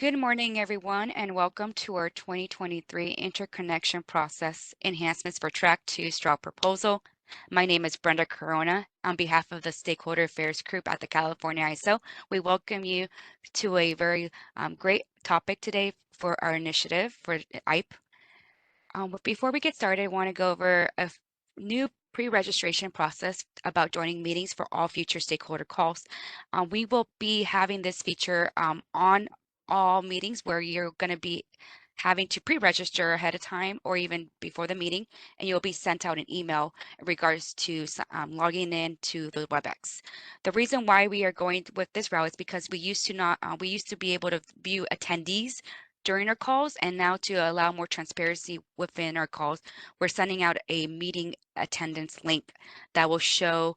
Good morning, everyone, and welcome to our 2023 Interconnection Process Enhancements for Track 2 Straw Proposal. My name is Brenda Corona. On behalf of the Stakeholder Affairs Group at the California ISO, we welcome you to a very great topic today for our initiative for IPE. But before we get started, I want to go over a new pre-registration process about joining meetings for all future stakeholder calls. We will be having this feature on all meetings where you're going to be having to pre-register ahead of time or even before the meeting, and you'll be sent out an email in regards to logging in to the WebEx. The reason why we are going with this route is because we used to be able to view attendees during our calls, and now to allow more transparency within our calls, we're sending out a meeting attendance link that will show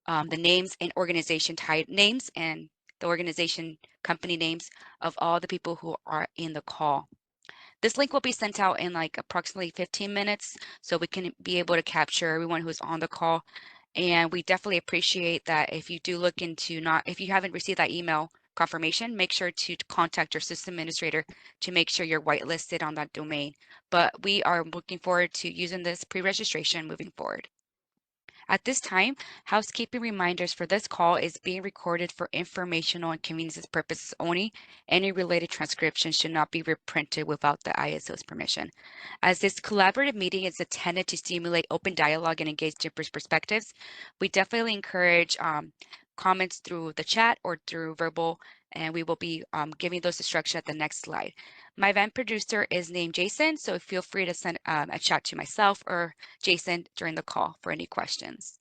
the names and organization type names and the organization company names of all the people who are in the call. This link will be sent out in like approximately 15 minutes, so we can be able to capture everyone who's on the call. And we definitely appreciate that if you do look into if you haven't received that email confirmation, make sure to contact your system administrator to make sure you're whitelisted on that domain. But we are looking forward to using this pre-registration moving forward. At this time, housekeeping reminders for this call is being recorded for informational and convenience purposes only. Any related transcriptions should not be reprinted without the ISO's permission. As this collaborative meeting is intended to stimulate open dialogue and engage different perspectives, we definitely encourage comments through the chat or through verbal, and we will be giving those instructions at the next slide. My event producer is named Jason, so feel free to send a chat to myself or Jason during the call for any questions.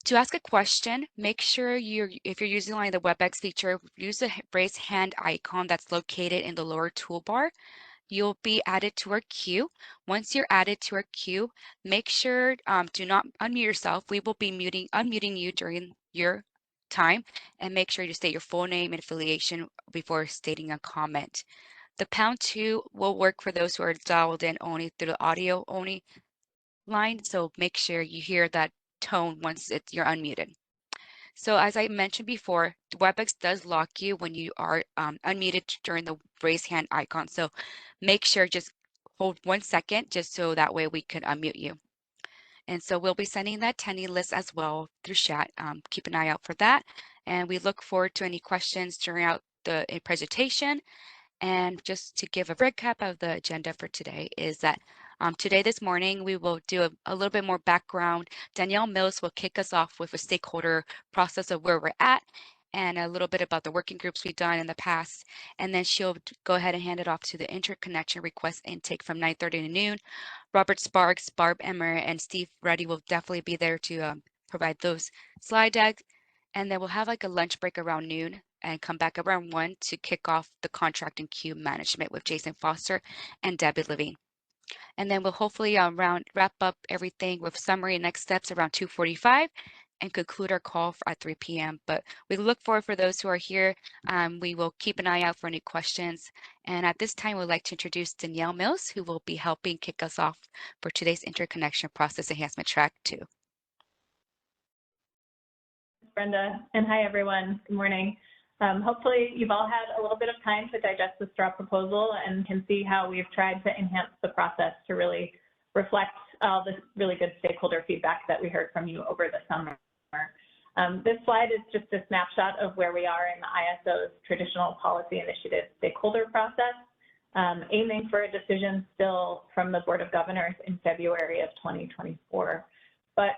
To ask a question, make sure if you're using the WebEx feature, use the raise hand icon that's located in the lower toolbar. You'll be added to our queue. Once you're added to our queue, make sure do not unmute yourself. We will be unmuting you during your time, and make sure to state your full name and affiliation before stating a comment. The #2 will work for those who are dialed in only through the audio only line, so make sure you hear that tone once you're unmuted. So as I mentioned before, WebEx does lock you when you are unmuted during the raise hand icon. So make sure just hold 1 second just so that way we can unmute you. And so we'll be sending that attendee list as well through chat. Keep an eye out for that. And we look forward to any questions during the presentation. And just to give a recap of the agenda for today is that this morning, we will do a little bit more background. Danielle Mills will kick us off with a stakeholder process of where we're at and a little bit about the working groups we've done in the past. And then she'll go ahead and hand it off to the interconnection request intake from 9:30 to noon. Robert Sparks, Barb Emmer, and Steve Reddy will definitely be there to provide those slide decks. And then we'll have like a lunch break around noon and come back around 1 to kick off the contract and queue management with Jason Foster and Debbie Levine. And then we'll hopefully wrap up everything with summary and next steps around 2:45 and conclude our call at 3 p.m. But we look forward for those who are here. We will keep an eye out for any questions. And at this time, we'd like to introduce Danielle Mills, who will be helping kick us off for today's interconnection process enhancement track 2. Brenda, and hi everyone. Good morning. Hopefully you've all had a little bit of time to digest the straw proposal and can see how we've tried to enhance the process to really reflect all this really good stakeholder feedback that we heard from you over the summer. This slide is just a snapshot of where we are in the ISO's traditional policy initiative stakeholder process, aiming for a decision still from the Board of Governors in February of 2024. But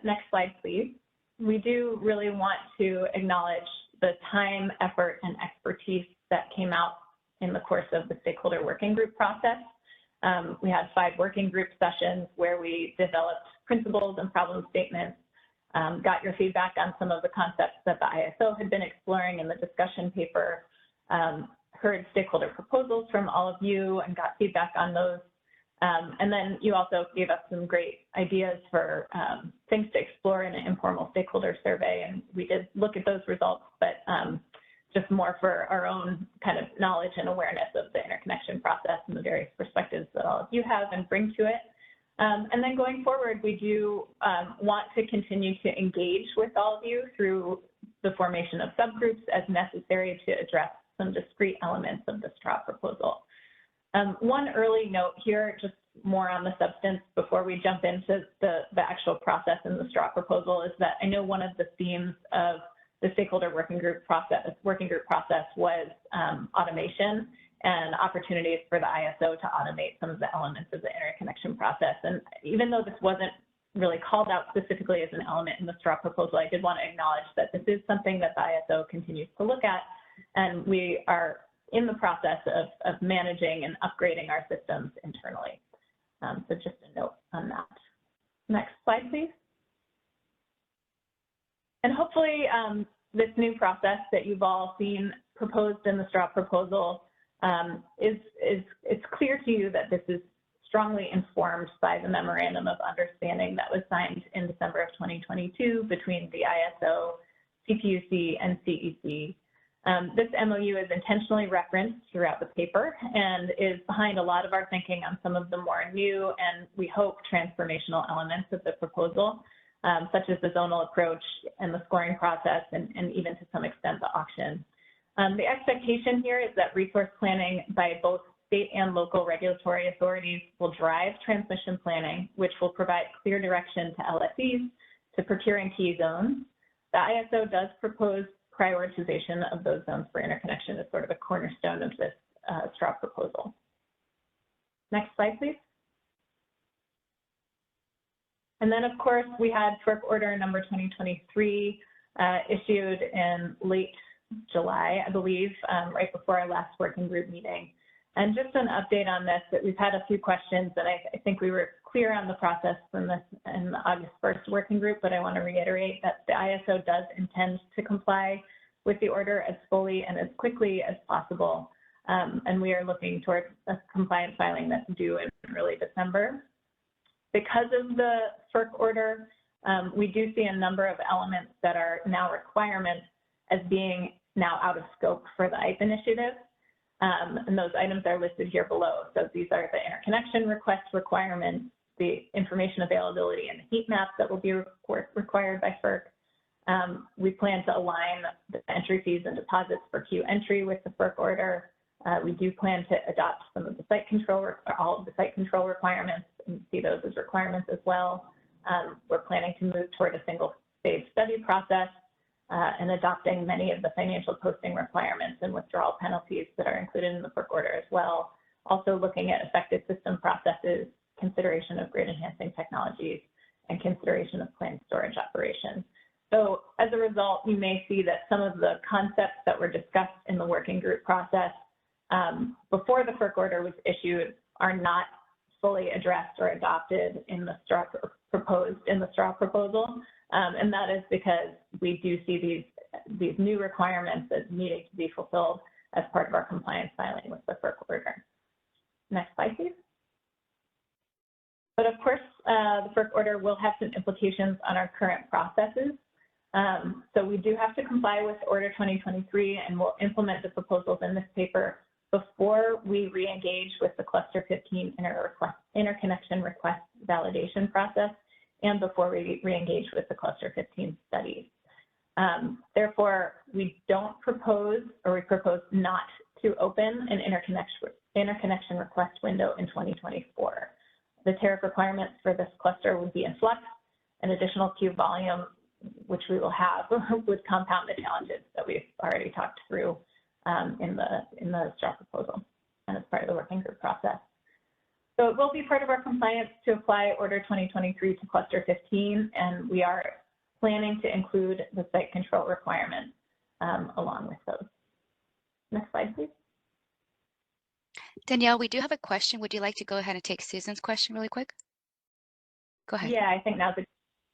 next slide, please. We do really want to acknowledge the time, effort, and expertise that came out in the course of the stakeholder working group process. We had 5 working group sessions where we developed principles and problem statements, got your feedback on some of the concepts that the ISO had been exploring in the discussion paper, heard stakeholder proposals from all of you and got feedback on those. And then you also gave us some great ideas for things to explore in an informal stakeholder survey, and we did look at those results, but just more for our own kind of knowledge and awareness of the interconnection process and the various perspectives that all of you have and bring to it. And then going forward, we do want to continue to engage with all of you through the formation of subgroups as necessary to address some discrete elements of the straw proposal. One early note here, just more on the substance before we jump into the actual process in the straw proposal, is that I know one of the themes of the stakeholder working group process was automation and opportunities for the ISO to automate some of the elements of the interconnection process. And even though this wasn't really called out specifically as an element in the straw proposal, I did want to acknowledge that this is something that the ISO continues to look at, and we are in the process of managing and upgrading our systems internally. So just a note on that. Next slide, please. And hopefully this new process that you've all seen proposed in the straw proposal it's clear to you that this is strongly informed by the Memorandum of Understanding that was signed in December of 2022 between the ISO, CPUC, and CEC. This MOU is intentionally referenced throughout the paper and is behind a lot of our thinking on some of the more new and, we hope, transformational elements of the proposal, such as the zonal approach and the scoring process, and even to some extent the auction. The expectation here is that resource planning by both state and local regulatory authorities will drive transmission planning, which will provide clear direction to LSEs to procuring key zones. The ISO does propose prioritization of those zones for interconnection as sort of a cornerstone of this straw proposal. Next slide, please. And then, of course, we had FERC Order number 2023 issued in late July, I believe, right before our last working group meeting. And just an update on this, that we've had a few questions, and I think we were clear on the process from this in the August 1st working group, but I want to reiterate that the ISO does intend to comply with the order as fully and as quickly as possible. And we are looking towards a compliance filing that's due in early December. Because of the FERC order, we do see a number of elements that are now requirements as being now out of scope for the IPE initiative. And those items are listed here below. So these are the interconnection request requirements, the information availability and the heat maps that will be required by FERC. We plan to align the entry fees and deposits for queue entry with the FERC order. We do plan to adopt some of the site control, or all of the site control requirements, and see those as requirements as well. We're planning to move toward a single phase study process and adopting many of the financial posting requirements and withdrawal penalties that are included in the FERC order as well. Also looking at effective system processes, consideration of grid enhancing technologies, and consideration of planned storage operations. So as a result, you may see that some of the concepts that were discussed in the working group process before the FERC order was issued are not fully addressed or adopted in the straw proposed in the straw proposal. And that is because we do see these new requirements as needing to be fulfilled as part of our compliance filing with the FERC order. Next slide, please. But of course, the FERC order will have some implications on our current processes. So we do have to comply with Order 2023, and we'll implement the proposals in this paper before we re-engage with the Cluster 15 interconnection request validation process, and before we re-engage with the Cluster 15 studies. Therefore, we don't propose, or we propose not to open an interconnection request window in 2024. The tariff requirements for this cluster would be in flux. An additional queue volume, which we will have, would compound the challenges that we've already talked through in the straw proposal and as part of the working group process. So it will be part of our compliance to apply Order 2023 to Cluster 15, and we are planning to include the site control requirements along with those. Next slide, please. Danielle, we do have a question. Would you like to go ahead and take Susan's question really quick? Go ahead. Yeah, I think now's a good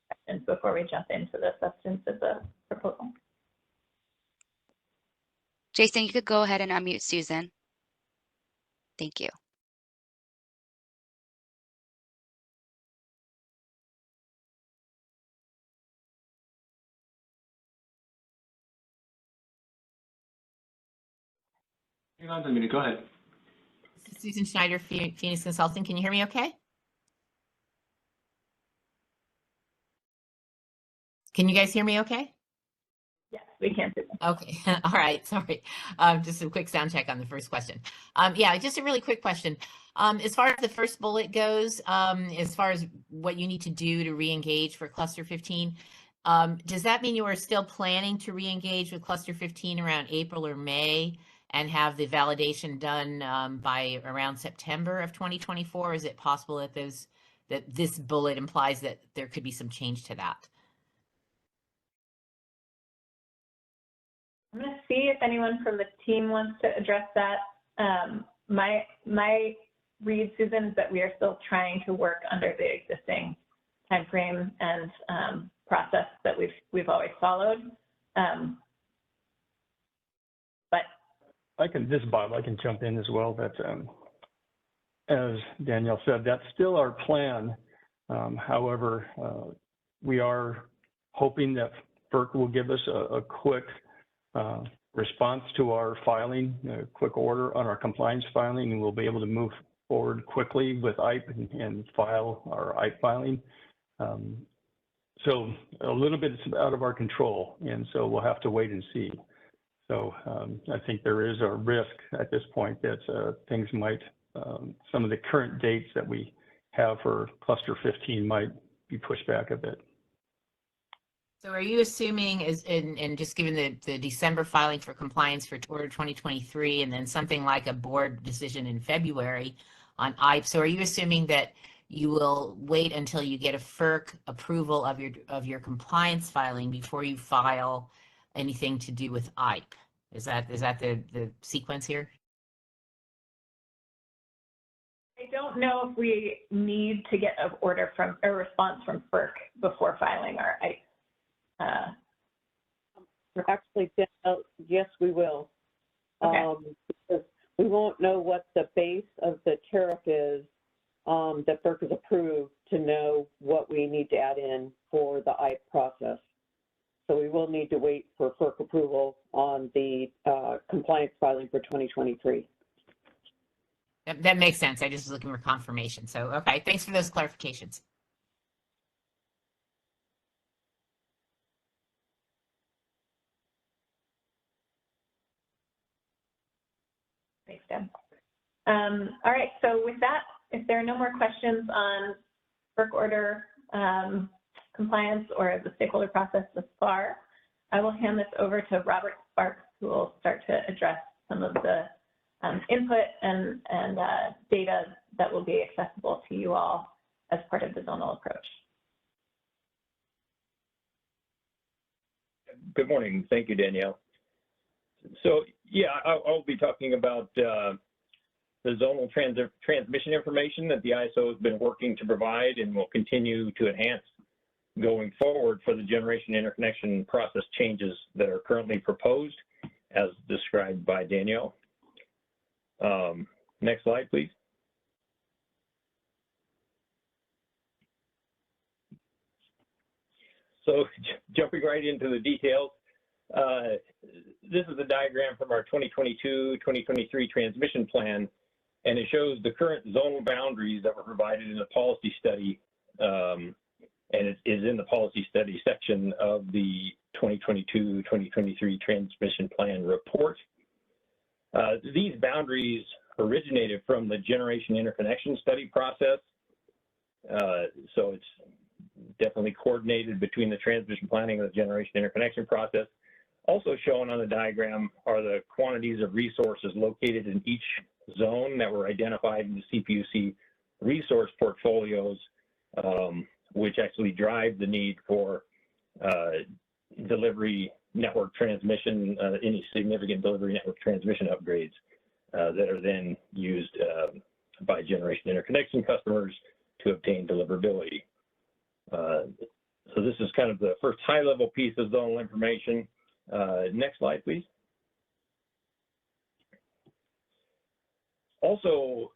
question before we jump into the substance of the proposal. Jason, you could go ahead and unmute Susan. Thank you. You're not unmuted. Go ahead. This is Susan Schneider, Phoenix Consulting. Can you hear me okay? Can you guys hear me okay? Yes, we can. Okay, all right, sorry. Just a quick sound check on the first question. Yeah, just a really quick question. As far as the first bullet goes, as far as what you need to do to re-engage for cluster 15, does that mean you are still planning to re-engage with cluster 15 around April or May and have the validation done by around September of 2024? Or is it possible that this bullet implies that there could be some change to that? I'm going to see if anyone from the team wants to address that. My read, Susan, is that we are still trying to work under the existing timeframe and process that we've always followed. But this is Bob, I can jump in as well. That as Danielle said, that's still our plan. However, we are hoping that FERC will give us a quick response to our filing, a quick order on our compliance filing, and we'll be able to move forward quickly with IPE and file our IPE filing. So a little bit is out of our control, and so we'll have to wait and see. So I think there is a risk at this point that things might, some of the current dates that we have for cluster 15 might be pushed back a bit. So are you assuming, and just given the December filing for compliance for order 2023 and then something like a board decision in February on IPE, so are you assuming that you will wait until you get a FERC approval of your compliance filing before you file anything to do with IPE? Is that the sequence here? I don't know if we need to get a response from FERC before filing our IPE. Actually, yes, we will. Okay. Because we won't know what the base of the tariff is that FERC has approved to know what we need to add in for the IPE process. So we will need to wait for FERC approval on the compliance filing for 2023. That makes sense. I just was looking for confirmation. So, okay, thanks for those clarifications. Thanks, Deb. All right, so with that, if there are no more questions on FERC order compliance or the stakeholder process thus far, I will hand this over to Robert Sparks, who will start to address some of the input and data that will be accessible to you all as part of the zonal approach. Good morning. Thank you, Danielle. So, yeah, I'll be talking about the zonal transmission information that the ISO has been working to provide and will continue to enhance going forward for the generation interconnection process changes that are currently proposed, as described by Danielle. Next slide, please. So jumping right into the details, this is a diagram from our 2022-2023 transmission plan, and it shows the current zonal boundaries that were provided in the policy study, and it is in the policy study section of the 2022-2023 transmission plan report. These boundaries originated from the generation interconnection study process, so it's definitely coordinated between the transmission planning and the generation interconnection process. Also shown on the diagram are the quantities of resources located in each zone that were identified in the CPUC resource portfolios, which actually drive the need for delivery network transmission, any significant delivery network transmission upgrades that are then used by generation interconnection customers to obtain deliverability. So this is kind of the first high-level piece of zonal information. Next slide, please. Also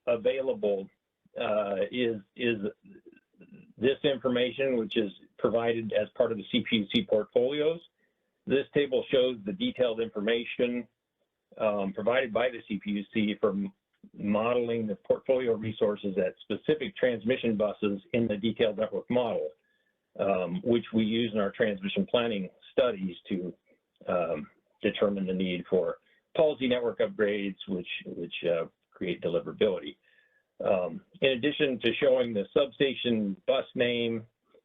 available is this information, which is provided as part of the CPUC portfolios. This table shows the detailed information provided by the CPUC for modeling the portfolio resources at specific transmission buses in the detailed network model, which we use in our transmission planning studies to determine the need for policy network upgrades, which create deliverability. In addition to showing the substation bus name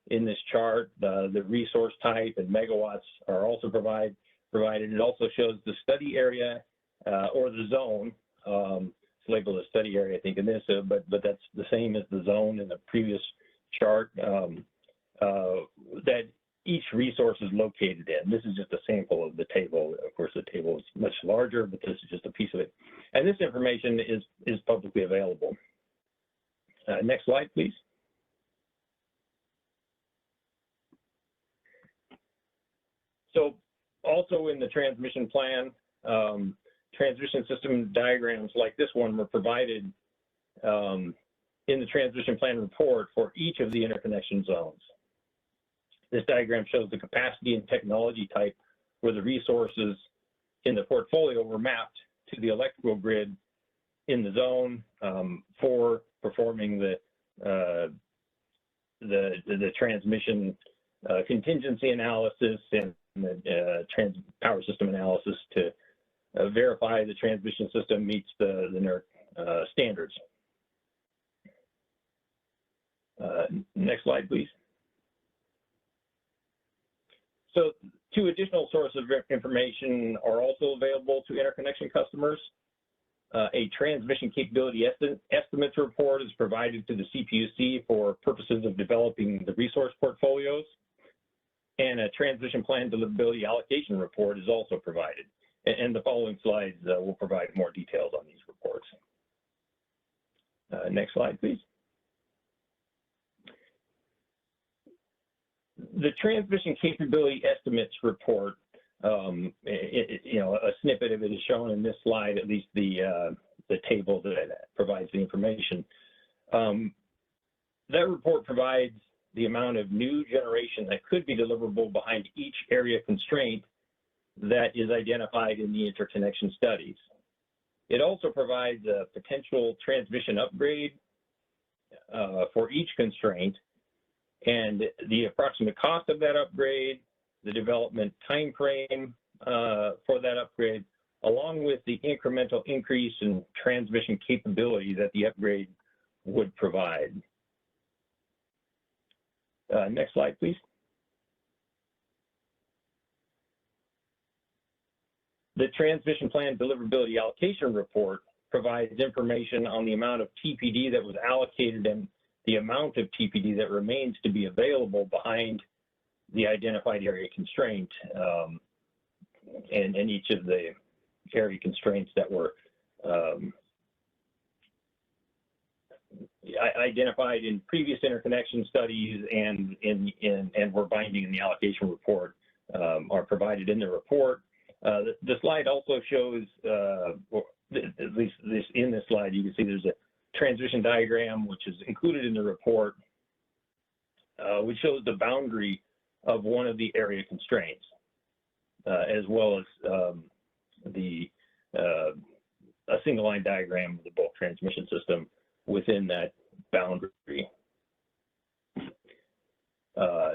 in this chart, the resource type and megawatts are also provided. It also shows the study area or the zone. It's labeled a study area, I think, in this, but that's the same as the zone in the previous chart that each resource is located in. This is just a sample of the table. Of course, the table is much larger, but this is just a piece of it. And this information is publicly available. Next slide, please. So also in the transmission plan, transmission system diagrams like this one were provided in the transmission plan report for each of the interconnection zones. This diagram shows the capacity and technology type where the resources in the portfolio were mapped to the electrical grid in the zone for performing the transmission contingency analysis and the power system analysis to verify the transmission system meets the NERC standards. Next slide, please. So 2 additional sources of information are also available to interconnection customers. A transmission capability estimates report is provided to the CPUC for purposes of developing the resource portfolios. And a transmission plan deliverability allocation report is also provided. And the following slides will provide more details on these reports. Next slide, please. The transmission capability estimates report, a snippet of it is shown in this slide, at least the table that provides the information. That report provides the amount of new generation that could be deliverable behind each area constraint that is identified in the interconnection studies. It also provides a potential transmission upgrade for each constraint and the approximate cost of that upgrade, the development time frame for that upgrade, along with the incremental increase in transmission capability that the upgrade would provide. Next slide, please. The transmission plan deliverability allocation report provides information on the amount of TPD that was allocated and the amount of TPD that remains to be available behind the identified area constraint and each of the area constraints that were identified in previous interconnection studies and were binding in the allocation report are provided in the report. The slide also shows, at least in this slide, you can see there's a transition diagram which is included in the report, which shows the boundary of one of the area constraints, as well as a single line diagram of the bulk transmission system within that boundary.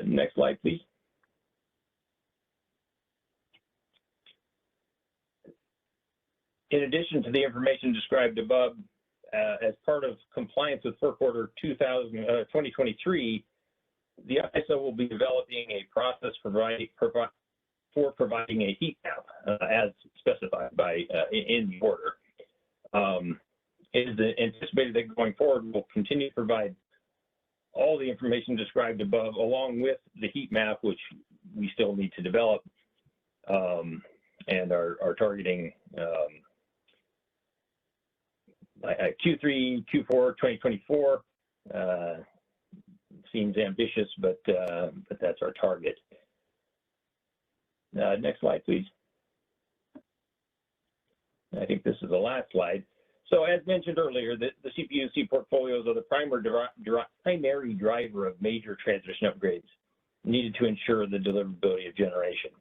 Next slide, please. In addition to the information described above, as part of compliance with FERC Order 2023, the ISO will be developing a process for providing a heat map as specified in the order. It is anticipated that going forward, we'll continue to provide all the information described above, along with the heat map, which we still need to develop and are targeting Q3, Q4, 2024. Seems ambitious, but that's our target. Next slide, please. I think this is the last slide. So as mentioned earlier, the CPUC portfolios are the primary driver of major transmission upgrades needed to ensure the deliverability of generation.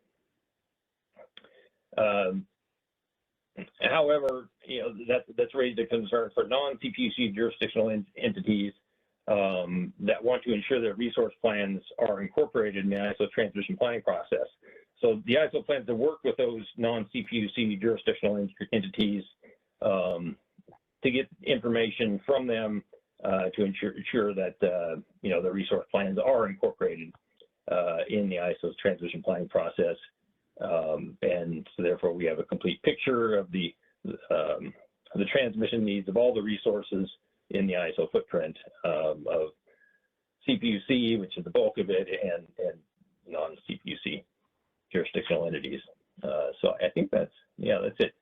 However, that's raised a concern for non-CPUC jurisdictional entities that want to ensure that resource plans are incorporated in the ISO transmission planning process. So the ISO plans to work with those non-CPUC jurisdictional entities to get information from them to ensure that you know, the resource plans are incorporated in the ISO's transmission planning process, and so therefore we have a complete picture of the transmission needs of all the resources in the ISO footprint of CPUC, which is the bulk of it, and non-CPUC jurisdictional entities. So I think that's it.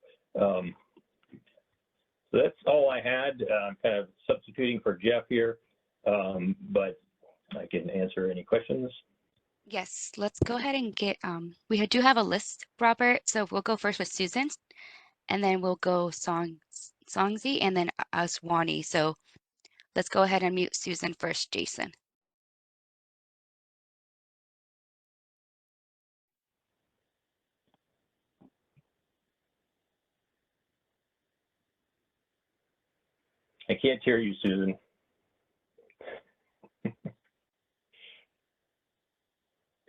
So that's all I had. I'm kind of substituting for Jeff here, but I can answer any questions. Yes, let's go ahead and get, we do have a list, Robert, so we'll go first with Susan, and then we'll go Songzi, and then Aswani. So let's go ahead and mute Susan first, Jason. I can't hear you, Susan.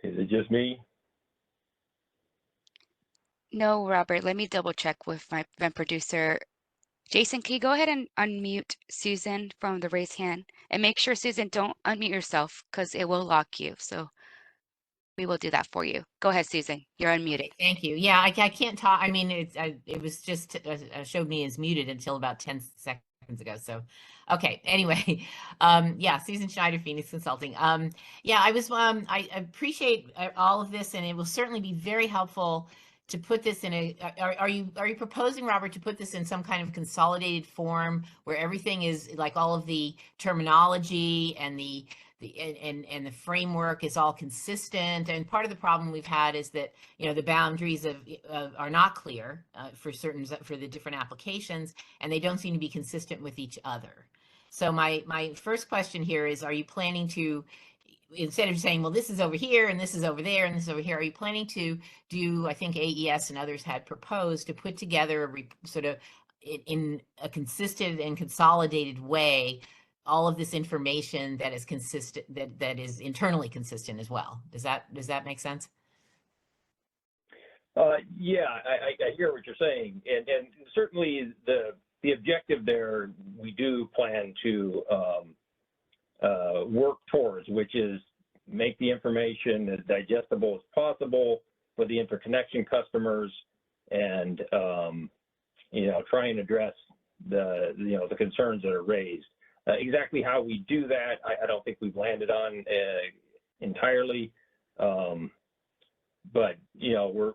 Is it just me? No, Robert, let me double check with my event producer. Jason, can you go ahead and unmute Susan from the raise hand? And make sure, Susan, don't unmute yourself because it will lock you. So we will do that for you. Go ahead, Susan. You're unmuted. Thank you. Yeah, I can't talk. I mean, it was just showed me as muted until about 10 seconds ago. So, okay. Anyway, yeah, Susan Schneider, Phoenix Consulting. Yeah, I appreciate all of this, and it will certainly be very helpful to put this in a. Are you proposing, Robert, to put this in some kind of consolidated form where everything is like all of the terminology and the framework is all consistent? And part of the problem we've had is that, you know, the boundaries are not clear for the different applications, and they don't seem to be consistent with each other. So my first question here is, are you planning to, instead of saying, well, this is over here and this is over there and this is over here, are you planning to do, I think AES and others had proposed to put together a sort of in a consistent and consolidated way all of this information that is consistent, that is internally consistent as well? Does that make sense? Yeah, I hear what you're saying, and certainly the objective there we do plan to work towards, which is make the information as digestible as possible for the interconnection customers, and you know, try and address the concerns that are raised. Exactly how we do that, I don't think we've landed on entirely, but you know,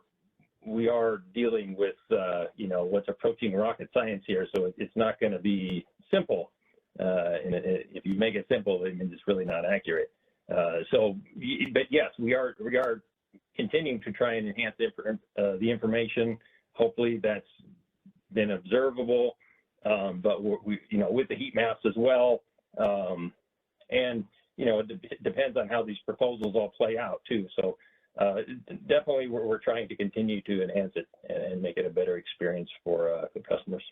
we are dealing with you know, what's approaching rocket science here, so it's not going to be simple. And if you make it simple, I mean, it's really not accurate. But yes, we are continuing to try and enhance the information. Hopefully, that's been observable. But we, you know, with the heat maps as well, and you know, it depends on how these proposals all play out too. So definitely, we're trying to continue to enhance it and make it a better experience for the customers.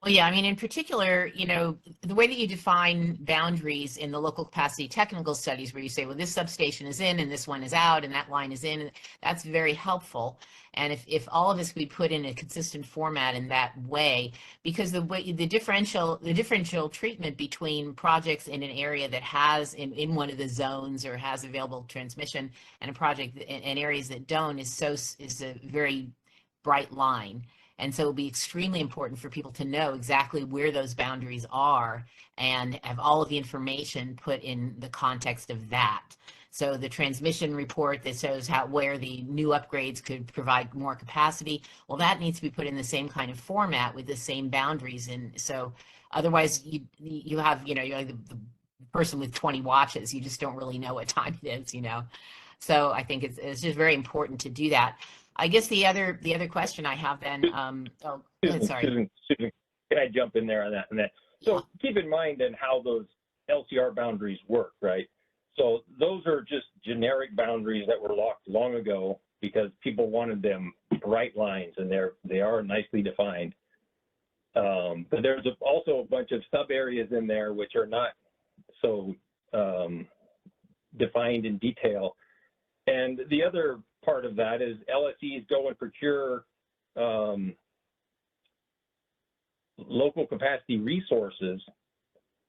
Well, yeah, I mean, in particular, you know, the way that you define boundaries in the local capacity technical studies, where you say, well, this substation is in and this one is out and that line is in, that's very helpful. And if all of this could be put in a consistent format in that way, because the differential treatment between projects in an area that has in one of the zones or has available transmission and a project in areas that don't is a very bright line. And so it'll be extremely important for people to know exactly where those boundaries are and have all of the information put in the context of that. So the transmission report that shows where the new upgrades could provide more capacity, well, that needs to be put in the same kind of format with the same boundaries. And so otherwise you have, you know, you're like the person with 20 watches, you just don't really know what time it is, you know. So I think it's just very important to do that. I guess the other question I have then, oh, sorry. Susan, can I jump in there on that? So keep in mind then how those LCR boundaries work, right? So those are just generic boundaries that were locked long ago because people wanted them bright lines, and they are nicely defined. But there's also a bunch of sub areas in there which are not so defined in detail. And the other part of that is LSEs go and procure local capacity resources,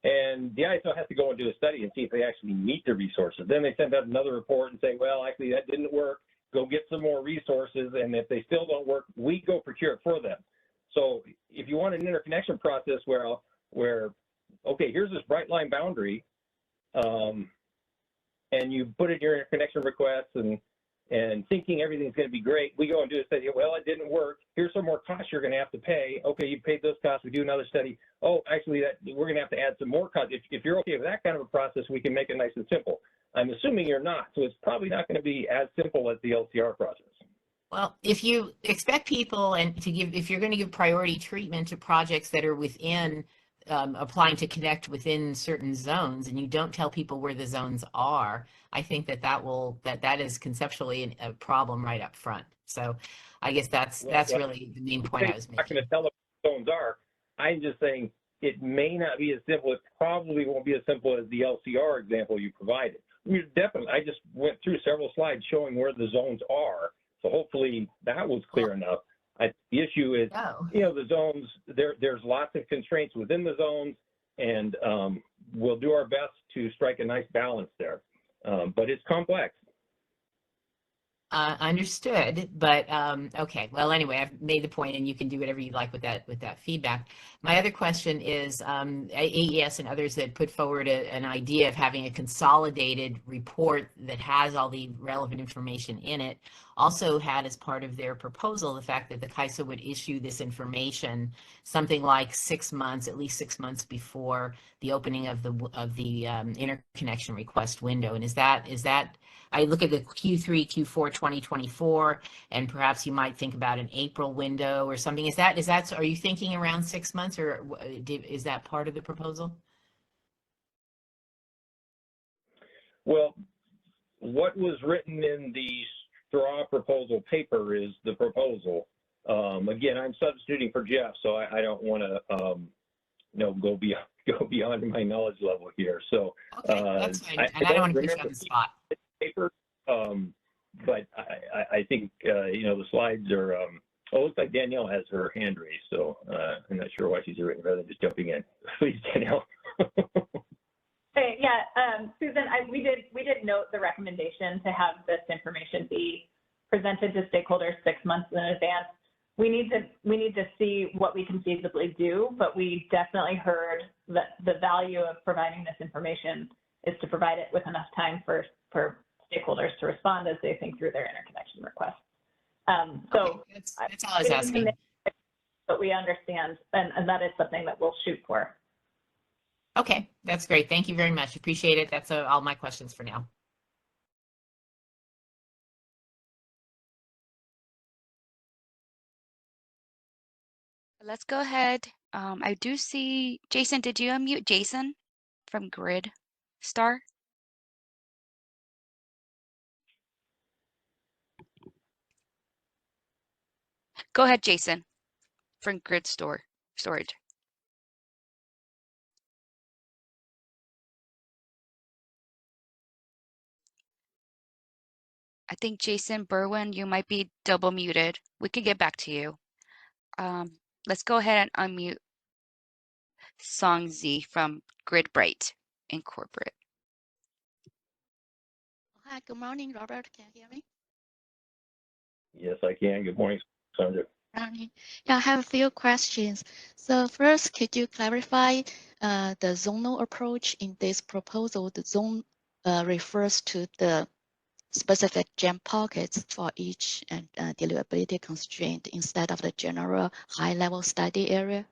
and the ISO has to go and do a study and see if they actually meet the resources. Then they send out another report and say, well, actually that didn't work. Go get some more resources, and if they still don't work, we go procure it for them. So if you want an interconnection process where okay, here's this bright line boundary, and you put in your interconnection requests and thinking everything's going to be great, we go and do a study. Well, it didn't work. Here's some more costs you're going to have to pay. Okay, you paid those costs. We do another study. Oh, actually, we're going to have to add some more costs. If you're okay with that kind of a process, we can make it nice and simple. I'm assuming you're not, so it's probably not going to be as simple as the LCR process. Well, if you expect people if you're going to give priority treatment to projects that are within applying to connect within certain zones, and you don't tell people where the zones are, I think that is conceptually a problem right up front. So I guess that's really the main point I was making. I'm not going to tell them what zones are. I'm just saying it may not be as simple. It probably won't be as simple as the LCR example you provided. I just went through several slides showing where the zones are. So hopefully that was clear enough. The issue is, the zones, there's lots of constraints within the zones, and we'll do our best to strike a nice balance there. But it's complex. Understood, but okay. Well, anyway, I've made the point, and you can do whatever you like with that feedback. My other question is, AES and others that put forward an idea of having a consolidated report that has all the relevant information in it, also had as part of their proposal the fact that the CAISO would issue this information something like 6 months, at least 6 months before the opening of the interconnection request window. And is that I look at the Q3, Q4 2024, and perhaps you might think about an April window or something. Are you thinking around 6 months, or is that part of the proposal? Well, what was written in the straw proposal paper is the proposal. Again, I'm substituting for Jeff, so I don't want to go beyond my knowledge level here. So okay, that's fine. And I don't want to put you on the spot. Paper, but I think the slides are. It looks like Danielle has her hand raised, so I'm not sure why she's here rather than just jumping in. Please, Danielle. Hey, yeah, Susan, we did note the recommendation to have this information be presented to stakeholders 6 months in advance. We need to see what we can feasibly do, but we definitely heard that the value of providing this information is to provide it with enough time for stakeholders to respond as they think through their interconnection requests. So that's all I was asking. But we understand, and that is something that we'll shoot for. Okay, that's great. Thank you very much. Appreciate it. That's all my questions for now. Let's go ahead. I do see Jason. Did you unmute Jason from Grid Star? Go ahead, Jason, from Grid Storage. I think Jason Berwin, you might be double muted. We can get back to you. Let's go ahead and unmute Song Z from Grid Bright Incorporate. Hi, good morning, Robert. Can you hear me? Yes, I can. Good morning, Sandra. Morning. Yeah, I have a few questions. So first, could you clarify the zonal approach in this proposal? The zone refers to the specific jam pockets for each and deliverability constraint instead of the general high-level study area?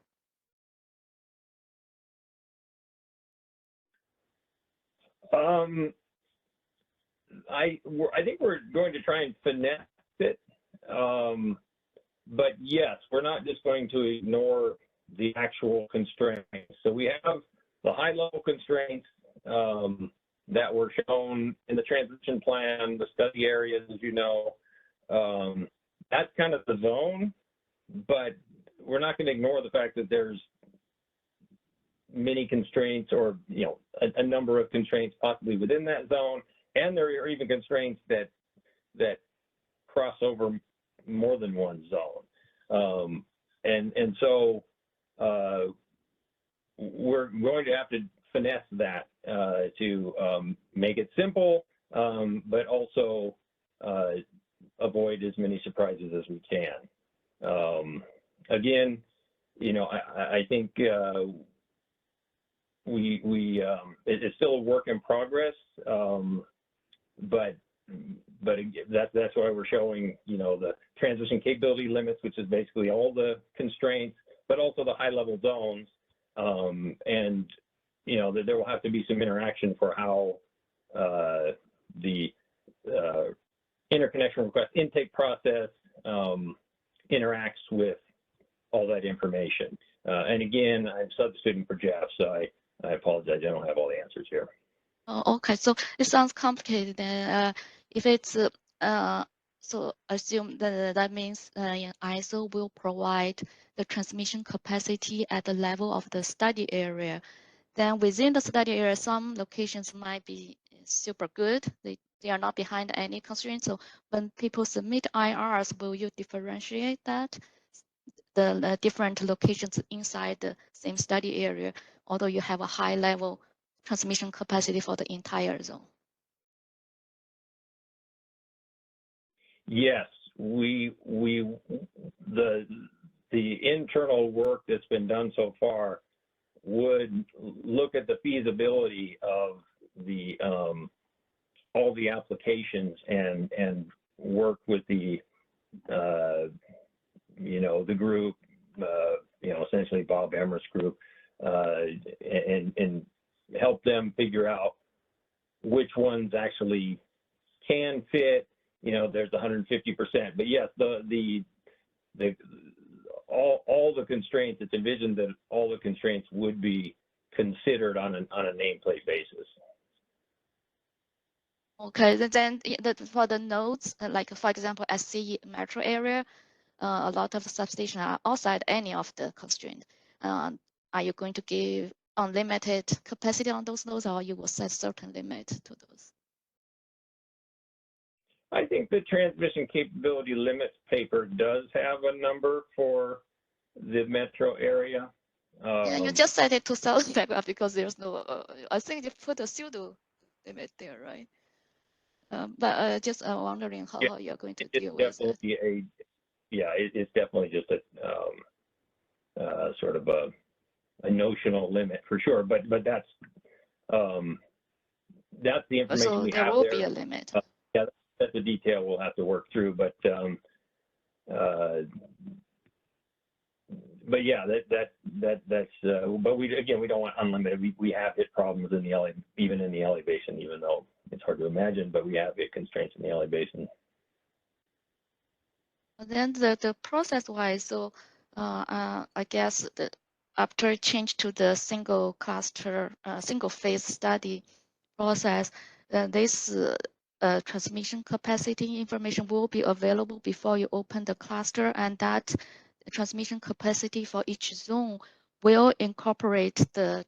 I think we're going to try and finesse it, but yes, we're not just going to ignore the actual constraints. So we have the high-level constraints that were shown in the transition plan, the study areas, as you know. That's kind of the zone, but we're not going to ignore the fact that there's many constraints, or a number of constraints possibly within that zone, and there are even constraints that cross over more than one zone. And so we're going to have to finesse that to make it simple, but also avoid as many surprises as we can. Again, you know, I think it's still a work in progress, but that's why we're showing, you know, the transmission capability limits, which is basically all the constraints, but also the high-level zones, and you know that there will have to be some interaction for how the interconnection request intake process interacts with all that information. And again, I'm substituting for Jeff, so I apologize. I don't have all the answers here. Oh, okay, so it sounds complicated. If it's so assume that means ISO will provide the transmission capacity at the level of the study area. Then within the study area, some locations might be super good. They are not behind any constraints. So when people submit IRs, will you differentiate that? The different locations inside the same study area, although you have a high level transmission capacity for the entire zone. Yes, the internal work that's been done so far would look at the feasibility of the all the applications and work with the you know, the group, you know, essentially Bob Emmer's group, and help them figure out which ones actually can fit. You know, there's 150%, but yes, all the constraints. It's envisioned that all the constraints would be considered on a nameplate basis. Okay, then for the nodes, like for example, SC metro area, a lot of substations are outside any of the constraint. Are you going to give unlimited capacity on those nodes, or you will set certain limit to those? I think the transmission capability limits paper does have a number for the metro area. Yeah, you just set it to South Megawatts because there's no, I think you put a pseudo limit there, right? But just wondering how you're going to deal with it. It's definitely just a sort of a notional limit for sure, but that's the information so we there have will there. Be a limit. Yeah, that's the detail we'll have to work through, but yeah, that's but we don't want unlimited. We have hit problems in the LA, even in the LA basin, even though it's hard to imagine, but we have hit constraints in the LA basin. Then the process-wise, so I guess that after change to the single cluster, single phase study process, this transmission capacity information will be available before you open the cluster, and that transmission capacity for each zone will incorporate the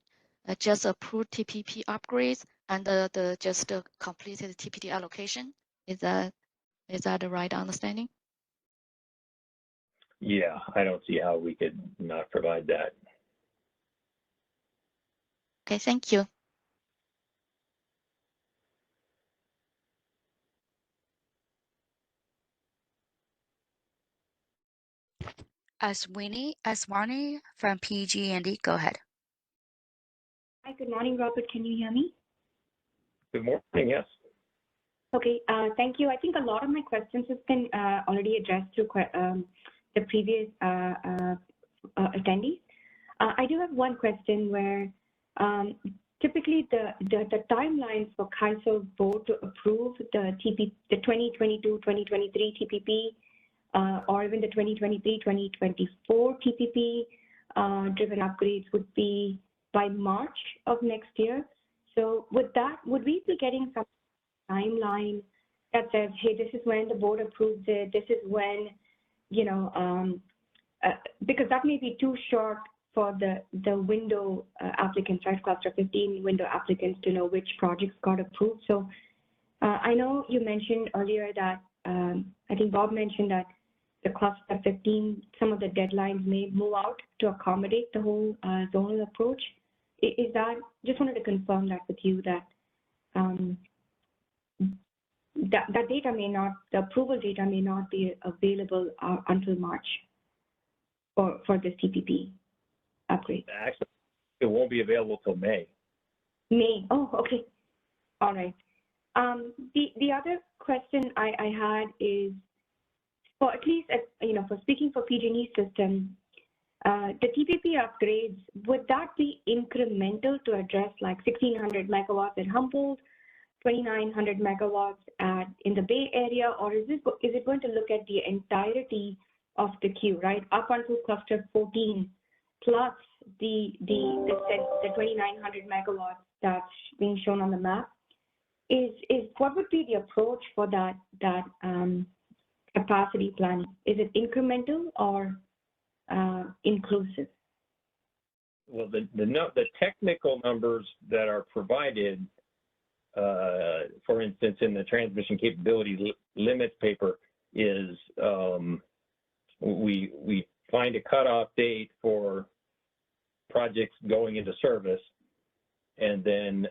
just approved TPP upgrades and the just completed TPD allocation. Is that the right understanding? Yeah, I don't see how we could not provide that. Okay, thank you. Aswani from PG&E, go ahead. Hi, good morning, Robert. Can you hear me? Good morning, yes. Okay, thank you. I think a lot of my questions have been already addressed through the previous attendees. I do have one question where typically the timelines for CAISO board to approve the 2022-2023 TPP or even the 2023-2024 TPP driven upgrades would be by March of next year. So would we be getting some timeline that says, hey, this is when the board approves it, this is when, you know, because that may be too short for the window applicants, right, cluster 15 window applicants to know which projects got approved. So I know you mentioned earlier that I think Bob mentioned that the cluster 15, some of the deadlines may move out to accommodate the whole zonal approach. Is that, just wanted to confirm that with you, that that data may not, the approval data may not be available until March for this TPP upgrade. Actually, it won't be available till May. May, oh, okay, all right. The other question I had is, for at least, for speaking for PG&E system, the TPP upgrades, would that be incremental to address like 1,600 megawatts at Humboldt, 2,900 megawatts in the Bay Area, or is it going to look at the entirety of the queue, right, up until cluster 14, plus the 2,900 megawatts that's being shown on the map? What would be the approach for that capacity planning? Is it incremental or inclusive? Well, the technical numbers that are provided, for instance, in the transmission capability limits paper, is we find a cutoff date for projects going into service, and then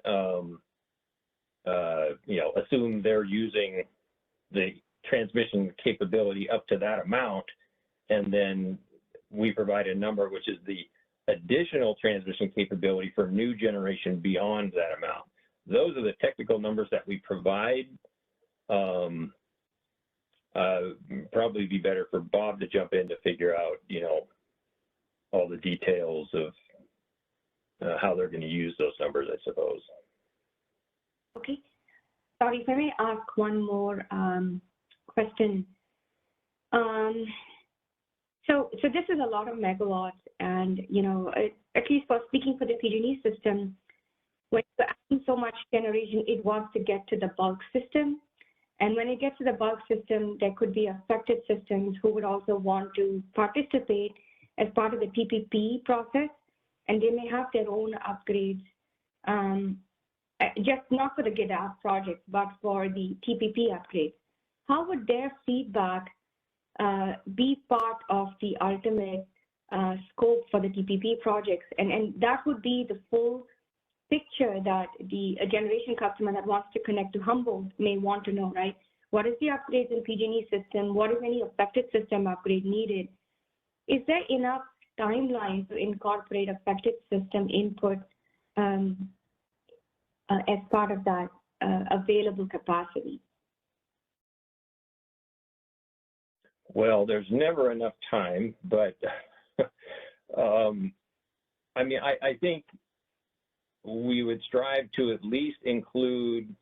assume they're using the transmission capability up to that amount, and then we provide a number which is the additional transmission capability for new generation beyond that amount. Those are the technical numbers that we provide. Probably be better for Bob to jump in to figure out, all the details of how they're going to use those numbers, I suppose. Okay. Sorry, if I may ask one more question. So this is a lot of megawatts, and at least for speaking for the PG&E system, when you're adding so much generation, it wants to get to the bulk system, and when it gets to the bulk system, there could be affected systems who would also want to participate as part of the TPP process, and they may have their own upgrades, just not for the GIDAP project, but for the TPP upgrades. How would their feedback be part of the ultimate scope for the TPP projects? And that would be the full picture that a generation customer that wants to connect to Humboldt may want to know, right? What is the upgrades in PG&E system? What is any affected system upgrade needed? Is there enough timeline to incorporate affected system input as part of that available capacity? Well, there's never enough time, but I think we would strive to at least include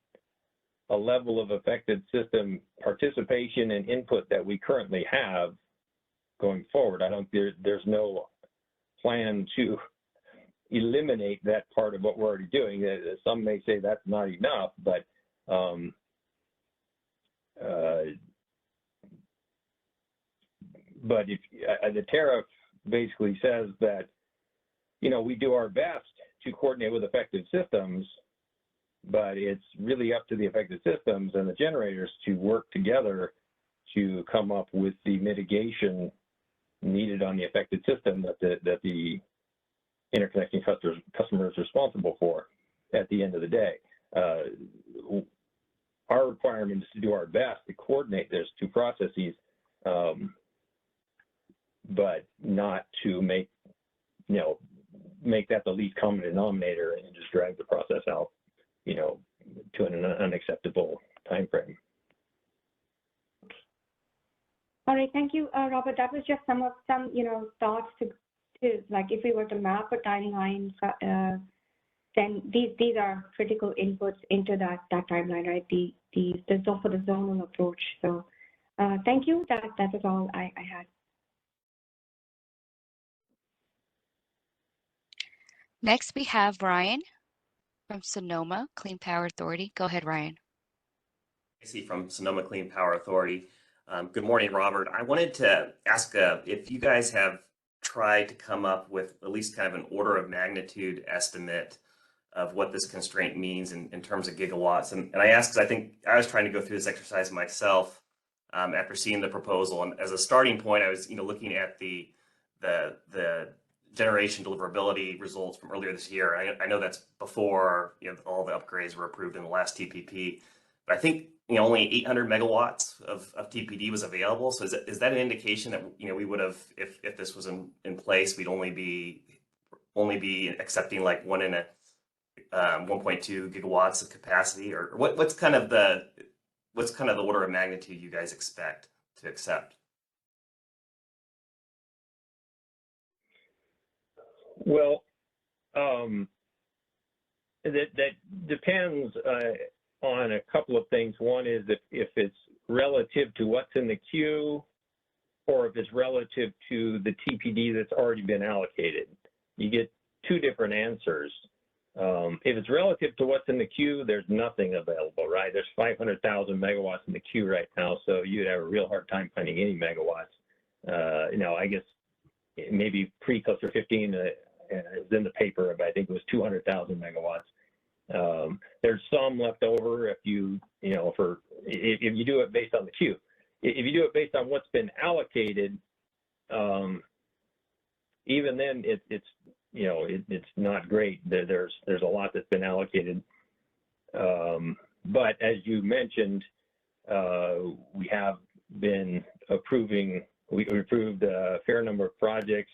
a level of affected system participation and input that we currently have going forward. There's no plan to eliminate that part of what we're already doing. Some may say that's not enough, but if the tariff basically says that, we do our best to coordinate with affected systems, but it's really up to the affected systems and the generators to work together to come up with the mitigation needed on the affected system that the interconnecting customer is responsible for at the end of the day. Our requirement is to do our best to coordinate those two processes, but not to make that the least common denominator and just drag the process out, to an unacceptable time frame. All right, thank you, Robert. That was just some thoughts to like, if we were to map a timeline, then these are critical inputs into that timeline, right? The for the zonal approach. So thank you. That is all I had. Next, we have Ryan from Sonoma Clean Power Authority. Go ahead, Ryan. Casey from Sonoma Clean Power Authority. Good morning, Robert. I wanted to ask if you guys have tried to come up with at least kind of an order of magnitude estimate of what this constraint means in terms of gigawatts. And I ask because I think I was trying to go through this exercise myself after seeing the proposal. And as a starting point, I was looking at the generation deliverability results from earlier this year. I know that's before all the upgrades were approved in the last TPP, but I think only 800 megawatts of TPD was available. So is that an indication that we would have, if this was in place, we'd only be accepting like 1.2 gigawatts of capacity, or what's kind of the order of magnitude you guys expect to accept? Well, that depends on a couple of things. One is if it's relative to what's in the queue, or if it's relative to the TPD that's already been allocated. You get two different answers. If it's relative to what's in the queue, there's nothing available, right? There's 500,000 megawatts in the queue right now, so you'd have a real hard time finding any megawatts. I guess maybe pre-cluster 15 is in the paper, but I think it was 200,000 megawatts. There's some left over if you do it based on the queue. If you do it based on what's been allocated, even then it's not great. There's a lot that's been allocated, but as you mentioned, we have been approving. We approved a fair number of projects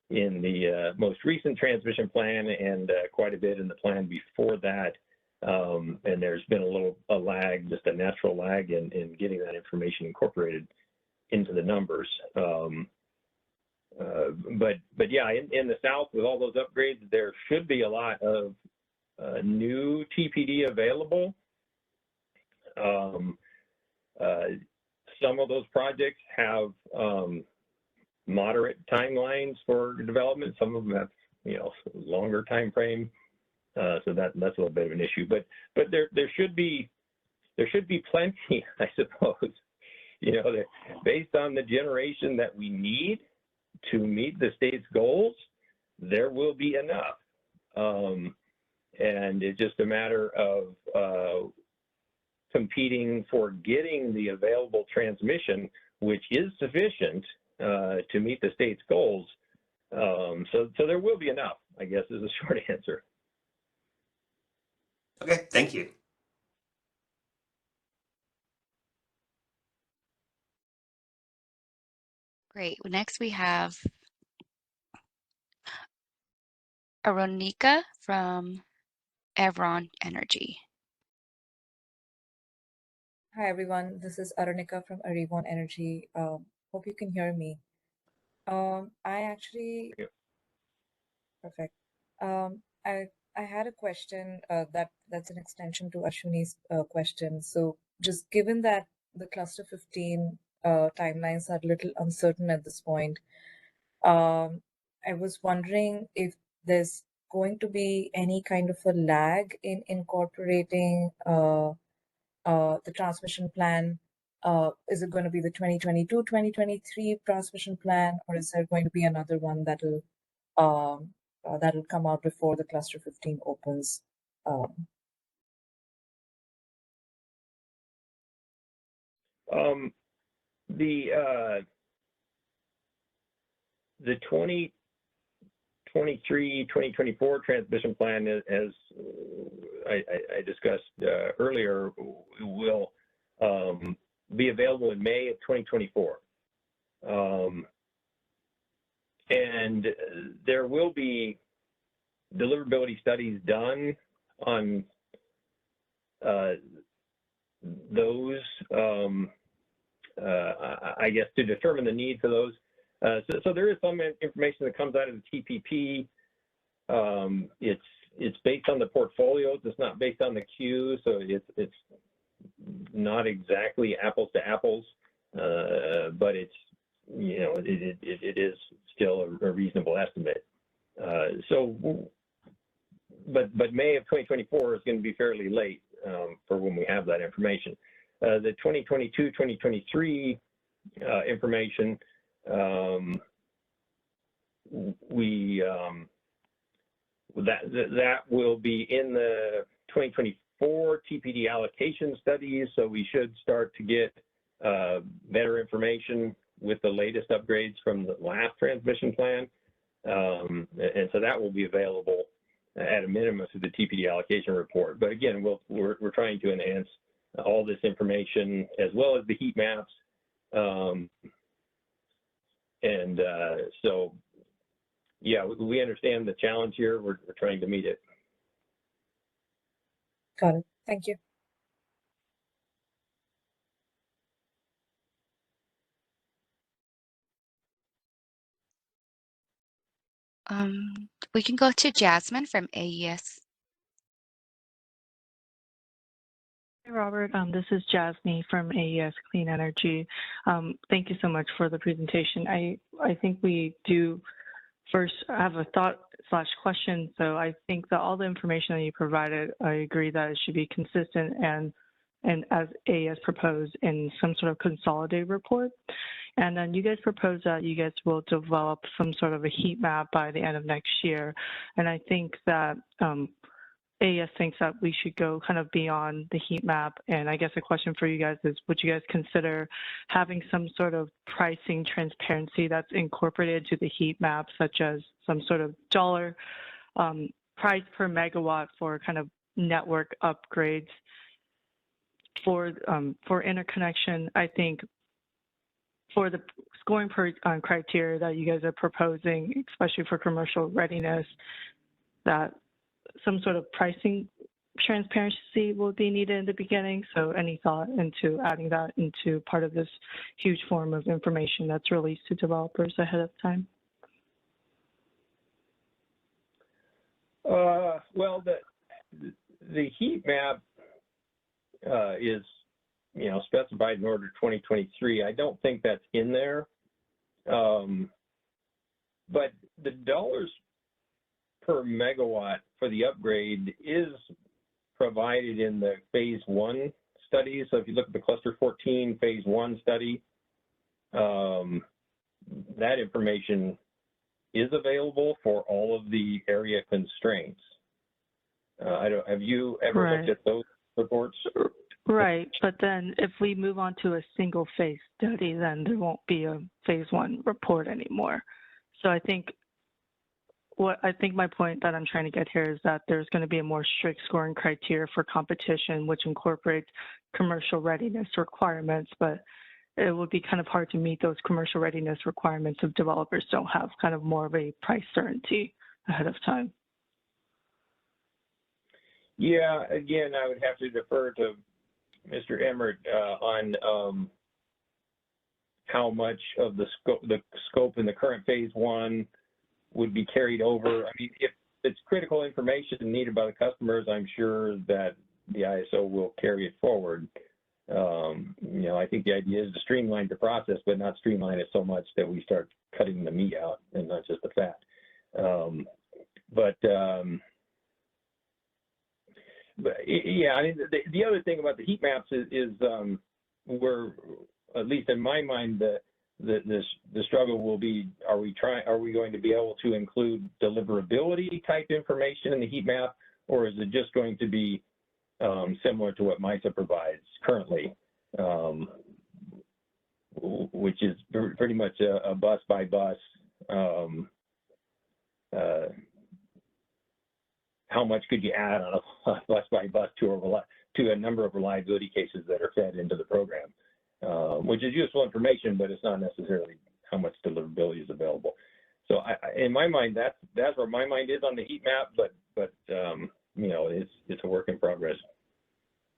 in the most recent transmission plan, and quite a bit in the plan before that. And there's been a lag, just a natural lag in getting that information incorporated into the numbers. But yeah, in the South, with all those upgrades, there should be a lot of new TPD available. Some of those projects have moderate timelines for development. Some of them have longer time frame. So that's a little bit of an issue. But there should be plenty, I suppose. Based on the generation that we need to meet the state's goals, there will be enough. And it's just a matter of competing for getting the available transmission, which is sufficient to meet the state's goals. So there will be enough, I guess, is the short answer. Okay, thank you. Great. Next we have Aronika from Evron Energy. Hi everyone, this is Arunika from Arivon Energy. Hope you can hear me. Perfect. I had a question that's an extension to Ashwini's question. So just given that the cluster 15 timelines are a little uncertain at this point, I was wondering if there's going to be any kind of a lag in incorporating the transmission plan. Is it going to be the 2022-2023 transmission plan, or is there going to be another one that'll come out before the cluster 15 opens? The 2023-2024 transmission plan, as I discussed earlier, will be available in May of 2024. And there will be deliverability studies done on those, I guess, to determine the need for those. So there is some information that comes out of the TPP. It's based on the portfolios. It's not based on the queue, so it's not exactly apples to apples, but it's it is still a reasonable estimate. But May of 2024 is going to be fairly late for when we have that information. The 2022-2023 information, that will be in the 2024 TPD allocation studies, so we should start to get better information with the latest upgrades from the last transmission plan. And so that will be available at a minimum through the TPD allocation report. But again, we're trying to enhance all this information as well as the heat maps. So, yeah, we understand the challenge here. We're trying to meet it. Got it. Thank you. We can go to Jasmine from AES. Hey, Robert. This is Jasmine from AES Clean Energy. Thank you so much for the presentation. I think we do first have a thought/question. So I think that all the information that you provided, I agree that it should be consistent and as AES proposed in some sort of consolidated report. And then you guys propose that you guys will develop some sort of a heat map by the end of next year. And I think that AES thinks that we should go kind of beyond the heat map. And I guess a question for you guys is, would you guys consider having some sort of pricing transparency that's incorporated to the heat map, such as some sort of dollar price per megawatt for kind of network upgrades for interconnection? I think for the scoring criteria that you guys are proposing, especially for commercial readiness, that some sort of pricing transparency will be needed in the beginning. So any thought into adding that into part of this huge form of information that's released to developers ahead of time? Well, the heat map is, specified in order 2023. I don't think that's in there. But the dollars per megawatt for the upgrade is provided in the phase 1 study. So if you look at the cluster 14 phase 1 study, that information is available for all of the area constraints. Have you ever looked at those reports? Right, but then if we move on to a single phase study, then there won't be a phase 1 report anymore. So I think my point that I'm trying to get here is that there's going to be a more strict scoring criteria for competition, which incorporates commercial readiness requirements, but it would be kind of hard to meet those commercial readiness requirements if developers don't have kind of more of a price certainty ahead of time. Yeah, again, I would have to defer to Mr. Emmert on how much of the scope in the current phase 1 would be carried over. I mean, if it's critical information needed by the customers, I'm sure that the ISO will carry it forward. I think the idea is to streamline the process, but not streamline it so much that we start cutting the meat out and not just the fat. But yeah, I mean, the other thing about the heat maps is we're, at least in my mind, the struggle will be, are we going to be able to include deliverability type information in the heat map, or is it just going to be similar to what MISA provides currently, which is pretty much a bus by bus, how much could you add on a bus by bus to a number of reliability cases that are fed into the program, which is useful information, but it's not necessarily how much deliverability is available. So in my mind, that's where my mind is on the heat map, but it's a work in progress.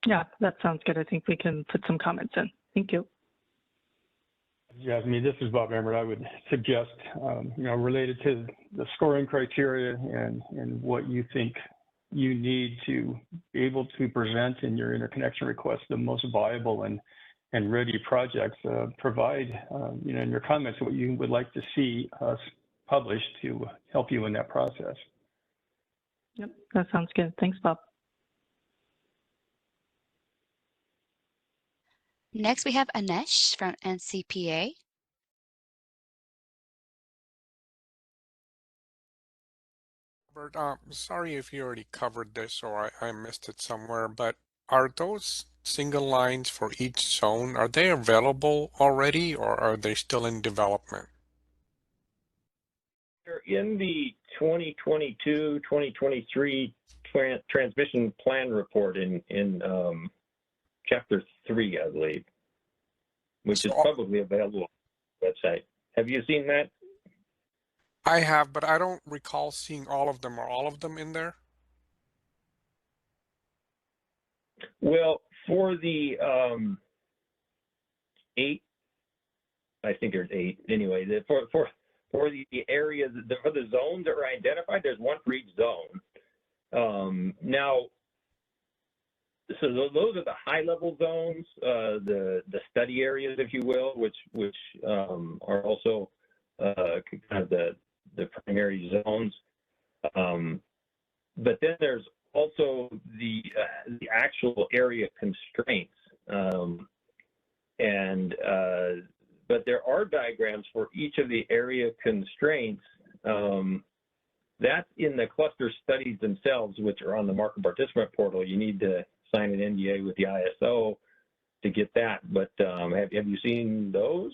Yeah, that sounds good. I think we can put some comments in. Thank you. Jasmine, this is Bob Emmert. I would suggest, related to the scoring criteria and what you think you need to be able to present in your interconnection request the most viable and ready projects, provide, in your comments what you would like to see us publish to help you in that process. Yep, that sounds good. Thanks, Bob. Next, we have Anesh from NCPA. Robert, sorry if you already covered this or I missed it somewhere, but are those single lines for each zone, are they available already or are they still in development? They're in the 2022-2023 transmission plan report in chapter 3, I believe, which is publicly available on the website. Have you seen that? I have, but I don't recall seeing all of them. Are all of them in there? Well, for the 8, I think there's 8 anyway. For the areas, for the zones that were identified, there's one for each zone. Now, so those are the high-level zones, the study areas, if you will, which are also kind of the primary zones. But then there's also the actual area constraints, but there are diagrams for each of the area constraints. That's in the cluster studies themselves, which are on the market participant portal. You need to sign an NDA with the ISO to get that. But have you seen those?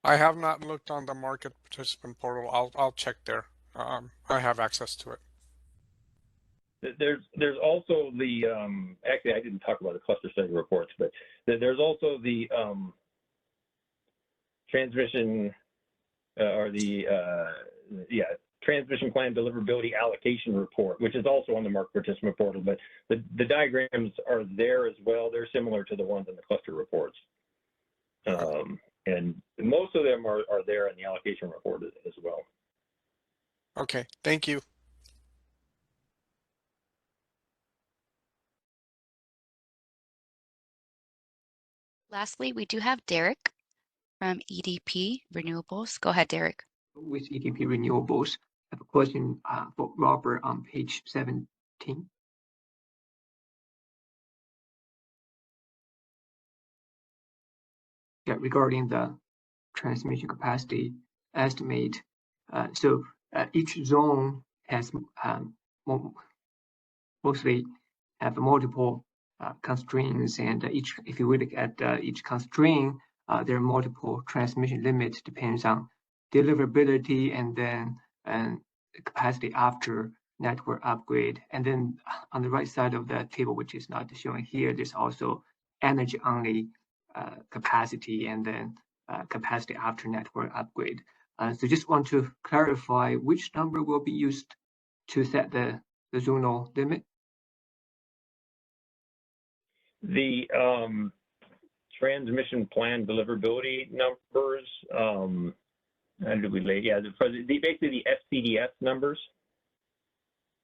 I have not looked on the market participant portal. I'll check there. I have access to it. There's also the actually I didn't talk about the cluster study reports, but there's also the transmission transmission plan deliverability allocation report, which is also on the market participant portal. But the diagrams are there as well. They're similar to the ones in the cluster reports, and most of them are there in the allocation report as well. Okay, thank you. Lastly, we do have Derek from EDP Renewables. Go ahead, Derek. With EDP Renewables, I have a question for Robert on page 17. Yeah, regarding the transmission capacity estimate. So each zone has mostly have multiple constraints, and if you look at each constraint, there are multiple transmission limits depends on deliverability and then capacity after network upgrade. And then on the right side of the table, which is not shown here, there's also energy only capacity and then capacity after network upgrade. So just want to clarify which number will be used to set the zonal limit. The transmission plan deliverability numbers, how did we lay? Yeah, basically the FCDS numbers.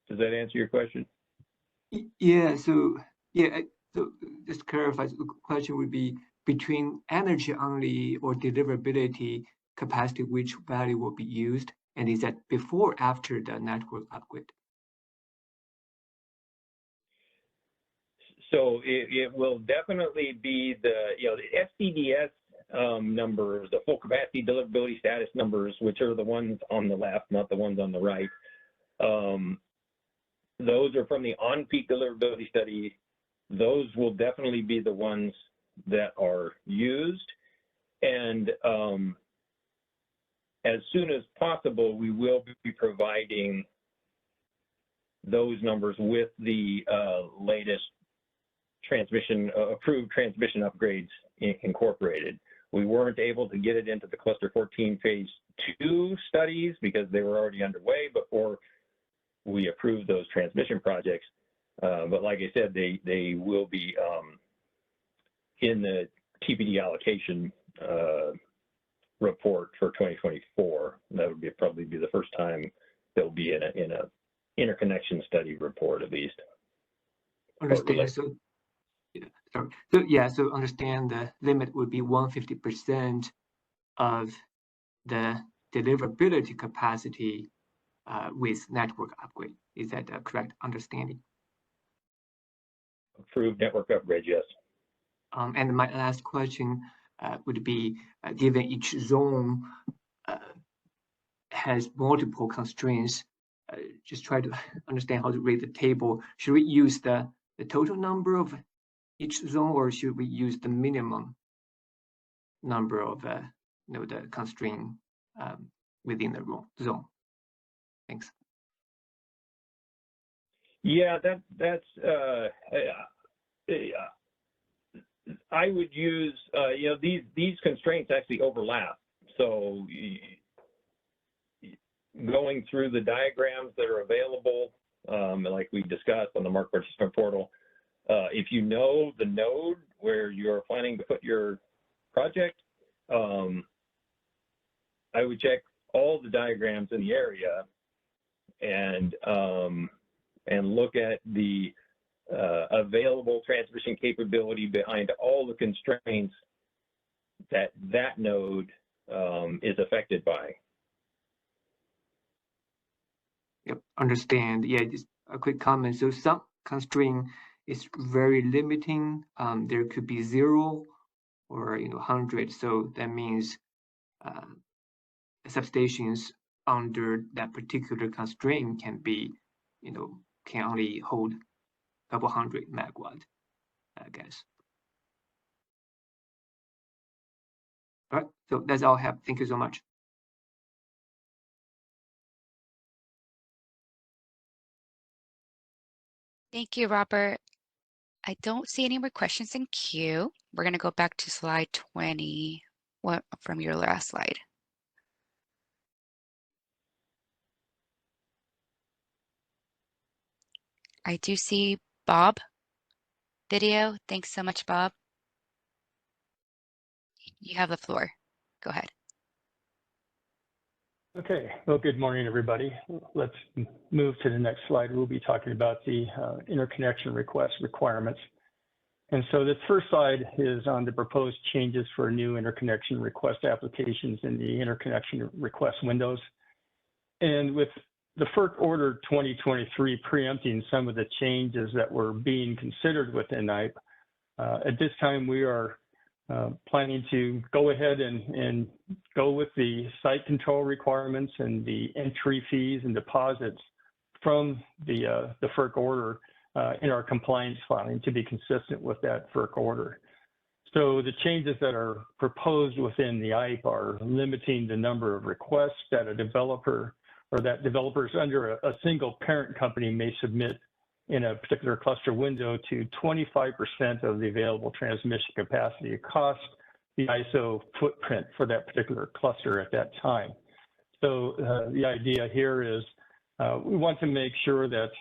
Does that answer your question? Yeah, so just clarify, the question would be between energy only or deliverability capacity, which value will be used, and is that before or after the network upgrade? So it will definitely be the FCDS numbers, the full capacity deliverability status numbers, which are the ones on the left, not the ones on the right. Those are from the on-peak deliverability study. Those will definitely be the ones that are used. And as soon as possible, we will be providing those numbers with the latest approved transmission upgrades incorporated. We weren't able to get it into the Cluster 14 Phase 2 studies because they were already underway before we approved those transmission projects. But like I said, they will be in the TPD allocation report for 2024. That would probably be the first time they'll be in a interconnection study report, at least. Understand. So understand the limit would be 150% of the deliverability capacity with network upgrade. Is that a correct understanding? Approved network upgrade, yes. And my last question would be, given each zone has multiple constraints, just try to understand how to read the table. Should we use the total number of each zone, or should we use the minimum number of the constraint within the zone? Thanks. Yeah, I would use, these constraints actually overlap. So going through the diagrams that are available, like we discussed on the Mark Participant Portal, if you know the node where you're planning to put your project, I would check all the diagrams in the area and look at the available transmission capability behind all the constraints that node is affected by. Yep, understand. Yeah, just a quick comment. So some constraint is very limiting. There could be 0 or 100. So that means substations under that particular constraint can be, can only hold a couple hundred megawatt, I guess. All right, so that's all I have. Thank you so much. Thank you, Robert. I don't see any more questions in queue. We're going to go back to slide 20 from your last slide. I do see Bob video. Thanks so much, Bob. You have the floor. Go ahead. Okay, well, good morning, everybody. Let's move to the next slide. We'll be talking about the interconnection request requirements. And so this first slide is on the proposed changes for new interconnection request applications in the interconnection request windows. And with the FERC Order 2023 preempting some of the changes that were being considered within IPE, at this time we are planning to go ahead and go with the site control requirements and the entry fees and deposits from the FERC order in our compliance filing to be consistent with that FERC order. So the changes that are proposed within the IPE are limiting the number of requests that a developer or that developers under a single parent company may submit in a particular cluster window to 25% of the available transmission capacity across the ISO footprint for that particular cluster at that time. So the idea here is we want to make sure that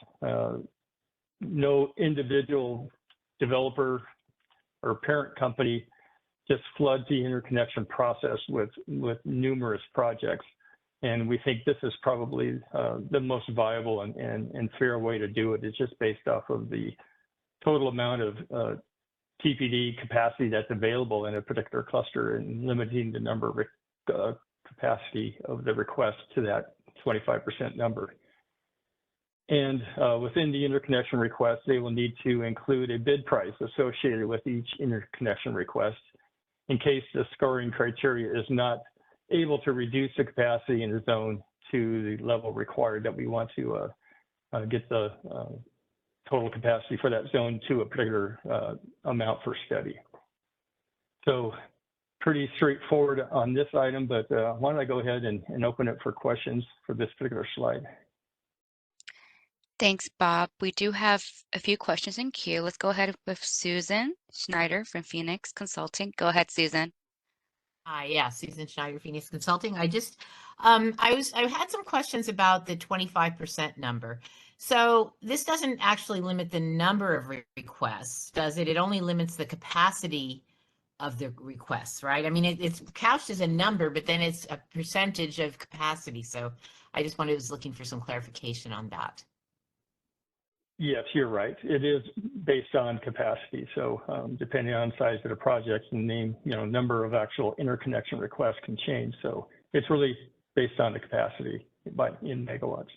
no individual developer or parent company just floods the interconnection process with numerous projects. And we think this is probably the most viable and fair way to do it. It's just based off of the total amount of TPD capacity that's available in a particular cluster and limiting the number of capacity of the request to that 25% number. And within the interconnection request, they will need to include a bid price associated with each interconnection request in case the scoring criteria is not able to reduce the capacity in the zone to the level required that we want to get the total capacity for that zone to a particular amount for study. So pretty straightforward on this item, but why don't I go ahead and open it for questions for this particular slide. Thanks, Bob. We do have a few questions in queue. Let's go ahead with Susan Schneider from Phoenix Consulting. Go ahead, Susan. Hi, yeah, Susan Schneider, Phoenix Consulting. I had some questions about the 25% number. So this doesn't actually limit the number of requests, does it? It only limits the capacity of the requests, right? I mean, it's couched as a number, but then it's a percentage of capacity. So I just was looking for some clarification on that. Yes, you're right. It is based on capacity. So depending on the size of the project and the number of actual interconnection requests can change. So it's really based on the capacity in megawatts.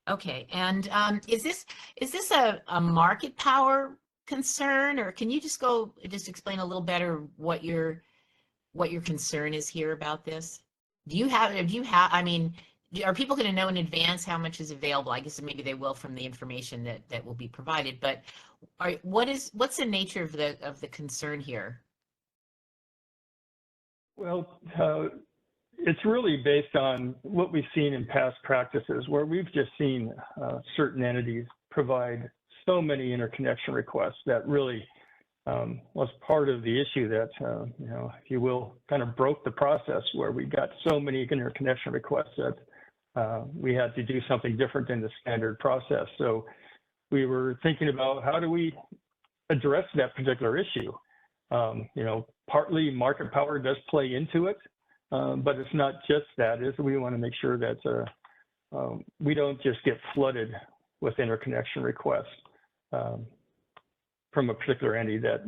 Okay, and is this a market power concern, or can you just explain a little better what your concern is here about this? I mean, are people going to know in advance how much is available? I guess maybe they will from the information that will be provided. But what's the nature of the concern here? Well, it's really based on what we've seen in past practices, where we've just seen certain entities provide so many interconnection requests that really was part of the issue that, you know, if you will, kind of broke the process, where we got so many interconnection requests that we had to do something different than the standard process. So we were thinking about, how do we address that particular issue? You know, partly market power does play into it, but it's not just that. We want to make sure that we don't just get flooded with interconnection requests from a particular entity that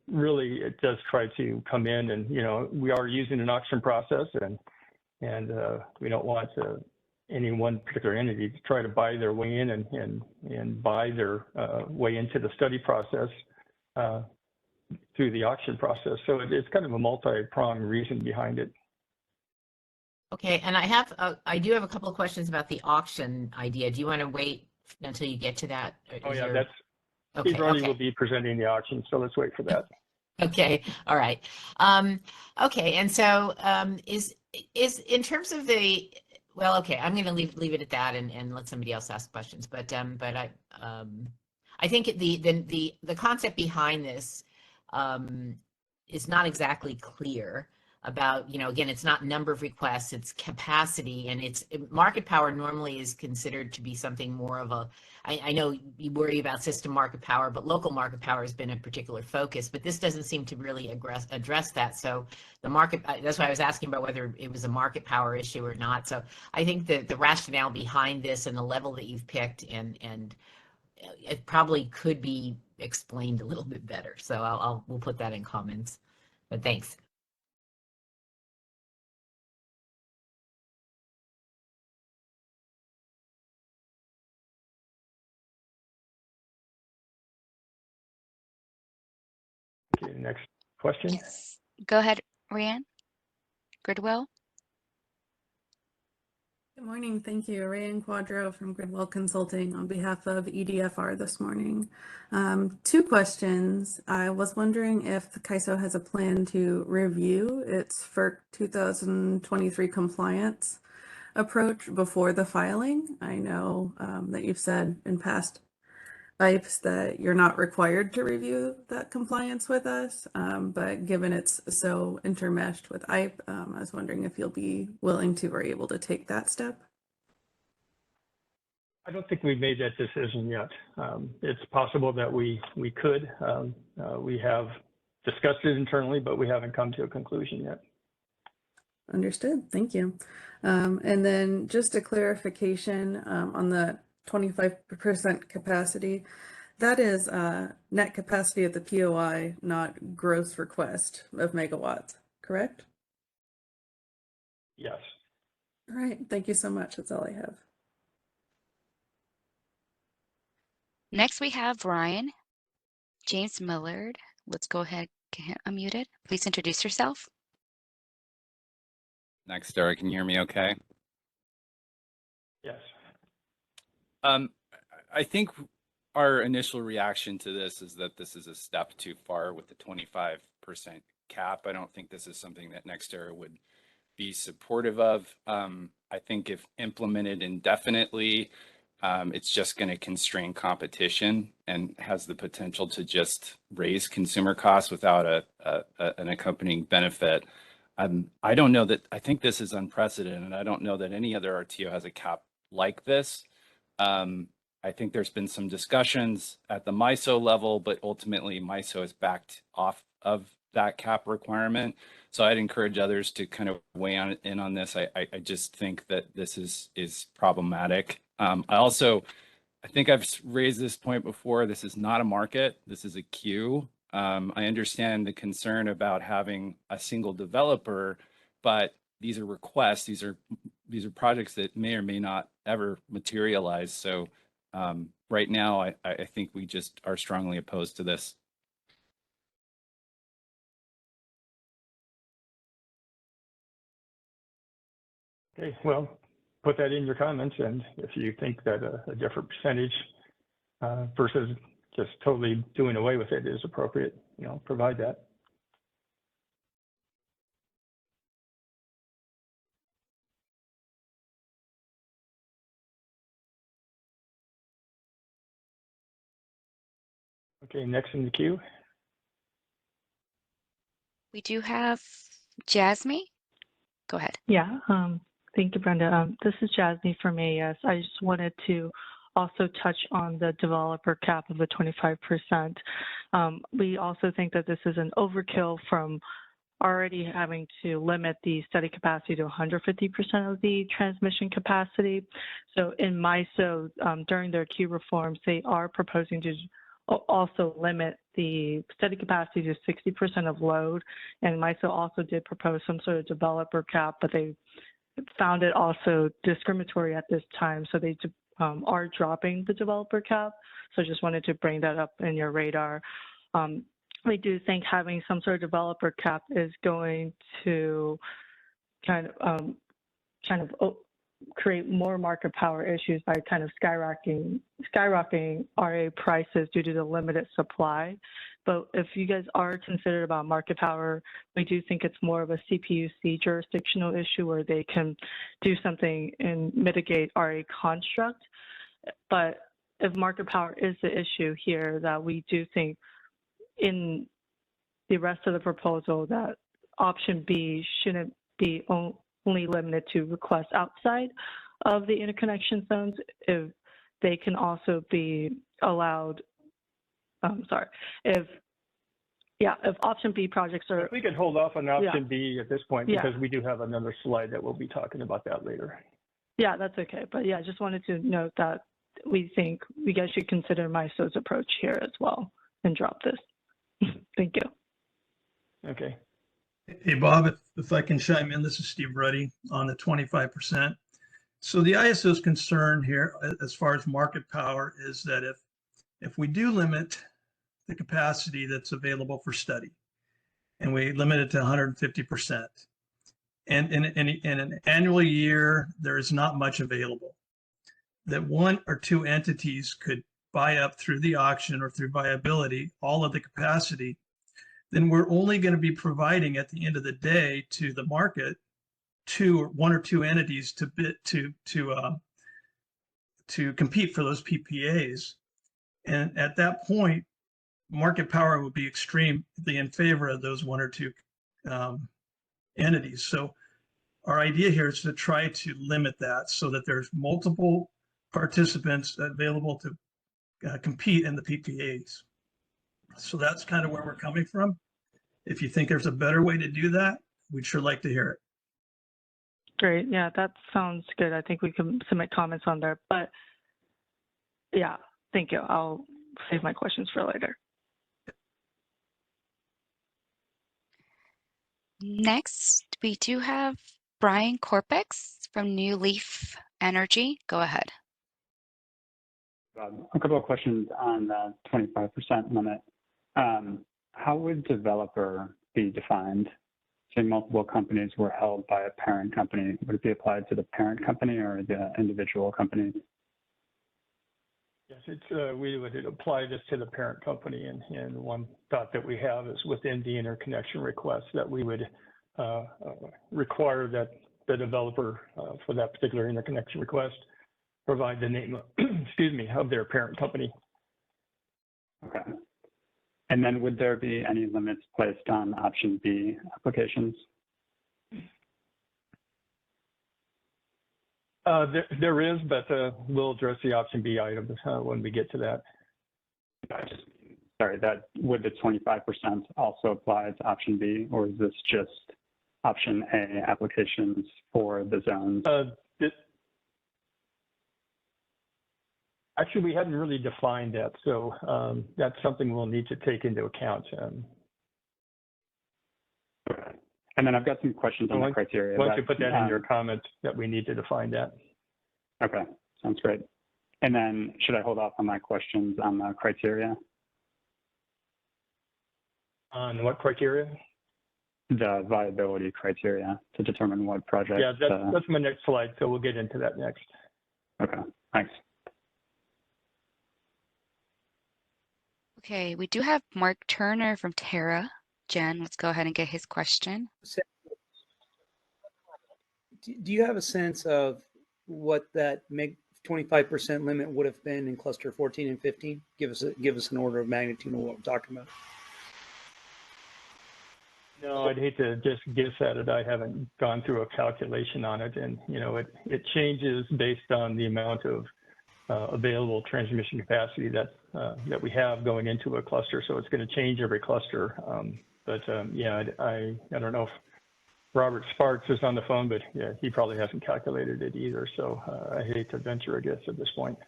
really it does try to come in, and, you know, we are using an auction process, and we don't want any one particular entity to try to buy their way in and buy their way into the study process through the auction process. So it's kind of a multi-pronged reason behind it. Okay, and I do have a couple of questions about the auction idea. Do you want to wait until you get to that? Oh yeah, that's Steve Roddy will be presenting the auction, so let's wait for that. Okay, all right. Okay, and so is in terms of the, well, okay, I'm going to leave it at that and let somebody else ask questions. But I think the concept behind this is not exactly clear about, you know, again, it's not number of requests, it's capacity, and it's market power normally is considered to be something more of a, I know you worry about system market power, but local market power has been a particular focus, but this doesn't seem to really address that. So the market, that's why I was asking about whether it was a market power issue or not. So I think that the rationale behind this and the level that you've picked and it probably could be explained a little bit better. So we'll put that in comments, but thanks. Okay, next question. Yes. Go ahead, Rhiann. Gridwell. Good morning. Thank you. Rhiann Quadro from Gridwell Consulting on behalf of EDFR this morning. 2 questions. I was wondering if the CAISO has a plan to review its FERC 2023 compliance approach before the filing. I know that you've said in past IPEs that you're not required to review that compliance with us, but given it's so intermeshed with IPE, I was wondering if you'll be willing to or able to take that step. I don't think we've made that decision yet. It's possible that we could. We have discussed it internally, but we haven't come to a conclusion yet. Understood. Thank you. And then just a clarification on the 25% capacity. That is net capacity of the POI, not gross request of megawatts, correct? Yes. All right. Thank you so much. That's all I have. Next, we have Ryan. James Millard. Let's go ahead, get him unmuted. Please introduce yourself. NextEra, can you hear me okay? Yes. I think our initial reaction to this is that this is a step too far with the 25% cap. I don't think this is something that NextEra would be supportive of. I think if implemented indefinitely, it's just going to constrain competition and has the potential to just raise consumer costs without an accompanying benefit. I don't know that, I think this is unprecedented. I don't know that any other RTO has a cap like this. I think there's been some discussions at the MISO level, but ultimately MISO is backed off of that cap requirement. So I'd encourage others to kind of weigh in on this. I just think that this is problematic. I think I've raised this point before. This is not a market. This is a queue. I understand the concern about having a single developer, but these are requests. These are projects that may or may not ever materialize. So right now, I think we just are strongly opposed to this. Okay, well, put that in your comments, and if you think that a different percentage versus just totally doing away with it is appropriate, provide that. Okay, next in the queue. We do have Jasmine. Go ahead. Yeah, thank you, Brenda. This is Jasmine from AES. I just wanted to also touch on the developer cap of the 25%. We also think that this is an overkill from already having to limit the study capacity to 150% of the transmission capacity. So in MISO, during their queue reforms, they are proposing to also limit the study capacity to 60% of load. And MISO also did propose some sort of developer cap, but they found it also discriminatory at this time. So they are dropping the developer cap. So I just wanted to bring that up in your radar. We do think having some sort of developer cap is going to kind of create more market power issues by kind of skyrocketing RA prices due to the limited supply. But if you guys are considered about market power, we do think it's more of a CPUC jurisdictional issue where they can do something and mitigate RA construct. But if market power is the issue here, that we do think in the rest of the proposal that option B shouldn't be only limited to requests outside of the interconnection zones, if they can also be allowed, if option B projects are... If we could hold off on option B at this point, Yeah. because we do have another slide that we'll be talking about that later. Yeah, that's okay. But yeah, I just wanted to note that we think you guys should consider MISO's approach here as well and drop this. Thank you. Okay. Hey, Bob, if I can chime in, this is Steve Ruddy on the 25%. So the ISO's concern here, as far as market power, is that if we do limit the capacity that's available for study, and we limit it to 150%, and in an annual year, there is not much available, that one or two entities could buy up through the auction or through viability all of the capacity, then we're only going to be providing at the end of the day to the market one or two entities to compete for those PPAs. And at that point, market power would be extremely in favor of those one or two entities. So our idea here is to try to limit that so that there's multiple participants available to compete in the PPAs. So that's kind of where we're coming from. If you think there's a better way to do that, we'd sure like to hear it. Great. Yeah, that sounds good. I think we can submit comments on there. But yeah, thank you. I'll save my questions for later. Next, we do have Brian Corpex from New Leaf Energy. Go ahead. A couple of questions on the 25% limit. How would developer be defined? Say multiple companies were held by a parent company. Would it be applied to the parent company or the individual company? Yes, we would apply this to the parent company, and one thought that we have is within the interconnection request that we would require that the developer for that particular interconnection request provide the name, of their parent company. Okay. And then would there be any limits placed on option B applications? There is, but we'll address the option B items when we get to that. Sorry, would the 25% also apply to option B, or is this just option A applications for the zones? Actually, we hadn't really defined that, so that's something we'll need to take into account. Okay. And then I've got some questions on the criteria. Why don't you put that in your comments that we need to define that? Okay, sounds great. And then should I hold off on my questions on the criteria? On what criteria? the viability criteria to determine what project. Yeah, that's my next slide, so we'll get into that next. Okay, thanks. Okay, we do have Mark Turner from Terra. Jen, let's go ahead and get his question. Do you have a sense of what that 25% limit would have been in cluster 14 and 15? Give us an order of magnitude of what we're talking about. No, I'd hate to just guess at it. I haven't gone through a calculation on it, and it changes based on the amount of available transmission capacity that we have going into a cluster. So it's going to change every cluster. Yeah, I don't know if Robert Sparks is on the phone, but yeah, he probably hasn't calculated it either. So I hate to venture a guess at this point.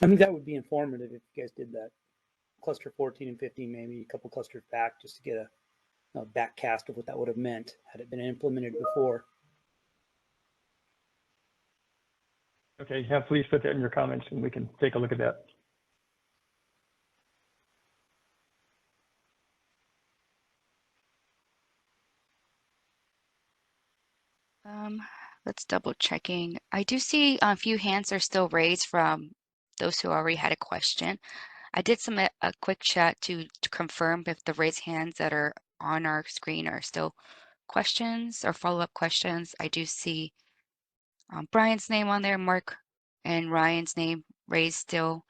I think that would be informative if you guys did that. Cluster 14 and 15, maybe a couple clusters back, just to get a back cast of what that would have meant had it been implemented before. Okay, yeah, please put that in your comments and we can take a look at that. Let's double checking. I do see a few hands are still raised from those who already had a question. I did submit a quick chat to confirm if the raised hands that are on our screen are still questions or follow-up questions. I do see Brian's name on there, Mark and Ryan's name raised still.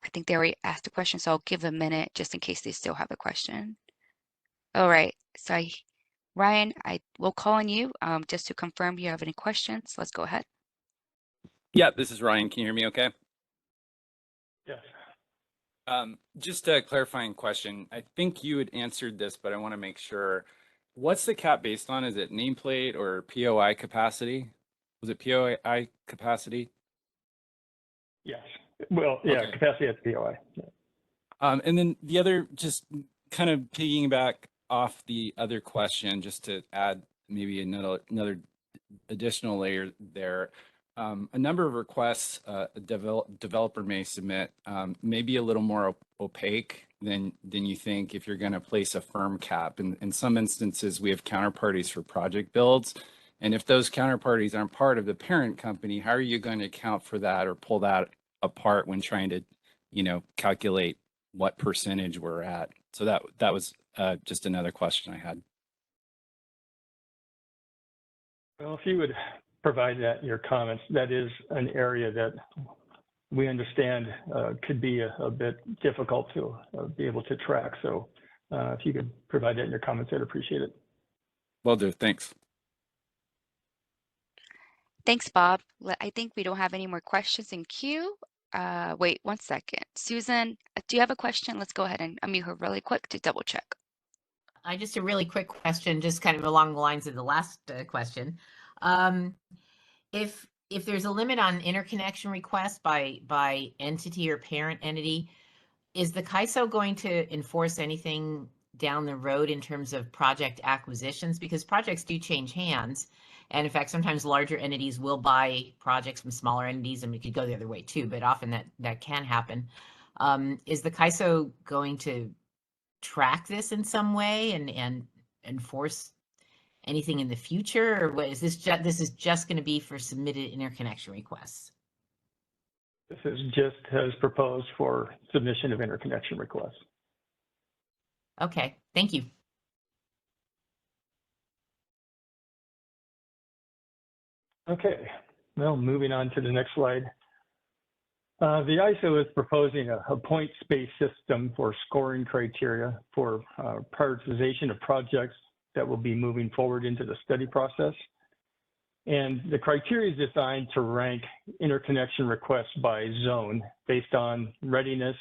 I think they already asked a question, so I'll give a minute just in case they still have a question. All right, so Ryan, I will call on you just to confirm you have any questions. Let's go ahead. Yeah, this is Ryan. Can you hear me okay? Yes. Just a clarifying question. I think you had answered this, but I want to make sure. What's the cap based on? Is it nameplate or POI capacity? Was it POI capacity? Yes. Well, yeah, Okay. capacity at the POI. Yeah. And then the other, just kind of piggyback off the other question, just to add maybe another additional layer there. A number of requests a developer may submit may be a little more opaque than you think if you're going to place a firm cap. In some instances, we have counterparties for project builds. And if those counterparties aren't part of the parent company, how are you going to account for that or pull that apart when trying to, calculate what percentage we're at? So that was just another question I had. Well, if you would provide that in your comments, that is an area that we understand could be a bit difficult to be able to track. So if you could provide that in your comments, I'd appreciate it. Will do. Thanks. Thanks, Bob. I think we don't have any more questions in queue. Wait 1 second. Susan, do you have a question? Let's go ahead and unmute her really quick to double check. Just a really quick question, just kind of along the lines of the last question. If there's a limit on interconnection requests by entity or parent entity, is the CAISO going to enforce anything down the road in terms of project acquisitions? Because projects do change hands. And in fact, sometimes larger entities will buy projects from smaller entities, and we could go the other way too, but often that can happen. Is the CAISO going to track this in some way and enforce anything in the future, or what is this? This is just going to be for submitted interconnection requests? This is just as proposed for submission of interconnection requests. Okay, thank you. Okay, well, moving on to the next slide. The ISO is proposing a points-based system for scoring criteria for prioritization of projects that will be moving forward into the study process. And the criteria is designed to rank interconnection requests by zone based on readiness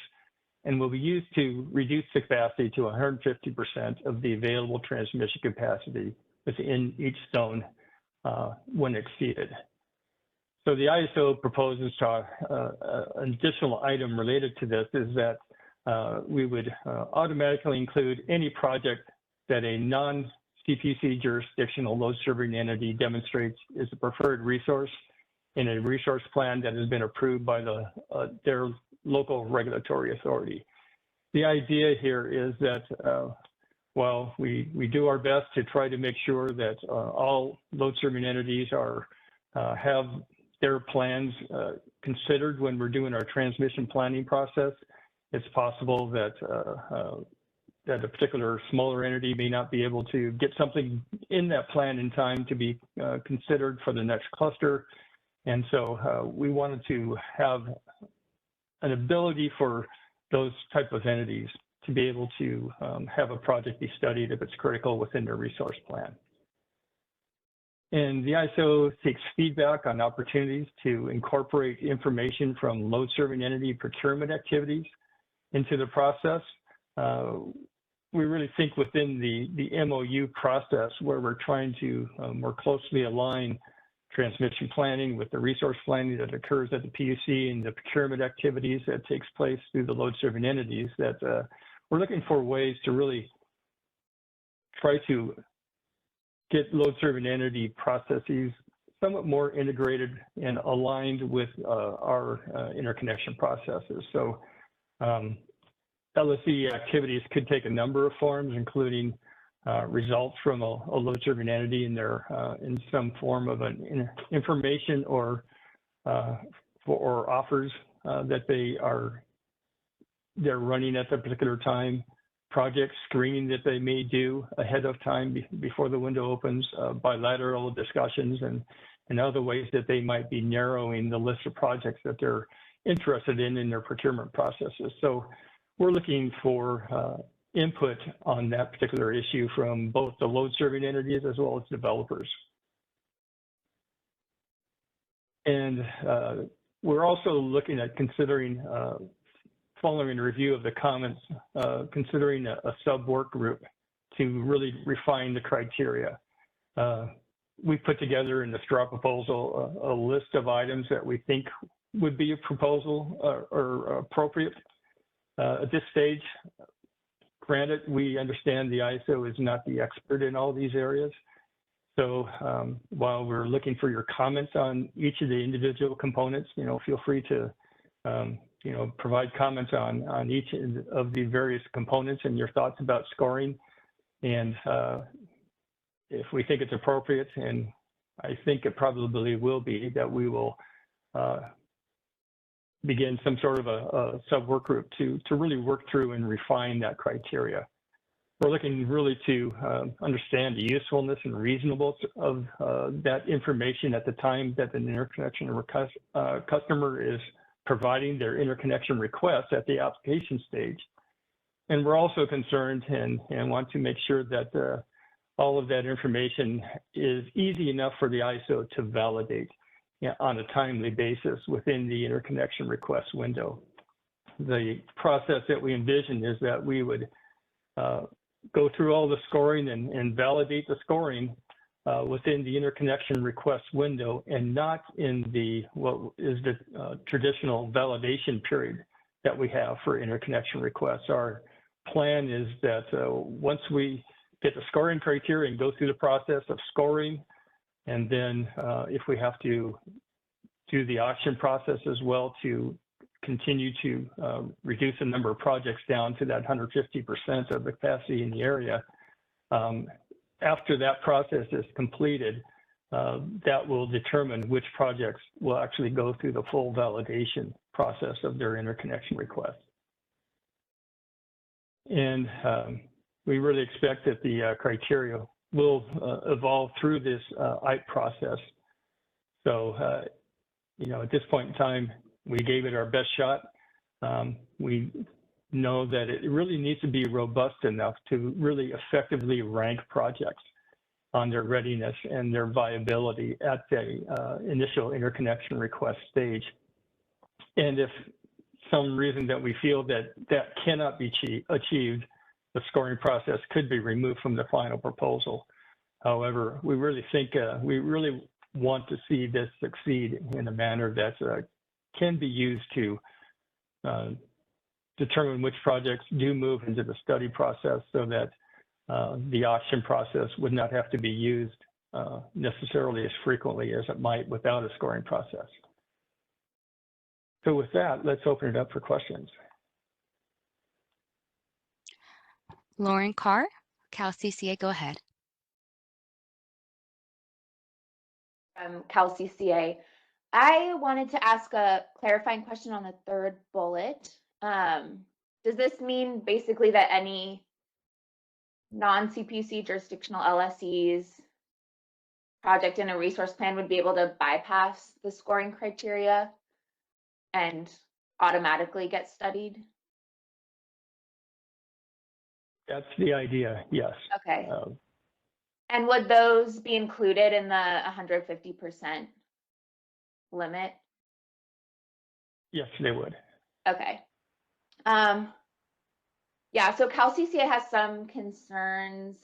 and will be used to reduce the capacity to 150% of the available transmission capacity within each zone when exceeded. So the ISO proposes an additional item related to this is that we would automatically include any project that a non-CPC jurisdictional load serving entity demonstrates is a preferred resource in a resource plan that has been approved by their local regulatory authority. the idea here is that while we do our best to try to make sure that all load serving entities are have their plans considered when we're doing our transmission planning process, it's possible that that a particular smaller entity may not be able to get something in that plan in time to be considered for the next cluster. And so we wanted to have an ability for those type of entities to be able to have a project be studied if it's critical within their resource plan. And the ISO takes feedback on opportunities to incorporate information from load serving entity procurement activities into the process. We really think within the MOU process where we're trying to more closely align transmission planning with the resource planning that occurs at the PUC and the procurement activities that takes place through the load serving entities, that we're looking for ways to really try to get load serving entity processes somewhat more integrated and aligned with our interconnection processes. So LSE activities could take a number of forms, including results from a load serving entity in their in some form of an information or offers that they're running at the particular time, project screening that they may do ahead of time before the window opens, bilateral discussions, and other ways that they might be narrowing the list of projects that they're interested in their procurement processes. So we're looking for input on that particular issue from both the load serving entities as well as developers. And we're also looking at considering, following a review of the comments, considering a sub-work group to really refine the criteria. We put together in the straw proposal a list of items that we think would be a proposal or appropriate. At this stage, granted, we understand the ISO is not the expert in all these areas. So while we're looking for your comments on each of the individual components, feel free to provide comments on each of the various components and your thoughts about scoring. And if we think it's appropriate, and I think it probably will be, that we will begin some sort of a sub-work group to really work through and refine that criteria. We're looking really to understand the usefulness and reasonableness of that information at the time that an interconnection request, customer is providing their interconnection request at the application stage. And we're also concerned and want to make sure that all of that information is easy enough for the ISO to validate on a timely basis within the interconnection request window. The process that we envision is that we would go through all the scoring and validate the scoring within the interconnection request window and not in what is the traditional validation period that we have for interconnection requests. Our plan is that once we get the scoring criteria and go through the process of scoring, and then if we have to do the auction process as well to continue to reduce the number of projects down to that 150% of the capacity in the area, after that process is completed, that will determine which projects will actually go through the full validation process of their interconnection request. And we really expect that the criteria will evolve through this IPE process. So, at this point in time, we gave it our best shot. We know that it really needs to be robust enough to really effectively rank projects on their readiness and their viability at the initial interconnection request stage. And if some reason that we feel that that cannot be achieved, the scoring process could be removed from the final proposal. However, we really think, we really want to see this succeed in a manner that can be used to determine which projects do move into the study process so that the auction process would not have to be used necessarily as frequently as it might without a scoring process. So with that, let's open it up for questions. Lauren Carr, Cal CCA, go ahead. Cal CCA. I wanted to ask a clarifying question on the third bullet. Does this mean basically that any non-CPUC jurisdictional LSEs project in a resource plan would be able to bypass the scoring criteria and automatically get studied? That's the idea, yes. Okay. And would those be included in the 150% limit? Yes, they would. Okay. Yeah, so Cal CCA has some concerns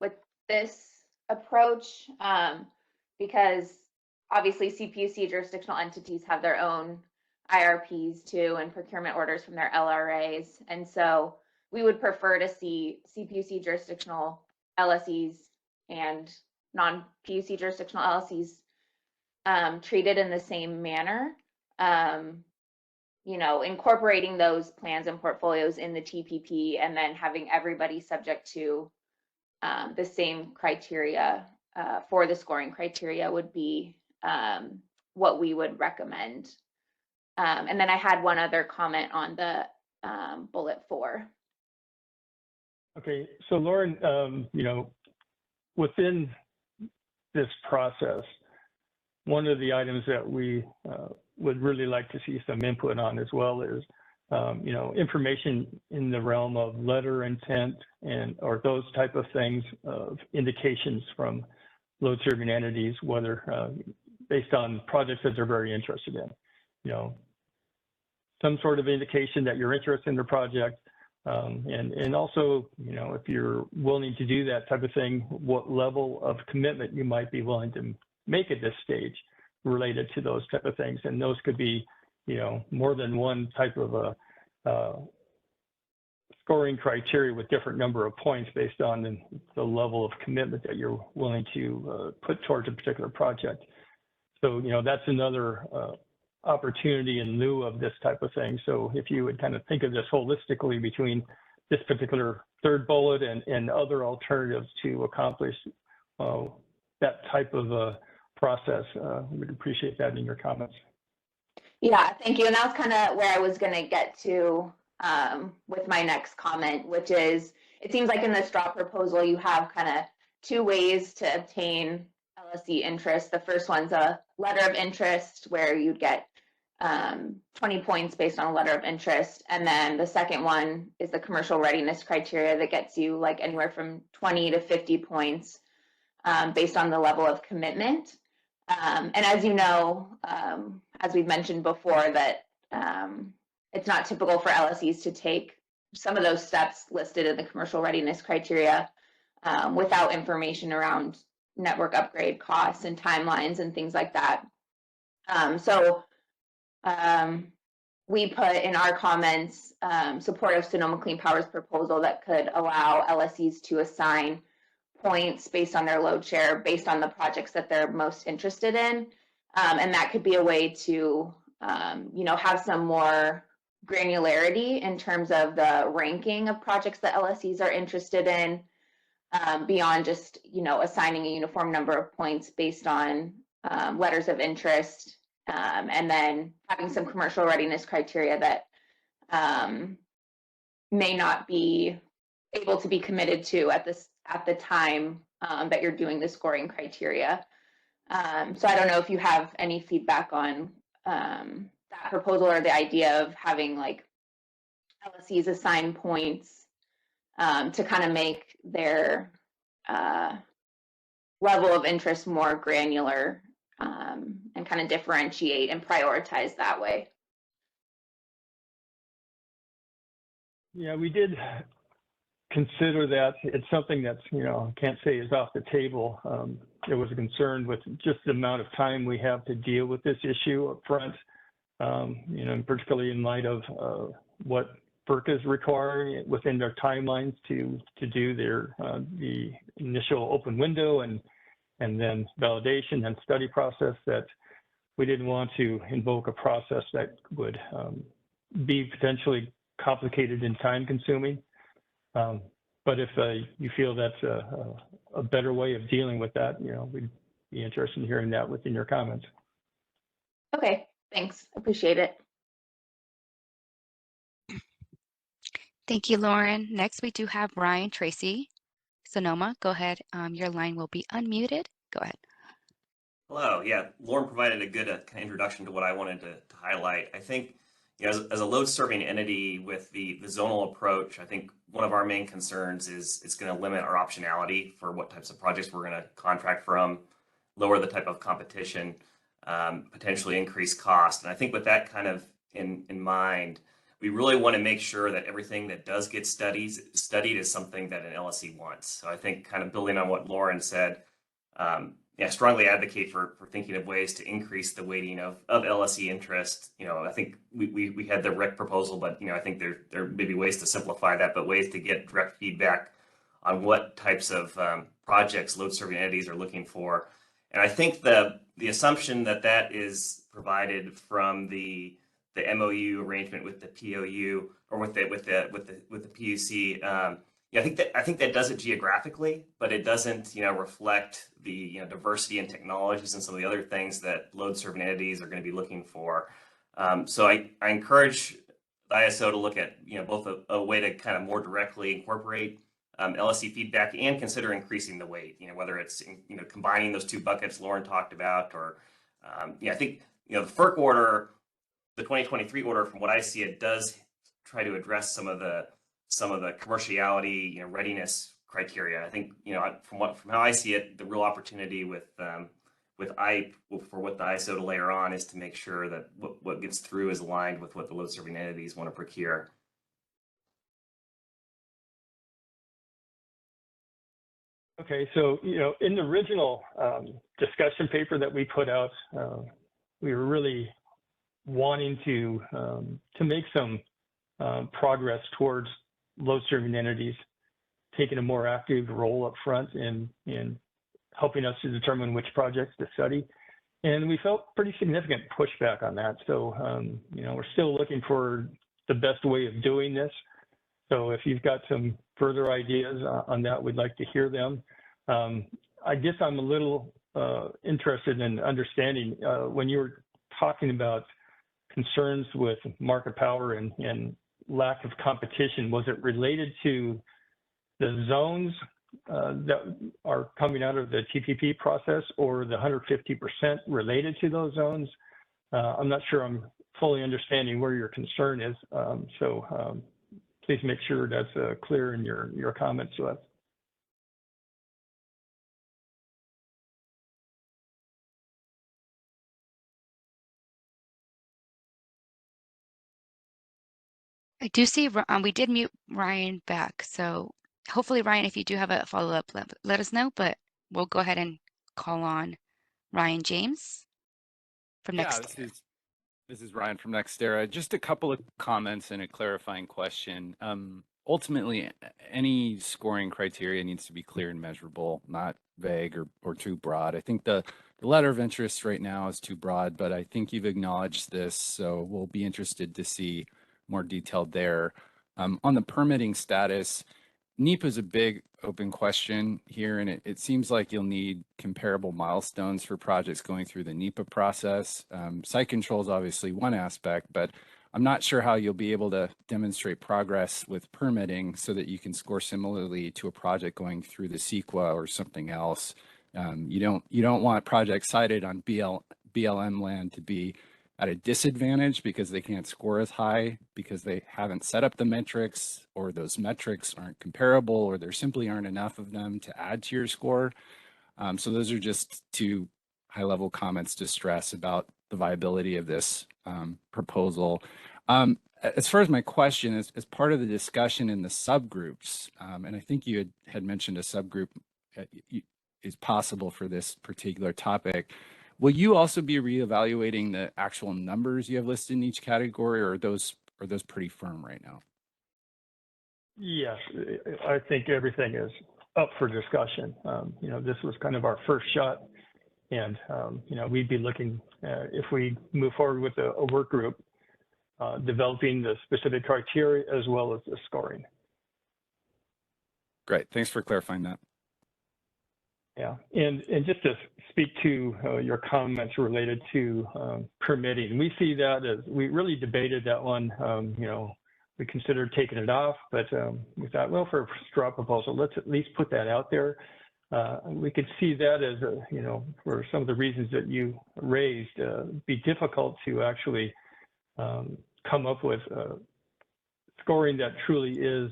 with this approach because obviously CPUC jurisdictional entities have their own IRPs too and procurement orders from their LRAs. And so we would prefer to see CPUC jurisdictional LSEs and non-PUC jurisdictional LSEs treated in the same manner. You know, incorporating those plans and portfolios in the TPP and then having everybody subject to the same criteria for the scoring criteria would be what we would recommend. And then I had one other comment on the bullet 4. Okay, so Lauren, you know, within this process, one of the items that we would really like to see some input on as well is, you know, information in the realm of letter intent and or those type of things of indications from load serving entities, whether based on projects that they're very interested in, you know, some sort of indication that you're interested in the project. And also, you know, if you're willing to do that type of thing, what level of commitment you might be willing to make at this stage related to those type of things. And those could be, you know, more than one type of a scoring criteria with different number of points based on the level of commitment that you're willing to put towards a particular project. So, you know, that's another opportunity in lieu of this type of thing. So if you would kind of think of this holistically between this particular third bullet and other alternatives to accomplish that type of a process, we would appreciate that in your comments. Yeah, thank you. And that's kind of where I was going to get to with my next comment, which is it seems like in the straw proposal, you have kind of two ways to obtain LSE interest. The first one's a letter of interest where you'd get 20 points based on a letter of interest. And then the second one is the commercial readiness criteria that gets you like anywhere from 20 to 50 points based on the level of commitment. And as you know, as we've mentioned before, that it's not typical for LSEs to take some of those steps listed in the commercial readiness criteria without information around network upgrade costs and timelines and things like that. So we put in our comments support of Sonoma Clean Power's proposal that could allow LSEs to assign points based on their load share, based on the projects that they're most interested in. And that could be a way to, you know, have some more granularity in terms of the ranking of projects that LSEs are interested in, beyond just, you know, assigning a uniform number of points based on letters of interest, and then having some commercial readiness criteria that may not be able to be committed to at the time that you're doing the scoring criteria. So I don't know if you have any feedback on that proposal or the idea of having like LSEs assign points to kind of make their level of interest more granular and kind of differentiate and prioritize that way. Yeah, we did consider that. It's something that's, you know, I can't say is off the table. There was a concern with just the amount of time we have to deal with this issue up front, you know, particularly in light of what FERC is requiring within their timelines to do their the initial open window and then validation and study process, that we didn't want to invoke a process that would be potentially complicated and time consuming. But But if you feel that's a better way of dealing with that, we'd be interested in hearing that within your comments. Okay, thanks. Appreciate it. Thank you, Lauren. Next, we do have Ryan Tracy, Sonoma. Go ahead. Your line will be unmuted. Go ahead. Hello. Yeah, Lauren provided a good kind of introduction to what I wanted to highlight. I think, as a load-serving entity with the zonal approach, I think one of our main concerns is it's going to limit our optionality for what types of projects we're going to contract from, lower the type of competition, potentially increase cost. And I think with that kind of in mind, we really want to make sure that everything that does get studied is something that an LSE wants. So I think kind of building on what Lauren said, strongly advocate for thinking of ways to increase the weighting of LSE interest. I think we had the RIC proposal, but I think there may be ways to simplify that, but ways to get direct feedback on what types of projects load serving entities are looking for. And I think the assumption that is provided from the MOU arrangement with the POU or with the PUC. I think that does it geographically, but it doesn't reflect the diversity in technologies and some of the other things that load serving entities are going to be looking for. So I encourage the ISO to look at both a way to kind of more directly incorporate LSE feedback and consider increasing the weight. Whether it's combining those two buckets Lauren talked about, or I think the FERC order. The 2023 order, from what I see, it does try to address some of the commerciality, readiness criteria. I think, from how I see it, the real opportunity with IPE for what the ISO to layer on is to make sure that what gets through is aligned with what the load serving entities want to procure. Okay, so in the original discussion paper that we put out, we were really wanting to make some progress towards load serving entities taking a more active role up front in helping us to determine which projects to study. And we felt pretty significant pushback on that. So, we're still looking for the best way of doing this. So if you've got some further ideas on that, we'd like to hear them. I guess I'm a little interested in understanding when you were talking about concerns with market power and lack of competition, was it related to the zones that are coming out of the TPP process, or the 150% related to those zones? I'm not sure I'm fully understanding where your concern is. So please make sure that's clear in your comments to us. I do see we did mute Ryan back. So hopefully, Ryan, if you do have a follow-up, let us know, but we'll go ahead and call on Ryan James from NextEra. This is Ryan from NextEra. Just a couple of comments and a clarifying question. Ultimately, any scoring criteria needs to be clear and measurable, not vague or too broad. I think the letter of interest right now is too broad, but I think you've acknowledged this, so we'll be interested to see more detailed there. On the permitting status, NEPA is a big open question here, and it seems like you'll need comparable milestones for projects going through the NEPA process. Site control is obviously one aspect, but I'm not sure how you'll be able to demonstrate progress with permitting so that you can score similarly to a project going through the CEQA or something else. You don't want projects cited on BLM land to be at a disadvantage because they can't score as high because they haven't set up the metrics, or those metrics aren't comparable, or there simply aren't enough of them to add to your score. So those are just two high-level comments to stress about the viability of this proposal. As far as my question, as part of the discussion in the subgroups, and I think you had mentioned a subgroup is possible for this particular topic. Will you also be reevaluating the actual numbers you have listed in each category, or are those pretty firm right now? Yes, I think everything is up for discussion. This was kind of our first shot, and we'd be looking if we move forward with a work group, developing the specific criteria as well as the scoring. Great. Thanks for clarifying that. Yeah, and just to speak to your comments related to permitting, we see that as, we really debated that one. You know, we considered taking it off, but we thought, well, for a straw proposal, let's at least put that out there. We could see that as, you know, for some of the reasons that you raised, be difficult to actually come up with scoring that truly is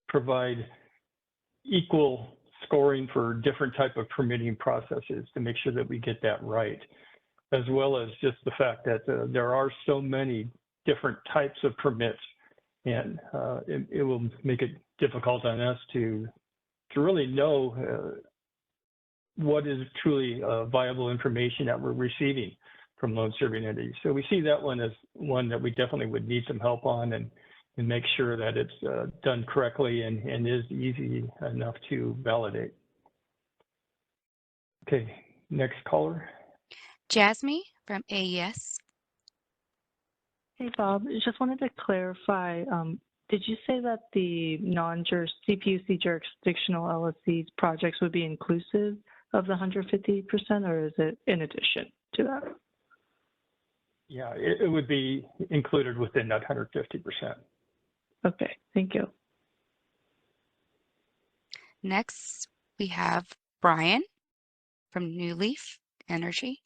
provide equal scoring for different type of permitting processes to make sure that we get that right, as well as just the fact that there are so many different types of permits, and it will make it difficult on us to really know what is truly viable information that we're receiving from load serving entities. So we see that one as one that we definitely would need some help on, and make sure that it's done correctly and is easy enough to validate. Okay, next caller. Jasmine from AES. Hey, Bob, just wanted to clarify, did you say that the CPUC jurisdictional LSC projects would be inclusive of the 150%, or is it in addition to that? Yeah, it would be included within that 150%. Okay, thank you. Next, we have Brian from New Leaf Energy.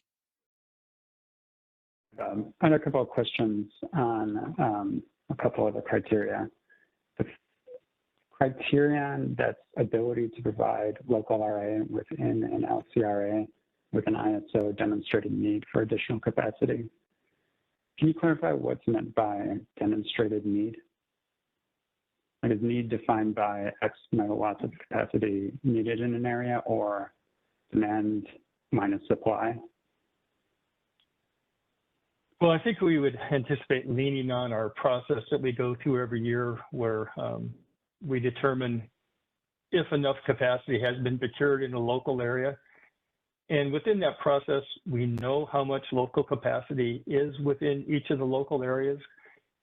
I had a couple of questions on a couple of the criteria. The criterion that's ability to provide local RA within an LCRA with an ISO demonstrated need for additional capacity. Can you clarify what's meant by demonstrated need? Like, is need defined by X megawatts of capacity needed in an area, or demand minus supply? Well, I think we would anticipate leaning on our process that we go through every year, where we determine if enough capacity has been procured in a local area. And within that process, we know how much local capacity is within each of the local areas.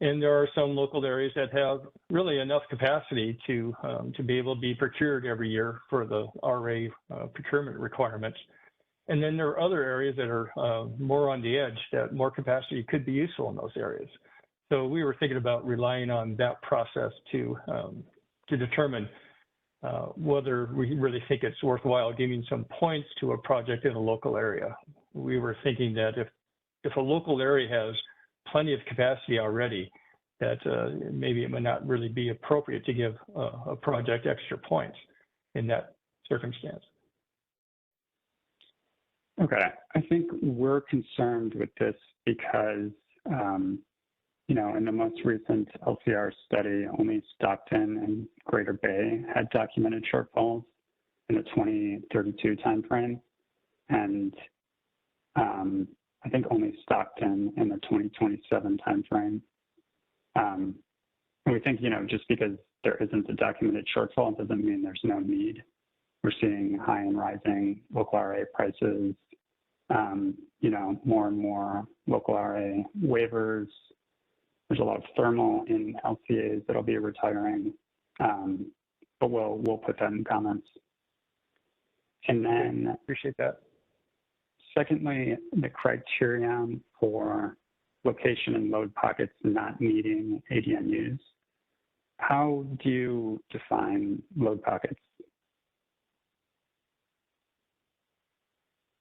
And there are some local areas that have really enough capacity to be able to be procured every year for the RA procurement requirements. And then there are other areas that are more on the edge, that more capacity could be useful in those areas. So we were thinking about relying on that process to determine whether we really think it's worthwhile giving some points to a project in a local area. We were thinking that if a local area has plenty of capacity already, that maybe it might not really be appropriate to give a project extra points in that circumstance. Okay, I think we're concerned with this because, you know, in the most recent LCR study, only Stockton and Greater Bay had documented shortfalls in the 2032 timeframe, and I think only Stockton in the 2027 timeframe. And we think, you know, just because there isn't a documented shortfall doesn't mean there's no need. We're seeing high and rising local RA prices, you know, more and more local RA waivers. There's a lot of thermal in LCAs that'll be retiring, but we'll put that in comments. And then appreciate that. Secondly, the criterion for location and load pockets not meeting ADNUs. How do you define load pockets?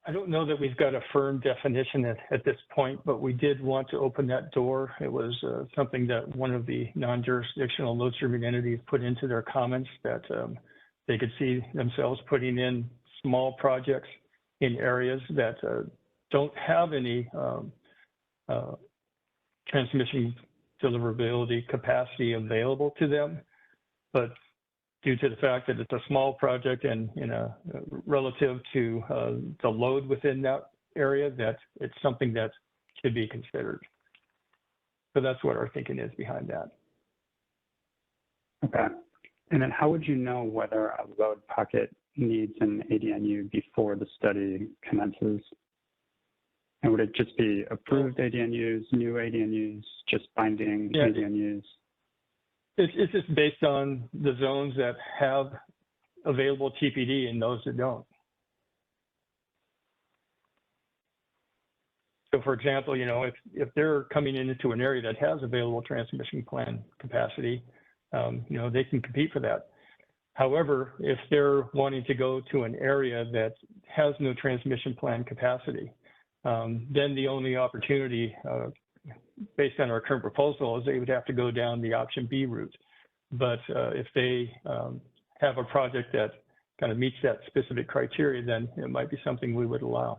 I don't know that we've got a firm definition at this point, but we did want to open that door. It was something that one of the non-jurisdictional load serving entities put into their comments, that they could see themselves putting in small projects in areas that don't have any transmission deliverability capacity available to them, but due to the fact that it's a small project and relative to the load within that area, that it's something that should be considered. So that's what our thinking is behind that. Okay. And then how would you know whether a load pocket needs an ADNU before the study commences? And would it just be approved ADNUs, new ADNUs, just binding ADNUs? It's just based on the zones that have available TPD and those that don't. So for example, you know, if they're coming into an area that has available transmission plan capacity, you know, they can compete for that. However, if they're wanting to go to an area that has no transmission plan capacity, then the only opportunity based on our current proposal is they would have to go down the option B route. But if they have a project that kind of meets that specific criteria, then it might be something we would allow.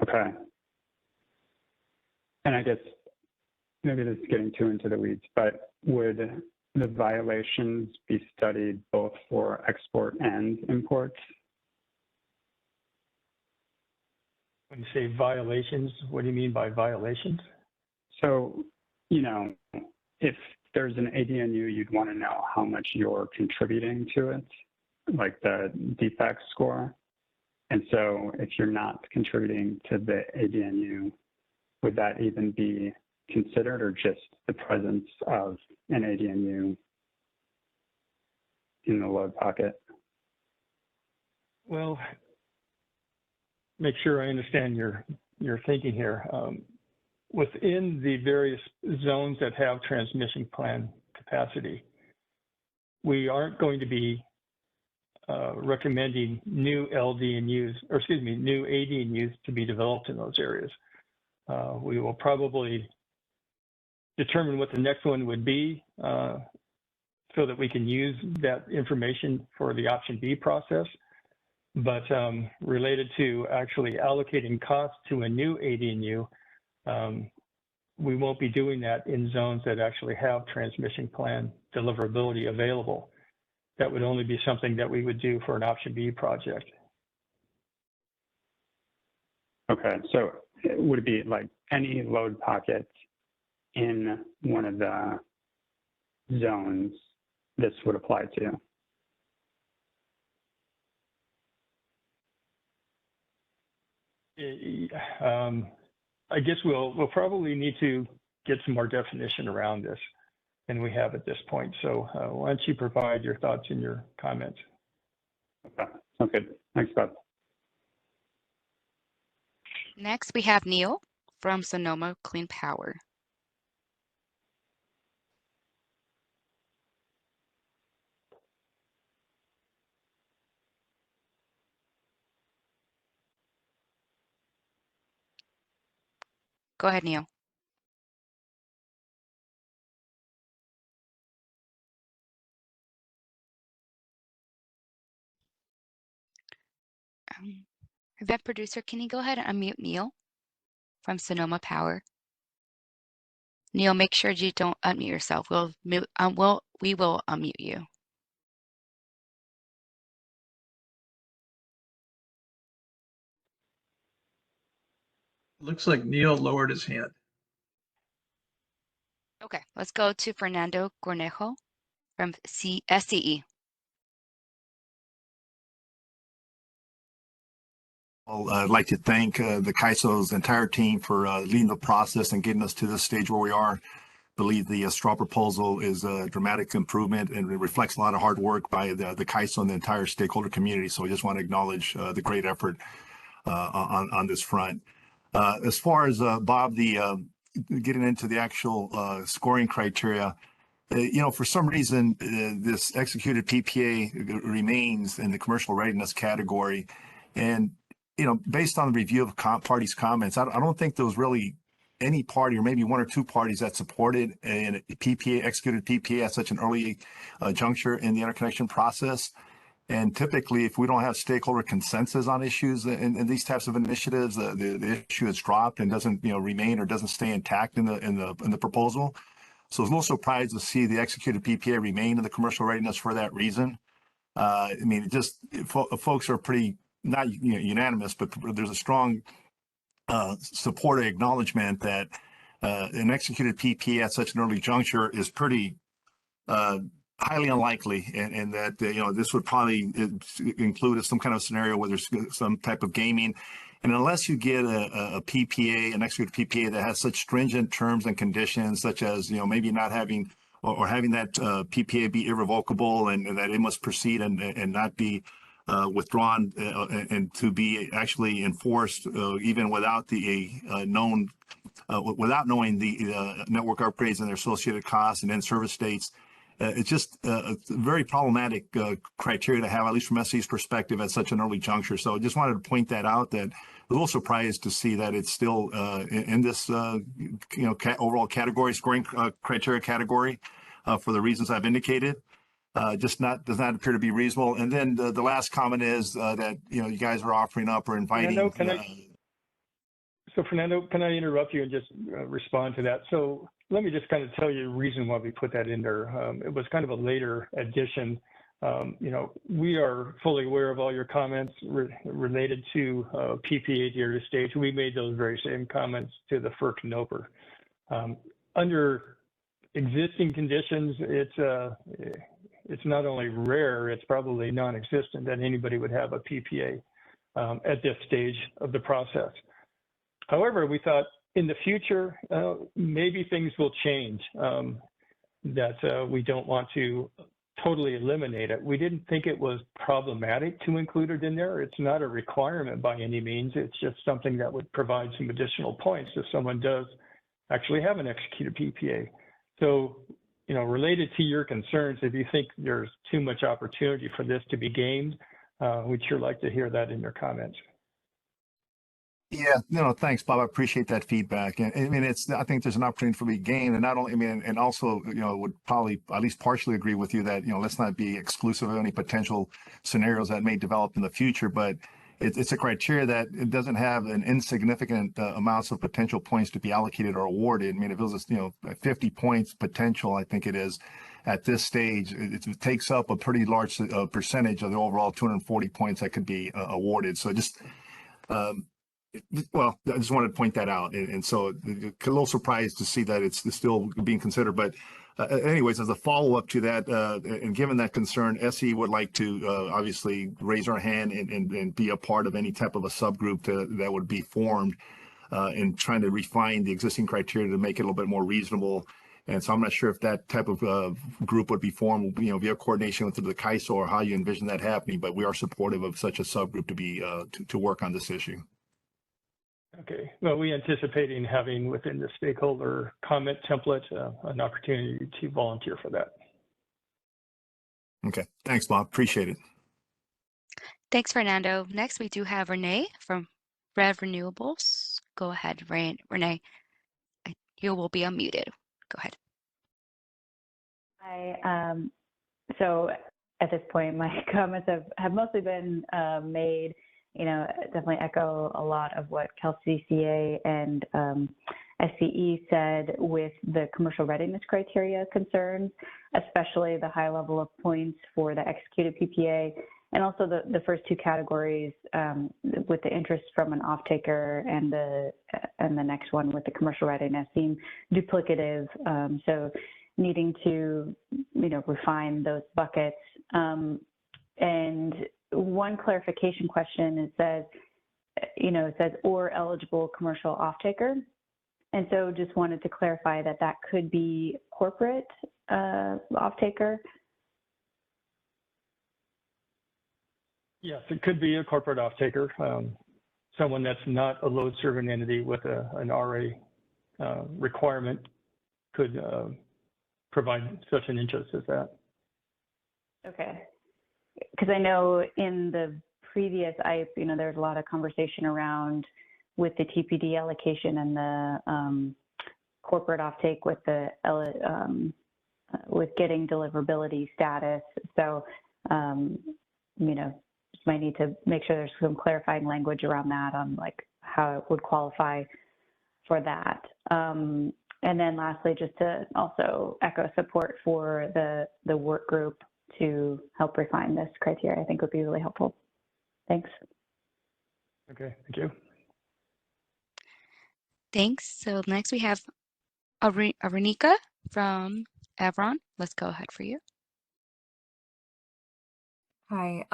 Okay. And I guess maybe this is getting too into the weeds, but would the violations be studied both for export and imports? When you say violations, what do you mean by violations? So, you know, if there's an ADNU, you'd want to know how much you're contributing to it, like the defect score. And so if you're not contributing to the ADNU, would that even be considered, or just the presence of an ADNU in the load pocket? Well, make sure I understand your thinking here. Within the various zones that have transmission plan capacity, we aren't going to be recommending new LDNUs, or excuse me, new ADNUs to be developed in those areas. We will probably determine what the next one would be so that we can use that information for the option B process. But related to actually allocating costs to a new ADNU, we won't be doing that in zones that actually have transmission plan deliverability available. That would only be something that we would do for an option B project. Okay, so would it be like any load pocket in one of the zones this would apply to? I guess we'll probably need to get some more definition around this than we have at this point. So why don't you provide your thoughts in your comments? Okay, sounds good. Thanks, Bob. Next, we have Neil from Sonoma Clean Power. Go ahead, Neil. Event producer, can you go ahead and unmute Neil from Sonoma Power? Neil, make sure you don't unmute yourself. We will unmute you. Looks like Neil lowered his hand. Okay, let's go to Fernando Cornejo from SCE. Well, I'd like to thank the CAISO's entire team for leading the process and getting us to this stage where we are. I believe the straw proposal is a dramatic improvement, and it reflects a lot of hard work by the CAISO and the entire stakeholder community. So I just want to acknowledge the great effort on this front. As far as Bob, getting into the actual scoring criteria, you know, for some reason, this executed PPA remains in the commercial readiness category. And, you know, based on the review of parties' comments, I don't think there was really any party, or maybe one or two parties, that supported a PPA, executed PPA at such an early juncture in the interconnection process. And typically, if we don't have stakeholder consensus on issues in these types of initiatives, the issue is dropped and doesn't, you know, remain or doesn't stay intact in the proposal. So I was a little surprised to see the executed PPA remain in the commercial readiness for that reason. I mean, just folks are pretty, not unanimous, but there's a strong support or acknowledgement that an executed PPA at such an early juncture is pretty highly unlikely, and that this would probably include some kind of scenario where there's some type of gaming. And unless you get a PPA, an executed PPA that has such stringent terms and conditions, such as maybe not having or having that PPA be irrevocable, and that it must proceed and not be withdrawn, and to be actually enforced even without the without knowing the network upgrades and their associated costs and in-service dates. It's just a very problematic criteria to have, at least from SC's perspective, at such an early juncture. So I just wanted to point that out, that I was a little surprised to see that it's still in this overall category, scoring criteria category, for the reasons I've indicated. Does not appear to be reasonable. And then the last comment is that you guys are offering up or inviting. Fernando, can I interrupt you and just respond to that? So let me just kind of tell you the reason why we put that in there. It was kind of a later addition. We are fully aware of all your comments related to PPA at the early stage. We made those very same comments to the FERC NOPR. Under existing conditions, it's not only rare, it's probably non-existent that anybody would have a PPA at this stage of the process. However, we thought in the future, maybe things will change, that we don't want to totally eliminate it. We didn't think it was problematic to include it in there. It's not a requirement by any means. It's just something that would provide some additional points if someone does actually have an executed PPA. So, related to your concerns, if you think there's too much opportunity for this to be gamed, we'd sure like to hear that in your comments. Yeah, no, thanks, Bob. I appreciate that feedback. And I mean, I think there's an opportunity for me to gain, and not only, and also, would probably at least partially agree with you that, let's not be exclusive of any potential scenarios that may develop in the future, but it's a criteria that it doesn't have an insignificant amounts of potential points to be allocated or awarded. I mean, if it was, 50 points potential, I think it is at this stage, it takes up a pretty large percentage of the overall 240 points that could be awarded. So just, well, I just wanted to point that out. And so a little surprised to see that it's still being considered. But anyways, as a follow-up to that, and given that concern, SE would like to obviously raise our hand and be a part of any type of a subgroup that would be formed in trying to refine the existing criteria to make it a little bit more reasonable. And so I'm not sure if that type of group would be formed, via coordination with the CAISO, or how you envision that happening. But we are supportive of such a subgroup to be to work on this issue. Okay. Well, we anticipating having within the stakeholder comment template an opportunity to volunteer for that. Okay. Thanks, Bob. Appreciate it. Thanks, Fernando. Next, we do have Renee from Rev Renewables. Go ahead, Renee. You will be unmuted. Go ahead. Hi. So at this point, my comments have mostly been made. Definitely echo a lot of what CalCCA and SCE said with the commercial readiness criteria concerns, especially the high level of points for the executed PPA, and also the first two categories with the interest from an off-taker and the next one with the commercial readiness seem duplicative. So needing to refine those buckets. And one clarification question, it says or eligible commercial off-taker. And so just wanted to clarify that could be corporate off-taker. Yes, it could be a corporate off-taker, someone that's not a load serving entity with an RA requirement could provide such an interest as that. Okay. Because I know in the previous IPE, there's a lot of conversation around with the TPD allocation and the corporate offtake with with getting deliverability status. So, just might need to make sure there's some clarifying language around that on like how it would qualify for that. And then lastly, just to also echo support for the work group to help refine this criteria, I think would be really helpful. Thanks. Okay, thank you. Thanks. So next we have Arenika from Evron. Let's go ahead for you. Hi.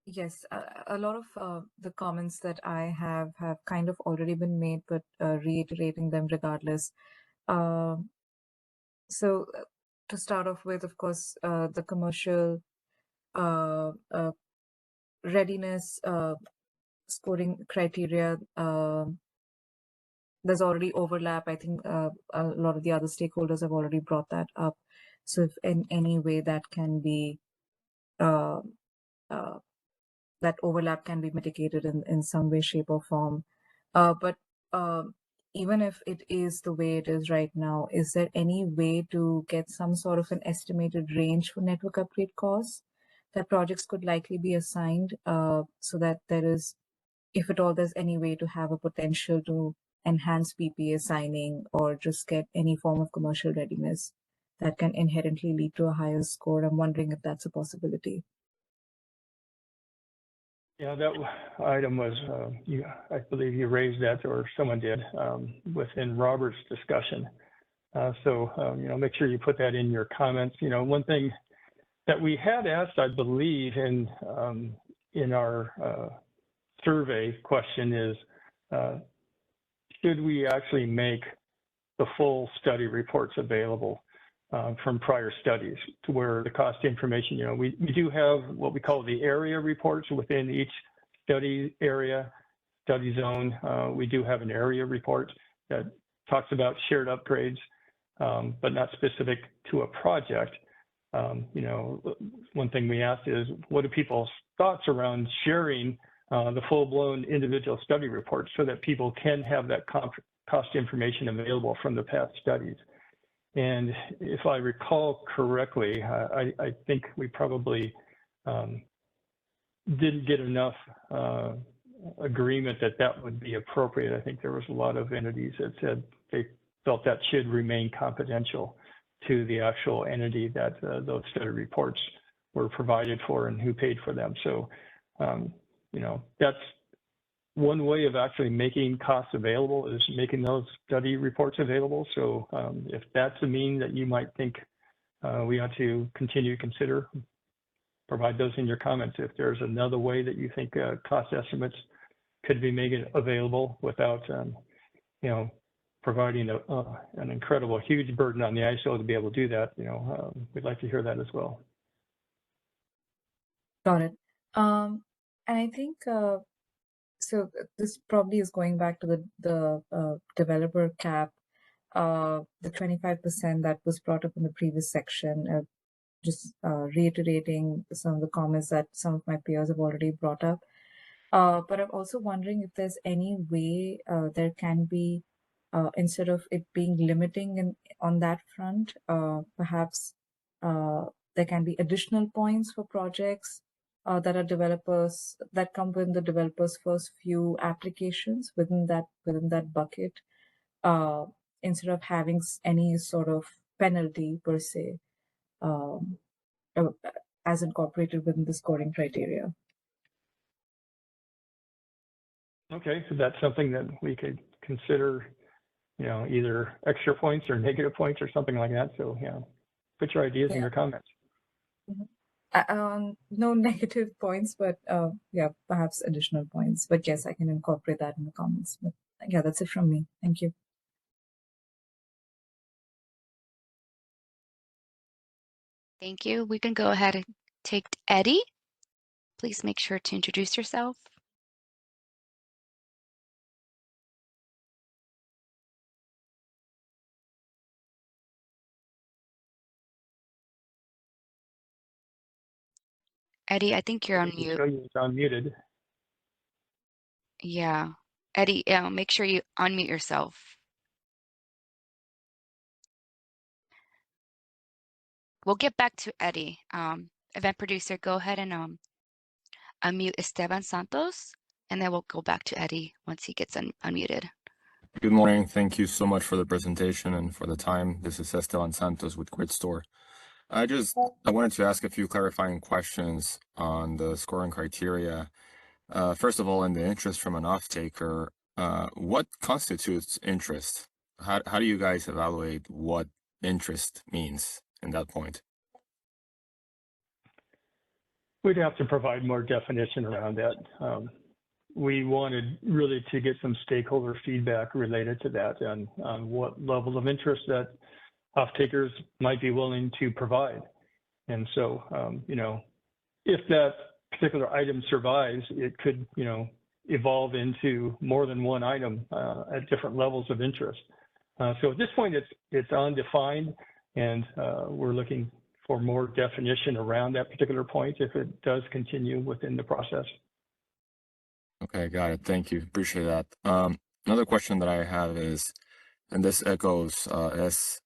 Yes, a lot of the comments that I have kind of already been made, but reiterating them regardless. So to start off with, of course, the commercial readiness scoring criteria, there's already overlap. I think a lot of the other stakeholders have already brought that up. So if in any way that can be uh, that overlap can be mitigated in some way, shape, or form. But even if it is the way it is right now, is there any way to get some sort of an estimated range for network upgrade costs that projects could likely be assigned so that there is, if at all there's any way to have a potential to enhance PPA signing or just get any form of commercial readiness that can inherently lead to a higher score? I'm wondering if that's a possibility. Yeah, that item was, I believe you raised that, or someone did, within Robert's discussion. So, make sure you put that in your comments. One thing that we had asked, I believe, in our survey question is, should we actually make the full study reports available from prior studies, to where the cost information, we do have what we call the area reports within each study area, study zone. We do have an area report that talks about shared upgrades, but not specific to a project. One thing we asked is, what are people's thoughts around sharing the full-blown individual study reports so that people can have that cost information available from the past studies? And if I recall correctly, I think we probably didn't get enough agreement that that would be appropriate. I think there was a lot of entities that said they felt that should remain confidential to the actual entity that those study reports were provided for and who paid for them. So, that's one way of actually making costs available, is making those study reports available. So if that's a mean that you might think we ought to continue to consider, provide those in your comments. If there's another way that you think cost estimates could be made available without, providing an incredible, huge burden on the ISO to be able to do that, we'd like to hear that as well. Got it. And I think so this probably is going back to the developer cap, the 25% that was brought up in the previous section, just reiterating some of the comments that some of my peers have already brought up. But I'm also wondering if there's any way there can be, instead of it being limiting on that front, perhaps there can be additional points for projects that are developers, that come within the developer's first few applications within that bucket, instead of having any sort of penalty per se, as incorporated within the scoring criteria. Okay, so that's something that we could consider, either extra points or negative points or something like that. So yeah, put your ideas in your comments. No negative points, but yeah, perhaps additional points. But yes, I can incorporate that in the comments. But yeah, that's it from me. Thank you. Thank you. We can go ahead and take Eddie. Please make sure to introduce yourself. Eddie, I think you're on mute. You're unmuted. Yeah. Eddie, make sure you unmute yourself. We'll get back to Eddie. Event producer, go ahead and unmute Esteban Santos, and then we'll go back to Eddie once he gets unmuted. Good morning. Thank you so much for the presentation and for the time. This is Esteban Santos with GridStore. I wanted to ask a few clarifying questions on the scoring criteria. First of all, in the interest from an off-taker, what constitutes interest? How do you guys evaluate what interest means in that point? we'd have to provide more definition around that. We wanted really to get some stakeholder feedback related to that and on what level of interest that off-takers might be willing to provide. And so, you know, if that particular item survives, it could, you know, evolve into more than one item at different levels of interest. So at this point, it's undefined, and we're looking for more definition around that particular point if it does continue within the process. Okay, got it. Thank you. Appreciate that. Another question that I have is, and this echoes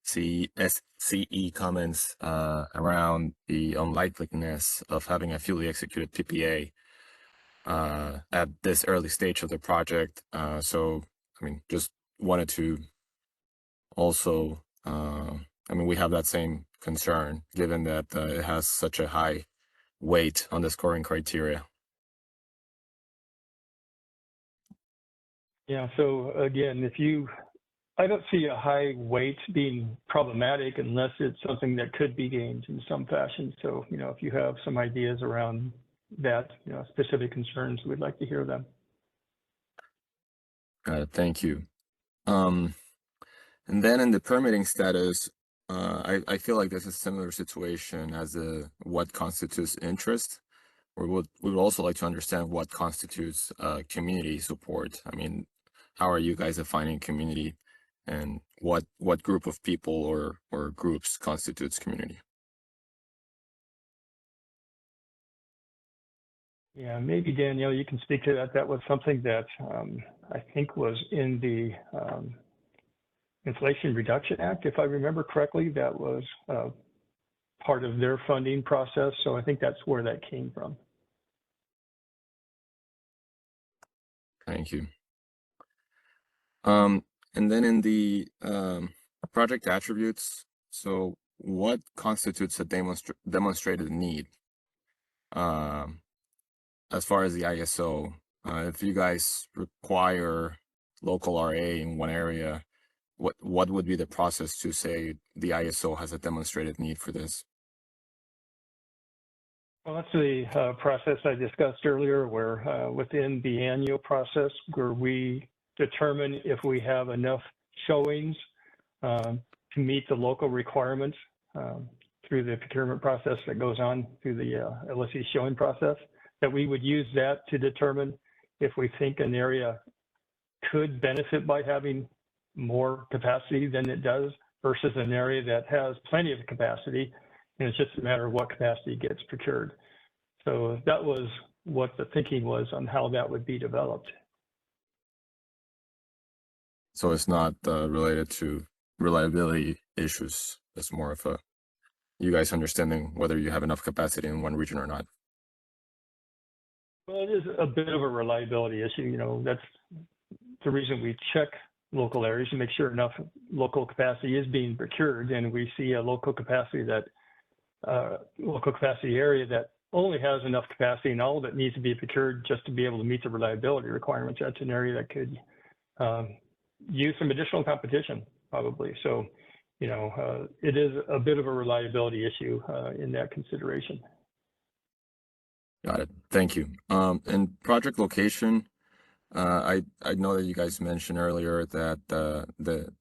SCE comments around the unlikeliness of having a fully executed PPA at this early stage of the project. So, I mean, just wanted to also, I mean, we have that same concern given that it has such a high weight on the scoring criteria. Yeah, so again, I don't see a high weight being problematic unless it's something that could be gained in some fashion. So, you know, if you have some ideas around that, you know, specific concerns, we'd like to hear them. Got it. Thank you. And then in the permitting status, I feel like there's a similar situation as what constitutes interest. We would also like to understand what constitutes community support. I mean, how are you guys defining community, and what group of people or groups constitutes community? Yeah, maybe Danielle, you can speak to that. That was something that I think was in the Inflation Reduction Act, if I remember correctly. That was part of their funding process. So I think that's where that came from. Thank you. And then in the project attributes, so what constitutes a demonstrated need? As far as the ISO, if you guys require local RA in one area, what would be the process to say the ISO has a demonstrated need for this? Well, that's the process I discussed earlier, where within the annual process, where we determine if we have enough showings to meet the local requirements through the procurement process that goes on through the LSE showing process, that we would use that to determine if we think an area could benefit by having more capacity than it does versus an area that has plenty of capacity, and it's just a matter of what capacity gets procured. So that was what the thinking was on how that would be developed. So it's not related to reliability issues. It's more of you guys understanding whether you have enough capacity in one region or not. Well, it is a bit of a reliability issue. You know, that's the reason we check local areas to make sure enough local capacity is being procured, and we see a local capacity area that only has enough capacity and all of it needs to be procured just to be able to meet the reliability requirements. That's an area that could use some additional competition, probably. So, you know, it is a bit of a reliability issue in that consideration. Got it. Thank you. And project location, I know that you guys mentioned earlier that the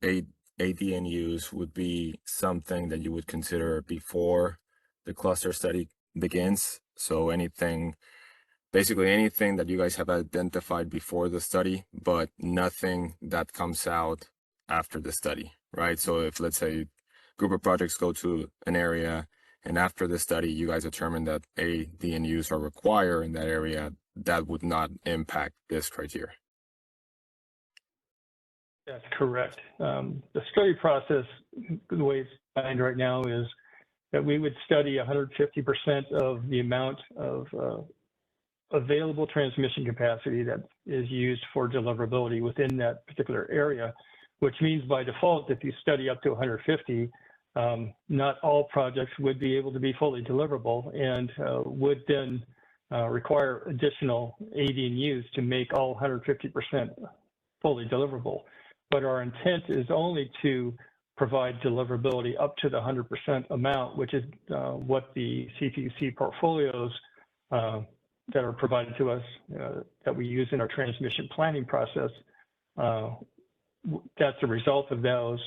ADNUs would be something that you would consider before the cluster study begins. So basically anything that you guys have identified before the study, but nothing that comes out after the study, right? So if, let's say, a group of projects go to an area and after the study, you guys determine that ADNUs are required in that area, that would not impact this criteria. That's correct. The study process, the way it's designed right now, is that we would study 150% of the amount of available transmission capacity that is used for deliverability within that particular area, which means by default, if you study up to 150, not all projects would be able to be fully deliverable and would then require additional ADNUs to make all 150% fully deliverable. But our intent is only to provide deliverability up to the 100% amount, which is what the CPUC portfolios that are provided to us that we use in our transmission planning process, that's a result of those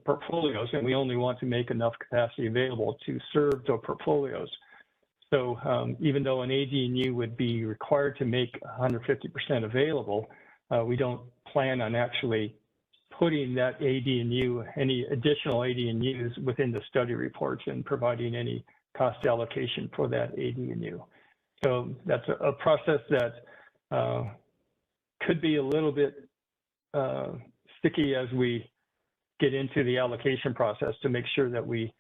portfolios, and we only want to make enough capacity available to serve those portfolios. So even though an AD&U would be required to make 150% available, we don't plan on actually putting that AD&U, any additional AD&Us within the study reports and providing any cost allocation for that AD&U. So that's a process that could be a little bit sticky as we get into the allocation process to make sure that we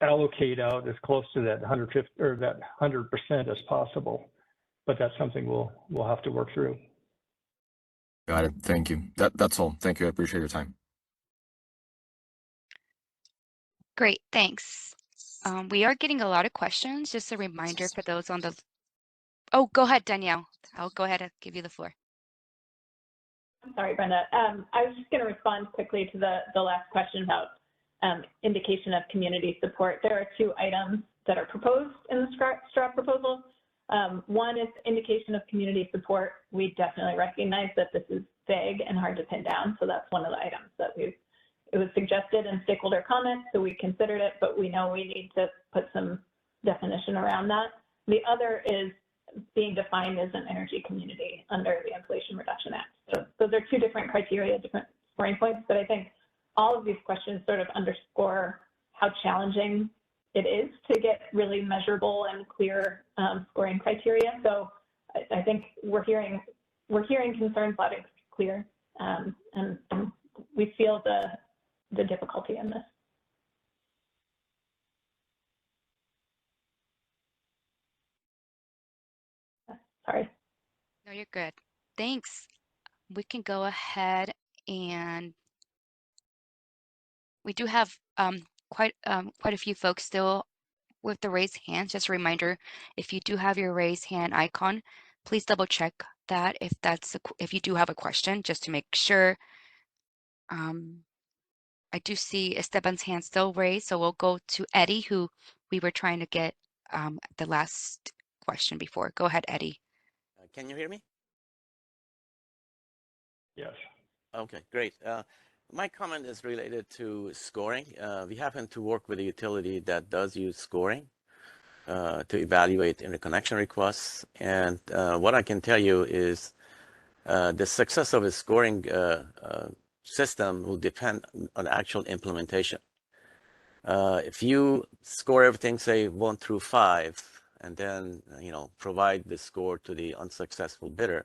allocate out as close to that 150 or that 100% as possible. But that's something we'll have to work through. Got it. Thank you. That's all. Thank you. I appreciate your time. Great, thanks. We are getting a lot of questions. Just a reminder for those on the... Oh, go ahead, Danielle. I'll go ahead and give you the floor. I'm sorry, Brenda. I was just going to respond quickly to the last question about indication of community support. There are two items that are proposed in the STRAW proposal. One is indication of community support. We definitely recognize that this is vague and hard to pin down, so that's one of the items that it was suggested in stakeholder comments, so we considered it, but we know we need to put some definition around that. The other is being defined as an energy community under the Inflation Reduction Act. So those are two different criteria, different scoring points, but I think all of these questions sort of underscore how challenging it is to get really measurable and clear scoring criteria. So I think we're hearing concerns loud and clear, and we feel the difficulty in this. Sorry. No, you're good. Thanks. We can go ahead, and we do have quite a few folks still with the raised hands. Just a reminder, if you do have your raised hand icon, please double check that if you do have a question, just to make sure. I do see Esteban's hand still raised, so we'll go to Eddie, who we were trying to get the last question before. Go ahead, Eddie. Can you hear me? Yes. Okay, great. My comment is related to scoring. We happen to work with a utility that does use scoring to evaluate interconnection requests. And what I can tell you is the success of a scoring system will depend on actual implementation. If you score everything, say 1 through 5, and then provide the score to the unsuccessful bidder,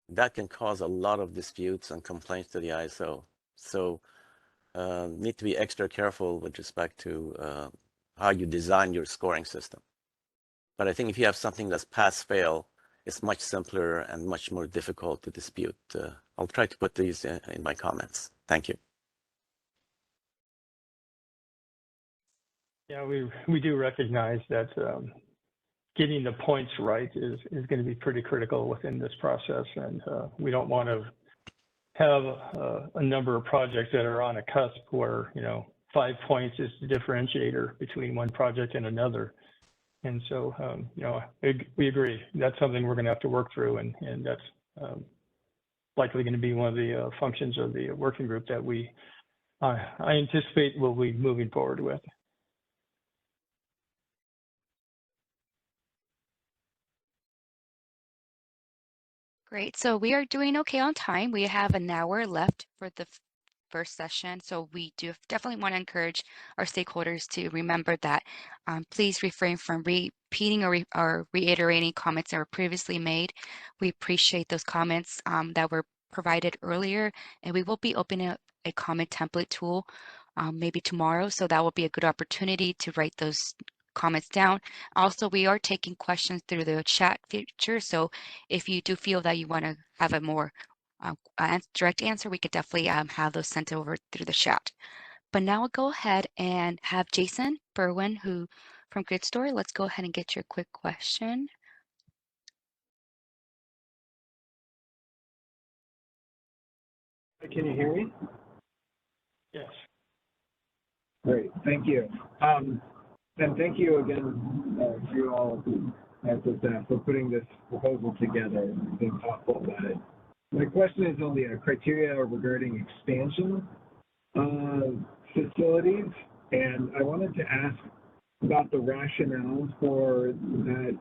that can cause a lot of disputes and complaints to the ISO. So need to be extra careful with respect to how you design your scoring system. But I think if you have something that's pass-fail, it's much simpler and much more difficult to dispute. I'll try to put these in my comments. Thank you. Yeah, we do recognize that getting the points right is going to be pretty critical within this process, and we don't want to have a number of projects that are on a cusp where 5 points is the differentiator between one project and another. And so we agree that's something we're going to have to work through, and that's likely going to be one of the functions of the working group that I anticipate we'll be moving forward with. Great. So we are doing okay on time. We have an hour left for the first session. So we do definitely want to encourage our stakeholders to remember that. Please refrain from repeating or reiterating comments that were previously made. We appreciate those comments that were provided earlier, and we will be opening up a comment template tool maybe tomorrow. So that will be a good opportunity to write those comments down. Also, we are taking questions through the chat feature. So if you do feel that you want to have a more direct answer, we could definitely have those sent over through the chat. But now I'll go ahead and have Jason Berwin, who from GridStore. Let's go ahead and get your quick question. Can you hear me? Yes. Great, thank you. And thank you again to you all as the staff for putting this proposal together and being thoughtful about it. My question is on the criteria regarding expansion facilities, and I wanted to ask about the rationale for that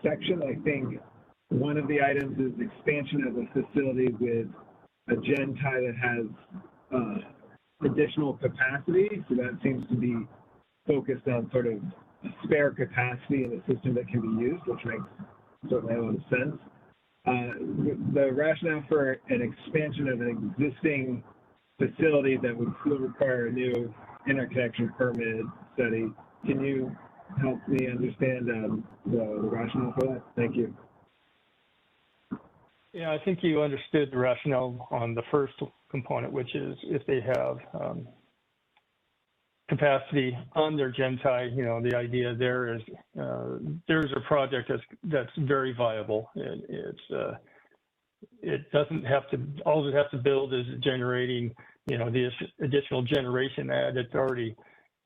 section. I think one of the items is expansion of a facility with a gen tie that has additional capacity. So that seems to be focused on sort of spare capacity in a system that can be used, which makes certainly a lot of sense. The rationale for an expansion of an existing facility that would still require a new interconnection permit study. Can you help me understand the rationale for that? Thank you. Yeah, I think you understood the rationale on the first component, which is if they have capacity on their gen tie, you know, the idea there is there's a project that's very viable. It doesn't have to, all it has to build is generating, you know, the additional generation at its already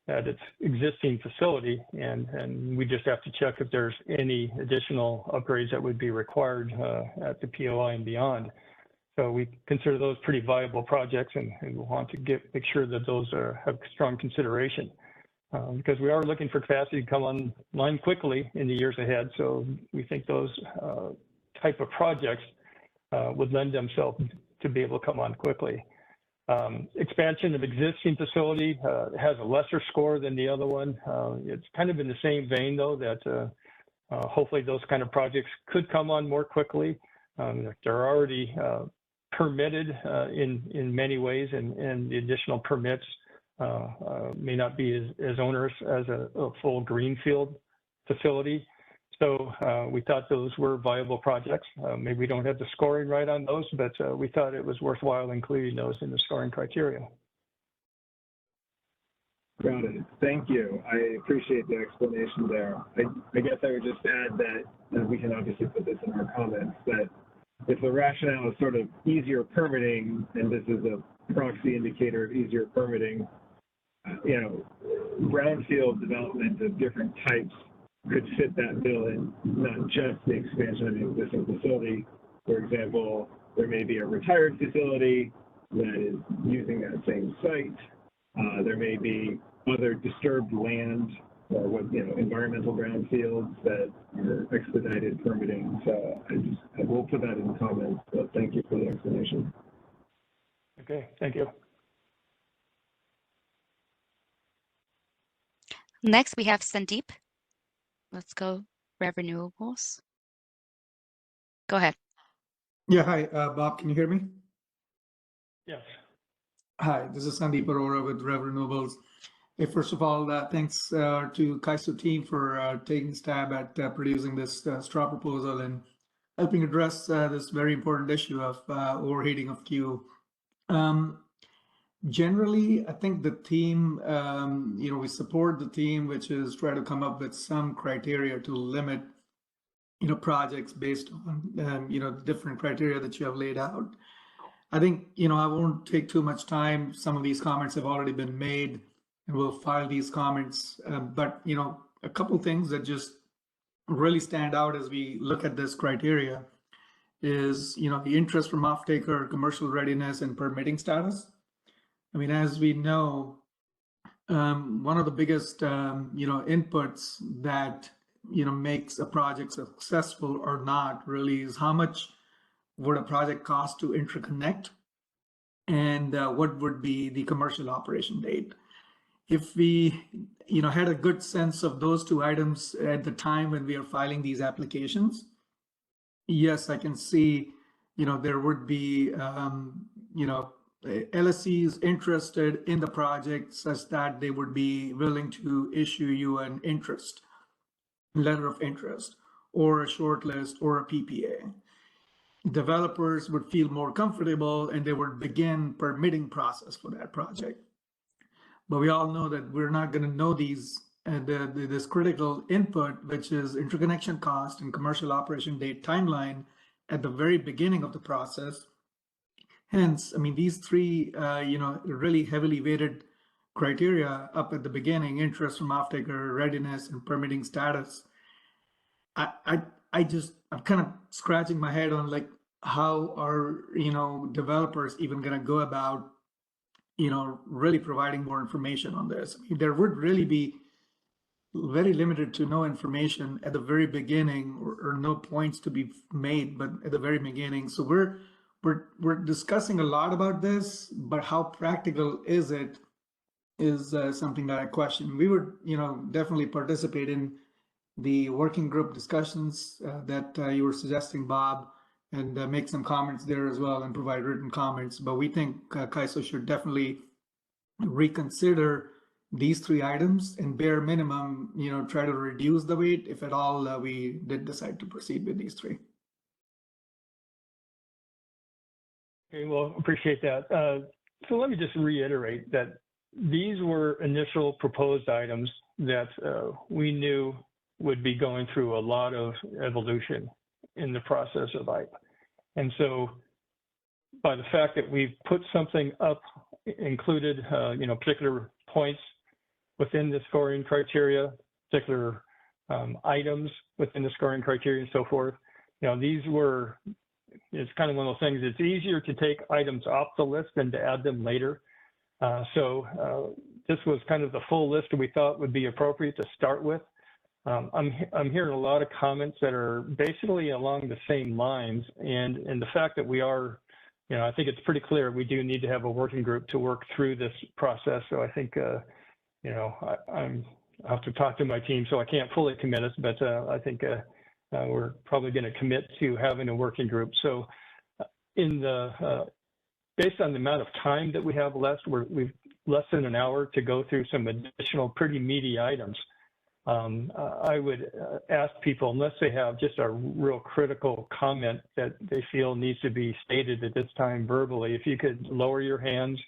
at its existing facility, and we just have to check if there's any additional upgrades that would be required at the POI and beyond. So we consider those pretty viable projects, and we want to make sure that those have strong consideration because we are looking for capacity to come online quickly in the years ahead. So we think those type of projects would lend themselves to be able to come on quickly. Expansion of existing facility has a lesser score than the other one. It's kind of in the same vein, though, that hopefully those kind of projects could come on more quickly. They're already permitted in many ways, and the additional permits may not be as onerous as a full greenfield facility. So we thought those were viable projects. Maybe we don't have the scoring right on those, but we thought it was worthwhile including those in the scoring criteria. Got it. Thank you. I appreciate the explanation there. I guess I would just add that, and we can obviously put this in our comments, that if the rationale is sort of easier permitting, and this is a proxy indicator of easier permitting, you know, brownfield development of different types could fit that bill in, not just the expansion of the existing facility. For example, there may be a retired facility that is using that same site. There may be other disturbed land or what, you know, environmental brownfields that are expedited permitting. So I will put that in the comments, but thank you for the explanation. Okay, thank you. Next, we have Sandeep. Let's go, Renewables. Go ahead. Yeah, hi, Bob, can you hear me? Yes. Hi, this is Sandeep Arora with Renewables. Hey, first of all, thanks to CAISO team for taking a stab at producing this straw proposal and helping address this very important issue of overheating of queue. Generally, I think the theme, you know, we support the theme, which is try to come up with some criteria to limit, you know, projects based on, you know, the different criteria that you have laid out. I think, you know, I won't take too much time. Some of these comments have already been made, and we'll file these comments. But, you know, a couple things that just really stand out as we look at this criteria is, you know, the interest from off-taker, commercial readiness, and permitting status. I mean, as we know, one of the biggest, you know, inputs that, you know, makes a project successful or not really is how much would a project cost to interconnect, and what would be the commercial operation date. If we, you know, had a good sense of those two items at the time when we are filing these applications, yes, I can see, you know, there would be, you know, LSCs interested in the project such that they would be willing to issue you an letter of interest, or a short list, or a PPA. Developers would feel more comfortable and they would begin permitting process for that project. But we all know that we're not going to know these this critical input, which is interconnection cost and commercial operation date timeline, at the very beginning of the process. Hence, I mean, these three, you know, really heavily weighted criteria up at the beginning, interest from off-taker, readiness, and permitting status, I'm kind of scratching my head on like how are developers even going to go about really providing more information on this. I mean, there would really be very limited to no information at the very beginning, or no points to be made, but at the very beginning. So we're discussing a lot about this, but how practical is it is something that I question. We would definitely participate in the working group discussions that you were suggesting, Bob, and make some comments there as well and provide written comments. But we think CAISO should definitely reconsider these 3 items and bare minimum, try to reduce the weight if at all we did decide to proceed with these 3. Okay, well, appreciate that. So let me just reiterate that these were initial proposed items that we knew would be going through a lot of evolution in the process of IPE. And so by the fact that we've put something up, included particular points within the scoring criteria, particular items within the scoring criteria and so forth, these were, it's kind of one of those things, it's easier to take items off the list than to add them later. So this was kind of the full list we thought would be appropriate to start with. I'm hearing a lot of comments that are basically along the same lines, and the fact that we are, I think it's pretty clear we do need to have a working group to work through this process. So I think, I have to talk to my team, so I can't fully commit us, but I think we're probably going to commit to having a working group. So based on the amount of time that we have left, we've less than an hour to go through some additional pretty meaty items. I would ask people, unless they have just a real critical comment that they feel needs to be stated at this time verbally, if you could lower your hands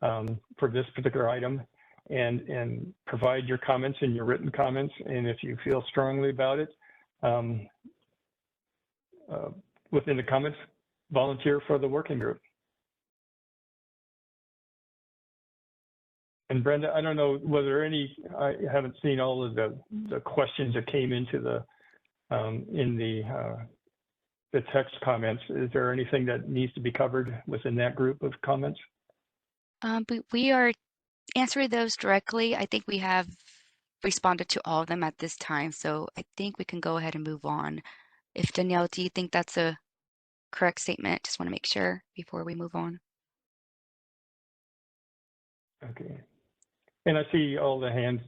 for this particular item and provide your comments and your written comments. And if you feel strongly about it, within the comments, volunteer for the working group. And Brenda, I don't know whether I haven't seen all of the questions that came into in the text comments. Is there anything that needs to be covered within that group of comments? We are answering those directly. I think we have responded to all of them at this time, so I think we can go ahead and move on. If Danielle, do you think that's a correct statement? Just want to make sure before we move on. Okay. And I see all the hands.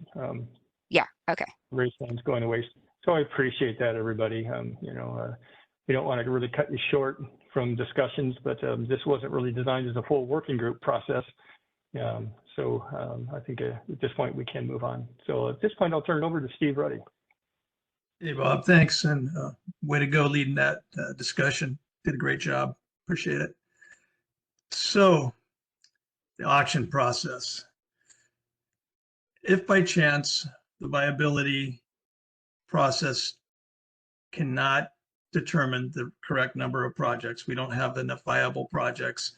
Yeah, okay. Raised hands going away. So I appreciate that, everybody. We don't want to really cut you short from discussions, but this wasn't really designed as a full working group process. So I think at this point we can move on. So at this point, I'll turn it over to Steve Ruddy. Hey, Bob, thanks. And way to go leading that discussion. Did a great job. Appreciate it. So the auction process. If by chance the viability process cannot determine the correct number of projects, we don't have enough viable projects,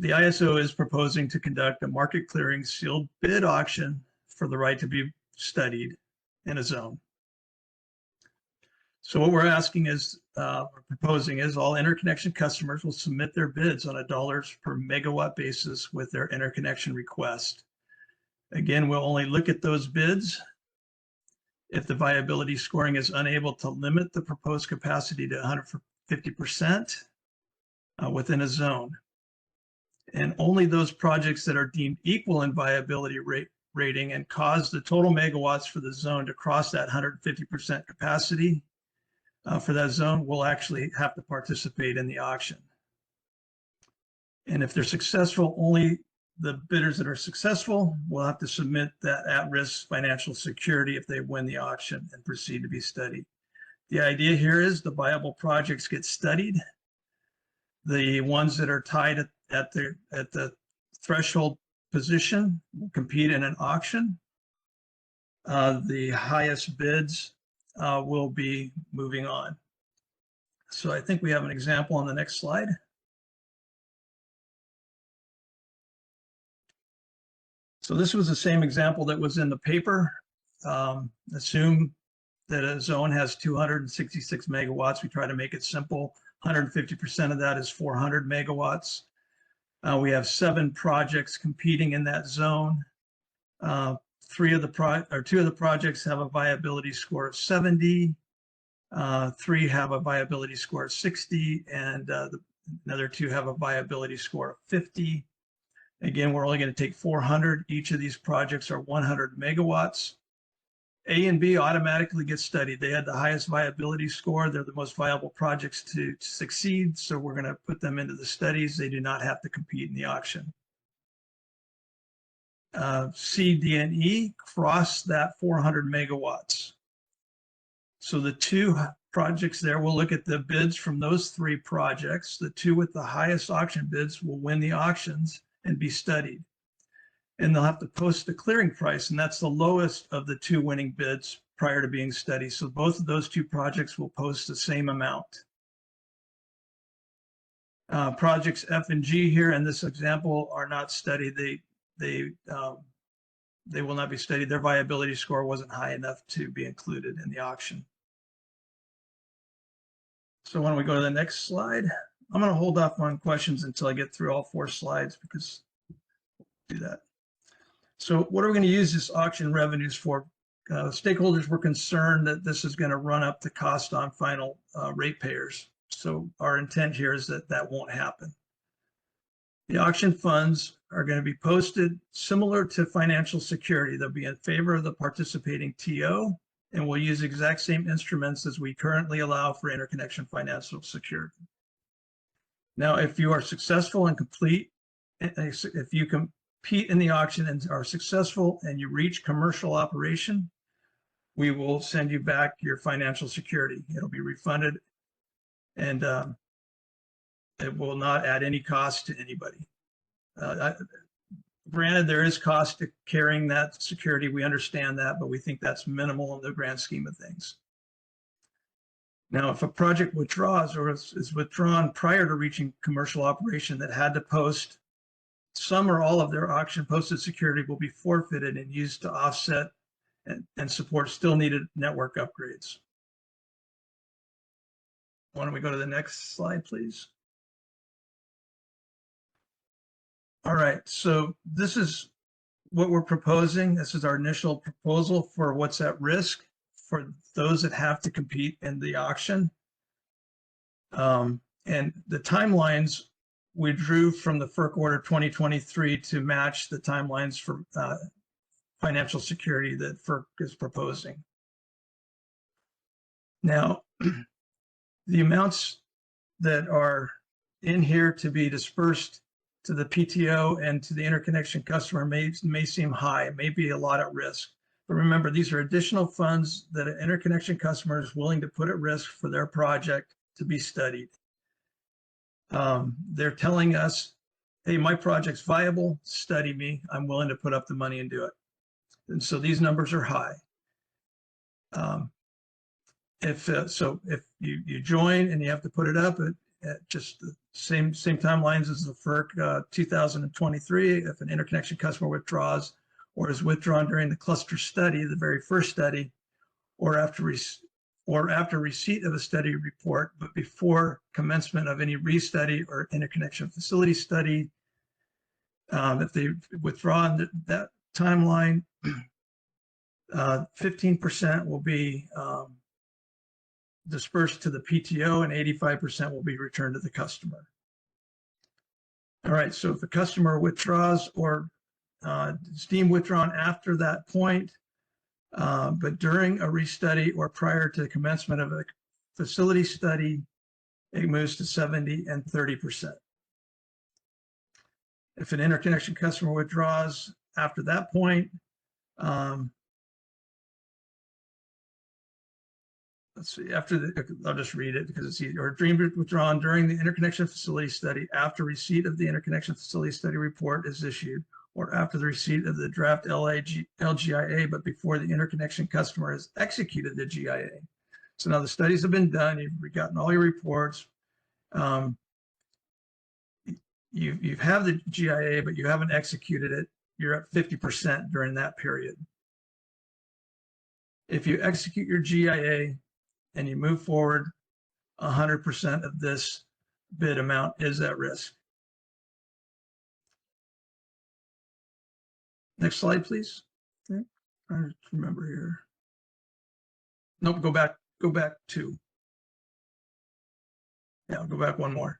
the ISO is proposing to conduct a market clearing sealed bid auction for the right to be studied in a zone. So what we're asking is, proposing is all interconnection customers will submit their bids on a dollars per megawatt basis with their interconnection request. Again, we'll only look at those bids if the viability scoring is unable to limit the proposed capacity to 150% within a zone. And only those projects that are deemed equal in viability rating and cause the total megawatts for the zone to cross that 150% capacity for that zone will actually have to participate in the auction. And if they're successful, only the bidders that are successful will have to submit that at-risk financial security if they win the auction and proceed to be studied. The idea here is the viable projects get studied. The ones that are tied at the threshold position will compete in an auction. The highest bids will be moving on. So I think we have an example on the next slide. So this was the same example that was in the paper. Assume that a zone has 266 megawatts. We try to make it simple. 150% of that is 400 megawatts. We have 7 projects competing in that zone. 2 of the projects have a viability score of 70. 3 have a viability score of 60, and another 2 have a viability score of 50. Again, we're only going to take 400. Each of these projects are 100 megawatts. A and B automatically get studied. They had the highest viability score. They're the most viable projects to succeed. So we're going to put them into the studies. They do not have to compete in the auction. C, D, and E cross that 400 megawatts. So the 2 projects there, we'll look at the bids from those 3 projects. The 2 with the highest auction bids will win the auctions and be studied. And they'll have to post the clearing price, and that's the lowest of the 2 winning bids prior to being studied. So both of those 2 projects will post the same amount. Projects F and G here in this example are not studied. They will not be studied. Their viability score wasn't high enough to be included in the auction. So why don't we go to the next slide? I'm going to hold off on questions until I get through all 4 slides because we'll do that. So what are we going to use this auction revenues for? Stakeholders were concerned that this is going to run up the cost on final ratepayers. So our intent here is that that won't happen. The auction funds are going to be posted similar to financial security. They'll be in favor of the participating TO, and we'll use exact same instruments as we currently allow for interconnection financial security. Now, if you are successful and complete, if you compete in the auction and are successful and you reach commercial operation, we will send you back your financial security. It'll be refunded, and it will not add any cost to anybody. Granted, there is cost to carrying that security. We understand that, but we think that's minimal in the grand scheme of things. Now, if a project withdraws or is withdrawn prior to reaching commercial operation that had to post some or all of their auction posted security will be forfeited and used to offset and support still needed network upgrades. Why don't we go to the next slide, please? All right, so this is what we're proposing. This is our initial proposal for what's at risk for those that have to compete in the auction. And the timelines we drew from the FERC order 2023 to match the timelines for financial security that FERC is proposing. Now, the amounts that are in here to be dispersed to the PTO and to the interconnection customer may seem high. It may be a lot at risk. But remember, these are additional funds that an interconnection customer is willing to put at risk for their project to be studied. They're telling us, hey, my project's viable, study me. I'm willing to put up the money and do it. And so these numbers are high. If you join and you have to put it up at just the same timelines as the FERC 2023, if an interconnection customer withdraws or is withdrawn during the cluster study, the very first study, or after receipt of a study report, but before commencement of any restudy or interconnection facility study, if they withdraw in that timeline, 15% will be dispersed to the PTO and 85% will be returned to the customer. All right, so if the customer withdraws or is deemed withdrawn after that point, but during a restudy or prior to the commencement of a facility study, it moves to 70 and 30%. If an interconnection customer withdraws after that point, let's see, I'll just read it because it's easy. Or deemed withdrawn during the interconnection facility study after receipt of the interconnection facility study report is issued, or after the receipt of the draft LGIA, but before the interconnection customer has executed the GIA. So now the studies have been done, you've gotten all your reports. You have the GIA, but you haven't executed it. you're at 50% during that period. If you execute your GIA and you move forward, 100% of this bid amount is at risk. Next slide, please. Okay. I remember here. Nope, go back two. Yeah, I'll go back one more.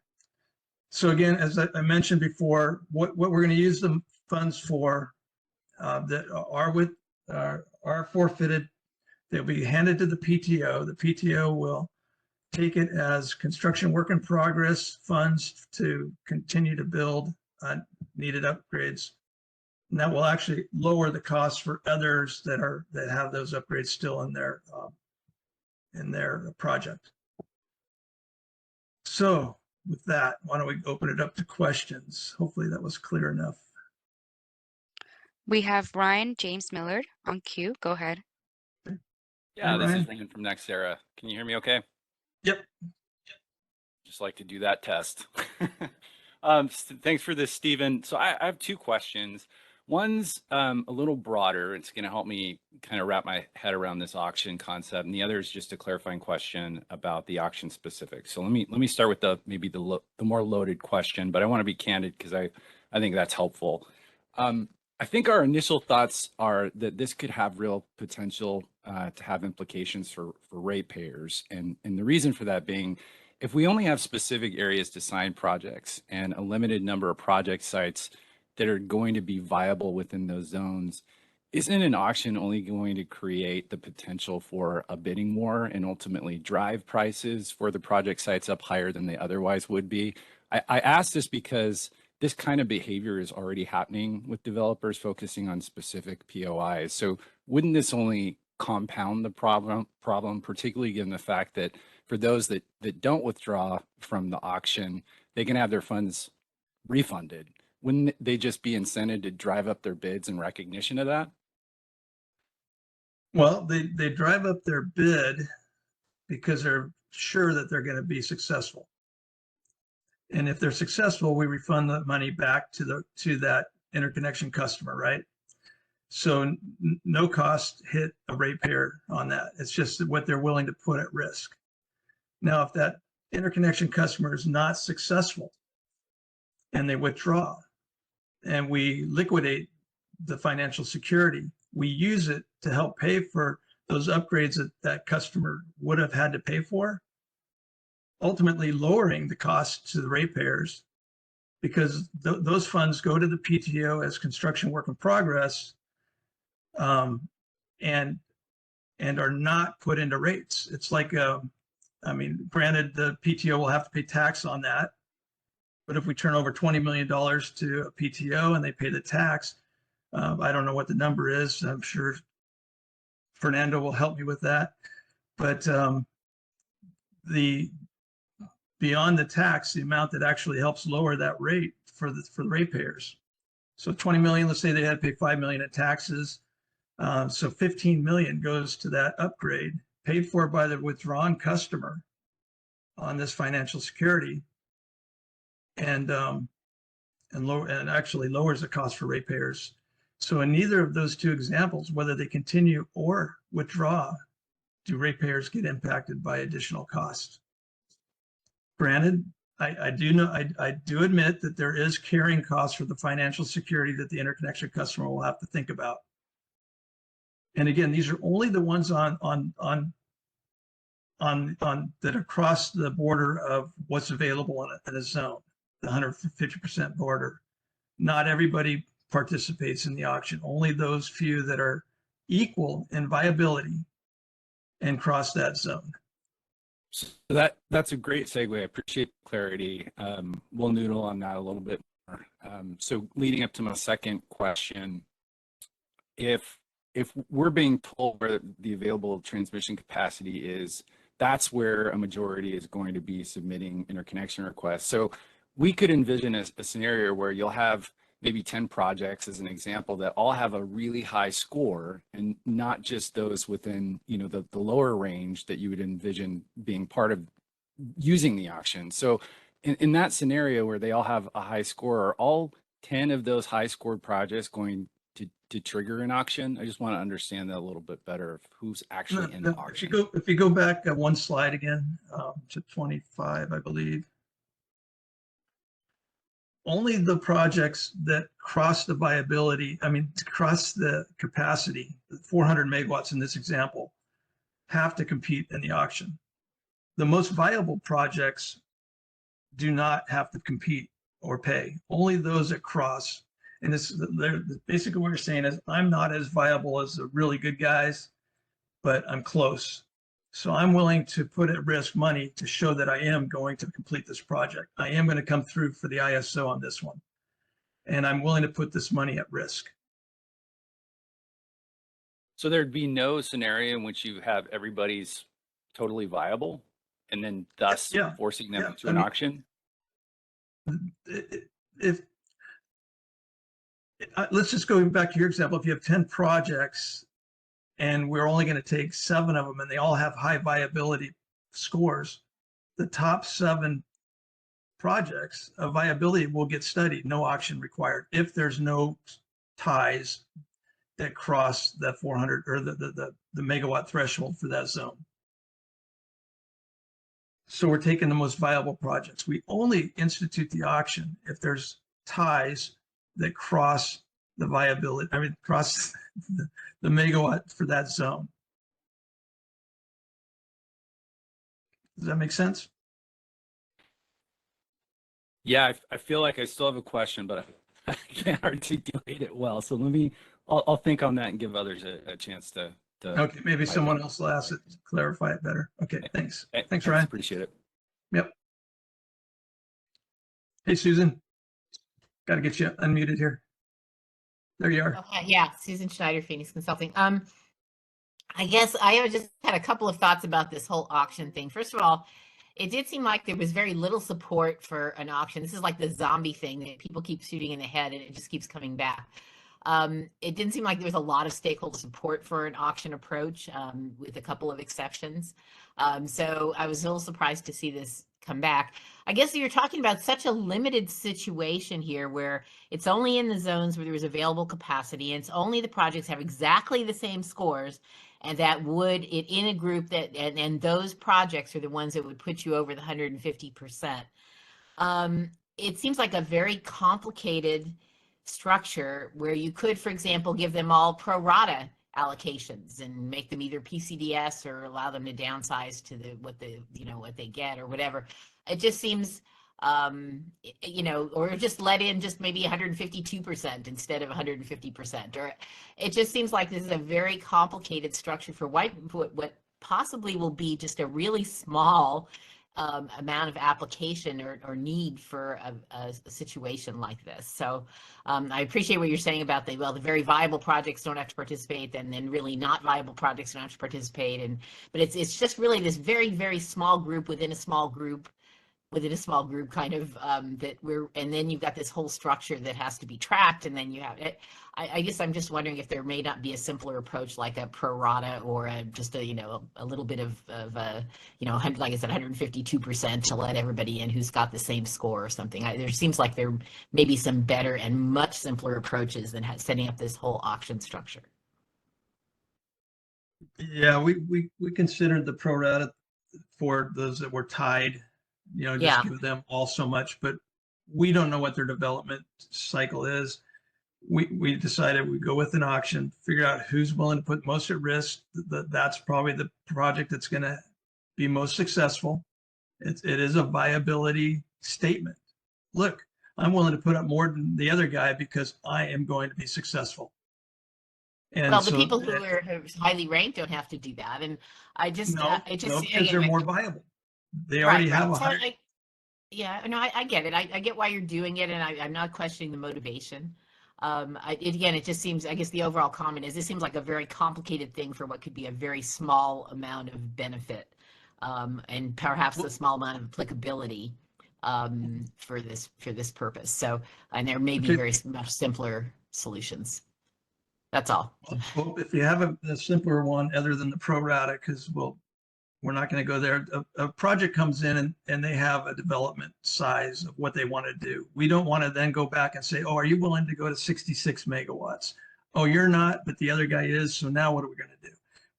So again, as I mentioned before, what we're going to use the funds for that are forfeited, they'll be handed to the PTO. The PTO will take it as construction work in progress funds to continue to build needed upgrades. And that will actually lower the cost for others that have those upgrades still in their project. So with that, why don't we open it up to questions? Hopefully that was clear enough. We have Ryan James Millard on queue. Go ahead. Yeah, Hi, this is Ryan. Ryan from NextEra. Can you hear me okay? Yep. Just like to do that test. Thanks for this, Stephen. So I have two questions. One's a little broader. It's going to help me kind of wrap my head around this auction concept, and the other is just a clarifying question about the auction specifics. So let me start with the more loaded question, but I want to be candid because I think that's helpful. I think our initial thoughts are that this could have real potential to have implications for ratepayers, and the reason for that being, if we only have specific areas to sign projects and a limited number of project sites that are going to be viable within those zones, isn't an auction only going to create the potential for a bidding war and ultimately drive prices for the project sites up higher than they otherwise would be? I ask this because this kind of behavior is already happening with developers focusing on specific POIs. So wouldn't this only compound the problem, particularly given the fact that for those that don't withdraw from the auction, they can have their funds refunded? Wouldn't they just be incented to drive up their bids in recognition of that? Well, they drive up their bid because they're sure that they're going to be successful. And if they're successful, we refund the money back to that interconnection customer, right? So no cost hit a ratepayer on that. It's just what they're willing to put at risk. Now, if that interconnection customer is not successful and they withdraw and we liquidate the financial security, we use it to help pay for those upgrades that that customer would have had to pay for, ultimately lowering the cost to the ratepayers, because those funds go to the PTO as construction work in progress, and are not put into rates. It's like, I mean, granted, the PTO will have to pay tax on that, but if we turn over $20 million to a PTO and they pay the tax, I don't know what the number is. I'm sure Fernando will help me with that. But beyond the tax, the amount that actually helps lower that rate for the ratepayers. So 20 million, let's say they had to pay 5 million in taxes. So 15 million goes to that upgrade paid for by the withdrawn customer on this financial security, and actually lowers the cost for ratepayers. So in neither of those two examples, whether they continue or withdraw, do ratepayers get impacted by additional costs. Granted, I do admit that there is carrying costs for the financial security that the interconnection customer will have to think about. And again, these are only the ones on that across the border of what's available in a zone, the 150% border. Not everybody participates in the auction. Only those few that are equal in viability and cross that zone. So that's a great segue. I appreciate the clarity. We'll noodle on that a little bit more. So leading up to my second question, if we're being told where the available transmission capacity is, that's where a majority is going to be submitting interconnection requests. So we could envision a scenario where you'll have maybe 10 projects, as an example, that all have a really high score, and not just those within, you know, the lower range that you would envision being part of using the auction. So in that scenario where they all have a high score, are all 10 of those high scored projects going to trigger an auction? I just want to understand that a little bit better of who's actually in the auction. If you go back one slide again to 25, I believe. Only the projects that cross the viability, cross the capacity, 400 megawatts in this example, have to compete in the auction. The most viable projects do not have to compete or pay. Only those that cross. And basically what you're saying is, I'm not as viable as the really good guys, but I'm close. So I'm willing to put at risk money to show that I am going to complete this project. I am going to come through for the ISO on this one. And I'm willing to put this money at risk. So there'd be no scenario in which you have everybody's totally viable and then thus forcing them into an auction? Let's just go back to your example. If you have 10 projects and we're only going to take 7 of them and they all have high viability scores, the top 7 projects of viability will get studied, no auction required, if there's no ties that cross that 400 or the megawatt threshold for that zone. So we're taking the most viable projects. We only institute the auction if there's ties that cross the viability, cross the megawatt for that zone. Does that make sense? Yeah, I feel like I still have a question, but I can't articulate it well. So I'll think on that and give others a chance to. Okay, maybe someone else will ask it to clarify it better. Okay, thanks. Thanks, Ryan. Appreciate it. Yep. Hey, Susan. Got to get you unmuted here. There you are. Okay, yeah, Susan Schneider, Phoenix Consulting. I guess I just had a couple of thoughts about this whole auction thing. First of all, it did seem like there was very little support for an auction. This is like the zombie thing that people keep shooting in the head and it just keeps coming back. It didn't seem like there was a lot of stakeholder support for an auction approach, with a couple of exceptions. So I was a little surprised to see this come back. I guess you're talking about such a limited situation here where it's only in the zones where there was available capacity and it's only the projects have exactly the same scores, and that would it in a group that and those projects are the ones that would put you over the 150%. It seems like a very complicated structure where you could, for example, give them all pro rata allocations and make them either PCDS or allow them to downsize to what they get or whatever. It just seems, or just let in just maybe 152% instead of 150%. Or it just seems like this is a very complicated structure for what possibly will be just a really small amount of application or need for a situation like this. So I appreciate what you're saying about the very viable projects don't have to participate, and then really not viable projects don't have to participate. But it's just really this very, very small group within a small group kind of and then you've got this whole structure that has to be tracked, and then you have it. I guess I'm just wondering if there may not be a simpler approach like a pro rata or just a little bit of like I said, 152% to let everybody in who's got the same score or something. There seems like there may be some better and much simpler approaches than setting up this whole auction structure. Yeah, we considered the pro rata for those that were tied, just give them all so much, but we don't know what their development cycle is. We decided we'd go with an auction, figure out who's willing to put most at risk. That's probably the project that's going to be most successful. It is a viability statement. Look, I'm willing to put up more than the other guy because I am going to be successful. And well, the people who are highly ranked don't have to do that. And I just, because they're more viable. They already have a higher. I get it. I get why you're doing it, and I'm not questioning the motivation. It just seems, I guess the overall comment is this seems like a very complicated thing for what could be a very small amount of benefit, and perhaps a small amount of applicability for this purpose. So, and there may be very much simpler solutions. That's all. Well, if you have a simpler one other than the pro rata, because we'll We're not going to go there. A project comes in and they have a development size of what they want to do. We don't want to then go back and say, oh, are you willing to go to 66 megawatts? Oh, you're not, but the other guy is. So now what are we going to do?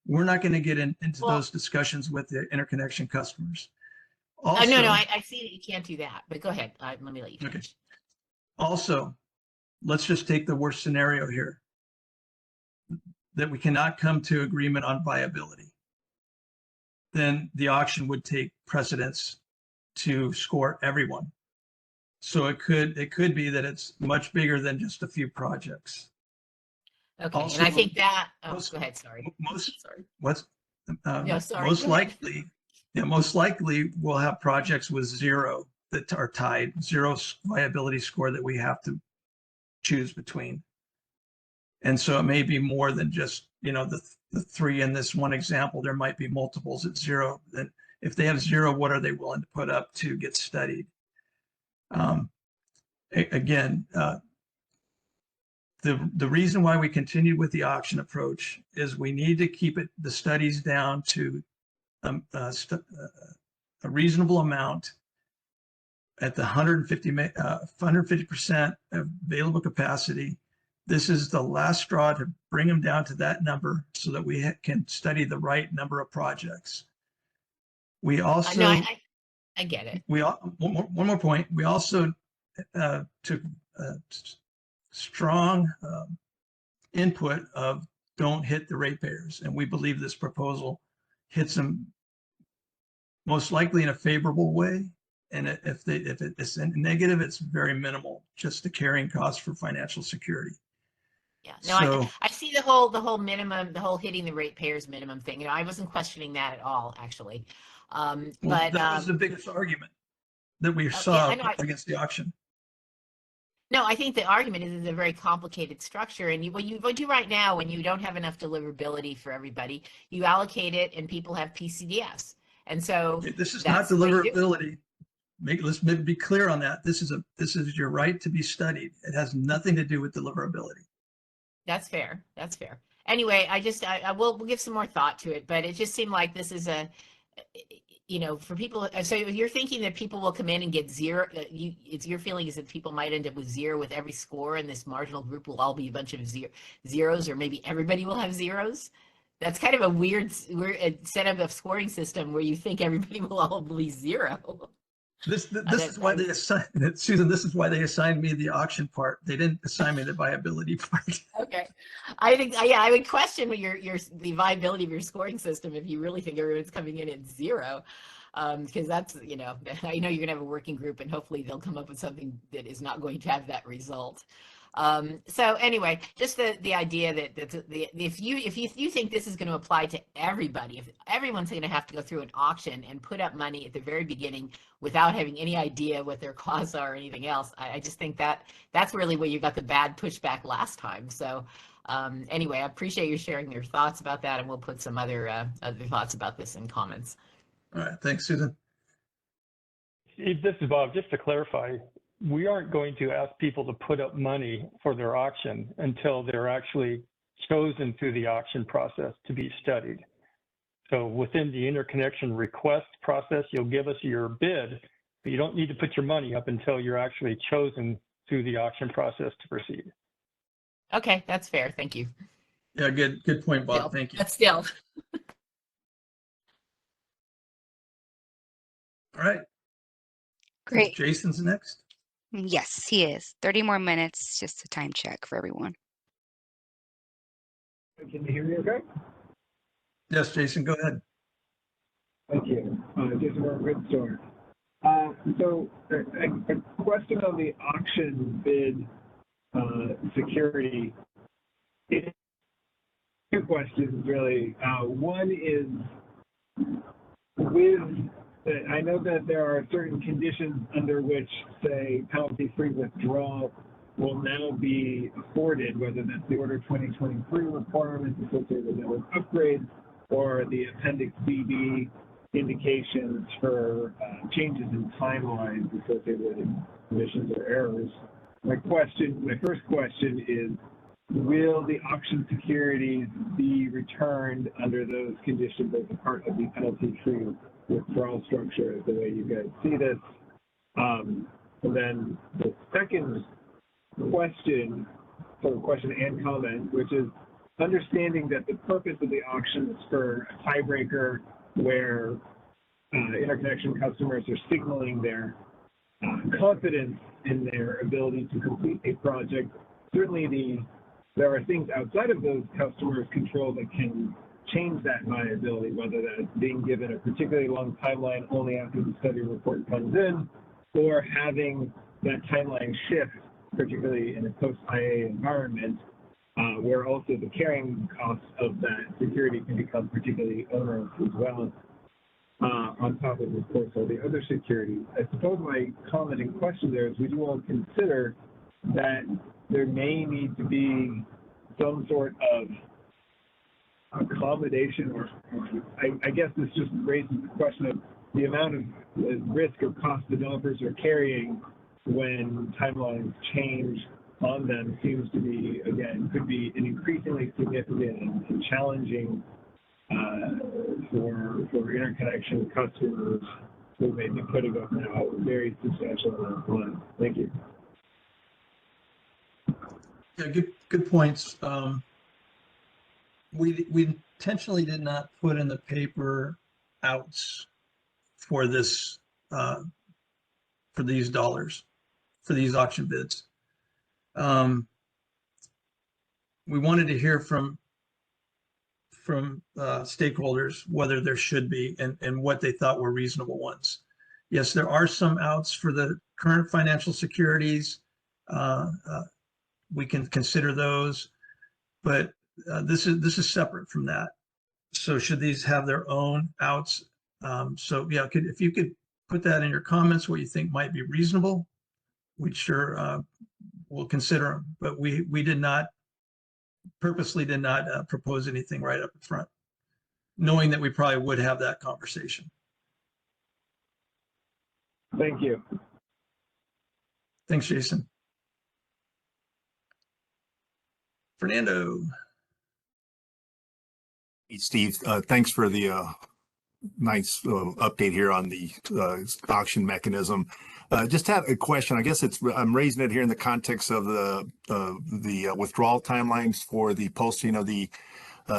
We're not going to get into those discussions with the interconnection customers. Also, no, I see that you can't do that, but go ahead. Let me let you finish. Okay. Also, let's just take the worst scenario here, that we cannot come to agreement on viability. Then the auction would take precedence to score everyone. So it could be that it's much bigger than just a few projects. Okay, Also, and I think that, go ahead, sorry. No, sorry. Most likely, most likely we'll have projects with zero that are tied, zero viability score that we have to choose between. And so it may be more than just, the three in this one example. There might be multiples at zero. Then if they have zero, what are they willing to put up to get studied? Again, the reason why we continue with the auction approach is we need to keep the studies down to a reasonable amount at the 150% available capacity. This is the last straw to bring them down to that number so that we can study the right number of projects. We also, no, I get it. One more point. We also took strong input of don't hit the ratepayers, and we believe this proposal hits them most likely in a favorable way. And if it's negative, it's very minimal, just the carrying cost for financial security. Yeah, no, So, I see the whole minimum, the whole hitting the ratepayers minimum thing. I wasn't questioning that at all, actually. But that was the biggest argument that we saw against the auction. No, I think the argument is it's a very complicated structure, and what you do right now, when you don't have enough deliverability for everybody, you allocate it, and people have PCDFs, and so this is not deliverability. Let's be clear on that. This is your right to be studied. It has nothing to do with deliverability. That's fair. That's fair. Anyway, we'll give some more thought to it, but it just seemed like this is for people. So you're thinking that people will come in and get zero. Your feeling is that people might end up with zero with every score, and this marginal group will all be a bunch of zeros, or maybe everybody will have zeros. That's kind of a weird setup of scoring system where you think everybody will all be zero. This is why they assigned it, Susan. This is why they assigned me the auction part. They didn't assign me the viability part. Okay, I think I would question the viability of your scoring system if you really think everyone's coming in at zero, because that's I know you're gonna have a working group and hopefully they'll come up with something that is not going to have that result. So anyway, just the idea that if you think this is going to apply to everybody, if everyone's going to have to go through an auction and put up money at the very beginning without having any idea what their costs are or anything else, I just think that's really where you got the bad pushback last time. So anyway, I appreciate you sharing your thoughts about that, and we'll put some other thoughts about this in comments. All right, thanks, Susan. This is Bob. Just to clarify, we aren't going to ask people to put up money for their auction until they're actually chosen through the auction process to be studied. So within the interconnection request process, you'll give us your bid, but you don't need to put your money up until you're actually chosen through the auction process to proceed. Okay, that's fair. Thank you. Yeah, good point, Bob. Thank you. But still. All right. Great. Jason's next. Yes, he is. 30 more minutes, just a time check for everyone. Can you hear me okay? Yes, Jason, go ahead. Thank you. Jason from Gridstore. So a question on the auction bid security. Two questions, really. One is, I know that there are certain conditions under which, say, penalty-free withdrawal will now be afforded, whether that's the Order 2023 requirements associated with network upgrades or the Appendix BD indications for changes in timelines associated with emissions or errors. My first question is, will the auction securities be returned under those conditions as a part of the penalty-free withdrawal structure, the way you guys see this? And then the second question, sort of question and comment, which is understanding that the purpose of the auction is for a tiebreaker where interconnection customers are signaling their confidence in their ability to complete a project. Certainly there are things outside of those customers' control that can change that viability, whether that's being given a particularly long timeline only after the study report comes in, or having that timeline shift, particularly in a post-IA environment, where also the carrying costs of that security can become particularly onerous as well, on top of course, all the other securities. I suppose my comment and question there is, would you all consider that there may need to be some sort of accommodation, or I guess this just raises the question of the amount of risk or cost developers are carrying when timelines change on them seems to be, again, could be an increasingly significant and challenging for interconnection customers who may be putting up now very substantial amounts of money. Thank you. Yeah, good points. We intentionally did not put in the paper outs for this for these dollars, for these auction bids. We wanted to hear from stakeholders whether there should be and what they thought were reasonable ones. Yes, there are some outs for the current financial securities. We can consider those, but this is separate from that. So should these have their own outs? So yeah, if you could put that in your comments, what you think might be reasonable, we sure will consider them. But we purposely did not propose anything right up front, knowing that we probably would have that conversation. Thank you. Thanks, Jason. Fernando. Hey, Steve, thanks for the nice update here on the auction mechanism. Just had a question. I guess I'm raising it here in the context of the withdrawal timelines for the posting of the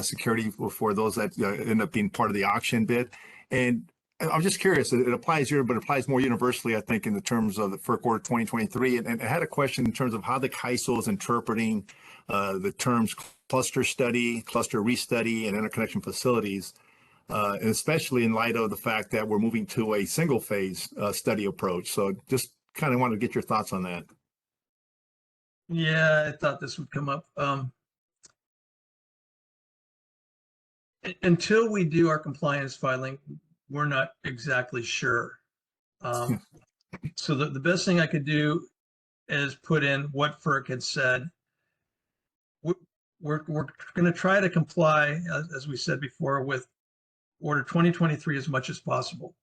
security for those that end up being part of the auction bid. And I'm just curious, it applies here, but it applies more universally, I think, in the terms of the first quarter 2023. And I had a question in terms of how the CAISO is interpreting the terms cluster study, cluster restudy, and interconnection facilities, and especially in light of the fact that we're moving to a single phase study approach. So just kind of wanted to get your thoughts on that. Yeah, I thought this would come up. Until we do our compliance filing, we're not exactly sure. So the best thing I could do is put in what FERC had said. We're going to try to comply, as we said before, with Order 2023 as much as possible.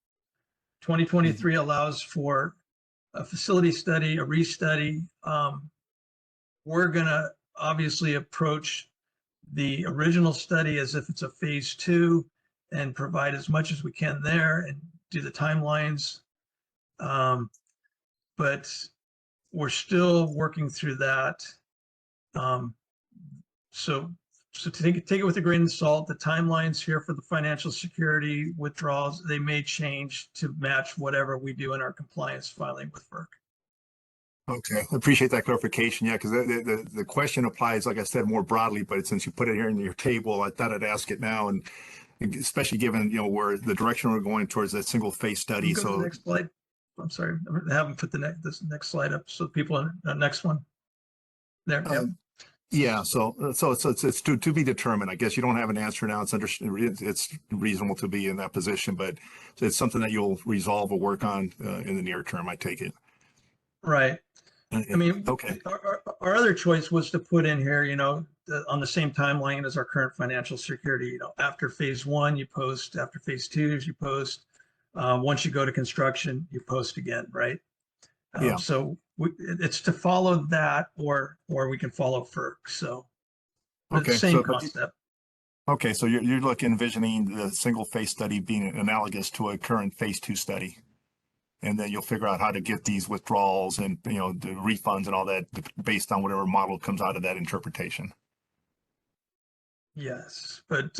2023 allows for a facility study, a restudy. We're going to obviously approach the original study as if it's a phase 2 and provide as much as we can there and do the timelines. But we're still working through that. So take it with a grain of salt. The timelines here for the financial security withdrawals, they may change to match whatever we do in our compliance filing with FERC. Okay, I appreciate that clarification. Yeah, because the question applies, like I said, more broadly, but since you put it here in your table, I thought I'd ask it now, and especially given where the direction we're going towards that single phase study. Go to the next slide. I'm sorry, I haven't put this next slide up, so people on the next one. There. Yep. Yeah, so it's to be determined. I guess you don't have an answer now. It's reasonable to be in that position, but it's something that you'll resolve or work on in the near term, I take it. Right. I mean, okay. Our other choice was to put in here, on the same timeline as our current financial security. After phase 1, you post. After phase 2, you post. Once you go to construction, you post again, right? Yeah. So it's to follow that, or we can follow FERC. So Okay, same so concept. okay, so you're envisioning the single phase study being analogous to a current phase 2 study, and then you'll figure out how to get these withdrawals and the refunds and all that based on whatever model comes out of that interpretation. Yes, but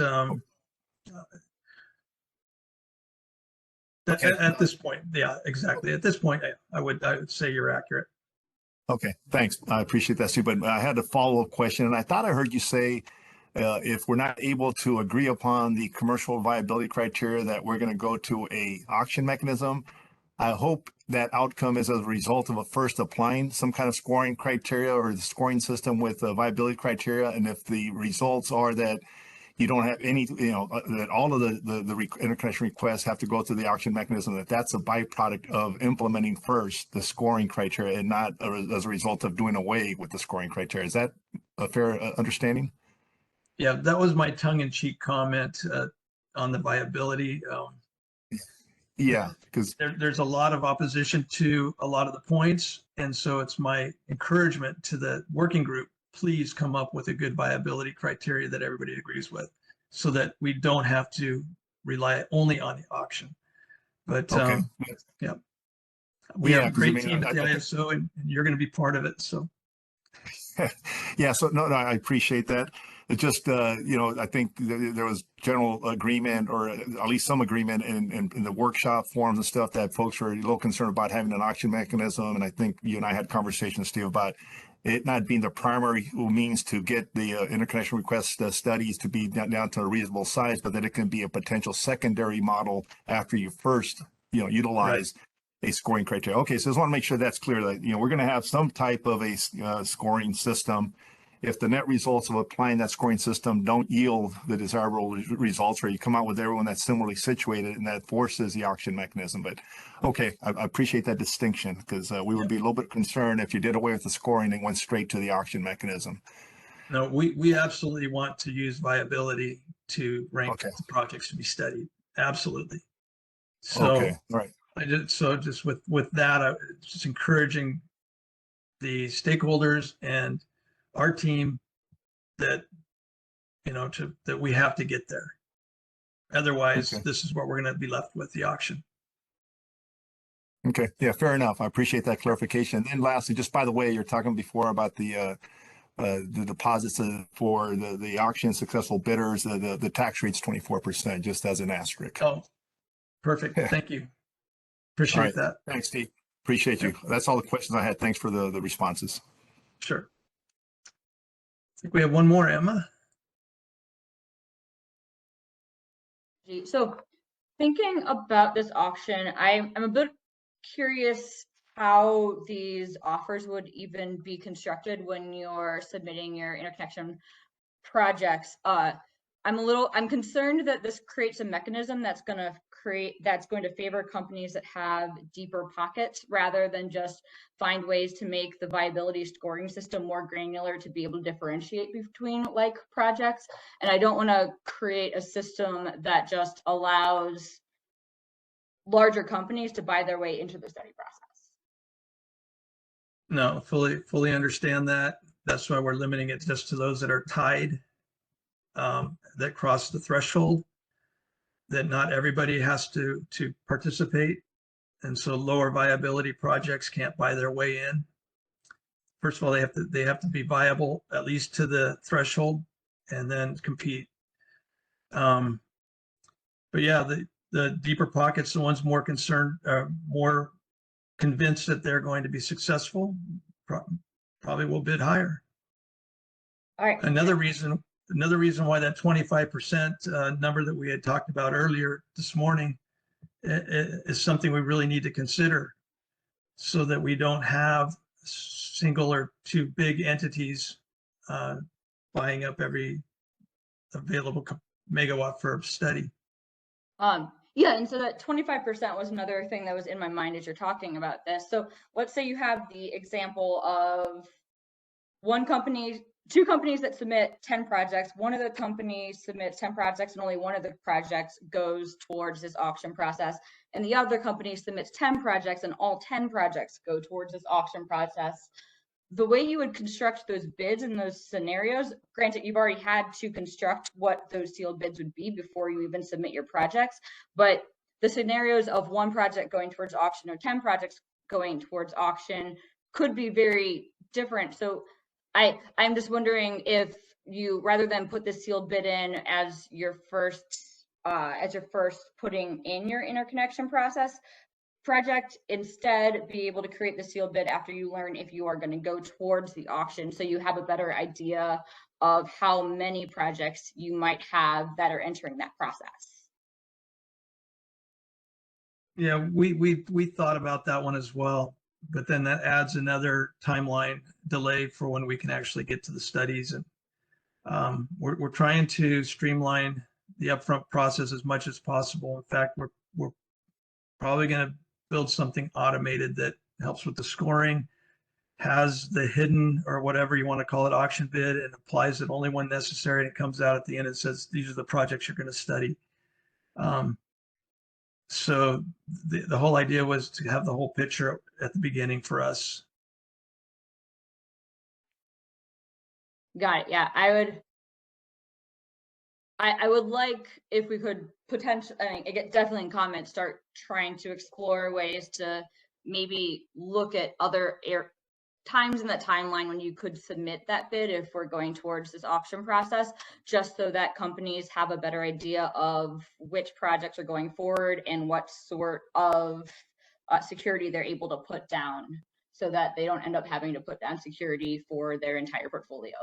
at this point, yeah, exactly. At this point, I would say you're accurate. Okay, thanks. I appreciate that, Steve. But I had a follow-up question, and I thought I heard you say if we're not able to agree upon the commercial viability criteria, that we're going to go to a auction mechanism. I hope that outcome is as a result of first applying some kind of scoring criteria or the scoring system with viability criteria. And if the results are that you don't have any, that all of the interconnection requests have to go through the auction mechanism, that's a byproduct of implementing first the scoring criteria and not as a result of doing away with the scoring criteria. Is that a fair understanding? Yeah, that was my tongue-in-cheek comment on the viability. Yeah, because there's a lot of opposition to a lot of the points. And so it's my encouragement to the working group, please come up with a good viability criteria that everybody agrees with so that we don't have to rely only on the auction. But okay. Yeah, we have a great team at the ISO and you're going to be part of it. So yeah, so no, I appreciate that. It just, I think there was general agreement, or at least some agreement in the workshop forums and stuff, that folks were a little concerned about having an auction mechanism. And I think you and I had conversations, Steve, about it not being the primary means to get the interconnection request studies to be down to a reasonable size, but that it can be a potential secondary model after you first, utilize a scoring criteria. Okay, so I just want to make sure that's clear that, we're going to have some type of a scoring system. If the net results of applying that scoring system don't yield the desirable results, or you come out with everyone that's similarly situated, and that forces the auction mechanism. But okay, I appreciate that distinction, because we would be a little bit concerned if you did away with the scoring and went straight to the auction mechanism. No, we absolutely want to use viability to rank the projects to be studied. Absolutely. So, okay, all right. Just with that, I just encouraging the stakeholders and our team that that we have to get there. Otherwise, this is what we're going to be left with, the auction. Okay, yeah, fair enough. I appreciate that clarification. And then lastly, just by the way, you're talking before about the deposits for the auction successful bidders. The tax rate's 24%, just as an asterisk. Oh, perfect. Thank you. Appreciate that. Thanks, Steve. Appreciate you. That's all the questions I had. Thanks for the responses. Sure. I think we have one more, Emma. So thinking about this auction, I'm a bit curious how these offers would even be constructed when you're submitting your interconnection projects. I'm concerned that this creates a mechanism that's going to favor companies that have deeper pockets rather than just find ways to make the viability scoring system more granular to be able to differentiate between like projects. And I don't want to create a system that just allows larger companies to buy their way into the study process. No, fully understand that. That's why we're limiting it just to those that are tied, that cross the threshold, that not everybody has to participate. And so lower viability projects can't buy their way in. First of all, they have to be viable at least to the threshold and then compete. But yeah, the deeper pockets, the ones more concerned, more convinced that they're going to be successful, probably will bid higher. All right. Another reason why that 25% number that we had talked about earlier this morning is something we really need to consider, so that we don't have single or two big entities buying up every available megawatt for a study. Yeah, and so that 25% was another thing that was in my mind as you're talking about this. So let's say you have the example of two companies that submit 10 projects. One of the companies submits 10 projects and only one of the projects goes towards this auction process. And the other company submits 10 projects and all 10 projects go towards this auction process. the way you would construct those bids in those scenarios, granted, you've already had to construct what those sealed bids would be before you even submit your projects, but the scenarios of one project going towards auction or 10 projects going towards auction could be very different. So I'm just wondering if you, rather than put the sealed bid in as your first putting in your interconnection process project, instead be able to create the sealed bid after you learn if you are going to go towards the auction, so you have a better idea of how many projects you might have that are entering that process. Yeah, we thought about that one as well, but then that adds another timeline delay for when we can actually get to the studies. And we're trying to streamline the upfront process as much as possible. In fact, we're probably going to build something automated that helps with the scoring, has the hidden or whatever you want to call it auction bid, and applies it only when necessary, and it comes out at the end and says these are the projects you're going to study. So the whole idea was to have the whole picture at the beginning for us. Got it. Yeah, I would like if we could potentially, I mean, definitely in comments, start trying to explore ways to maybe look at other times in that timeline when you could submit that bid if we're going towards this auction process, just so that companies have a better idea of which projects are going forward and what sort of security they're able to put down, so that they don't end up having to put down security for their entire portfolio.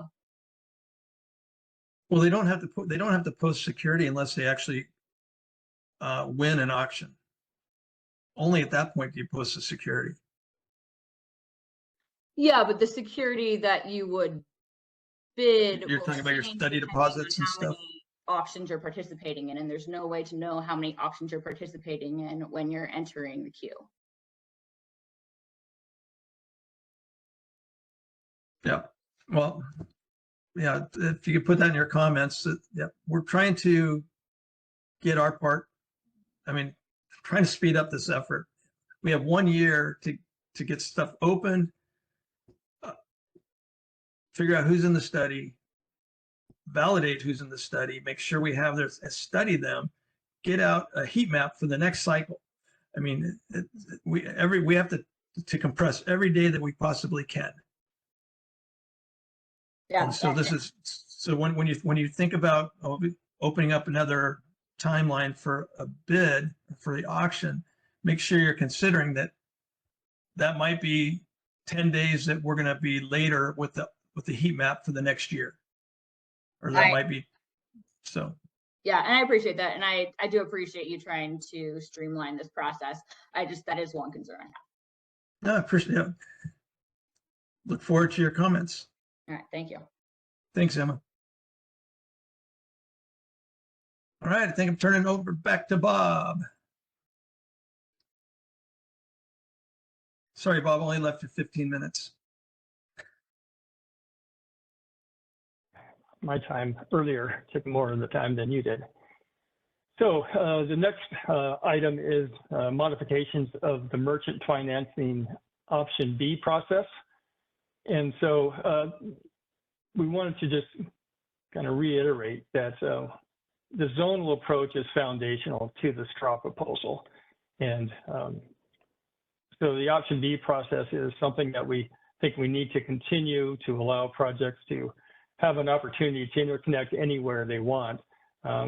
Well, they don't have to post security unless they actually win an auction. Only at that point do you post the security. Yeah, but the security that you would bid. You're talking about your study deposits and stuff? Auctions you're participating in, and there's no way to know how many auctions you're participating in when you're entering the queue. Yeah. Well, yeah, if you could put that in your comments, yeah, we're trying to get our part. I mean, trying to speed up this effort. We have 1 year to get stuff open, figure out who's in the study, validate who's in the study, make sure we have their study them, get out a heat map for the next cycle. I mean, we have to compress every day that we possibly can. Yeah. And so this is, so when you think about opening up another timeline for a bid for the auction, make sure you're considering that might be 10 days that we're going to be later with the heat map for the next year, or that might be so. Yeah, and I appreciate that, and I do appreciate you trying to streamline this process. That is one concern I have. No, I appreciate it. Look forward to your comments. All right, thank you. Thanks, Emma. All right, I think I'm turning over back to Bob. Sorry, Bob, only left you 15 minutes. My time earlier took more of the time than you did. So the next item is modifications of the merchant financing option B process. And so we wanted to just kind of reiterate that the zonal approach is foundational to the straw proposal. And so the option B process is something that we think we need to continue to allow projects to have an opportunity to interconnect anywhere they want.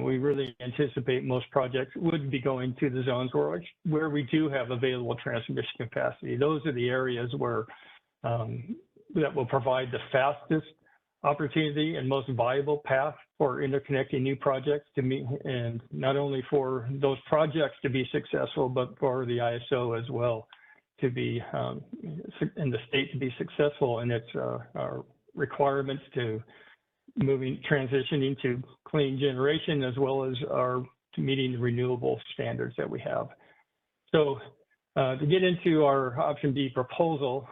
We really anticipate most projects would be going to the zones where we do have available transmission capacity. Those are the areas where that will provide the fastest opportunity and most viable path for interconnecting new projects to meet, and not only for those projects to be successful, but for the ISO as well to be, and the state to be successful in its requirements to transitioning to clean generation, as well as to meeting the renewable standards that we have. So to get into our option B proposal,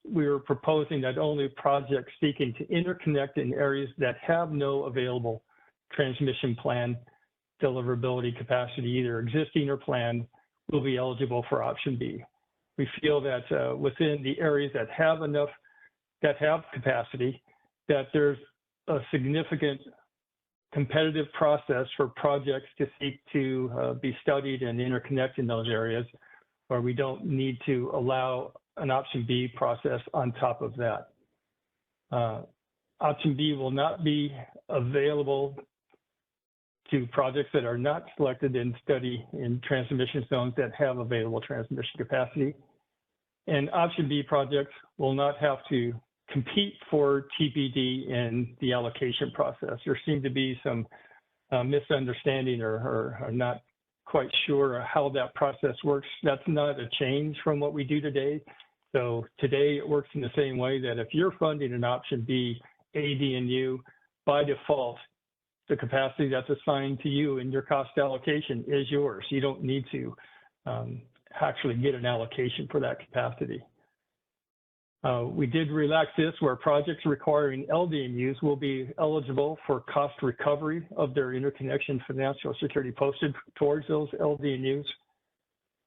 we were proposing that only projects seeking to interconnect in areas that have no available transmission plan deliverability capacity, either existing or planned, will be eligible for option B. We feel that within the areas that have enough that have capacity, that there's a significant competitive process for projects to seek to be studied and interconnect in those areas, where we don't need to allow an option B process on top of that. Option B will not be available to projects that are not selected in study in transmission zones that have available transmission capacity. And option B projects will not have to compete for TPD in the allocation process. There seemed to be some misunderstanding or not quite sure how that process works. That's not a change from what we do today. So today it works in the same way that if you're funding an option B AD&U, by default, the capacity that's assigned to you in your cost allocation is yours. You don't need to actually get an allocation for that capacity. We did relax this where projects requiring LD&Us will be eligible for cost recovery of their interconnection financial security posted towards those LD&Us.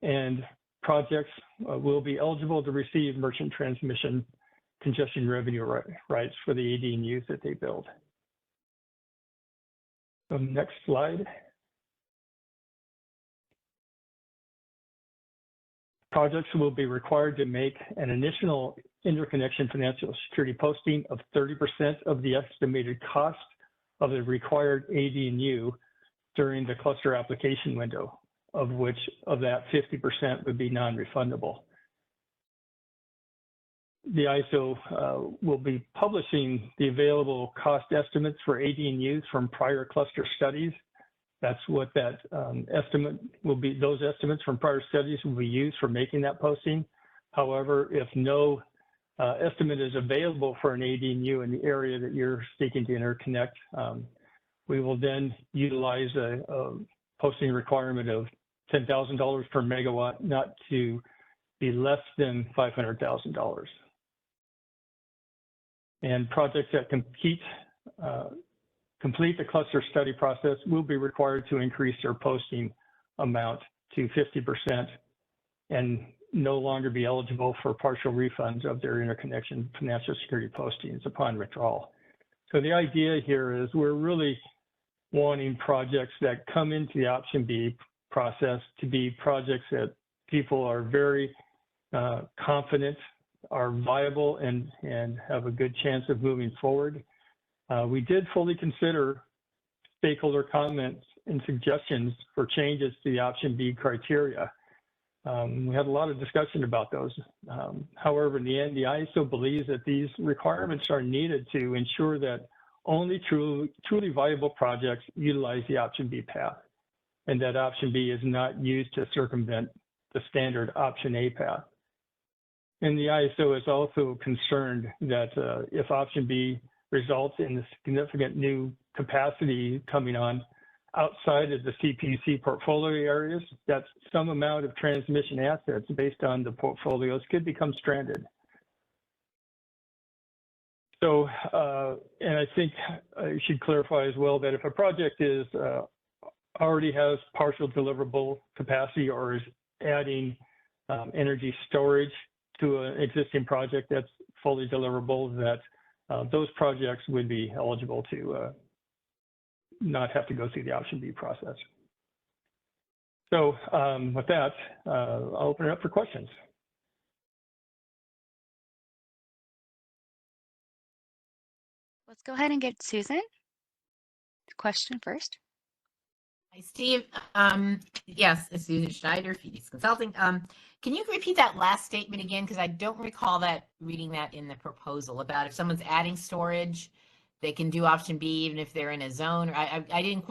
And projects will be eligible to receive merchant transmission congestion revenue rights for the AD&Us that they build. Next slide. Projects will be required to make an initial interconnection financial security posting of 30% of the estimated cost of the required AD&U during the cluster application window, of that 50% would be non-refundable. The ISO will be publishing the available cost estimates for AD&Us from prior cluster studies. That's what that estimate will be. Those estimates from prior studies will be used for making that posting. However, if no estimate is available for an AD&U in the area that you're seeking to interconnect, we will then utilize a posting requirement of $10,000 per megawatt, not to be less than $500,000. And projects that complete the cluster study process will be required to increase their posting amount to 50% and no longer be eligible for partial refunds of their interconnection financial security postings upon withdrawal. So the idea here is we're really wanting projects that come into the option B process to be projects that people are very confident are viable and have a good chance of moving forward. We did fully consider stakeholder comments and suggestions for changes to the option B criteria. We had a lot of discussion about those. However, in the end, the ISO believes that these requirements are needed to ensure that only truly viable projects utilize the option B path, and that option B is not used to circumvent the standard option A path. And the ISO is also concerned that if option B results in significant new capacity coming on outside of the CPUC portfolio areas, that some amount of transmission assets based on the portfolios could become stranded. So, and I think I should clarify as well that if a project is already has partial deliverable capacity or is adding energy storage to an existing project that's fully deliverable, that those projects would be eligible to not have to go through the option B process. So with that, I'll open it up for questions. Let's go ahead and get Susan. Question first. Hi, Steve. Yes, it's Susan Schneider, Phoenix Consulting. Can you repeat that last statement again? Because I don't recall reading that in the proposal about if someone's adding storage, they can do option B even if they're in a zone. I didn't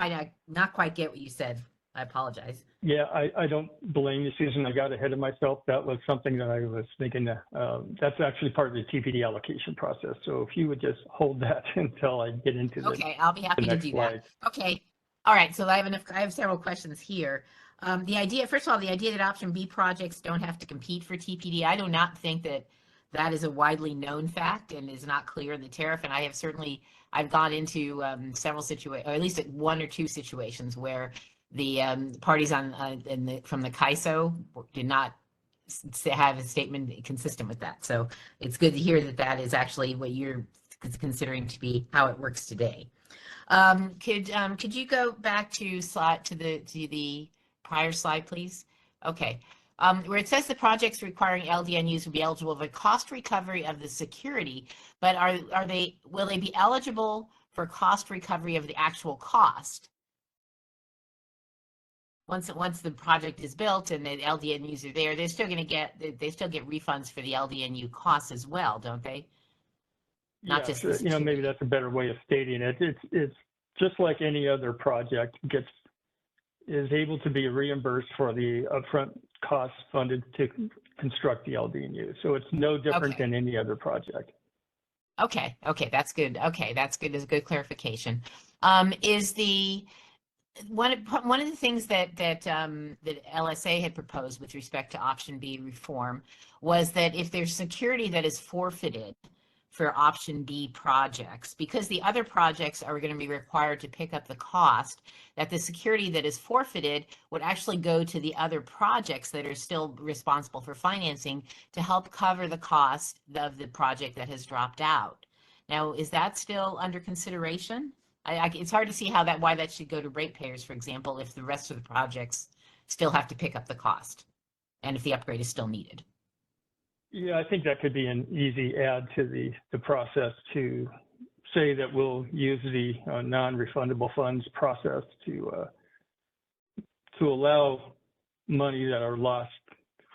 not quite get what you said. I apologize. Yeah, I don't blame you, Susan. I got ahead of myself. That was something that I was thinking that's actually part of the TPD allocation process. So if you would just hold that until I get into the Okay, I'll be happy to do that. Okay. All right, so I have several questions here. The idea, first of all, the idea that option B projects don't have to compete for TPD, I do not think that is a widely known fact and is not clear in the tariff. And I've gone into several situations, or at least one or two situations where the parties from the CAISO did not have a statement consistent with that. So it's good to hear that that is actually what you're considering to be how it works today. Could you go back to the prior slide, please? Okay. Where it says the projects requiring LDNUs will be eligible for cost recovery of the security, but will they be eligible for cost recovery of the actual cost? Once the project is built and the LDNUs are there, they still get refunds for the LDNU costs as well, don't they? Not just the you know, maybe that's a better way of stating it. It's just like any other project is able to be reimbursed for the upfront costs funded to construct the LDNU. So it's no different than any other project. Okay, that's good. Okay, that's good. Is a good clarification. Is the one of the things that LSA had proposed with respect to option B reform was that if there's security that is forfeited for option B projects, because the other projects are going to be required to pick up the cost, that the security that is forfeited would actually go to the other projects that are still responsible for financing to help cover the cost of the project that has dropped out. Now, is that still under consideration? It's hard to see why that should go to ratepayers, for example, if the rest of the projects still have to pick up the cost and if the upgrade is still needed. Yeah, I think that could be an easy add to the process to say that we'll use the non-refundable funds process to allow money that are lost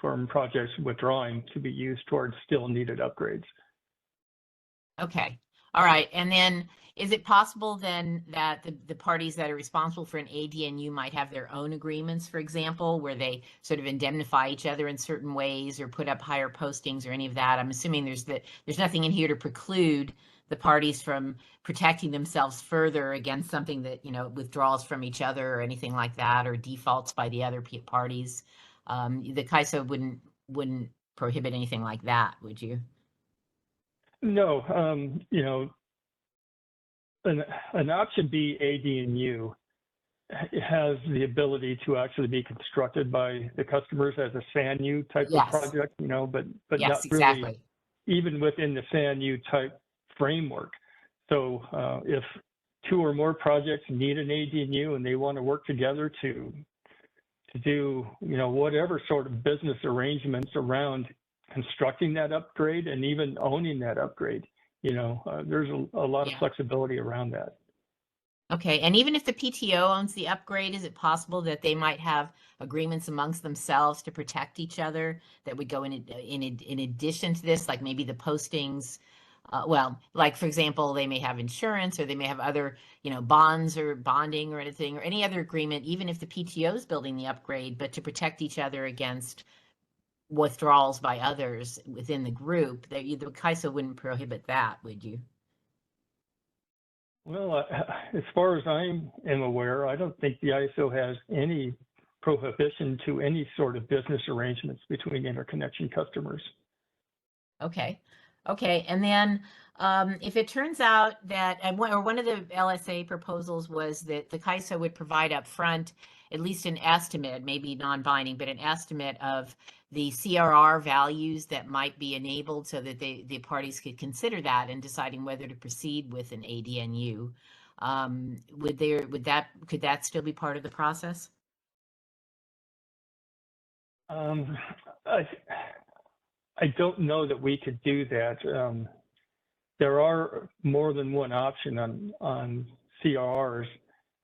from projects withdrawing to be used towards still needed upgrades. Okay. All right. And then is it possible then that the parties that are responsible for an ADNU might have their own agreements, for example, where they sort of indemnify each other in certain ways or put up higher postings or any of that? I'm assuming there's nothing in here to preclude the parties from protecting themselves further against something that, withdrawals from each other or anything like that, or defaults by the other parties. The CAISO wouldn't prohibit anything like that, would you? No, an option B AD&U has the ability to actually be constructed by the customers as a SANU type of project, but yes, not really exactly. even within the SANU type framework. So if two or more projects need an AD&U and they want to work together to do, whatever sort of business arrangements around constructing that upgrade and even owning that upgrade, there's a lot of flexibility around that. Okay, and even if the PTO owns the upgrade, is it possible that they might have agreements amongst themselves to protect each other that would go in addition to this, like maybe the postings? Like for example, they may have insurance or they may have other, bonds or bonding or anything or any other agreement, even if the PTO is building the upgrade, but to protect each other against withdrawals by others within the group, that the CAISO wouldn't prohibit that, would you? Well, as far as I am aware, I don't think the ISO has any prohibition to any sort of business arrangements between interconnection customers. Okay. And then if it turns out that, one of the LSA proposals was that the CAISO would provide upfront at least an estimate, maybe non-binding, but an estimate of the CRR values that might be enabled so that the parties could consider that in deciding whether to proceed with an ADNU. Could that still be part of the process? I don't know that we could do that. There are more than one option on CRRs.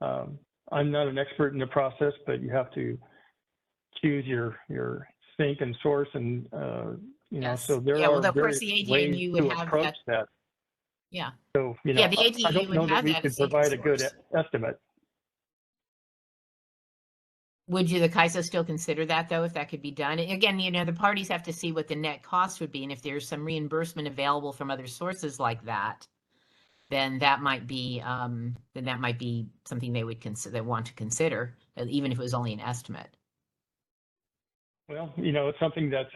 I'm not an expert in the process, but you have to choose your sink and source, and so there are various ways to approach that. Yeah. So the ADNU I don't know that we could provide a good estimate. Would the CAISO still consider that, though, if that could be done? Again, the parties have to see what the net cost would be, and if there's some reimbursement available from other sources like that, then that might be something they would want to consider, even if it was only an estimate. Well, it's something that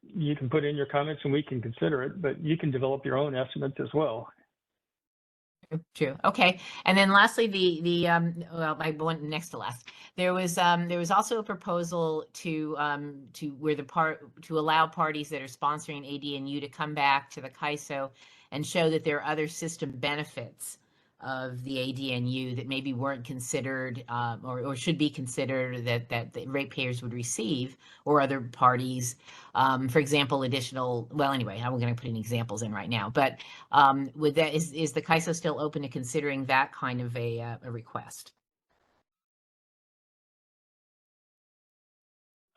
you can put in your comments and we can consider it, but you can develop your own estimates as well. True. Okay. And then lastly, well, I went next to last. There was also a proposal to allow parties that are sponsoring AD&U to come back to the CAISO and show that there are other system benefits of the AD&U that maybe weren't considered or should be considered that the ratepayers would receive, or other parties, for example, well, anyway, I'm going to put any examples in right now, but with that, is the CAISO still open to considering that kind of a request?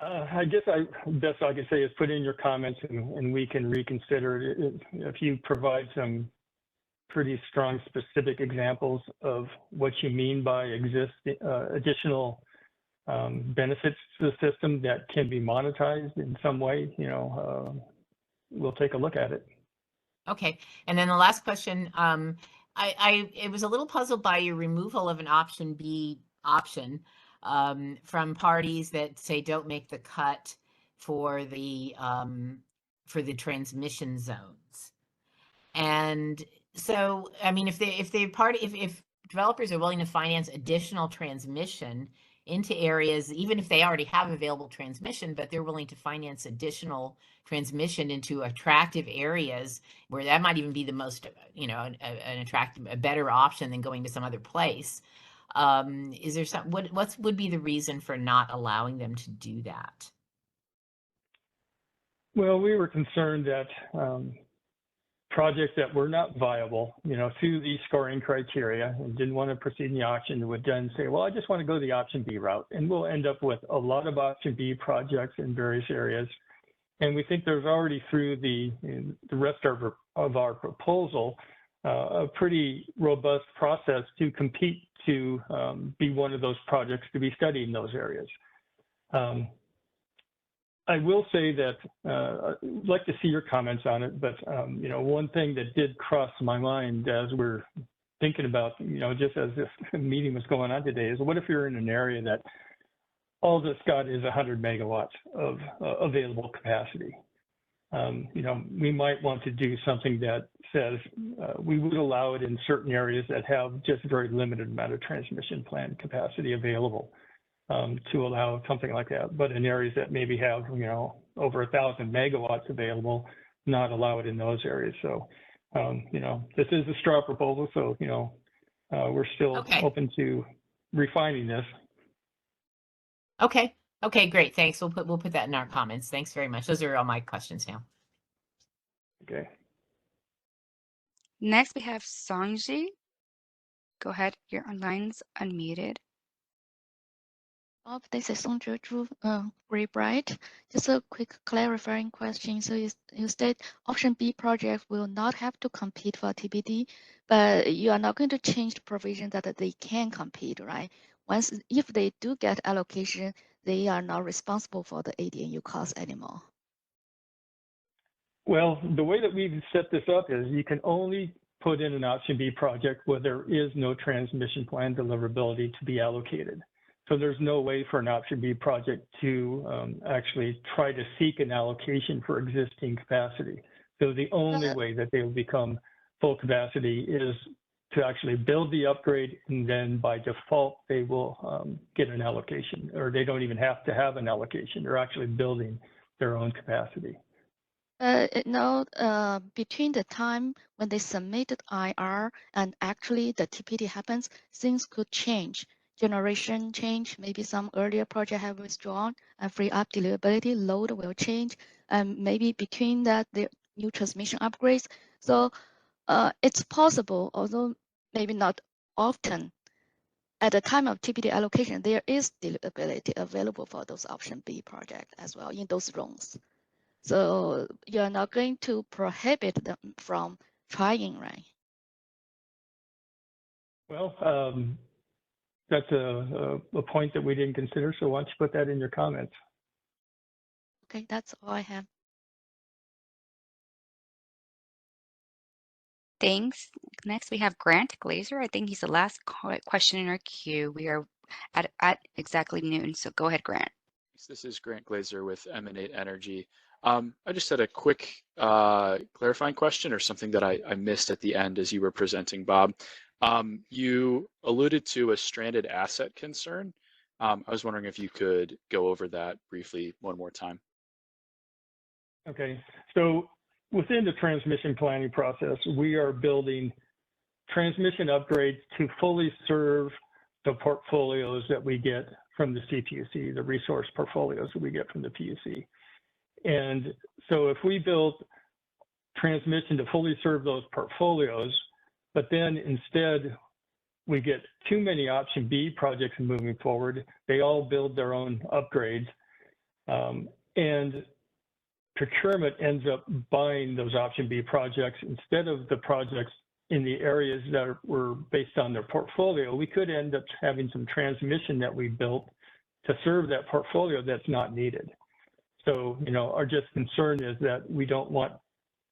I guess best I can say is put in your comments and we can reconsider it. If you provide some pretty strong specific examples of what you mean by additional benefits to the system that can be monetized in some way, we'll take a look at it. Okay. And then the last question, I was a little puzzled by your removal of an option B option from parties that say don't make the cut for the transmission zones. And so, I mean, if developers are willing to finance additional transmission into areas, even if they already have available transmission, but they're willing to finance additional transmission into attractive areas where that might even be the most, an attractive, a better option than going to some other place. Is there what would be the reason for not allowing them to do that? Well, we were concerned that projects that were not viable, through these scoring criteria and didn't want to proceed in the auction would then say, well, I just want to go the option B route. And we'll end up with a lot of option B projects in various areas. And we think there's already through the rest of our proposal, a pretty robust process to compete to be one of those projects to be studied in those areas. I will say that I'd like to see your comments on it, but one thing that did cross my mind as we're thinking about, just as this meeting was going on today, is what if you're in an area that all that's got is 100 megawatts of available capacity? We might want to do something that says we would allow it in certain areas that have just a very limited amount of transmission plant capacity available. To allow something like that, but in areas that maybe have, over 1,000 megawatts available, not allow it in those areas. So, this is a straw proposal, so, we're still open to refining this. Okay. Okay, great. Thanks. We'll put that in our comments. Thanks very much. Those are all my questions now. Okay. Next, we have Sangji. Go ahead. Your line's unmuted. This is Song Zhu, Bright. Just a quick clarifying question. So you state option B project will not have to compete for TBD, but you are not going to change the provision that they can compete, right? If they do get allocation, they are not responsible for the AD&U cost anymore. Well, the way that we've set this up is you can only put in an option B project where there is no transmission plan deliverability to be allocated. So there's no way for an option B project to actually try to seek an allocation for existing capacity. So the only way that they will become full capacity is to actually build the upgrade, and then by default, they will get an allocation, or they don't even have to have an allocation. They're actually building their own capacity. Between the time when they submitted IR and actually the TPD happens, things could change. Generation change, maybe some earlier project have withdrawn and free up deliverability, load will change, and maybe between that, the new transmission upgrades. So it's possible, although maybe not often, at the time of TPD allocation, there is deliverability available for those option B projects as well in those zones. So you're not going to prohibit them from trying, right? Well, that's a point that we didn't consider, so why don't you put that in your comments? Okay, that's all I have. Thanks. Next, we have Grant Glazer. I think he's the last question in our queue. We are at exactly noon, so go ahead, Grant. This is Grant Glazer with Emanate Energy. I just had a quick clarifying question or something that I missed at the end as you were presenting, Bob. You alluded to a stranded asset concern. I was wondering if you could go over that briefly one more time. Okay, so within the transmission planning process, we are building transmission upgrades to fully serve the portfolios that we get from the CPUC, the resource portfolios that we get from the PUC. And so if we build transmission to fully serve those portfolios, but then instead we get too many option B projects moving forward, they all build their own upgrades, and procurement ends up buying those option B projects instead of the projects in the areas that were based on their portfolio. We could end up having some transmission that we built to serve that portfolio that's not needed. So, our just concern is that we don't want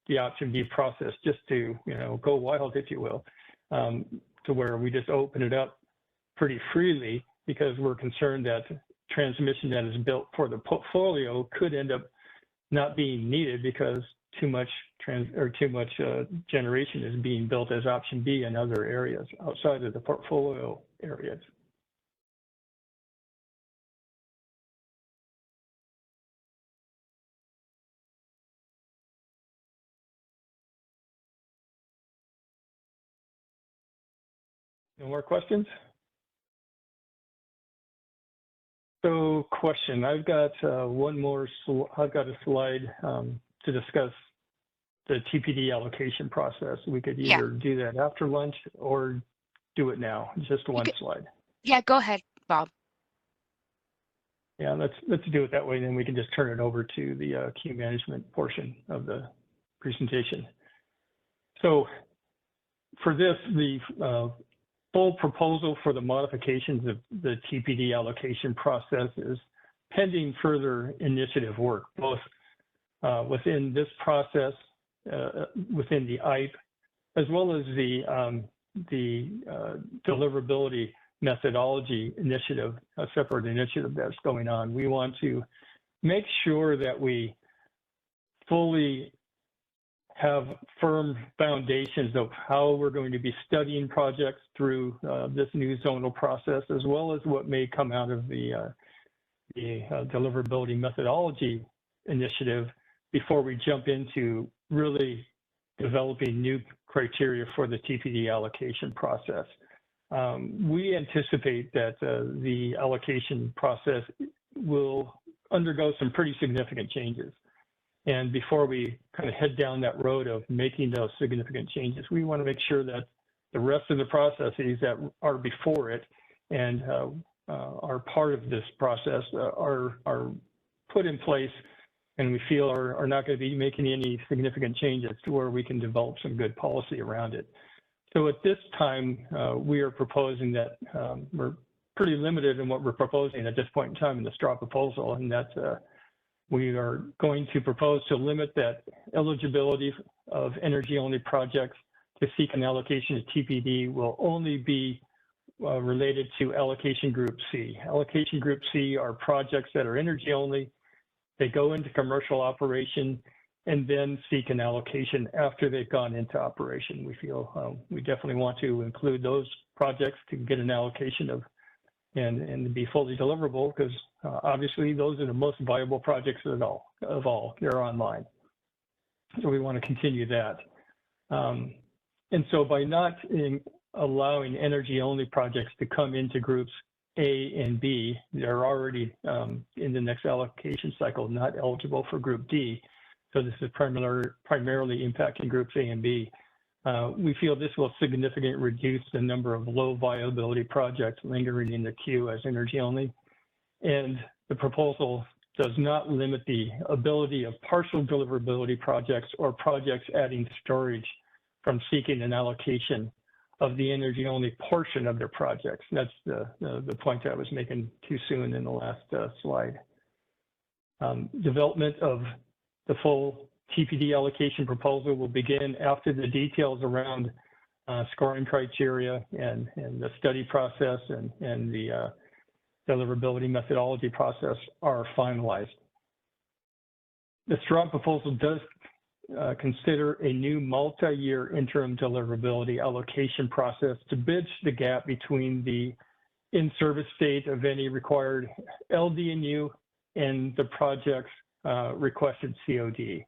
the option B process just to, go wild, if you will, to where we just open it up pretty freely, because we're concerned that transmission that is built for the portfolio could end up not being needed because too much generation is being built as option B in other areas outside of the portfolio areas. No more questions? So question, I've got one more, I've got a slide to discuss the TPD allocation process. We could either do that after lunch or do it now, just one slide. Yeah, go ahead, Bob. Yeah, let's do it that way, then we can just turn it over to the queue management portion of the presentation. So for this, the full proposal for the modifications of the TPD allocation process is pending further initiative work, both within this process, within the IPE, as well as the deliverability methodology initiative, a separate initiative that's going on. We want to make sure that we fully have firm foundations of how we're going to be studying projects through this new zonal process, as well as what may come out of the deliverability methodology initiative before we jump into really developing new criteria for the TPD allocation process. We anticipate that the allocation process will undergo some pretty significant changes. And before we kind of head down that road of making those significant changes, we want to make sure that the rest of the processes that are before it and are part of this process are put in place, and we feel are not going to be making any significant changes to where we can develop some good policy around it. So at this time, we are proposing that we're pretty limited in what we're proposing at this point in time in the straw proposal, and that we are going to propose to limit that eligibility of energy-only projects to seek an allocation of TPD will only be related to allocation group C. Allocation group C are projects that are energy-only. They go into commercial operation and then seek an allocation after they've gone into operation. We feel we definitely want to include those projects to get an allocation of and be fully deliverable, because obviously those are the most viable projects of all. They're online. So we want to continue that. And so by not allowing energy-only projects to come into groups A and B, they're already in the next allocation cycle not eligible for group D. So this is primarily impacting groups A and B. We feel this will significantly reduce the number of low viability projects lingering in the queue as energy only. And the proposal does not limit the ability of partial deliverability projects or projects adding storage from seeking an allocation of the energy only portion of their projects. That's the point I was making too soon in the last slide. Development of the full TPD allocation proposal will begin after the details around scoring criteria and the study process and the deliverability methodology process are finalized. the straw proposal does consider a new multi-year interim deliverability allocation process to bridge the gap between the in-service date of any required LD&U and the project's requested COD.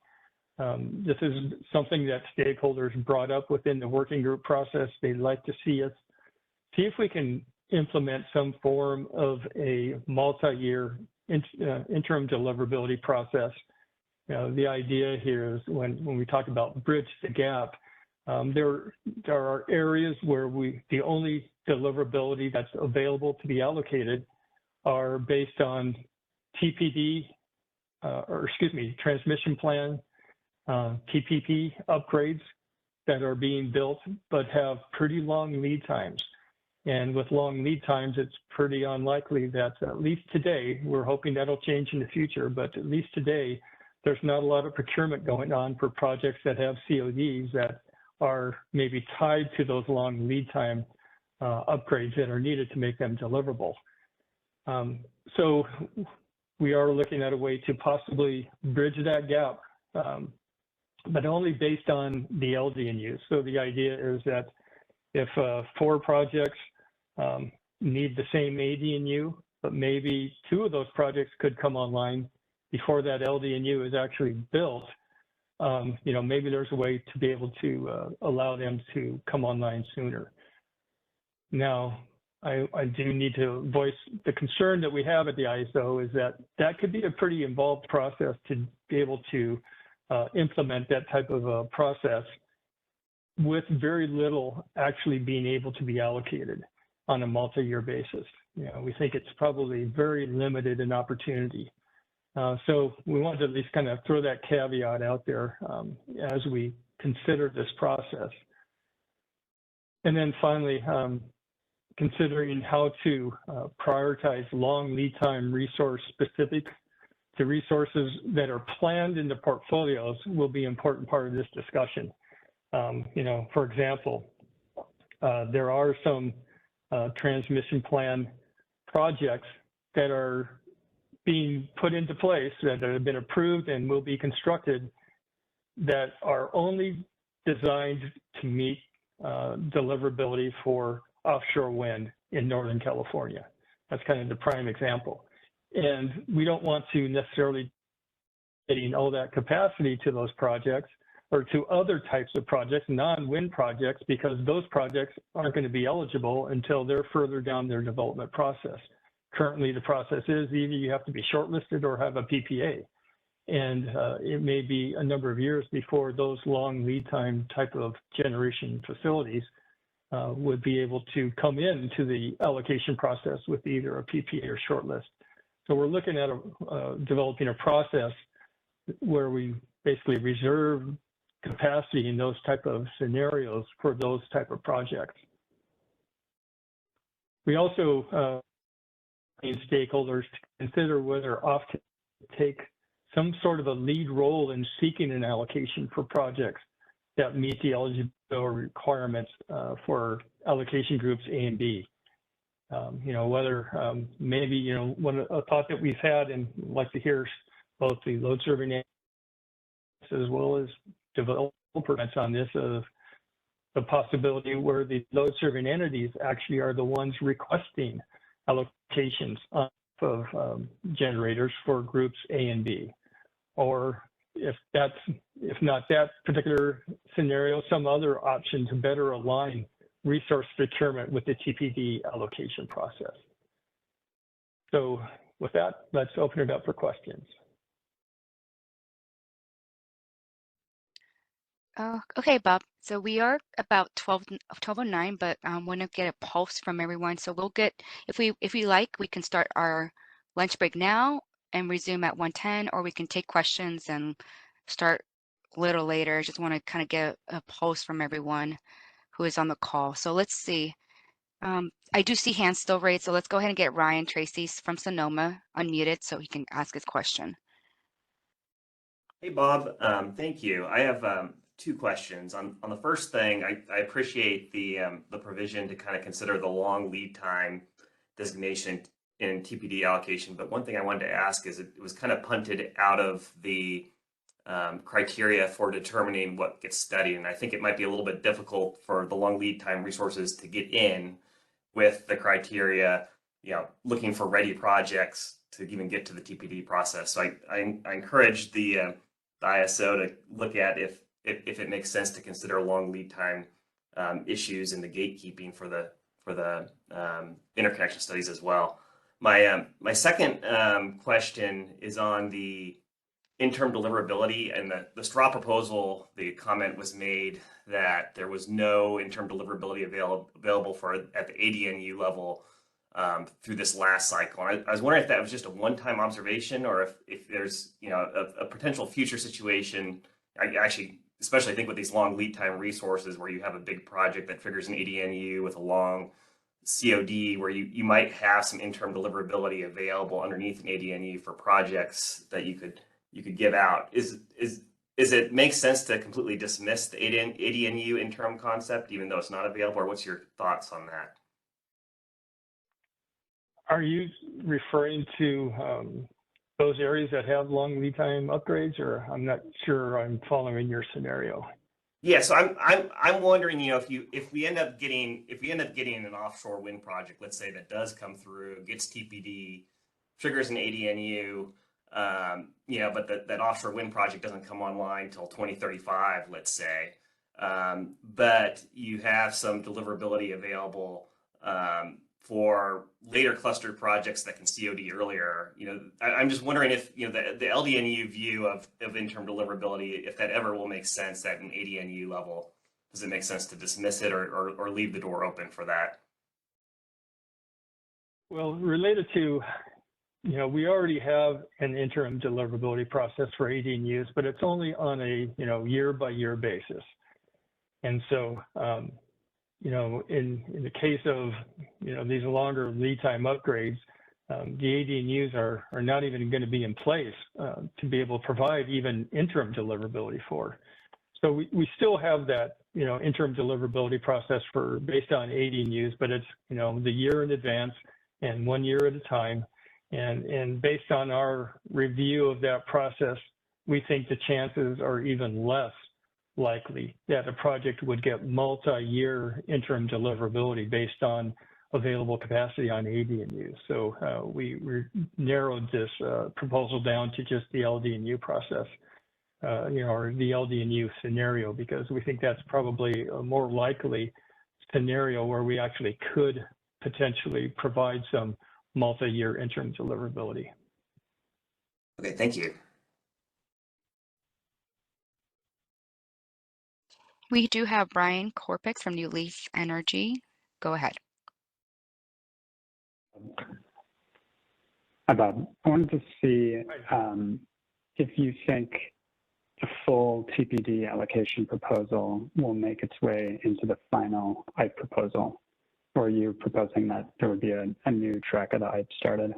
This is something that stakeholders brought up within the working group process. They'd like to see us see if we can implement some form of a multi-year interim deliverability process. The idea here is when we talk about bridge the gap, there are areas where the only deliverability that's available to be allocated are based on TPD, transmission plan, TPP upgrades that are being built, but have pretty long lead times. And with long lead times, it's pretty unlikely that, at least today, we're hoping that'll change in the future, but at least today, there's not a lot of procurement going on for projects that have CODs that are maybe tied to those long lead time upgrades that are needed to make them deliverable. So we are looking at a way to possibly bridge that gap, but only based on the LD&U. So the idea is that if 4 projects need the same AD&U, but maybe 2 of those projects could come online before that LD&U is actually built, maybe there's a way to be able to allow them to come online sooner. Now, I do need to voice the concern that we have at the ISO is that could be a pretty involved process to be able to implement that type of a process with very little actually being able to be allocated on a multi-year basis. We think it's probably very limited in opportunity. So we wanted to at least kind of throw that caveat out there as we consider this process. And then finally, considering how to prioritize long lead time resource specific to resources that are planned in the portfolios will be an important part of this discussion. For example, there are some transmission plan projects that are being put into place that have been approved and will be constructed that are only designed to meet deliverability for offshore wind in Northern California. That's kind of the prime example. And we don't want to necessarily getting all that capacity to those projects or to other types of projects, non-wind projects, because those projects aren't going to be eligible until they're further down their development process. Currently, the process is either you have to be shortlisted or have a PPA. And it may be a number of years before those long lead time type of generation facilities would be able to come into the allocation process with either a PPA or shortlist. So we're looking at developing a process where we basically reserve capacity in those type of scenarios for those type of projects. We also need stakeholders to consider whether off to take some sort of a lead role in seeking an allocation for projects that meet the eligibility requirements for allocation groups A and B. Whether maybe, a thought that we've had, and I'd like to hear both the load serving as well as developers on this, of the possibility where the load serving entities actually are the ones requesting allocations of generators for groups A and B. Or if not that particular scenario, some other option to better align resource procurement with the TPD allocation process. So with that, let's open it up for questions. Okay, Bob. So we are about 12:09, but I want to get a pulse from everyone. So we'll get, if we like, we can start our lunch break now and resume at 1:10, or we can take questions and start a little later. I just want to kind of get a pulse from everyone who is on the call. So let's see. I do see hands still raised, so let's go ahead and get Ryan Tracy from Sonoma unmuted so he can ask his question. Hey, Bob. Thank you. I have 2 questions. On the first thing, I appreciate the provision to kind of consider the long lead time designation in TPD allocation. But one thing I wanted to ask is it was kind of punted out of the criteria for determining what gets studied. And I think it might be a little bit difficult for the long lead time resources to get in with the criteria, looking for ready projects to even get to the TPD process. So I encourage the ISO to look at if it makes sense to consider long lead time issues in the gatekeeping for the interconnection studies as well. My second question is on the interim deliverability. And the straw proposal, the comment was made that there was no interim deliverability available for at the ADNU level through this last cycle. And I was wondering if that was just a one-time observation, or if there's a potential future situation. I actually especially think with these long lead time resources where you have a big project that triggers an ADNU with a long COD, where you might have some interim deliverability available underneath an ADNU for projects that you could give out. Is it make sense to completely dismiss the ADNU interim concept even though it's not available, or what's your thoughts on that? Are you referring to those areas that have long lead time upgrades, or I'm not sure I'm following your scenario? Yeah, so I'm wondering, if we end up getting an offshore wind project, let's say, that does come through, gets TPD, triggers an ADNU, but that offshore wind project doesn't come online until 2035, let's say, but you have some deliverability available for later cluster projects that can COD earlier. I'm just wondering if the LDNU view of interim deliverability, if that ever will make sense at an ADNU level. Does it make sense to dismiss it or leave the door open for that? Well, related to, we already have an interim deliverability process for ADNUs, but it's only on a year-by-year basis. And so, in the case of these longer lead time upgrades, the ADNUs are not even going to be in place to be able to provide even interim deliverability for. So we still have that interim deliverability process based on ADNUs, but it's the year in advance and 1 year at a time. And based on our review of that process, we think the chances are even less likely that a project would get multi-year interim deliverability based on available capacity on ADNU. So we narrowed this proposal down to just the LDNU process, or the LDNU scenario, because we think that's probably a more likely scenario where we actually could potentially provide some multi-year interim deliverability. Okay, thank you. We do have Brian Corpix from New Leaf Energy. Go ahead. Hi, Bob. I wanted to see if you think the full TPD allocation proposal will make its way into the final IPE proposal, or are you proposing that there would be a new track of the IPE started?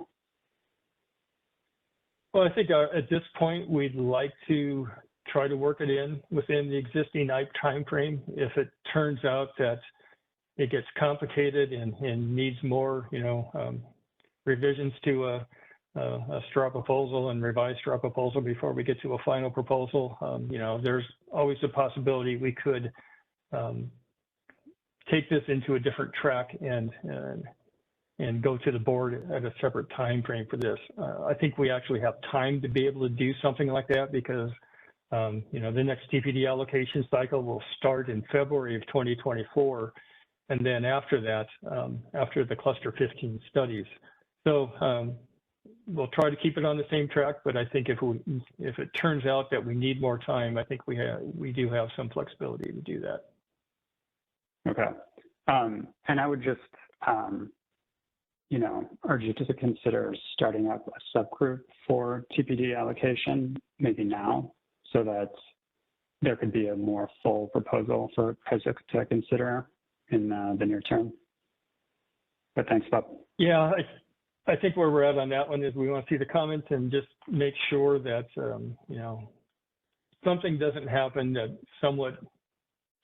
Well, I think at this point, we'd like to try to work it in within the existing IPE timeframe. If it turns out that it gets complicated and needs more, revisions to a straw proposal and revised straw proposal before we get to a final proposal, there's always a possibility we could take this into a different track and go to the board at a separate time frame for this. I think we actually have time to be able to do something like that because the next TPD allocation cycle will start in February of 2024, and then after that, after the cluster 15 studies. So we'll try to keep it on the same track, but I think if it turns out that we need more time, I think we do have some flexibility to do that. Okay, and I would just urge you to consider starting up a subgroup for TPD allocation maybe now, so that there could be a more full proposal for PRESIC to consider in the near term. But thanks, Bob. Yeah, I think where we're at on that one is we want to see the comments and just make sure that, something doesn't happen that somewhat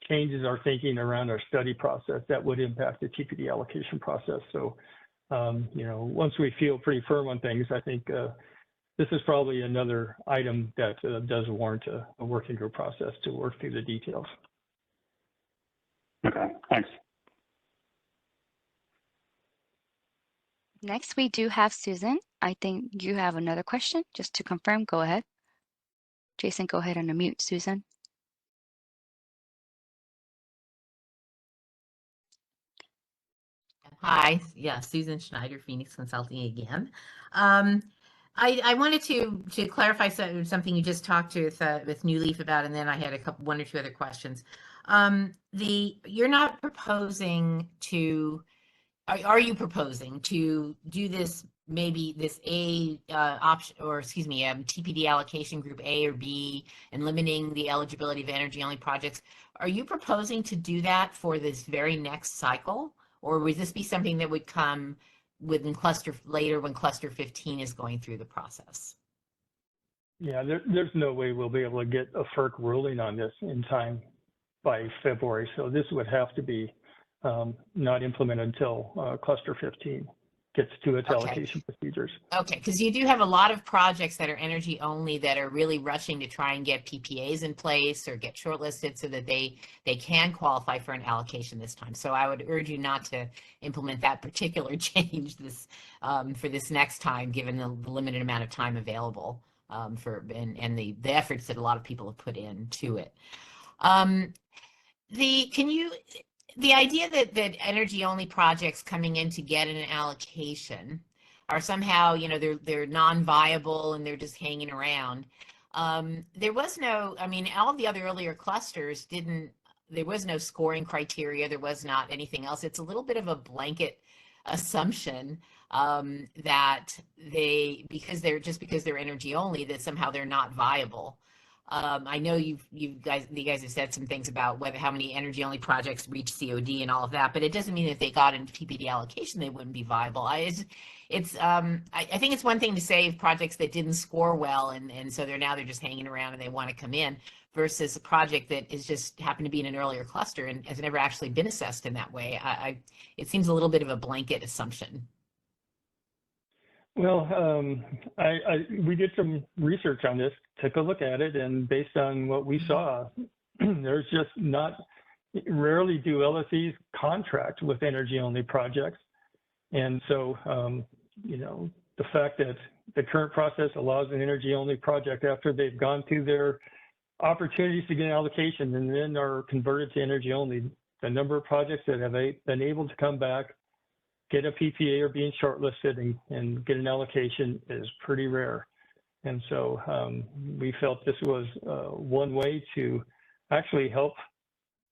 changes our thinking around our study process that would impact the TPD allocation process. So, once we feel pretty firm on things, I think this is probably another item that does warrant a working group process to work through the details. Okay, thanks. Next, we do have Susan. I think you have another question, just to confirm. Go ahead. Jason, go ahead and unmute Susan. Hi, yeah, Susan Schneider, Phoenix Consulting again. I wanted to clarify something you just talked with New Leaf about, and then I had one or two other questions. You're not proposing to, are you proposing to do this, maybe this option, or excuse me, TPD allocation group A or B, and limiting the eligibility of energy only projects? Are you proposing to do that for this very next cycle? Or would this be something that would come within cluster later when cluster 15 is going through the process? Yeah, there's no way we'll be able to get a FERC ruling on this in time by February. So this would have to be not implemented until cluster 15 gets to its allocation procedures. Okay, because you do have a lot of projects that are energy only that are really rushing to try and get PPAs in place or get shortlisted so that they can qualify for an allocation this time. So I would urge you not to implement that particular change for this next time, given the limited amount of time available and the efforts that a lot of people have put into it. The idea that energy only projects coming in to get an allocation are somehow, they're non-viable and they're just hanging around. There was no, I mean, all the other earlier clusters there was no scoring criteria. There was not anything else. It's a little bit of a blanket assumption that because they're energy only, that somehow they're not viable. I know you guys have said some things about how many energy only projects reach COD and all of that, but it doesn't mean that if they got into TPD allocation, they wouldn't be viable. I think it's one thing to save projects that didn't score well, and so they're just hanging around and they want to come in, versus a project that is just happened to be in an earlier cluster and has never actually been assessed in that way. It seems a little bit of a blanket assumption. Well, we did some research on this, took a look at it, and based on what we saw, there's just rarely do LSEs contract with energy-only projects. And so, the fact that the current process allows an energy-only project after they've gone through their opportunities to get an allocation and then are converted to energy-only, the number of projects that have been able to come back, get a PPA or being shortlisted and get an allocation is pretty rare. And so we felt this was one way to actually help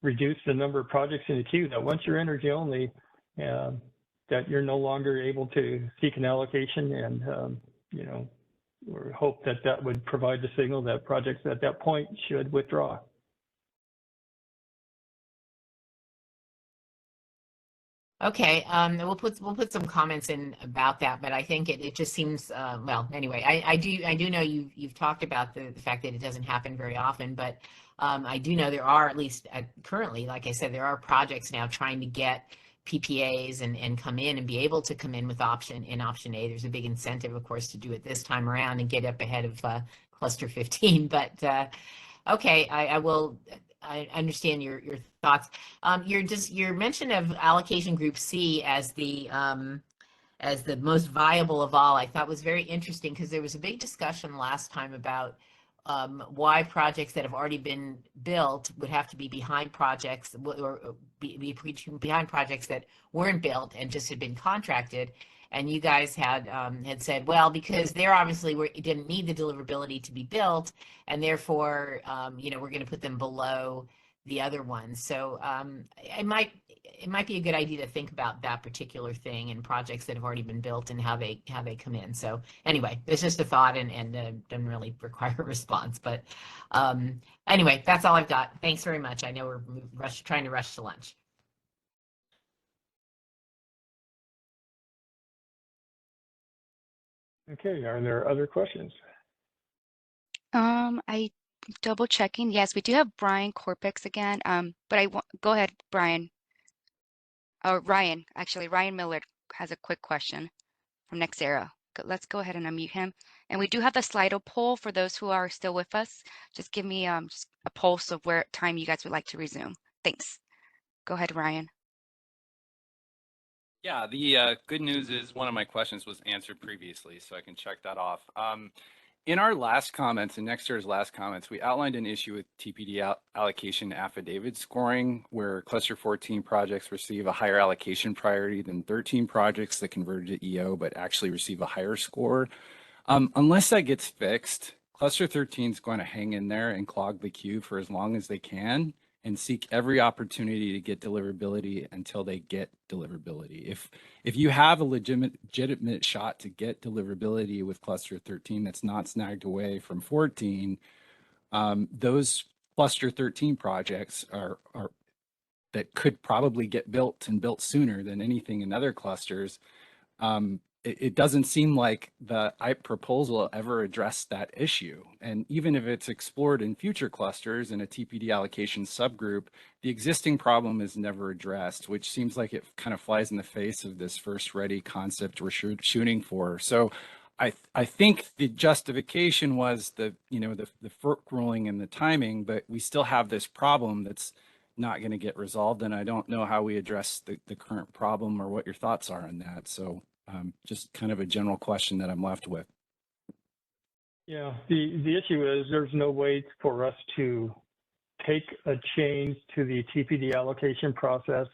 reduce the number of projects in the queue, that once you're energy only, that you're no longer able to seek an allocation, and we hope that would provide the signal that projects at that point should withdraw. Okay, we'll put some comments in about that, but I think it just seems well. Anyway, I do know you've talked about the fact that it doesn't happen very often, but I do know there are, at least currently, like I said, there are projects now trying to get PPAs and come in and be able to come in with option A. There's a big incentive, of course, to do it this time around and get up ahead of cluster 15. But okay, I understand your thoughts. Your mention of allocation group C as the most viable of all, I thought was very interesting, because there was a big discussion last time about why projects that have already been built would have to be behind projects, or be behind projects that weren't built and just had been contracted. And you guys had said, well, because they're obviously didn't need the deliverability to be built, and therefore, we're going to put them below the other ones. So it might be a good idea to think about that particular thing in projects that have already been built and how they come in. So anyway, it's just a thought, and doesn't really require a response. But anyway, that's all I've got. Thanks very much. I know we're trying to rush to lunch. Okay, are there other questions? I double checking. Yes, we do have Brian Corpix again. But go ahead, Brian. Oh, Ryan. Actually, Ryan Miller has a quick question from NextEra. let's go ahead and unmute him. And we do have the Slido poll for those who are still with us. Just give me just a pulse of where time you guys would like to resume. Thanks. Go ahead, Ryan. Yeah, the good news is one of my questions was answered previously, so I can check that off. In our last comments, in next year's last comments, we outlined an issue with TPD allocation affidavit scoring, where cluster 14 projects receive a higher allocation priority than 13 projects that converted to EO but actually receive a higher score. Unless that gets fixed, cluster 13 is going to hang in there and clog the queue for as long as they can and seek every opportunity to get deliverability until they get deliverability. If you have a legitimate shot to get deliverability with cluster 13 that's not snagged away from 14, those cluster 13 projects are that could probably get built and built sooner than anything in other clusters. It doesn't seem like the IPE proposal ever addressed that issue. And even if it's explored in future clusters in a TPD allocation subgroup, the existing problem is never addressed, which seems like it kind of flies in the face of this first ready concept we're shooting for. So I think the justification was the FERC ruling and the timing, but we still have this problem that's not going to get resolved. And I don't know how we address the current problem or what your thoughts are on that. So just kind of a general question that I'm left with. Yeah, the issue is there's no way for us to take a change to the TPD allocation process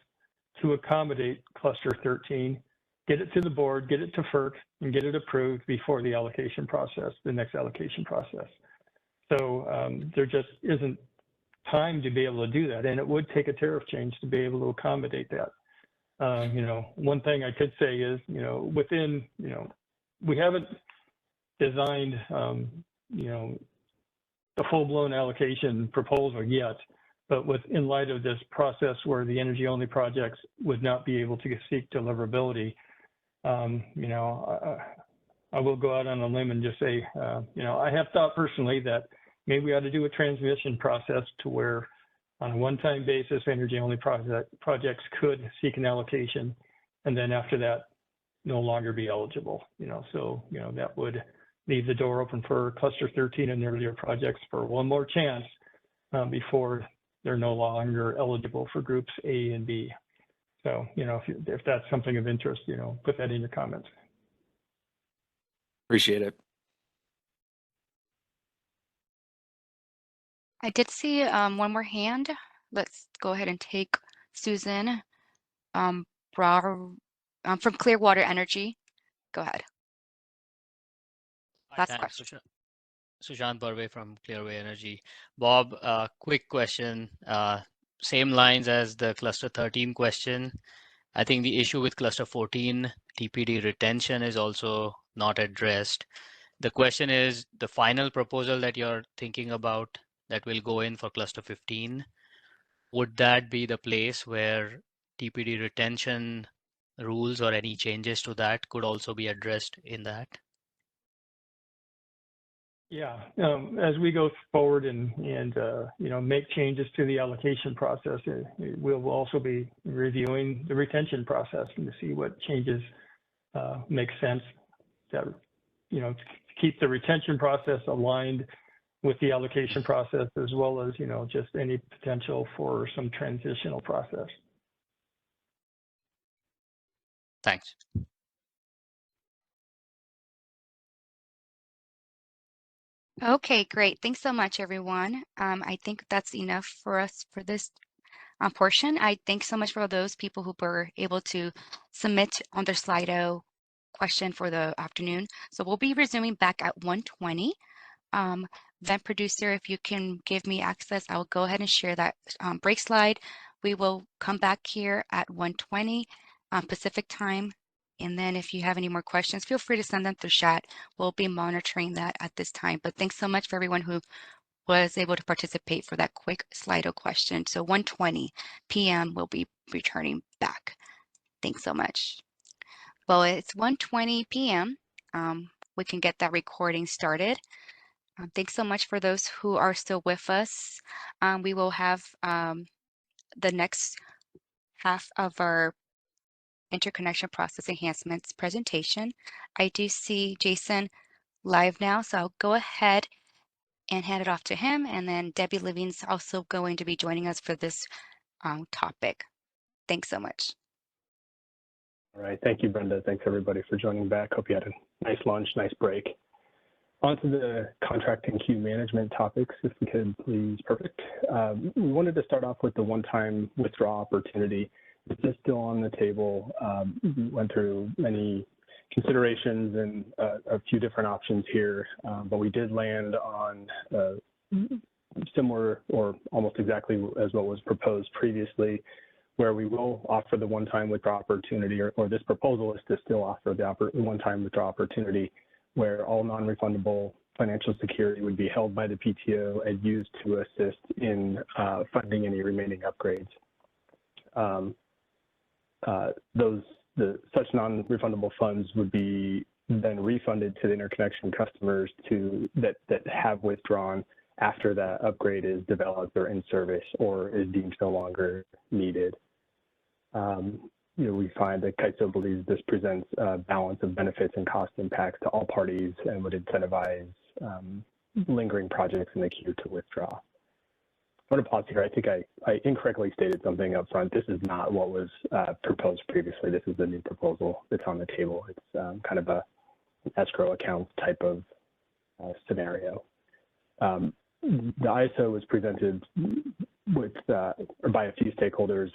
to accommodate cluster 13, get it to the board, get it to FERC, and get it approved before the allocation process, the next allocation process. So there just isn't time to be able to do that, and it would take a tariff change to be able to accommodate that. One thing I could say is, within, we haven't designed, the full-blown allocation proposal yet, but in light of this process where the energy-only projects would not be able to seek deliverability, I will go out on a limb and just say, I have thought personally that maybe we ought to do a transmission process to where on a one-time basis, energy-only projects could seek an allocation, and then after that, no longer be eligible. So that would leave the door open for cluster 13 and earlier projects for one more chance before they're no longer eligible for groups A and B. So if that's something of interest, put that in your comments. Appreciate it. I did see one more hand. Let's go ahead and take Susan from Clearwater Energy. Go ahead. Last question. Sushant Barve from Clearway Energy. Bob, quick question. Same lines as the cluster 13 question. I think the issue with cluster 14, TPD retention, is also not addressed. The question is, the final proposal that you're thinking about that will go in for cluster 15, would that be the place where TPD retention rules or any changes to that could also be addressed in that? Yeah, as we go forward and make changes to the allocation process, we'll also be reviewing the retention process and to see what changes make sense that to keep the retention process aligned with the allocation process, as well as just any potential for some transitional process. Thanks. Okay, great. Thanks so much, everyone. I think that's enough for us for this portion. I thank so much for all those people who were able to submit on their Slido question for the afternoon. So we'll be resuming back at 1:20. Event producer, if you can give me access, I will go ahead and share that break slide. We will come back here at 1:20 Pacific time. And then if you have any more questions, feel free to send them through chat. We'll be monitoring that at this time. But thanks so much for everyone who was able to participate for that quick Slido question. So 1:20 p.m. we'll be returning back. Thanks so much. Well, it's 1:20 p.m. We can get that recording started. Thanks so much for those who are still with us. We will have the next half of our interconnection process enhancements presentation. I do see Jason live now, so I'll go ahead and hand it off to him. And then Debbie Living's also going to be joining us for this topic. Thanks so much. All right, thank you, Brenda. Thanks everybody for joining back. Hope you had a nice lunch, nice break. On to the contract and queue management topics, if we could please. Perfect. We wanted to start off with the one-time withdraw opportunity. This is still on the table. We went through many considerations and a few different options here, but we did land on similar or almost exactly as what was proposed previously, where we will offer the one-time withdraw opportunity, or this proposal is to still offer the one-time withdraw opportunity, where all non-refundable financial security would be held by the PTO and used to assist in funding any remaining upgrades. Such non-refundable funds would be then refunded to the interconnection customers that have withdrawn after that upgrade is developed or in service or is deemed no longer needed. We find that CAISO believes this presents a balance of benefits and cost impacts to all parties and would incentivize lingering projects in the queue to withdraw. I'm going to pause here. I think I incorrectly stated something up front. This is not what was proposed previously. This is the new proposal that's on the table. It's kind of an escrow account type of scenario. The ISO was presented with, or by a few stakeholders,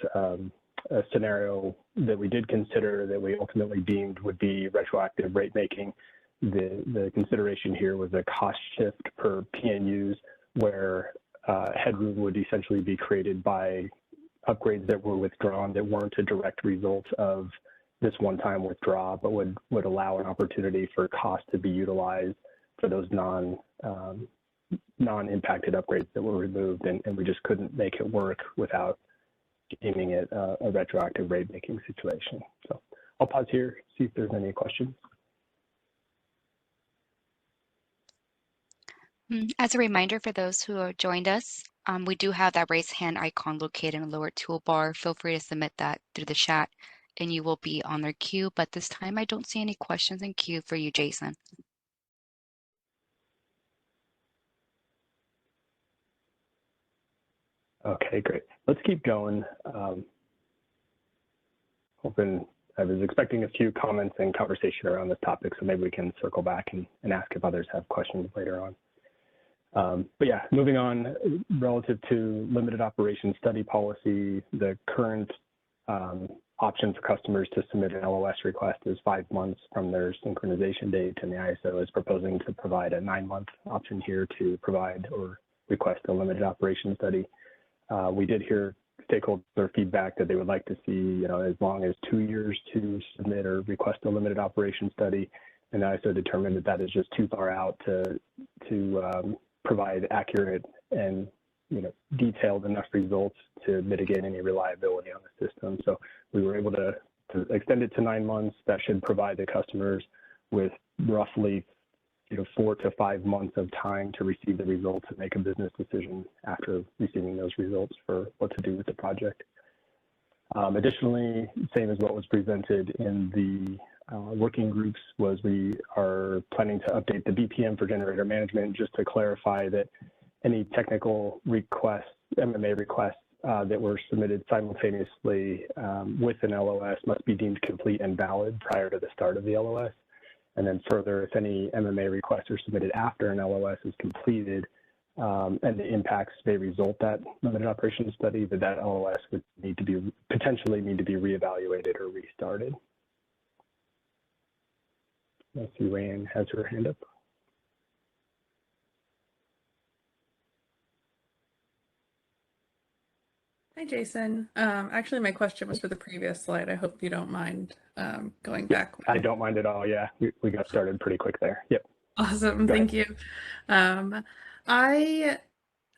a scenario that we did consider that we ultimately deemed would be retroactive rate making. The consideration here was a cost shift per PNUs, where headroom would essentially be created by upgrades that were withdrawn that weren't a direct result of this one-time withdrawal, but would allow an opportunity for cost to be utilized for those non-impacted upgrades that were removed, and we just couldn't make it work without deeming it a retroactive rate-making situation. So I'll pause here, see if there's any questions. As a reminder for those who have joined us, we do have that raise hand icon located in the lower toolbar. Feel free to submit that through the chat and you will be on their queue. But this time I don't see any questions in queue for you, Jason. Okay, great. Let's keep going. I was expecting a few comments and conversation around this topic, so maybe we can circle back and ask if others have questions later on. But yeah, moving on, relative to limited operation study policy, the current option for customers to submit an LOS request is 5 months from their synchronization date, and the ISO is proposing to provide a 9-month option here to provide or request a limited operation study. We did hear stakeholder feedback that they would like to see, as long as 2 years to submit or request a limited operation study, and the ISO determined that that is just too far out to provide accurate and detailed enough results to mitigate any reliability on the system. So we were able to extend it to 9 months. That should provide the customers with roughly 4 to 5 months of time to receive the results and make a business decision after receiving those results for what to do with the project. Additionally, same as what was presented in the working groups, was we are planning to update the BPM for generator management, just to clarify that any technical requests, MMA requests that were submitted simultaneously with an LOS must be deemed complete and valid prior to the start of the LOS. And then further, if any MMA requests are submitted after an LOS is completed and the impacts may result that limited operation study, that LOS would potentially need to be reevaluated or restarted. I see Rayanne has her hand up. Hi, Jason. Actually, my question was for the previous slide. I hope you don't mind going back. I don't mind at all. Yeah, we got started pretty quick there. Yep. Awesome. Thank you. I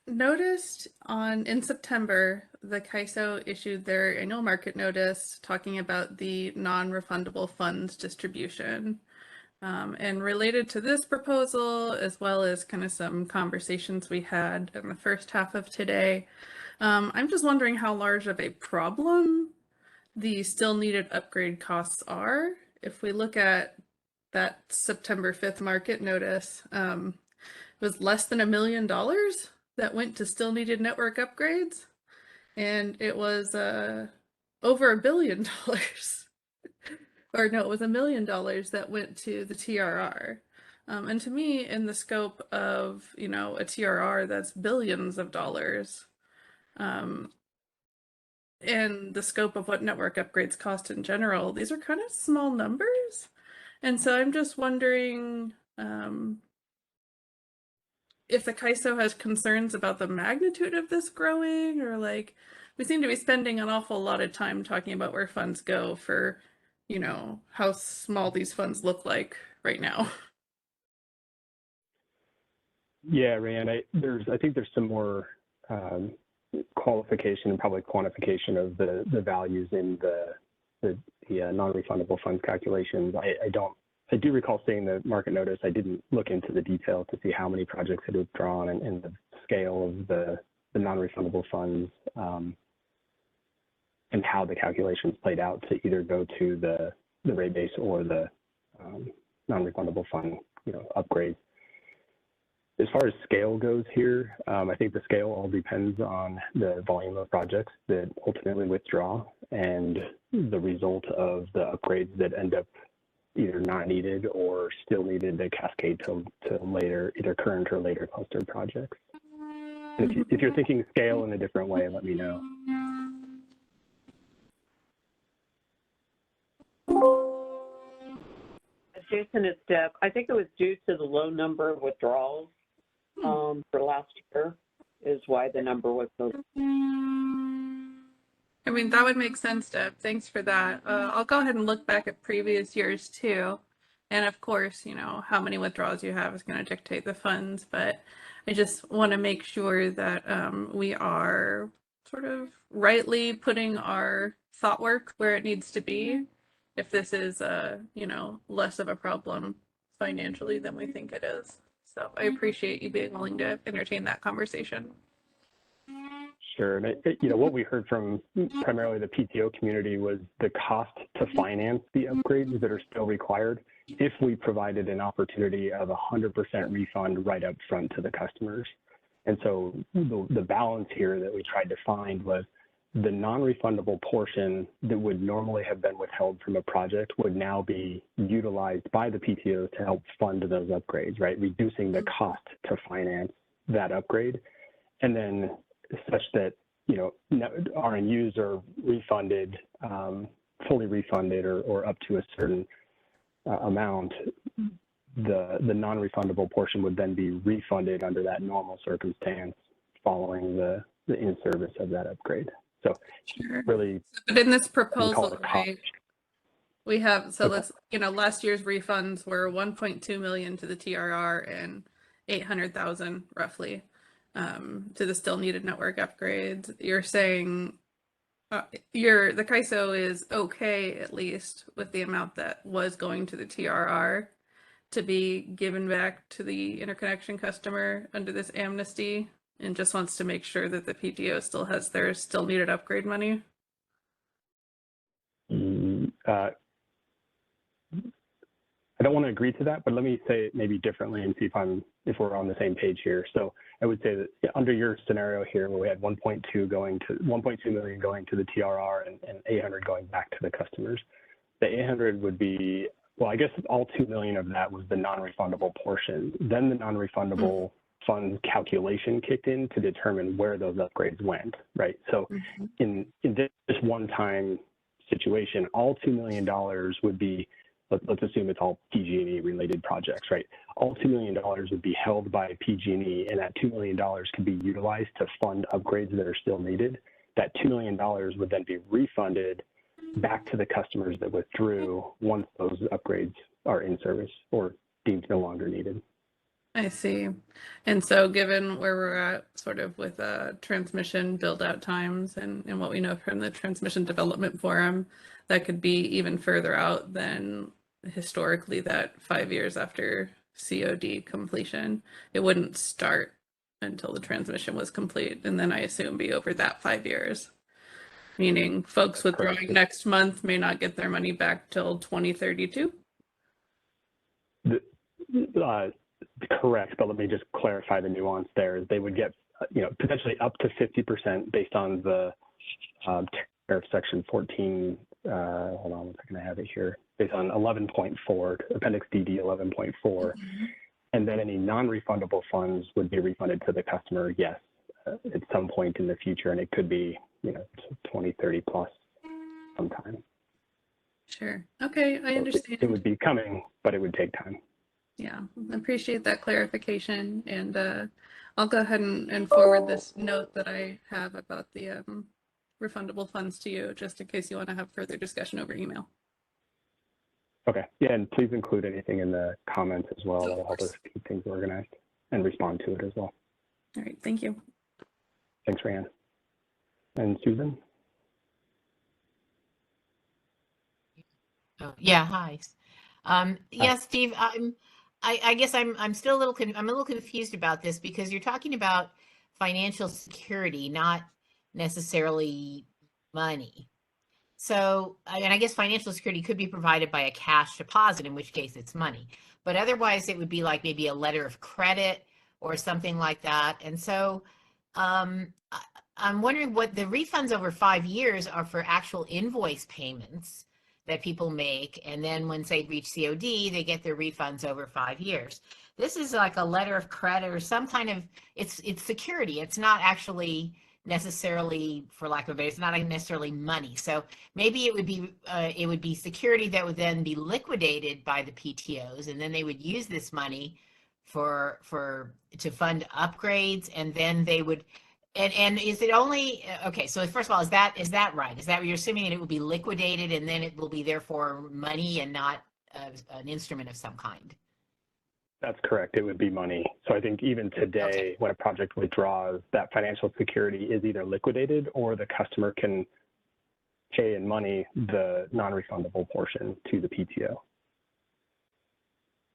noticed in September, the CAISO issued their annual market notice talking about the non-refundable funds distribution. And related to this proposal, as well as kind of some conversations we had in the first half of today, I'm just wondering how large of a problem the still needed upgrade costs are. If we look at that September 5th market notice, it was less than $1 million that went to still needed network upgrades, and it was over $1 billion. Or no, it was $1 million that went to the TRR. And to me, in the scope of, you know, a TRR that's billions of dollars, and the scope of what network upgrades cost in general, these are kind of small numbers. And so I'm just wondering if the CAISO has concerns about the magnitude of this growing, or like, we seem to be spending an awful lot of time talking about where funds go for, you know, how small these funds look like right now. Yeah, Rand, I think there's some more qualification and probably quantification of the values in the non-refundable funds calculations. I do recall seeing the market notice. I didn't look into the detail to see how many projects had withdrawn and the scale of the non-refundable funds, and how the calculations played out to either go to the rate base or the non-refundable fund, you know, upgrades. As far as scale goes here, I think the scale all depends on the volume of projects that ultimately withdraw and the result of the upgrades that end up either not needed or still needed to cascade to later, either current or later clustered projects. And if you're thinking scale in a different way, let me know. Jason, it's Deb. I think it was due to the low number of withdrawals for last year is why the number was so. I mean, that would make sense, Deb. Thanks for that. I'll go ahead and look back at previous years too. And of course, you know, how many withdrawals you have is going to dictate the funds, but I just want to make sure that we are sort of rightly putting our thought work where it needs to be, if this is, you know, less of a problem financially than we think it is. So I appreciate you being willing to entertain that conversation. Sure. And you know, what we heard from primarily the PTO community was the cost to finance the upgrades that are still required if we provided an opportunity of 100% refund right up front to the customers. And so the balance here that we tried to find was the non-refundable portion that would normally have been withheld from a project would now be utilized by the PTO to help fund those upgrades, right? Reducing the cost to finance that upgrade. And then such that, you know, RNUs are refunded, fully refunded or up to a certain amount, the non-refundable portion would then be refunded under that normal circumstance following the in-service of that upgrade. So sure. Really, but in this proposal, right, we have, so let's, you know, last year's refunds were 1.2 million to the TRR and 800,000 roughly to the still needed network upgrades. You're saying the CAISO is okay, at least with the amount that was going to the TRR, to be given back to the interconnection customer under this amnesty, and just wants to make sure that the PTO still has their still needed upgrade money? I don't want to agree to that, but let me say it maybe differently and see if we're on the same page here. So I would say that under your scenario here, where we had 1.2 million going to the TRR and 800 going back to the customers, the 800 would be, well, I guess all 2 million of that was the non-refundable portion. Then the non-refundable funds calculation kicked in to determine where those upgrades went, right? So in this one-time situation, all $2 million would be, let's assume it's all PG&E related projects, right? All $2 million would be held by PG&E, and that $2 million could be utilized to fund upgrades that are still needed. That $2 million would then be refunded back to the customers that withdrew once those upgrades are in service or deemed no longer needed. I see. And so given where we're at sort of with transmission build out times and what we know from the Transmission Development Forum, that could be even further out than historically that 5 years after COD completion. It wouldn't start until the transmission was complete, and then I assume be over that 5 years. meaning folks withdrawing Correct. next month may not get their money back till 2032? Correct, but let me just clarify the nuance there. They would get, potentially up to 50% based on the tariff section 14. Hold on one second, I have it here. Based on 11.4, Appendix DD 11.4, and then any non-refundable funds would be refunded to the customer, yes, at some point in the future, and it could be, 2030 plus sometime. Sure. Okay, I understand. It would be coming, but it would take time. Yeah, I appreciate that clarification, and I'll go ahead and forward this note that I have about the refundable funds to you, just in case you want to have further discussion over email. Okay, yeah, and please include anything in the comments as well. That'll help us keep things organized and respond to it as well. All right, thank you. Thanks, Ryan. And Susan? Oh, yeah, hi. Yeah, Steve, I guess I'm still a little confused about this, because you're talking about financial security, not necessarily money. So, and I guess financial security could be provided by a cash deposit, in which case it's money. But otherwise, it would be like maybe a letter of credit or something like that. And so I'm wondering what the refunds over 5 years are for actual invoice payments that people make. And then when they reach COD, they get their refunds over 5 years. This is like a letter of credit or some kind of, it's security. It's not actually necessarily, for lack of a better, it's not necessarily money. So maybe it would be security that would then be liquidated by the PTOs, and then they would use this money to fund upgrades, and then they would, and is it only, okay, so first of all, is that right? Is that what you're assuming, that it will be liquidated and then it will be therefore money and not an instrument of some kind? That's correct. It would be money. So I think even today, when a project withdraws, that financial security is either liquidated or the customer can pay in money the non-refundable portion to the PTO.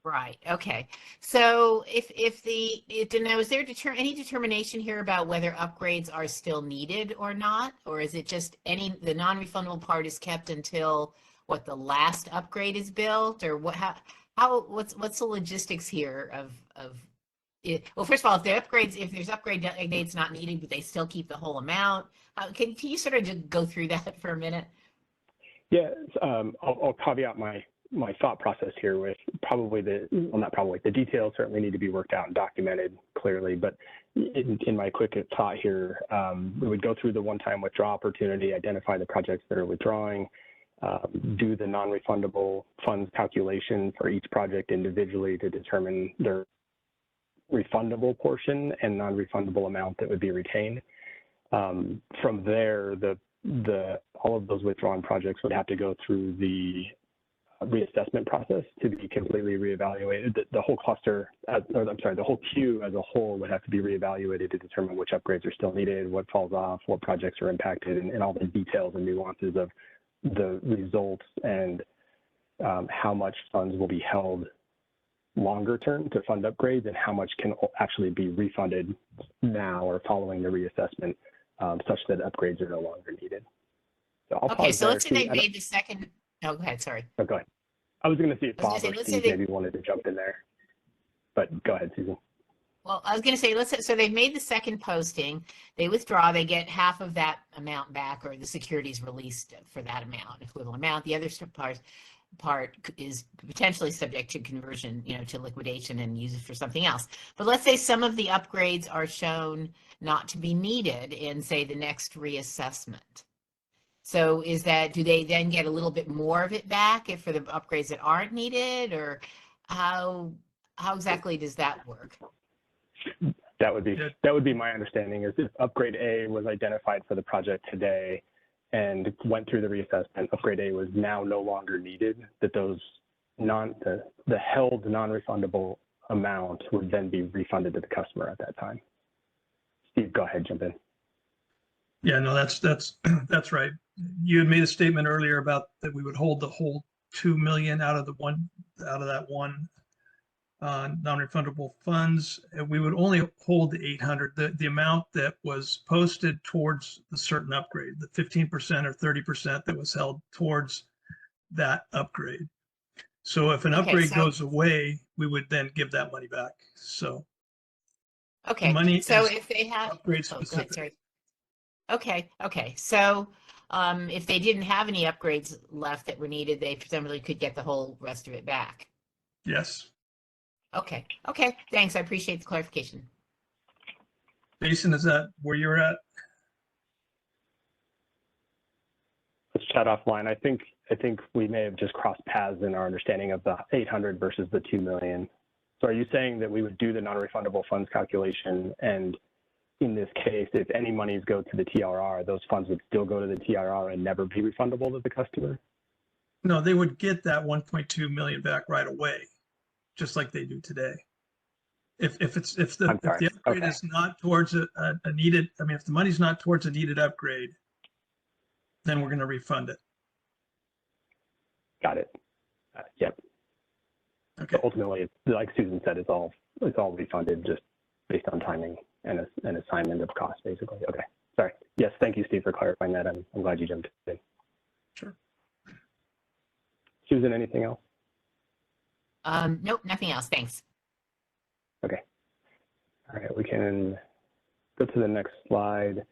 Right. Okay. So now, is there any determination here about whether upgrades are still needed or not, or is it just the non-refundable part is kept until what the last upgrade is built, or what? What's the logistics here of it? Well, first of all, if there's upgrade dates not needed, but they still keep the whole amount. Can you sort of just go through that for a minute? Yeah, I'll caveat my thought process here with the details certainly need to be worked out and documented clearly, but in my quick thought here, we would go through the one-time withdrawal opportunity, identify the projects that are withdrawing, do the non-refundable funds calculation for each project individually to determine their refundable portion and non-refundable amount that would be retained. From there, all of those withdrawn projects would have to go through the reassessment process to be completely reevaluated. The whole cluster, the whole queue as a whole would have to be reevaluated to determine which upgrades are still needed, what falls off, what projects are impacted, and all the details and nuances of the results and how much funds will be held longer term to fund upgrades and how much can actually be refunded now or following the reassessment, such that upgrades are no longer needed. So okay, so let's say they made the second. Oh, go ahead. Sorry. Oh, go ahead. I was going to see if Bob or Steve maybe wanted to jump in there, but go ahead, Susan. Well, I was going to say, so they've made the second posting, they withdraw, they get half of that amount back, or the securities released for that amount, equivalent amount. The other part is potentially subject to conversion, to liquidation and use it for something else. But let's say some of the upgrades are shown not to be needed in, say, the next reassessment. So do they then get a little bit more of it back for the upgrades that aren't needed, or how exactly does that work? That would be my understanding, is if upgrade A was identified for the project today and went through the reassessment, upgrade A was now no longer needed, that those the held non-refundable amount would then be refunded to the customer at that time. Steve, go ahead, jump in. Yeah, no, that's right. You had made a statement earlier about that we would hold the whole $2 million out of that one non-refundable funds, we would only hold the 800, the amount that was posted towards the certain upgrade, the 15% or 30% that was held towards that upgrade. So if an upgrade goes away, we would then give that money back. So the money so is if they have upgrade go ahead, specific. sorry. Okay. So if they didn't have any upgrades left that were needed, they presumably could get the whole rest of it back. Yes. Okay. Thanks. I appreciate the clarification. Jason, is that where you're at? Let's chat offline. I think we may have just crossed paths in our understanding of the 800 versus the 2 million. So are you saying that we would do the non-refundable funds calculation, and in this case, if any monies go to the TRR, those funds would still go to the TRR and never be refundable to the customer? No, they would get that 1.2 million back right away, just like they do today. If the upgrade is not towards a needed, I mean, if the money's not towards a needed upgrade, then we're going to refund it. Got it. Yep. Okay. So ultimately, like Susan said, it's all refunded just based on timing and an assignment of cost, basically. Okay. Sorry. Yes. Thank you, Steve, for clarifying that. I'm glad you jumped in. Sure. Susan, anything else? Nope, nothing else. Thanks. Okay. All right. We can go to the next slide.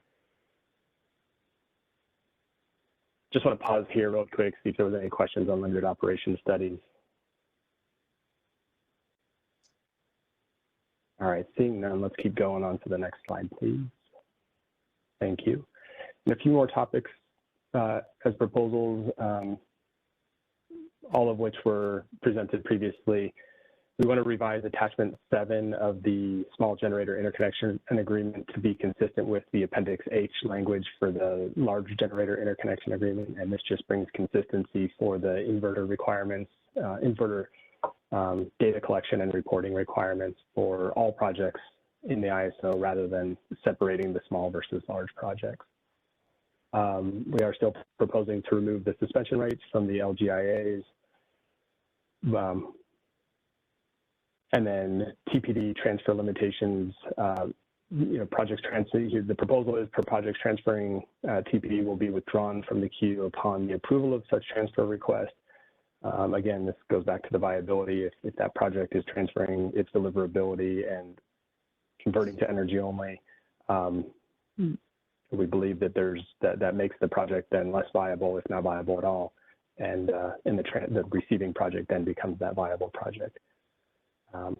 Just want to pause here real quick, see if there was any questions on limited operation studies. All right, seeing none, let's keep going on to the next slide, please. Thank you. And a few more topics as proposals, all of which were presented previously. We want to revise attachment 7 of the small generator interconnection and agreement to be consistent with the Appendix H language for the large generator interconnection agreement. And this just brings consistency for the inverter requirements, data collection and reporting requirements for all projects in the ISO rather than separating the small versus large projects. We are still proposing to remove the suspension rates from the LGIAs. And then TPD transfer limitations, projects the proposal is for projects transferring TPD will be withdrawn from the queue upon the approval of such transfer request. Again, this goes back to the viability. If that project is transferring its deliverability and converting to energy only, we believe that that makes the project then less viable, if not viable at all, and the receiving project then becomes that viable project.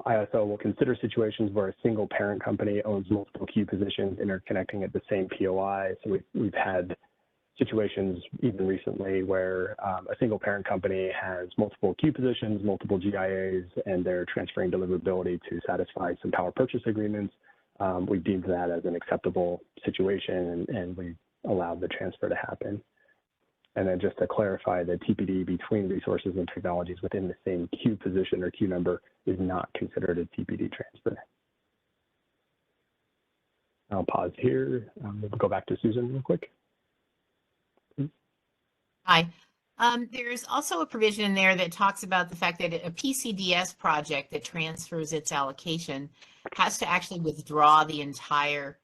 ISO will consider situations where a single parent company owns multiple queue positions interconnecting at the same POI. So we've had situations even recently where a single parent company has multiple queue positions, multiple GIAs, and they're transferring deliverability to satisfy some power purchase agreements. We deemed that as an acceptable situation, and we allowed the transfer to happen. And then just to clarify, the TPD between resources and technologies within the same queue position or queue number is not considered a TPD transfer. I'll pause here. We'll go back to Susan real quick. Hi. There's also a provision in there that talks about the fact that a PCDS project that transfers its allocation has to actually withdraw the entire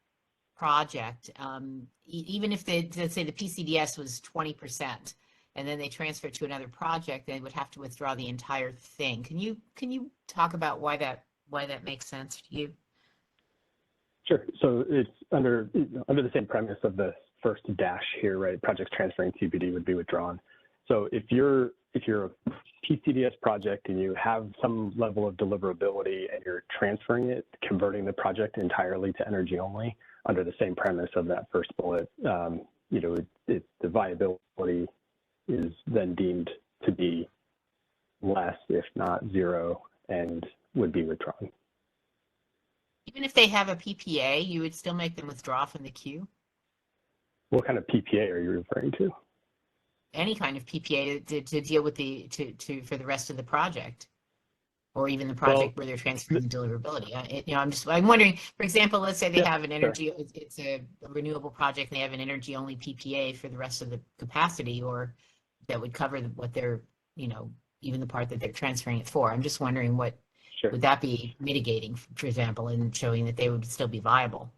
project. Even if let's say the PCDS was 20% and then they transfer it to another project, they would have to withdraw the entire thing. Can you talk about why that makes sense to you? Sure. So it's under the same premise of the first dash here, right? Projects transferring TPD would be withdrawn. So if you're a PCDS project and you have some level of deliverability and you're transferring it, converting the project entirely to energy only, under the same premise of that first bullet, the viability is then deemed to be less, if not zero, and would be withdrawn. Even if they have a PPA, you would still make them withdraw from the queue? What kind of PPA are you referring to? Any kind of PPA to deal with for the rest of the project, or even the project where they're transferring the deliverability. I'm wondering, for example, let's say they have an energy, it's a renewable project, and they have an energy only PPA for the rest of the capacity, or that would cover what they're, even the part that they're transferring it for. I'm just wondering what Sure. Would that be mitigating, for example, and showing that they would still be viable?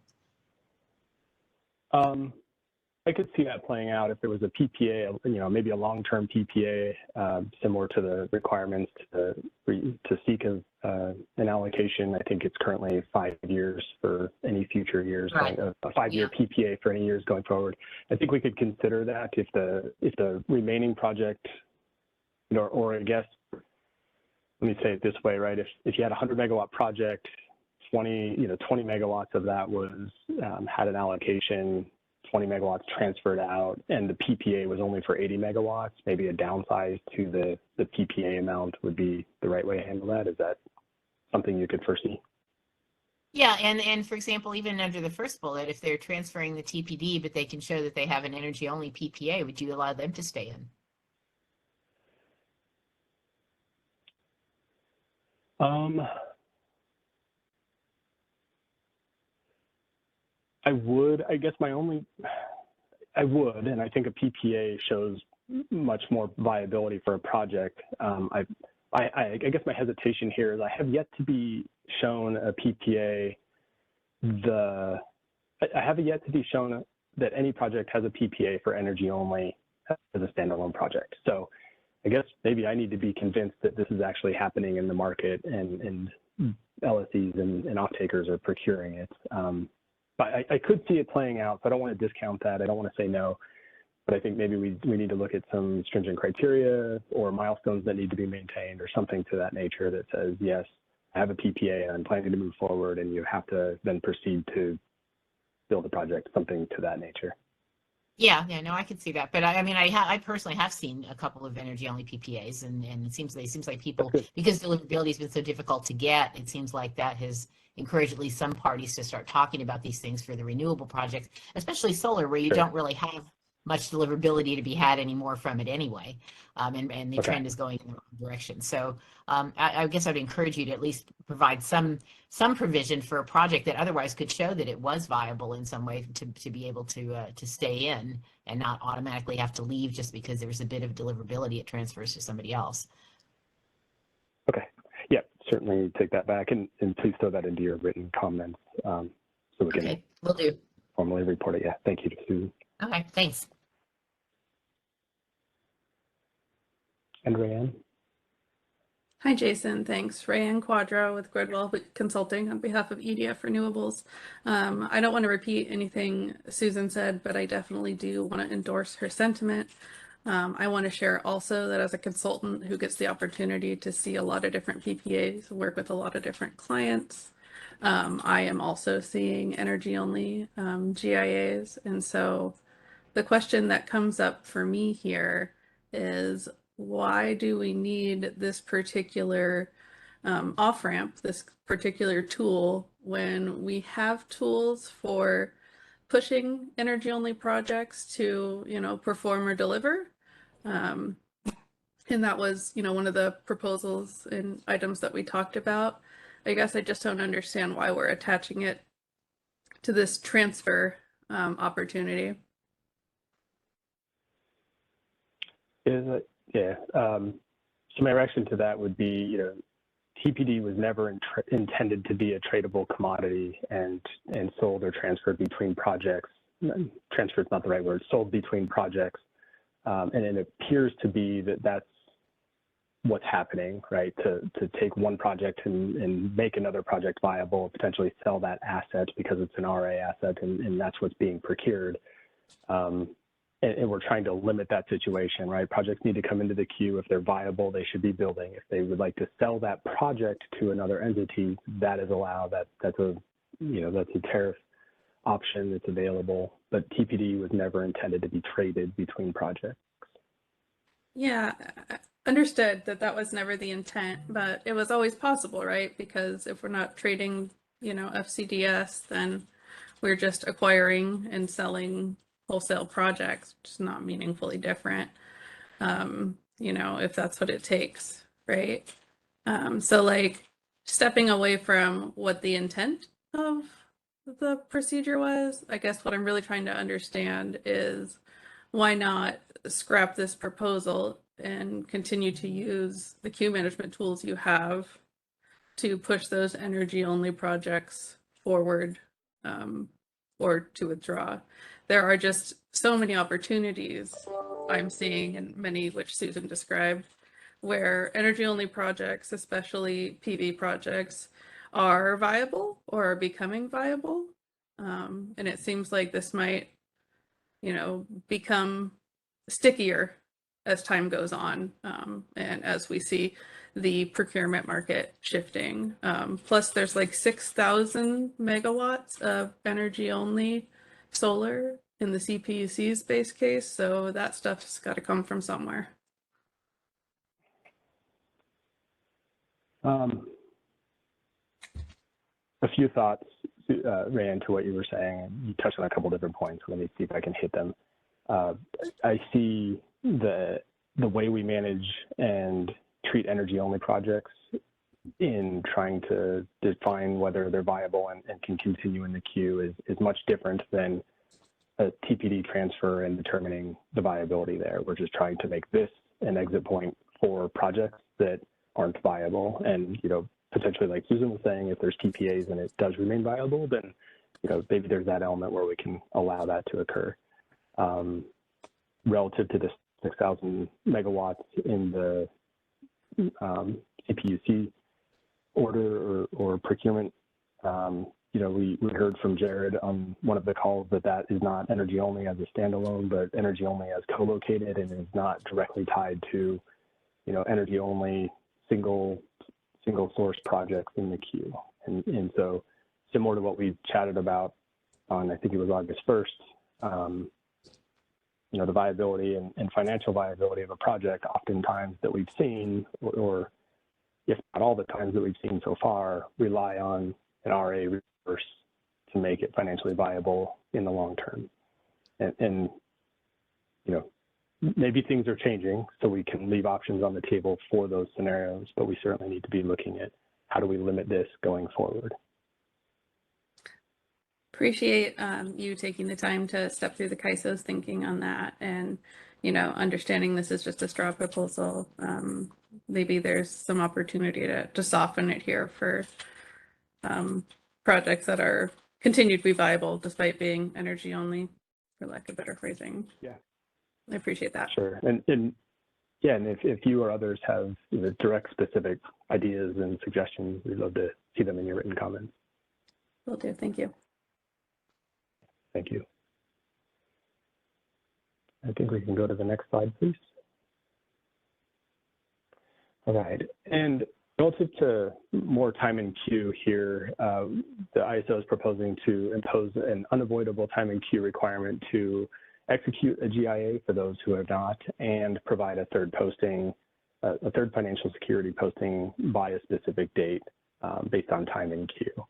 I could see that playing out if there was a PPA, maybe a long-term PPA similar to the requirements to seek an allocation. I think it's currently 5 years for any future years, right. A 5-year PPA for any years going forward. I think we could consider that if the remaining project, or I guess, let me say it this way, right? If you had a 100 megawatt project, 20 megawatts of that was had an allocation, 20 megawatts transferred out, and the PPA was only for 80 megawatts, maybe a downsize to the PPA amount would be the right way to handle that. Is that something you could foresee? Yeah, and for example, even under the first bullet, if they're transferring the TPD, but they can show that they have an energy-only PPA, would you allow them to stay in? I would, I guess I would, and I think a PPA shows much more viability for a project. I guess my hesitation here is I have yet to be shown a PPA, I have yet to be shown that any project has a PPA for energy only as a standalone project. So I guess maybe I need to be convinced that this is actually happening in the market and LSEs and off-takers are procuring it. But I could see it playing out, so I don't want to discount that. I don't want to say no, but I think maybe we need to look at some stringent criteria or milestones that need to be maintained or something to that nature that says, yes, I have a PPA and I'm planning to move forward, and you have to then proceed to build a project, something to that nature. Yeah, no, I could see that. But I personally have seen a couple of energy-only PPAs, and it seems like people, because deliverability has been so difficult to get, it seems like that has encouraged at least some parties to start talking about these things for the renewable projects, especially solar, where you don't really have much deliverability to be had anymore from it anyway, and the trend is going in the wrong direction. So I guess I'd encourage you to at least provide some provision for a project that otherwise could show that it was viable in some way to be able to stay in and not automatically have to leave just because there was a bit of deliverability it transfers to somebody else. Okay. Yeah, certainly take that back, and please throw that into your written comments so we can will do. Formally report it. Yeah, thank you, Susan. Okay, thanks. And Rayanne? Hi, Jason. Thanks. Rayanne Quadro with Gridwell Consulting on behalf of EDF Renewables. I don't want to repeat anything Susan said, but I definitely do want to endorse her sentiment. I want to share also that as a consultant who gets the opportunity to see a lot of different PPAs, work with a lot of different clients, I am also seeing energy-only GIAs. And so the question that comes up for me here is, why do we need this particular off-ramp, this particular tool, when we have tools for pushing energy-only projects to, perform or deliver? And that was, one of the proposals and items that we talked about. I guess I just don't understand why we're attaching it to this transfer opportunity. Yeah. So my reaction to that would be, TPD was never intended to be a tradable commodity and sold or transferred between projects. Transferred is not the right word. Sold between projects, and it appears to be that's what's happening, right? To take one project and make another project viable, potentially sell that asset because it's an RA asset, and that's what's being procured. And we're trying to limit that situation, right? Projects need to come into the queue. If they're viable, they should be building. If they would like to sell that project to another entity, that is allowed. That's a tariff option that's available. But TPD was never intended to be traded between projects. Yeah, understood that was never the intent, but it was always possible, right? Because if we're not trading, FCDS, then we're just acquiring and selling wholesale projects, which is not meaningfully different, if that's what it takes, right? So like stepping away from what the intent of the procedure was, I guess what I'm really trying to understand is why not scrap this proposal and continue to use the queue management tools you have to push those energy-only projects forward or to withdraw. There are just so many opportunities I'm seeing, and many which Susan described, where energy-only projects, especially PV projects, are viable or are becoming viable. And it seems like this might, become stickier as time goes on, and as we see the procurement market shifting. Plus, there's like 6,000 megawatts of energy-only solar in the CPUC's base case, so that stuff's got to come from somewhere. A few thoughts ran into what you were saying, and you touched on a couple different points. Let me see if I can hit them. I see the way we manage and treat energy-only projects in trying to define whether they're viable and can continue in the queue is much different than a TPD transfer and determining the viability there. We're just trying to make this an exit point for projects that aren't viable. And, potentially, like Susan was saying, if there's TPAs and it does remain viable, then, maybe there's that element where we can allow that to occur. Relative to the 6,000 megawatts in the CPUC order or procurement, we heard from Jared on one of the calls that is not energy only as a standalone, but energy only as co-located, and is not directly tied to, energy only single source projects in the queue. And so similar to what we chatted about on, I think it was August 1st, the viability and financial viability of a project oftentimes that we've seen, or if not all the times that we've seen so far, rely on an RA resource to make it financially viable in the long term. And maybe things are changing, so we can leave options on the table for those scenarios, but we certainly need to be looking at how do we limit this going forward. Appreciate you taking the time to step through the CAISO's thinking on that, and understanding this is just a straw proposal. Maybe there's some opportunity to soften it here for projects that are continued to be viable despite being energy only, for lack of better phrasing. Yeah, I appreciate that. Sure. And if you or others have direct specific ideas and suggestions, we'd love to see them in your written comments. Will do. Thank you. Thank you. I think we can go to the next slide, please. All right. And relative to more time in queue here, the ISO is proposing to impose an unavoidable time in queue requirement to execute a GIA for those who have not, and provide a third posting, a third financial security posting by a specific date based on time in queue.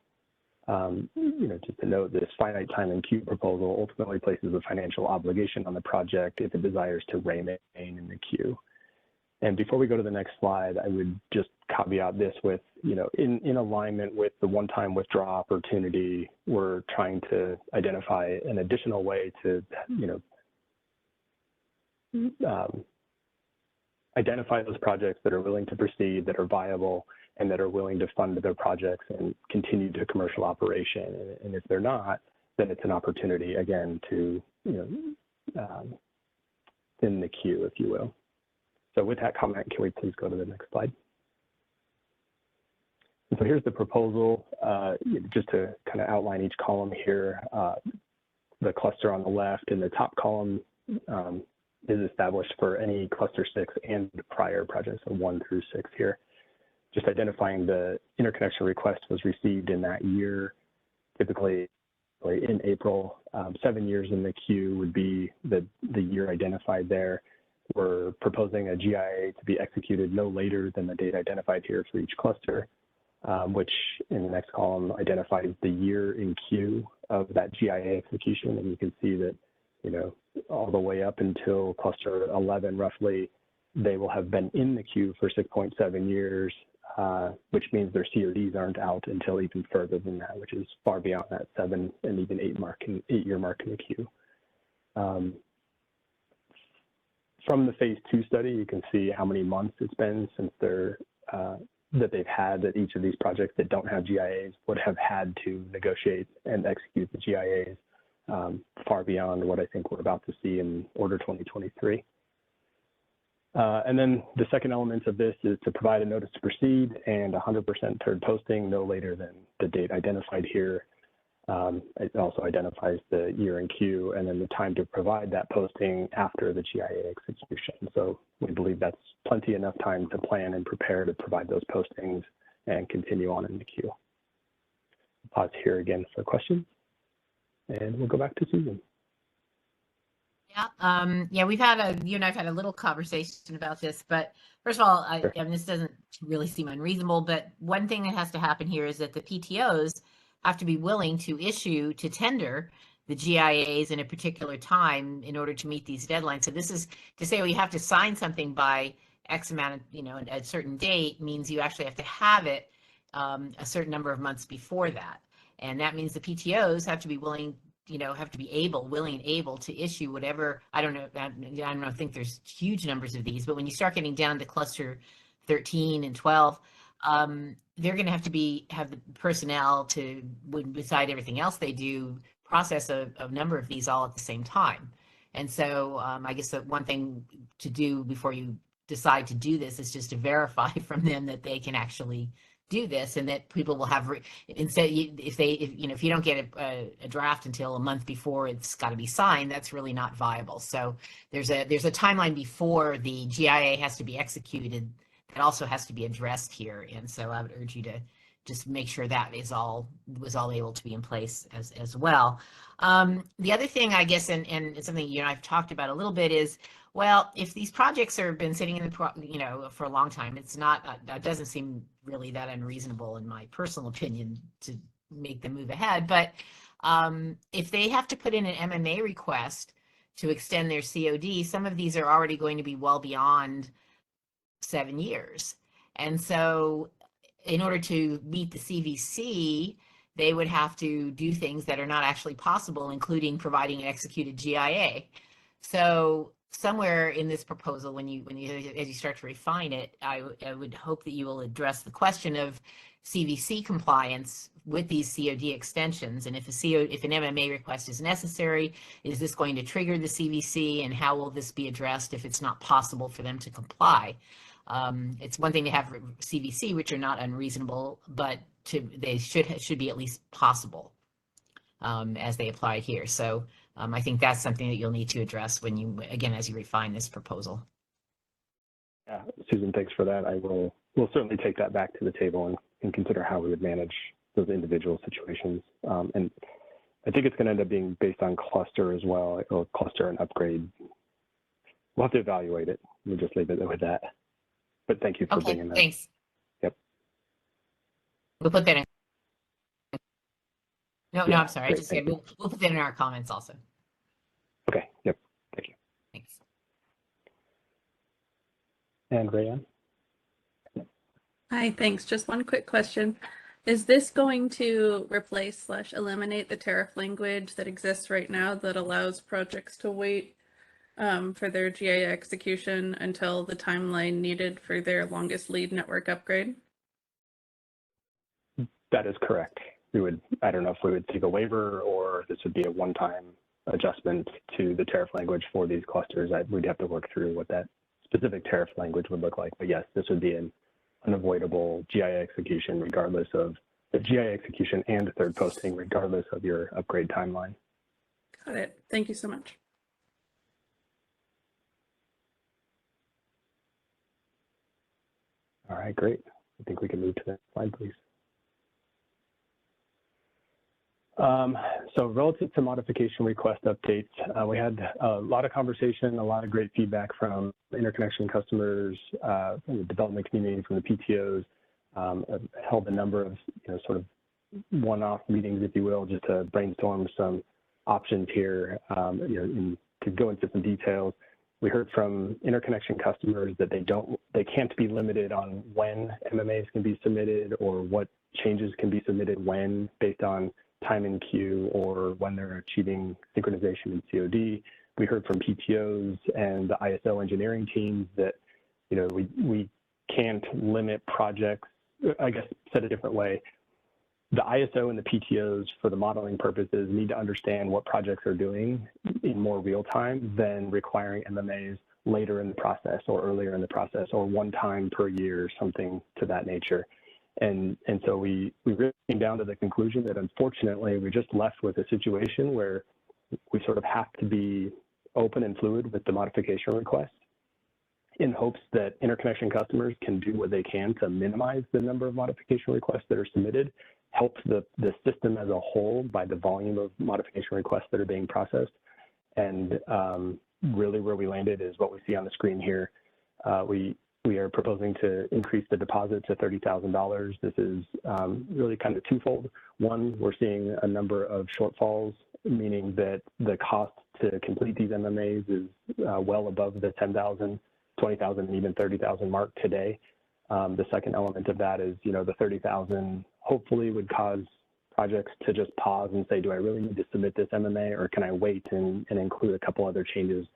Just to note, this finite time in queue proposal ultimately places a financial obligation on the project if it desires to remain in the queue. And before we go to the next slide, I would just caveat this with, in alignment with the one-time withdrawal opportunity, we're trying to identify an additional way to, identify those projects that are willing to proceed, that are viable, and that are willing to fund their projects and continue to commercial operation. And if they're not, then it's an opportunity, again, to, thin the queue, if you will. So with that comment, can we please go to the next slide? And so here's the proposal, just to kind of outline each column here. The cluster on the left in the top column is established for any cluster 6 and prior projects, so 1 through 6 here. Just identifying the interconnection request was received in that year, typically in April. 7 years in the queue would be the year identified there. We're proposing a GIA to be executed no later than the date identified here for each cluster, which in the next column identifies the year in queue of that GIA execution. And you can see that, all the way up until cluster 11, roughly, they will have been in the queue for 6.7 years, which means their CODs aren't out until even further than that, which is far beyond that 7 and even 8-year mark in the queue. From the phase 2 study, you can see how many months it's been since their that they've had that each of these projects that don't have GIAs would have had to negotiate and execute the GIAs far beyond what I think we're about to see in Order 2023. And then the second element of this is to provide a notice to proceed and 100% third posting no later than the date identified here. It also identifies the year in queue and then the time to provide that posting after the GIA execution. So we believe that's plenty enough time to plan and prepare to provide those postings and continue on in the queue. Pause here again for questions, and we'll go back to Susan. Yeah, yeah, you and I've had a little conversation about this, but first of all, Sure. I mean, this doesn't really seem unreasonable, but one thing that has to happen here is that the PTOs have to be willing to issue to tender the GIAs in a particular time in order to meet these deadlines. So this is to say we have to sign something by X amount of, a certain date means you actually have to have it a certain number of months before that. And that means the PTOs have to be willing, have to be willing and able to issue whatever, I think there's huge numbers of these, but when you start getting down to cluster 13 and 12, they're going to have the personnel to, beside everything else they do, process a number of these all at the same time. And so I guess the one thing to do before you decide to do this is just to verify from them that they can actually do this, and that people will have instead if you don't get a draft until a month before it's got to be signed, that's really not viable. So there's a timeline before the GIA has to be executed that also has to be addressed here, and so I would urge you to just make sure that was all able to be in place as well. The other thing, I guess, and it's something I've talked about a little bit is, well, if these projects have been sitting in the for a long time, it's not, that doesn't seem really that unreasonable in my personal opinion to make them move ahead. But if they have to put in an MMA request to extend their COD, some of these are already going to be well beyond 7 years. And so in order to meet the CVC, they would have to do things that are not actually possible, including providing an executed GIA. So somewhere in this proposal, when you as you start to refine it, I would hope that you will address the question of CVC compliance with these COD extensions. And if an MMA request is necessary, is this going to trigger the CVC, and how will this be addressed if it's not possible for them to comply? It's one thing to have CVC, which are not unreasonable, but they should be at least possible as they apply here. So I think that's something that you'll need to address when as you refine this proposal. Yeah, Susan, thanks for that. We'll certainly take that back to the table and consider how we would manage those individual situations. And I think it's going to end up being based on cluster as well, or cluster and upgrade. We'll have to evaluate it. We'll just leave it with that. But thank you for bringing that. Thanks. Yep. We'll put that in. No, I'm sorry. Great, I just said we'll put that in our comments also. Okay. Yep. Thank you. Thanks. And Rayanne? Hi, thanks. Just one quick question. Is this going to replace / eliminate the tariff language that exists right now that allows projects to wait for their GIA execution until the timeline needed for their longest lead network upgrade? That is correct. I don't know if we would take a waiver or this would be a one-time adjustment to the tariff language for these clusters. We'd have to work through what that specific tariff language would look like. But yes, this would be an unavoidable GIA execution regardless of the GIA execution and third posting regardless of your upgrade timeline. Got it. Thank you so much. All right, great. I think we can move to the next slide, please. So relative to modification request updates, we had a lot of conversation, a lot of great feedback from interconnection customers, from the development community, from the PTOs, held a number of sort of one-off meetings, if you will, just to brainstorm some options here, to go into some details. We heard from interconnection customers that they can't be limited on when MMAs can be submitted or what changes can be submitted when, based on time in queue or when they're achieving synchronization in COD. We heard from PTOs and the ISO engineering teams that we can't limit projects I guess said a different way, the ISO and the PTOs for the modeling purposes need to understand what projects are doing in more real time than requiring MMAs later in the process or earlier in the process or one time per year, something to that nature. And so we really came down to the conclusion that unfortunately we just left with a situation where we sort of have to be open and fluid with the modification request in hopes that interconnection customers can do what they can to minimize the number of modification requests that are submitted, help the system as a whole by the volume of modification requests that are being processed. And really where we landed is what we see on the screen here. We are proposing to increase the deposit to $30,000. This is really kind of twofold. One, we're seeing a number of shortfalls, meaning that the cost to complete these MMAs is well above the $10,000, $20,000, and even $30,000 mark today. The second element of that is, the $30,000 hopefully would cause projects to just pause and say, do I really need to submit this MMA, or can I wait and include a couple other changes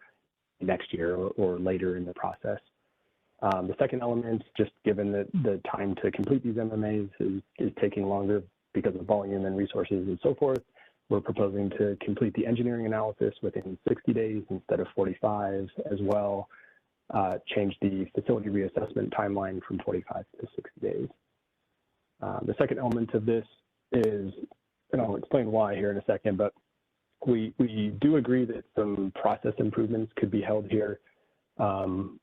next year or later in the process? The second element, just given that the time to complete these MMAs is taking longer because of volume and resources and so forth, we're proposing to complete the engineering analysis within 60 days instead of 45 as well, change the facility reassessment timeline from 45 to 60 days. The second element of this is, and I'll explain why here in a second, but we do agree that some process improvements could be held here.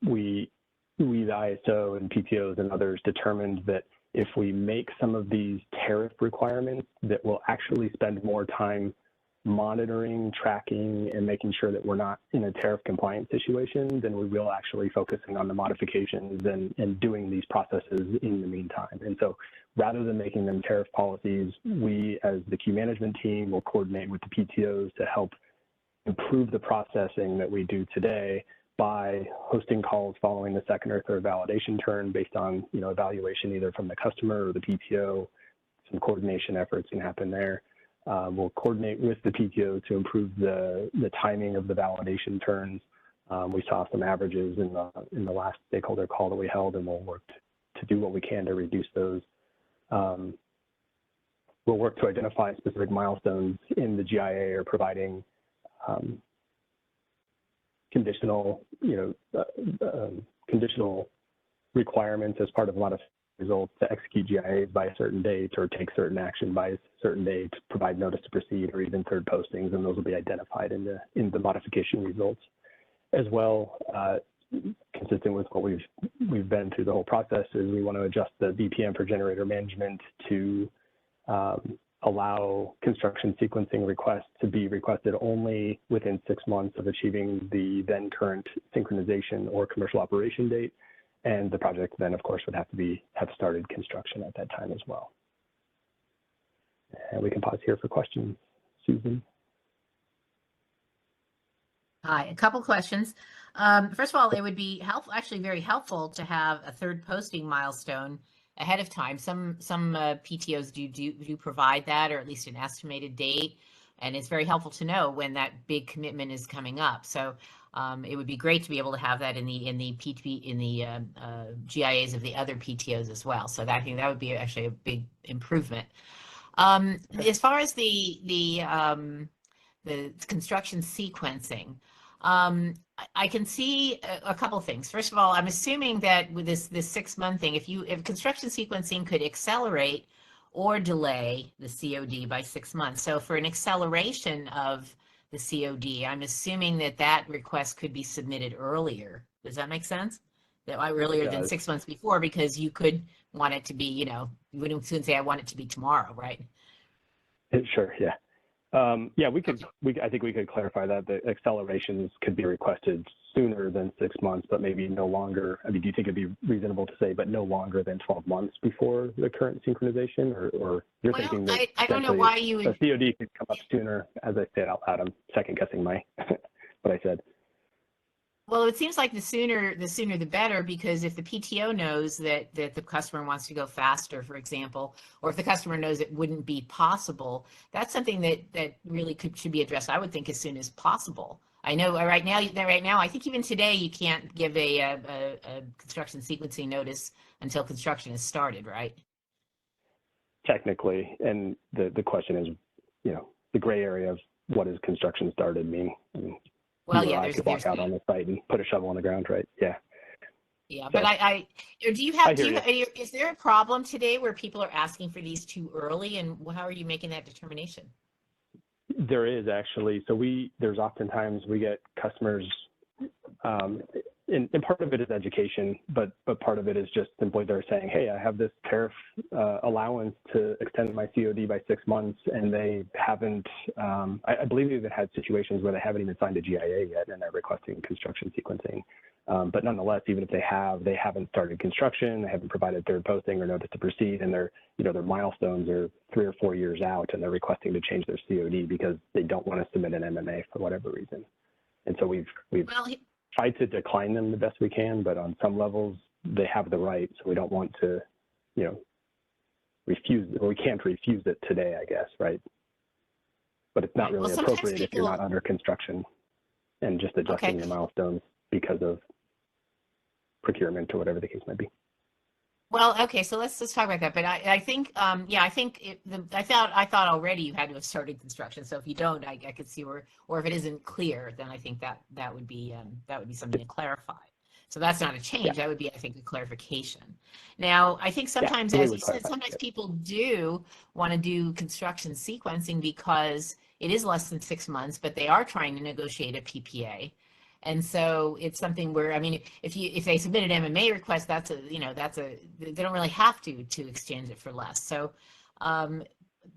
We, the ISO and PTOs and others, determined that if we make some of these tariff requirements that will actually spend more time monitoring, tracking, and making sure that we're not in a tariff compliance situation, then we will actually focusing on the modifications and doing these processes in the meantime. And so rather than making them tariff policies, we as the queue management team will coordinate with the PTOs to help improve the processing that we do today by hosting calls following the second or third validation turn based on evaluation either from the customer or the PTO. Some coordination efforts can happen there. We'll coordinate with the PTO to improve the timing of the validation turns. We saw some averages in the last stakeholder call that we held, and we'll work to do what we can to reduce those. We'll work to identify specific milestones in the GIA or providing conditional requirements as part of a lot of results to execute GIAs by a certain date or take certain action by a certain date, provide notice to proceed or even third postings, and those will be identified in the modification results. As well, consistent with what we've been through the whole process, is we want to adjust the BPM for generator management to allow construction sequencing requests to be requested only within 6 months of achieving the then current synchronization or commercial operation date. And the project then, of course, would have to have started construction at that time as well. And we can pause here for questions. Susan? Hi, a couple questions. First of all, it would be actually very helpful to have a third posting milestone ahead of time. Some PTOs do provide that, or at least an estimated date, and it's very helpful to know when that big commitment is coming up. So it would be great to be able to have that in the GIAs of the other PTOs as well. So that would be actually a big improvement. As far as the construction sequencing, I can see a couple things. First of all, I'm assuming that with this 6 month thing, if construction sequencing could accelerate or delay the COD by 6 months. So for an acceleration of the COD, I'm assuming that request could be submitted earlier. Does that make sense? That earlier than 6 months before, because you could want it to be, you wouldn't soon say I want it to be tomorrow, right? Sure, yeah. Yeah, I think we could clarify that the accelerations could be requested sooner than 6 months, but maybe no longer. I mean, do you think it'd be reasonable to say, but no longer than 12 months before the current synchronization, or you're thinking that I don't know why you would. A COD could come up sooner? As I say it out loud, I'm second guessing what I said. Well, it seems like the sooner the better, because if the PTO knows that the customer wants to go faster, for example, or if the customer knows it wouldn't be possible, that's something that really should be addressed, I would think, as soon as possible. I know right now, I think even today you can't give a construction sequencing notice until construction is started, right? technically, and the question is, you know, the gray area of what does construction started mean? I mean, Well, you or yeah, I could walk out on the site and put a shovel on the ground, right? Yeah. Yeah, So, but do you have, I hear you. is there a problem today where people are asking for these too early, and how are you making that determination? There is actually. So there's oftentimes we get customers, and part of it is education, but part of it is just simply they're saying, hey, I have this tariff allowance to extend my COD by 6 months, and they haven't, I believe we've had situations where they haven't even signed a GIA yet, and they're requesting construction sequencing. But nonetheless, even if they haven't started construction, they haven't provided third posting or notice to proceed, and their milestones are 3 or 4 years out, and they're requesting to change their COD because they don't want to submit an MMA for whatever reason. And so we've tried to decline them the best we can, but on some levels they have the right, so we don't want to, refuse, or we can't refuse it today, I guess, right? But it's not really appropriate if you're not under construction and just adjusting your milestones because of procurement or whatever the case might be. Well, okay, so let's talk about that. But I think, I think I thought already you had to have started construction. So if you don't, I could see or if it isn't clear, then I think that would be something to clarify. So that's not a change. Yeah. That would be, I think, a clarification. Now, I think sometimes, as you said, sometimes people do want to do construction sequencing because it is less than 6 months, but they are trying to negotiate a PPA. And so it's something where, I mean, if they submit an MMA request, they don't really have to exchange it for less. So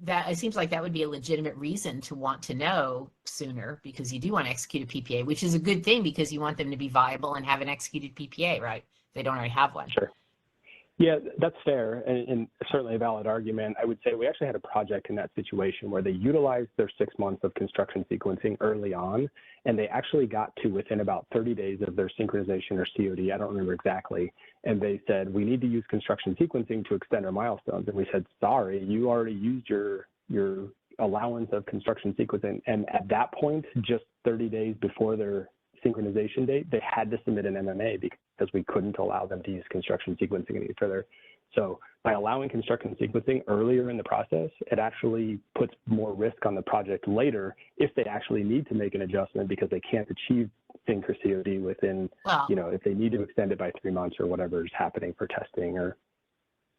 that it seems like that would be a legitimate reason to want to know sooner, because you do want to execute a PPA, which is a good thing because you want them to be viable and have an executed PPA, right? If they don't already have one. Sure. Yeah, that's fair, and certainly a valid argument. I would say we actually had a project in that situation where they utilized their 6 months of construction sequencing early on, and they actually got to within about 30 days of their synchronization or COD, I don't remember exactly, and they said, we need to use construction sequencing to extend our milestones. And we said, sorry, you already used your allowance of construction sequencing. And at that point, just 30 days before their synchronization date, they had to submit an MMA because we couldn't allow them to use construction sequencing any further. So by allowing construction sequencing earlier in the process, it actually puts more risk on the project later if they actually need to make an adjustment because they can't achieve sync or COD within, if they need to extend it by 3 months or whatever is happening for testing or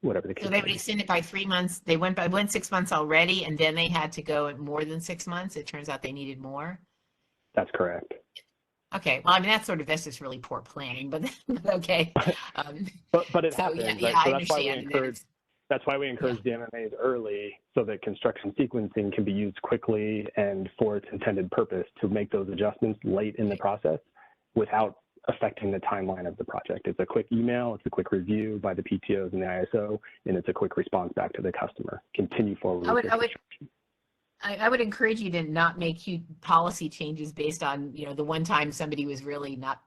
whatever the case. So they would extend it by 3 months. They went 6 months already, and then they had to go more than 6 months. It turns out they needed more. That's correct. Okay, well, I mean, that's just really poor planning, but okay. But it happens, right? Yeah, so I understand. That's why we encourage the MMAs early, so that construction sequencing can be used quickly and for its intended purpose to make those adjustments late in the process without affecting the timeline of the project. It's a quick email, it's a quick review by the PTOs and the ISO, and it's a quick response back to the customer. Continue forward with your construction. I would encourage you to not make huge policy changes based on, the one time somebody was really not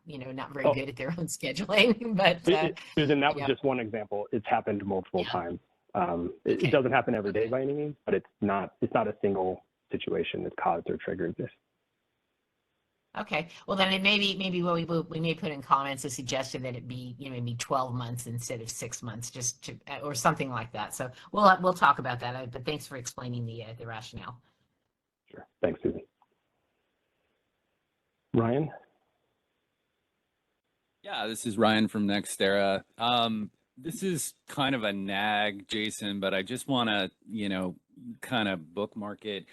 very good at their own scheduling. But Susan, that was just one example. It's happened multiple times. It doesn't happen every day by any means, but it's not a single situation that's caused or triggered this. Okay, well then maybe we may put in comments a suggestion that it be maybe 12 months instead of 6 months, just to, or something like that. So we'll talk about that. But thanks for explaining the rationale. Sure. Thanks, Susan. Ryan. Yeah, this is Ryan from NextEra. This is kind of a nag, Jason, but I just want to kind of bookmark it.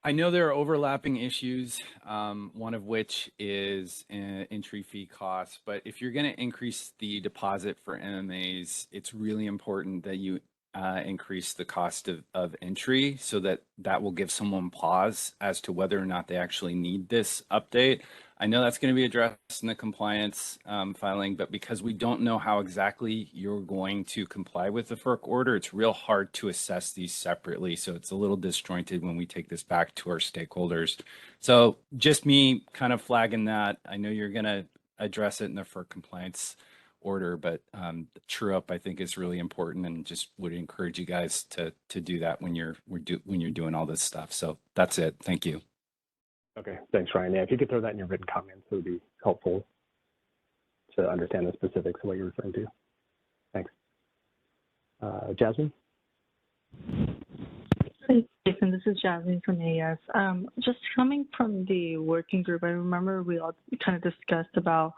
I know there are overlapping issues, one of which is entry fee costs, but if you're going to increase the deposit for MMAs, it's really important that you increase the cost of entry so that will give someone pause as to whether or not they actually need this update. I know that's going to be addressed in the compliance filing, but because we don't know how exactly you're going to comply with the FERC order, it's real hard to assess these separately. So it's a little disjointed when we take this back to our stakeholders. So just me kind of flagging that. I know you're going to address it in the FERC compliance order, but true up I think is really important, and just would encourage you guys to do that when you're doing all this stuff. So that's it. Thank you. Okay, thanks, Ryan. Yeah, if you could throw that in your written comments, it would be helpful to understand the specifics of what you're referring to. Thanks. Jasmine? Hey, Jason, this is Jasmine from AES. Just coming from the working group, I remember we all kind of discussed about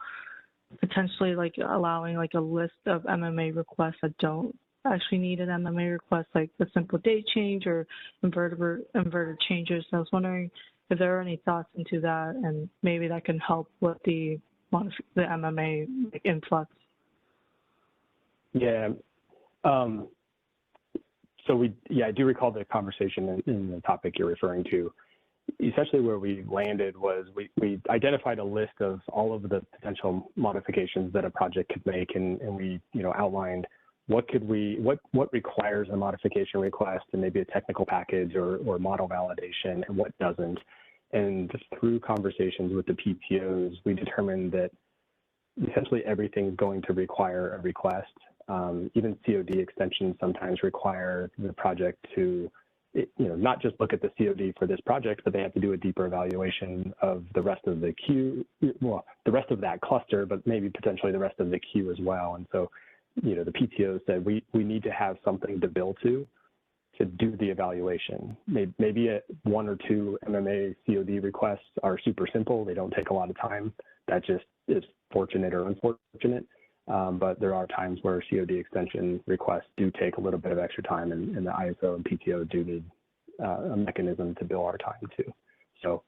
potentially like allowing like a list of MMA requests that don't actually need an MMA request, like the simple date change or inverter changes. I was wondering if there are any thoughts into that, and maybe that can help with the MMA influx. Yeah. I do recall the conversation in the topic you're referring to. Essentially where we landed was we identified a list of all of the potential modifications that a project could make, and we outlined what requires a modification request and maybe a technical package or model validation and what doesn't. And through conversations with the PTOs, we determined that essentially everything's going to require a request. Even COD extensions sometimes require the project to, not just look at the COD for this project, but they have to do a deeper evaluation of the rest of the queue, well, the rest of that cluster, but maybe potentially the rest of the queue as well. And so, the PTO said we need to have something to bill to do the evaluation. Maybe one or two MMA COD requests are super simple. They don't take a lot of time. That just is fortunate or unfortunate. But there are times where COD extension requests do take a little bit of extra time, and the ISO and PTO do need a mechanism to bill our time too. So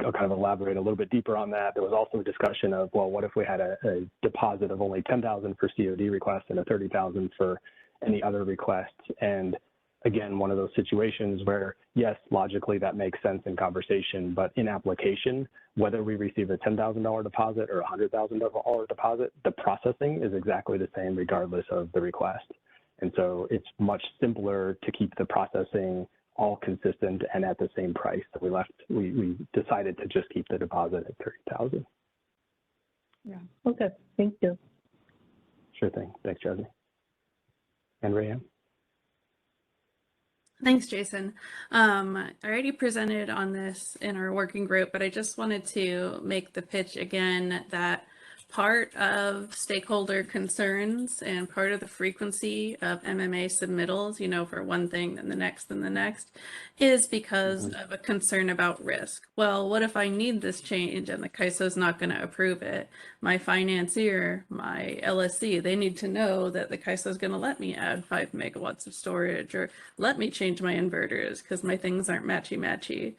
I'll kind of elaborate a little bit deeper on that. There was also a discussion of, well, what if we had a deposit of only $10,000 for COD requests and a $30,000 for any other requests? And again, one of those situations where, yes, logically that makes sense in conversation, but in application, whether we receive a $10,000 deposit or a $100,000 deposit, the processing is exactly the same regardless of the request. And so it's much simpler to keep the processing all consistent and at the same price. So we decided to just keep the deposit at $30,000. Yeah. Okay. Thank you. Sure thing. Thanks, Jasmine. And Rayam? Thanks, Jason. I already presented on this in our working group, but I just wanted to make the pitch again that part of stakeholder concerns and part of the frequency of MMA submittals, for one thing, then the next, is because of a concern about risk. Well, what if I need this change and the CAISO is not going to approve it? My financier, my LSC, they need to know that the CAISO is going to let me add 5 megawatts of storage or let me change my inverters because my things aren't matchy-matchy.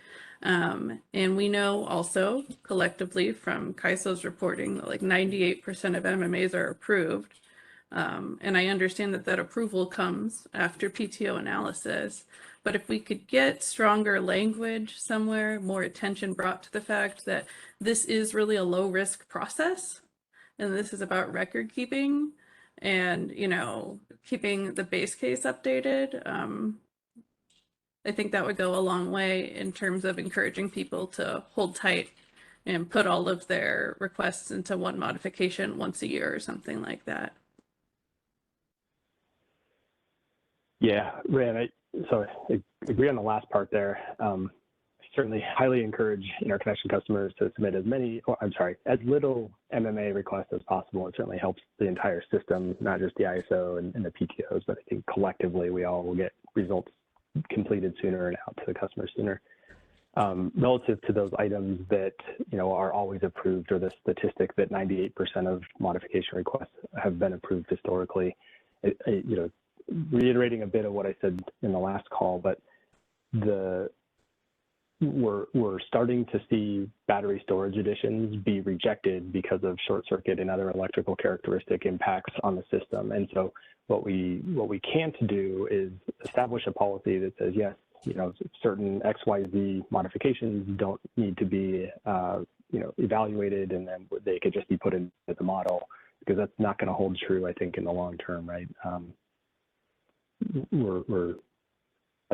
And we know also collectively from CAISO's reporting that like 98% of MMAs are approved. And I understand that approval comes after PTO analysis. But if we could get stronger language somewhere, more attention brought to the fact that this is really a low risk process, and this is about record keeping and, keeping the base case updated, I think that would go a long way in terms of encouraging people to hold tight and put all of their requests into one modification once a year or something like that. Yeah, Rand, so I agree on the last part there. I certainly highly encourage interconnection customers to submit as little MMA requests as possible. It certainly helps the entire system, not just the ISO and the PTOs, but I think collectively we all will get results completed sooner and out to the customer sooner. Relative to those items that are always approved, or the statistic that 98% of modification requests have been approved historically, reiterating a bit of what I said in the last call, but we're starting to see battery storage additions be rejected because of short circuit and other electrical characteristic impacts on the system. And so what we can't do is establish a policy that says, yes, certain XYZ modifications don't need to be evaluated, and then they could just be put into the model, because that's not going to hold true, I think, in the long term, right? I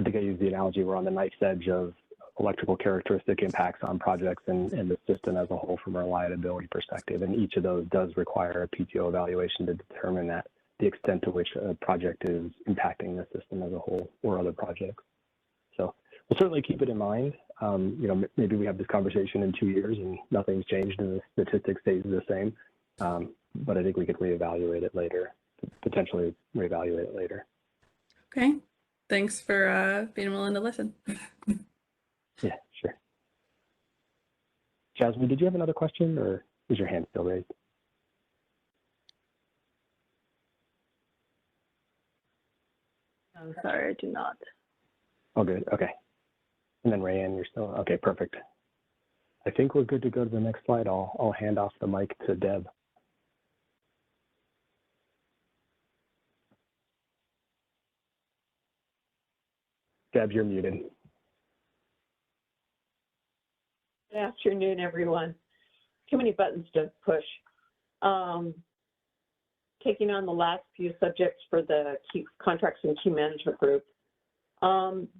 think I use the analogy, we're on the knife's edge of electrical characteristic impacts on projects and the system as a whole from a reliability perspective. And each of those does require a PTO evaluation to determine that the extent to which a project is impacting the system as a whole or other projects. So we'll certainly keep it in mind. Maybe we have this conversation in 2 years and nothing's changed and the statistic stays the same. But I think we could reevaluate it later, potentially reevaluate it later. Okay. Thanks for being willing to listen. Yeah, sure. Jasmine, did you have another question, or is your hand still raised? I'm sorry, I do not. Oh, good. Okay. And then Rayanne, you're still okay. Perfect. I think we're good to go to the next slide. I'll hand off the mic to Deb. Deb, you're muted. Good afternoon, everyone. Too many buttons to push. Taking on the last few subjects for the key contracts and key management group.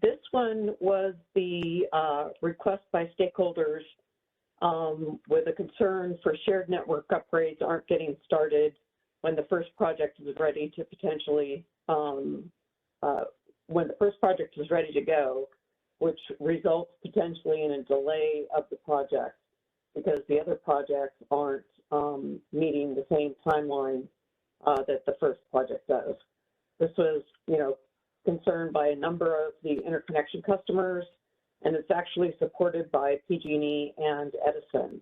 This one was the request by stakeholders with a concern for shared network upgrades aren't getting started when the first project is ready to potentially, when the first project is ready to go, which results potentially in a delay of the project because the other projects aren't meeting the same timeline that the first project does. This was, concerned by a number of the interconnection customers, and it's actually supported by PG&E and Edison.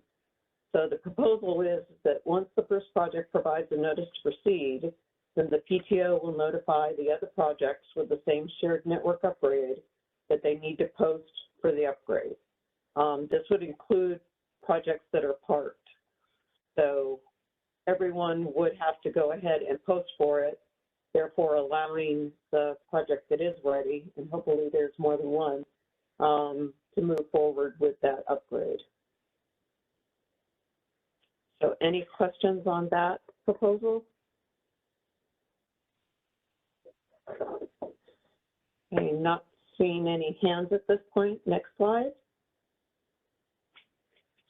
So the proposal is that once the first project provides a notice to proceed, then the PTO will notify the other projects with the same shared network upgrade that they need to post for the upgrade. This would include projects that are parked. So everyone would have to go ahead and post for it, therefore allowing the project that is ready, and hopefully there's more than one, to move forward with that upgrade. So any questions on that proposal? Okay, not seeing any hands at this point. Next slide.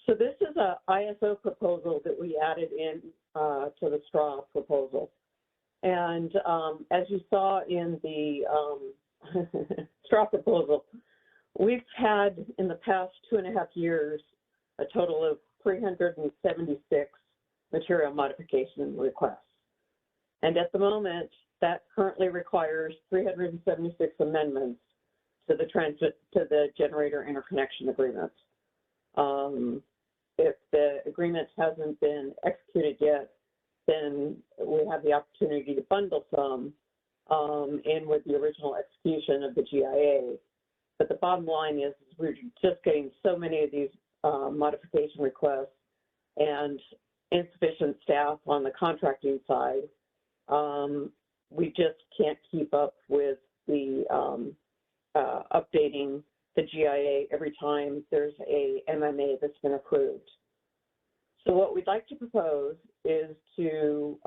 So this is a ISO proposal that we added in to the straw proposal. And as you saw in the straw proposal, we've had in the past 2.5 years a total of 376 material modification requests. And at the moment, that currently requires 376 amendments to the generator interconnection agreement. If the agreement hasn't been executed yet, then we have the opportunity to bundle some in with the original execution of the GIA. But the bottom line is we're just getting so many of these modification requests and insufficient staff on the contracting side. We just can't keep up with the updating the GIA every time there's a MMA that's been approved. So what we'd like to propose is to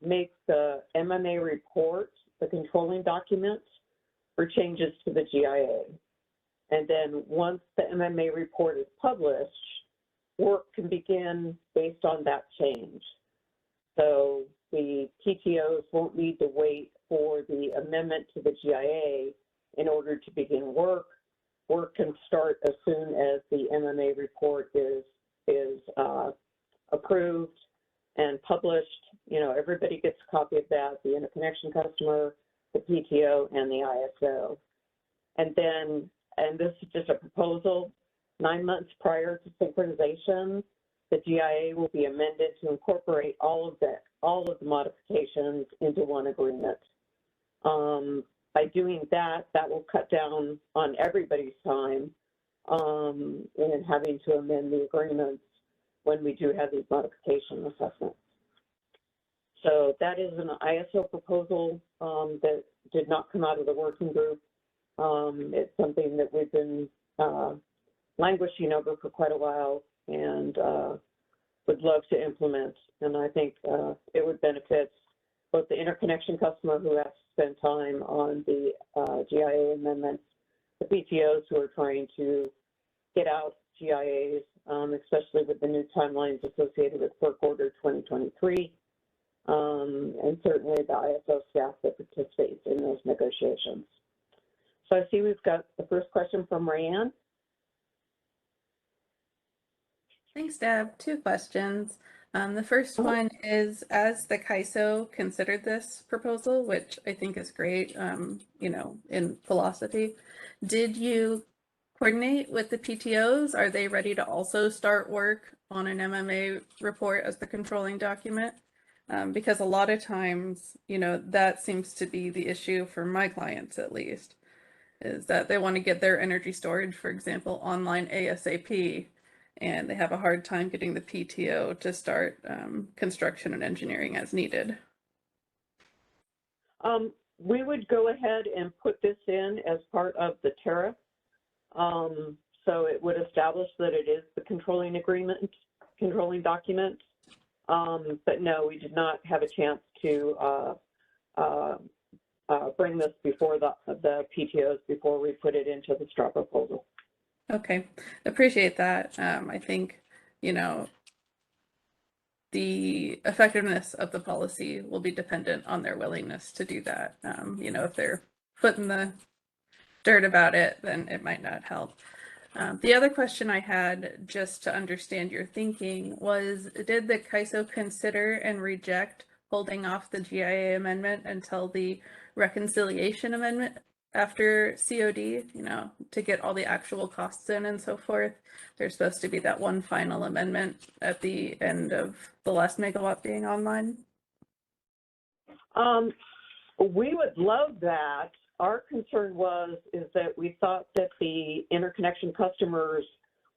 make the MMA report the controlling document for changes to the GIA. And then once the MMA report is published, work can begin based on that change. So the PTOs won't need to wait for the amendment to the GIA in order to begin work. Work can start as soon as the MMA report is approved and published. Everybody gets a copy of that, the interconnection customer, the PTO, and the ISO. And this is just a proposal, 9 months prior to synchronization, the GIA will be amended to incorporate all of the modifications into one agreement. By doing that, that will cut down on everybody's time in having to amend the agreements when we do have these modification assessments. So that is an ISO proposal that did not come out of the working group. It's something that we've been languishing over for quite a while and would love to implement. And I think it would benefit both the interconnection customer who has to spend time on the GIA amendments, the PTOs who are trying to get out GIAs, especially with the new timelines associated with Work Order 2023, and certainly the ISO staff that participates in those negotiations. So I see we've got the first question from Rayanne. Thanks, Deb. 2 questions. The first one is, as the CAISO considered this proposal, which I think is great, you know, in philosophy, did you coordinate with the PTOs? Are they ready to also start work on an MMA report as the controlling document? Because a lot of times, you know, that seems to be the issue for my clients, at least, is that they want to get their energy storage, for example, online ASAP, and they have a hard time getting the PTO to start construction and engineering as needed. We would go ahead and put this in as part of the tariff. So it would establish that it is the controlling agreement, controlling document. But no, we did not have a chance to bring this before the PTOs before we put it into the straw proposal. Okay, appreciate that. I think, you know, the effectiveness of the policy will be dependent on their willingness to do that. You know, if they're footing the dirt about it, then it might not help. The other question I had, just to understand your thinking, was did the CAISO consider and reject holding off the GIA amendment until the reconciliation amendment after COD, you know, to get all the actual costs in and so forth? There's supposed to be that one final amendment at the end of the last megawatt being online. We would love that. Our concern is that we thought that the interconnection customers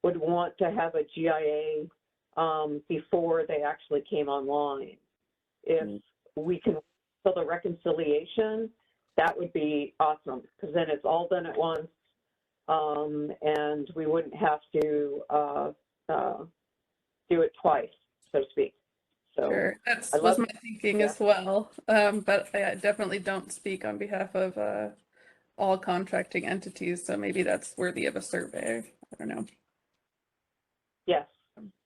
would want to have a GIA before they actually came online. If we can fill the reconciliation, that would be awesome, because then it's all done at once, and we wouldn't have to do it twice, so to speak. So sure, that was my thinking as well, but I definitely don't speak on behalf of all contracting entities, so maybe that's worthy of a survey. I don't know. Yes,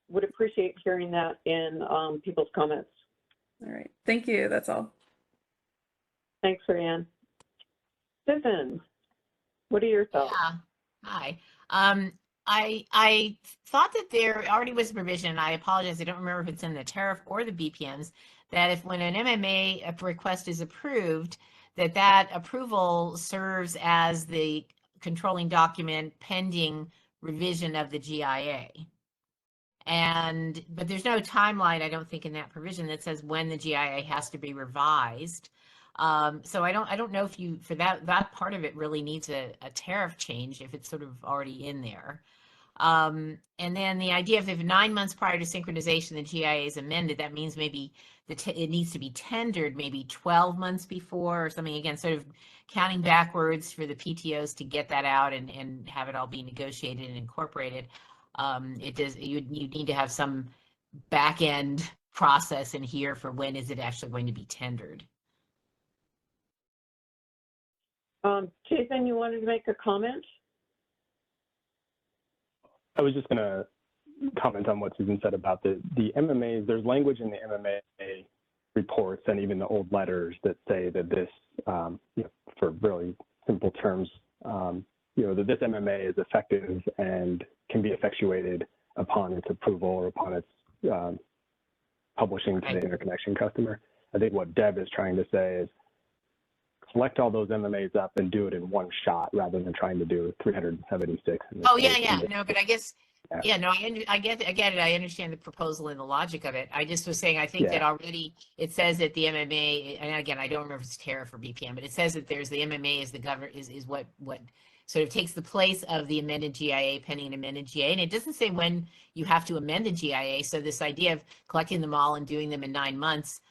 would appreciate hearing that in people's comments. All right, thank you, that's all. Thanks, Ryan. Susan, what are your thoughts? Yeah. Hi. I thought that there already was a provision, and I apologize, I don't remember if it's in the tariff or the BPMs, that if when an MMA request is approved, that approval serves as the controlling document pending revision of the GIA. But there's no timeline, I don't think, in that provision that says when the GIA has to be revised. So I don't know if you, for that part of it really needs a tariff change if it's sort of already in there. And then the idea of if 9 months prior to synchronization the GIA is amended, that means maybe it needs to be tendered maybe 12 months before or something, again, sort of counting backwards for the PTOs to get that out and have it all be negotiated and incorporated. You need to have some back end process in here for when is it actually going to be tendered. Jason, you wanted to make a comment? I was just going to comment on what Susan said about the MMAs. There's language in the MMA reports and even the old letters that say that this, you know, for really simple terms, you know, that this MMA is effective and can be effectuated upon its approval or upon its publishing to the interconnection customer. I think what Deb is trying to say is collect all those MMAs up and do it in one shot rather than trying to do 376. Oh, yeah. No, but I guess, yeah, no, I get it. I understand the proposal and the logic of it. I just was saying, I think that already it says that the MMA, and again, I don't remember if it's tariff or BPM, but it says that there's the MMA is what sort of takes the place of the amended GIA pending an amended GIA. And it doesn't say when you have to amend the GIA. So this idea of collecting them all and doing them in 9 months,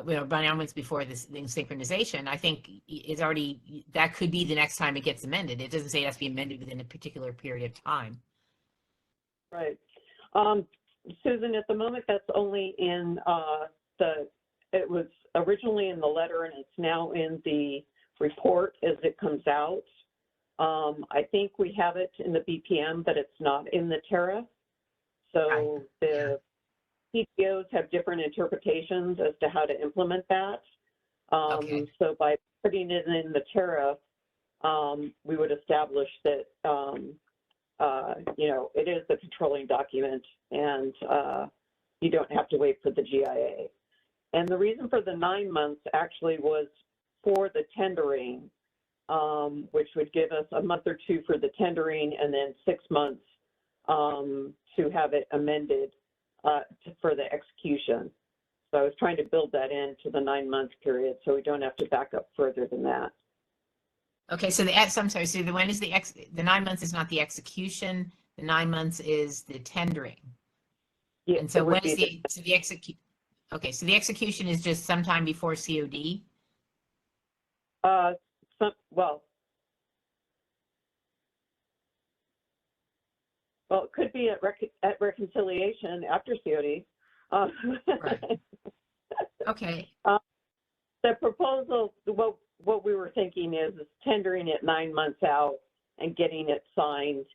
you know, 9 months before this synchronization, I think is already, that could be the next time it gets amended. It doesn't say it has to be amended within a particular period of time. Right. Susan, at the moment, that's only in it was originally in the letter and it's now in the report as it comes out. I think we have it in the BPM, but it's not in the tariff. So the PTOs have different interpretations as to how to implement that. So by putting it in the tariff, we would establish that, you know, it is the controlling document and you don't have to wait for the GIA. And the reason for the 9 months actually was for the tendering, which would give us a month or two for the tendering and then 6 months to have it amended for the execution. So I was trying to build that into the 9 month period so we don't have to back up further than that. Okay, so I'm sorry, so when is the 9 months is not the execution, the 9 months is the tendering. Yeah, and so when is the execute? Okay, so the execution is just sometime before COD? Well, it could be at reconciliation after COD. Right. Okay. The proposal, what we were thinking is tendering it 9 months out and getting it signed,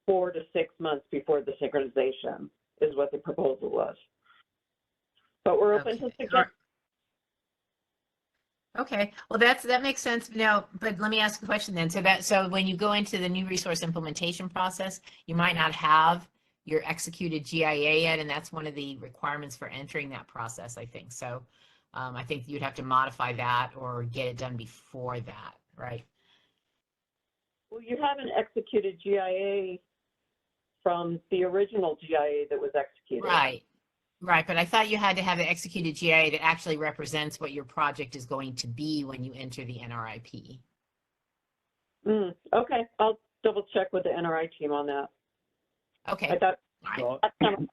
4 to 6 months before the synchronization is what the proposal was. But we're open to suggestions. Okay, well that makes sense now, but let me ask a question then. So when you go into the new resource implementation process, you might not have your executed GIA yet, and that's one of the requirements for entering that process, I think. So I think you'd have to modify that or get it done before that, right? Well, you have an executed GIA from the original GIA that was executed. Right, but I thought you had to have an executed GIA that actually represents what your project is going to be when you enter the NRIP. Okay, I'll double check with the NRI team on that. Okay. Well,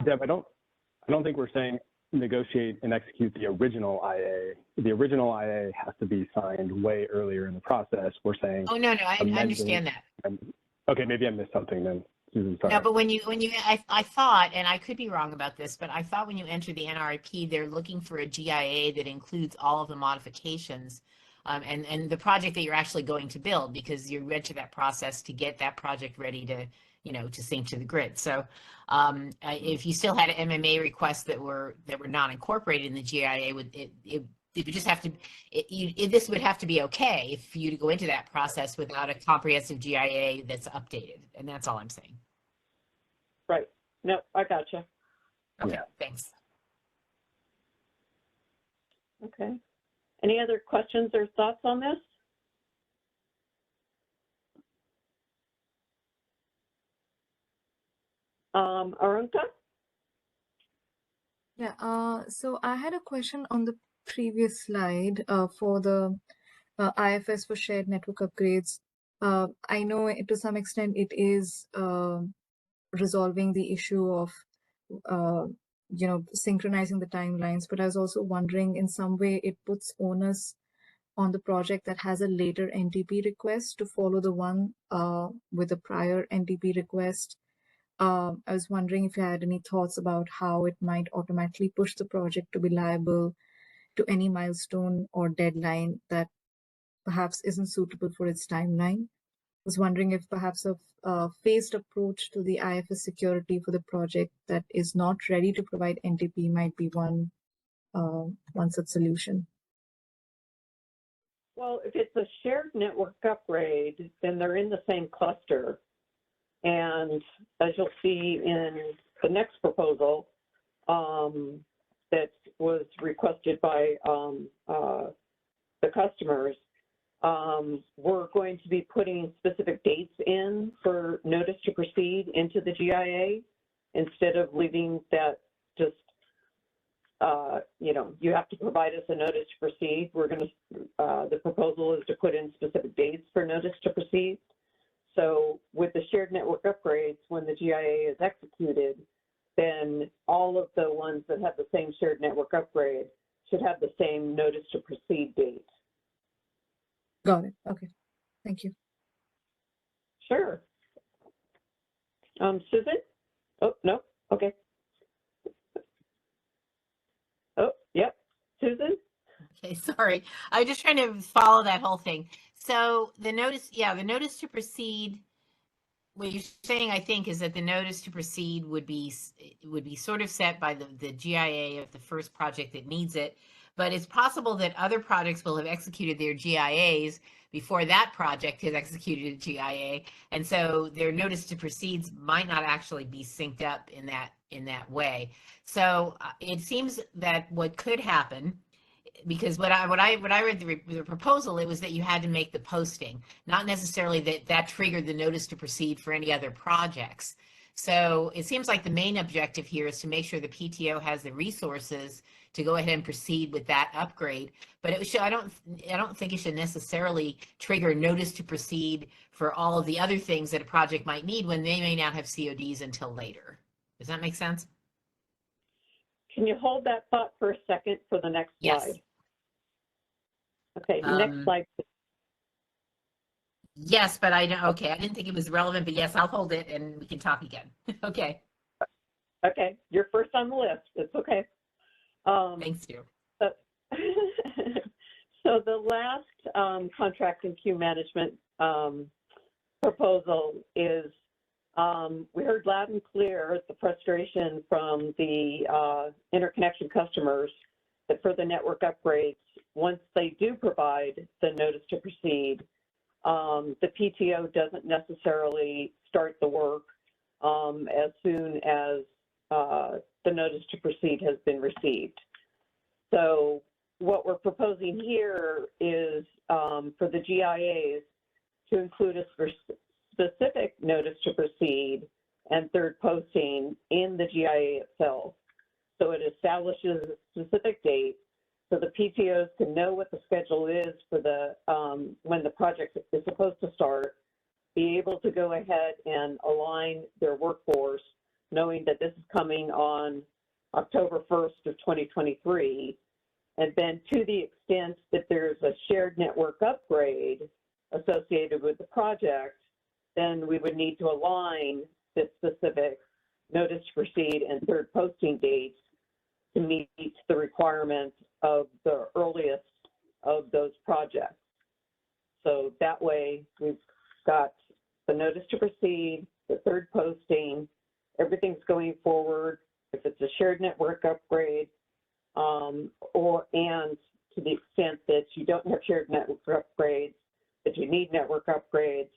Deb, I don't think we're saying negotiate and execute the original IA. The original IA has to be signed way earlier in the process. We're saying. Oh, no, I understand that. Okay, maybe I missed something then. Susan, sorry. No, but I thought, and I could be wrong about this, but I thought when you enter the NRIP, they're looking for a GIA that includes all of the modifications and the project that you're actually going to build, because you went to that process to get that project ready to, to sync to the grid. So if you still had MMA requests that were not incorporated in the GIA, it would just have to, this would have to be okay for you to go into that process without a comprehensive GIA that's updated. And that's all I'm saying. Right. No, I gotcha. Okay, thanks. Okay. Any other questions or thoughts on this? Arunta? Yeah, so I had a question on the previous slide for the IFS for shared network upgrades. I know to some extent it is resolving the issue of, synchronizing the timelines, but I was also wondering in some way it puts onus on the project that has a later NTP request to follow the one with a prior NTP request. I was wondering if you had any thoughts about how it might automatically push the project to be liable to any milestone or deadline that perhaps isn't suitable for its timeline. I was wondering if perhaps a phased approach to the IFS security for the project that is not ready to provide NTP might be one such solution. Well, if it's a shared network upgrade, then they're in the same cluster. And as you'll see in the next proposal that was requested by the customers, we're going to be putting specific dates in for notice to proceed into the GIA instead of leaving that just, you have to provide us a notice to proceed. We're going to, the proposal is to put in specific dates for notice to proceed. So with the shared network upgrades, when the GIA is executed, then all of the ones that have the same shared network upgrade should have the same notice to proceed date. Got it. Okay. Thank you. Sure. Susan? Oh, no. Okay. Oh, yep. Susan? Okay, sorry. I was just trying to follow that whole thing. So the notice to proceed, what you're saying, I think, is that the notice to proceed would be, would be sort of set by the GIA of the first project that needs it. But it's possible that other projects will have executed their GIAs before that project has executed a GIA. And so their notice to proceeds might not actually be synced up in that way. So it seems that what could happen, because when I read the proposal, it was that you had to make the posting, not necessarily that triggered the notice to proceed for any other projects. So it seems like the main objective here is to make sure the PTO has the resources to go ahead and proceed with that upgrade. But it should, I don't think it should necessarily trigger notice to proceed for all of the other things that a project might need when they may not have CODs until later. Does that make sense? Can you hold that thought for a second for the next Yes. slide? Okay, next slide. Yes, but I don't. Okay, I didn't think it was relevant, but yes, I'll hold it and we can talk again. Okay. Okay, you're first on the list. It's okay. Thanks, Stu. So the last contract and queue management proposal is, we heard loud and clear the frustration from the interconnection customers that for the network upgrades, once they do provide the notice to proceed, the PTO doesn't necessarily start the work as soon as the notice to proceed has been received. So what we're proposing here is for the GIAs to include a specific notice to proceed and third posting in the GIA itself. So it establishes a specific date so the PTOs can know what the schedule is for the when the project is supposed to start, be able to go ahead and align their workforce, knowing that this is coming on October 1st of 2023. And then to the extent that there's a shared network upgrade associated with the project, then we would need to align this specific notice to proceed and third posting dates to meet the requirements of the earliest of those projects. So that way we've got the notice to proceed, the third posting, everything's going forward. If it's a shared network upgrade, and to the extent that you don't have shared network upgrades, that you need network upgrades,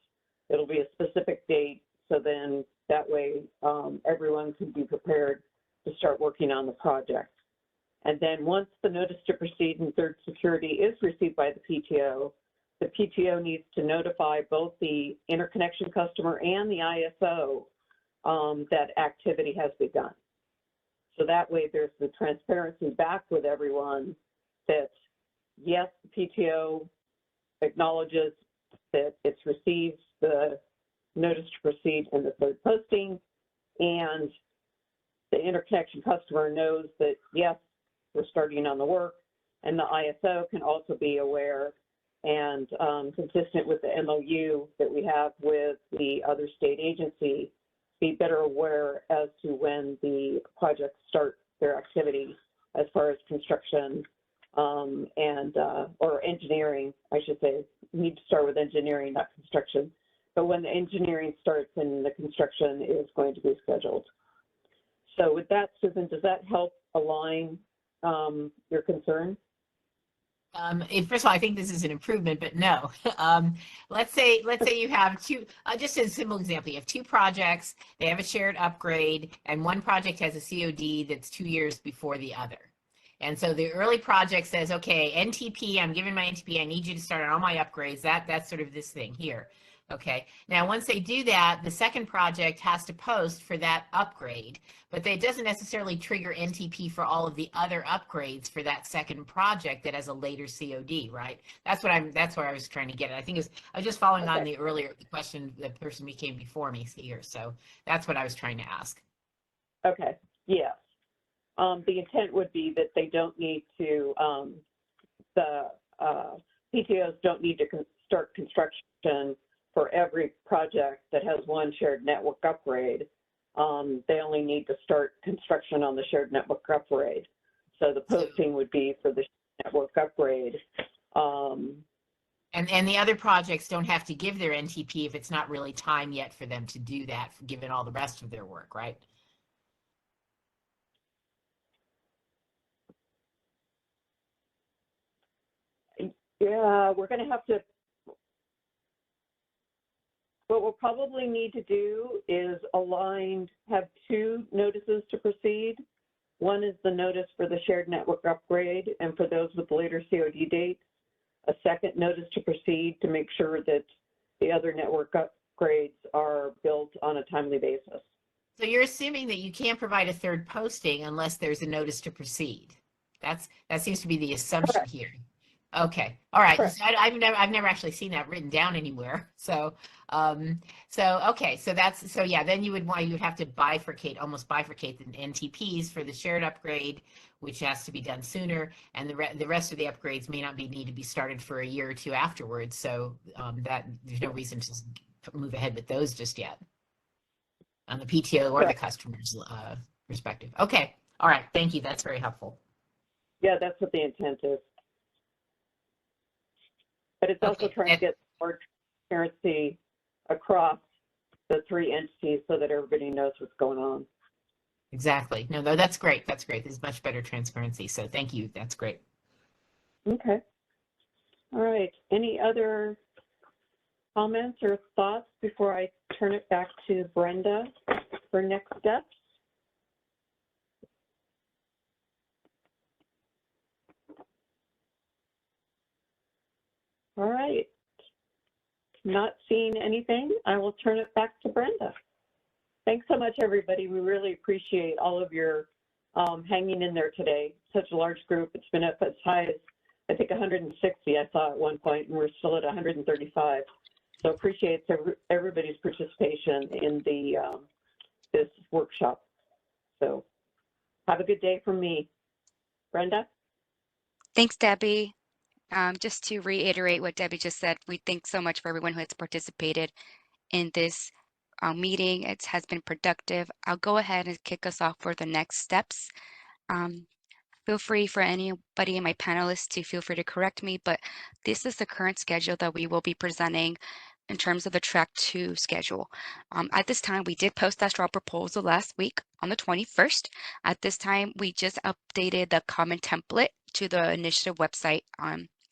it'll be a specific date. So then that way everyone can be prepared to start working on the project. And then once the notice to proceed and third security is received by the PTO needs to notify both the interconnection customer and the ISO that activity has begun. So that way there's the transparency back with everyone that, yes, the PTO acknowledges that it's received the notice to proceed in the third posting, and the interconnection customer knows that, yes, we're starting on the work, and the ISO can also be aware and consistent with the MOU that we have with the other state agency, be better aware as to when the projects start their activity as far as construction or engineering, I should say. We need to start with engineering, not construction. But when the engineering starts and the construction is going to be scheduled. So with that, Susan, does that help align your concern? First of all, I think this is an improvement, but no. Let's say you have two, just as a simple example, you have two projects, they have a shared upgrade, and one project has a COD that's 2 years before the other. And so the early project says, okay, NTP, I'm giving my NTP, I need you to start on all my upgrades. That's sort of this thing here. Okay, now once they do that, the second project has to post for that upgrade, but it doesn't necessarily trigger NTP for all of the other upgrades for that second project that has a later COD, right? That's where I was trying to get it. I was just following on the earlier question, the person who came before me here. So that's what I was trying to ask. Okay, yes. The intent would be that they don't need to, the PTOs don't need to start construction for every project that has one shared network upgrade. They only need to start construction on the shared network upgrade. So the posting would be for the network upgrade. And the other projects don't have to give their NTP if it's not really time yet for them to do that, given all the rest of their work, right? Yeah, we're going to have to, what we'll probably need to do is have two notices to proceed. One is the notice for the shared network upgrade and for those with later COD dates. A second notice to proceed to make sure that the other network upgrades are built on a timely basis. So you're assuming that you can't provide a third posting unless there's a notice to proceed. That seems to be the assumption Correct. here. Okay, all right. Correct. I've never actually seen that written down anywhere. So okay, so yeah, then you'd have to almost bifurcate the NTPs for the shared upgrade, which has to be done sooner, and the rest of the upgrades may not need to be started for a year or two afterwards. So that there's no reason to move ahead with those just yet on the PTO or the customer's perspective. Okay, all right, thank you. That's very helpful. Yeah, that's what the intent is. But it's also trying to get more transparency across the three entities so that everybody knows what's going on. Exactly. No, that's great. That's great. There's much better transparency. So thank you. That's great. Okay. All right. Any other comments or thoughts before I turn it back to Brenda for next steps? All right. Not seeing anything, I will turn it back to Brenda. Thanks so much, everybody. We really appreciate all of your hanging in there today. Such a large group. It's been up as high as, I think, 160 I saw at one point, and we're still at 135. So appreciate everybody's participation in the this workshop. So have a good day from me. Brenda? Thanks, Debbie. Just to reiterate what Debbie just said, we thank so much for everyone who has participated in this meeting. It has been productive. I'll go ahead and kick us off for the next steps. Feel free for anybody in my panelists to feel free to correct me, but this is the current schedule that we will be presenting in terms of the track 2 schedule. At this time, we did post that straw proposal last week on the 21st. At this time, we just updated the comment template to the initiative website.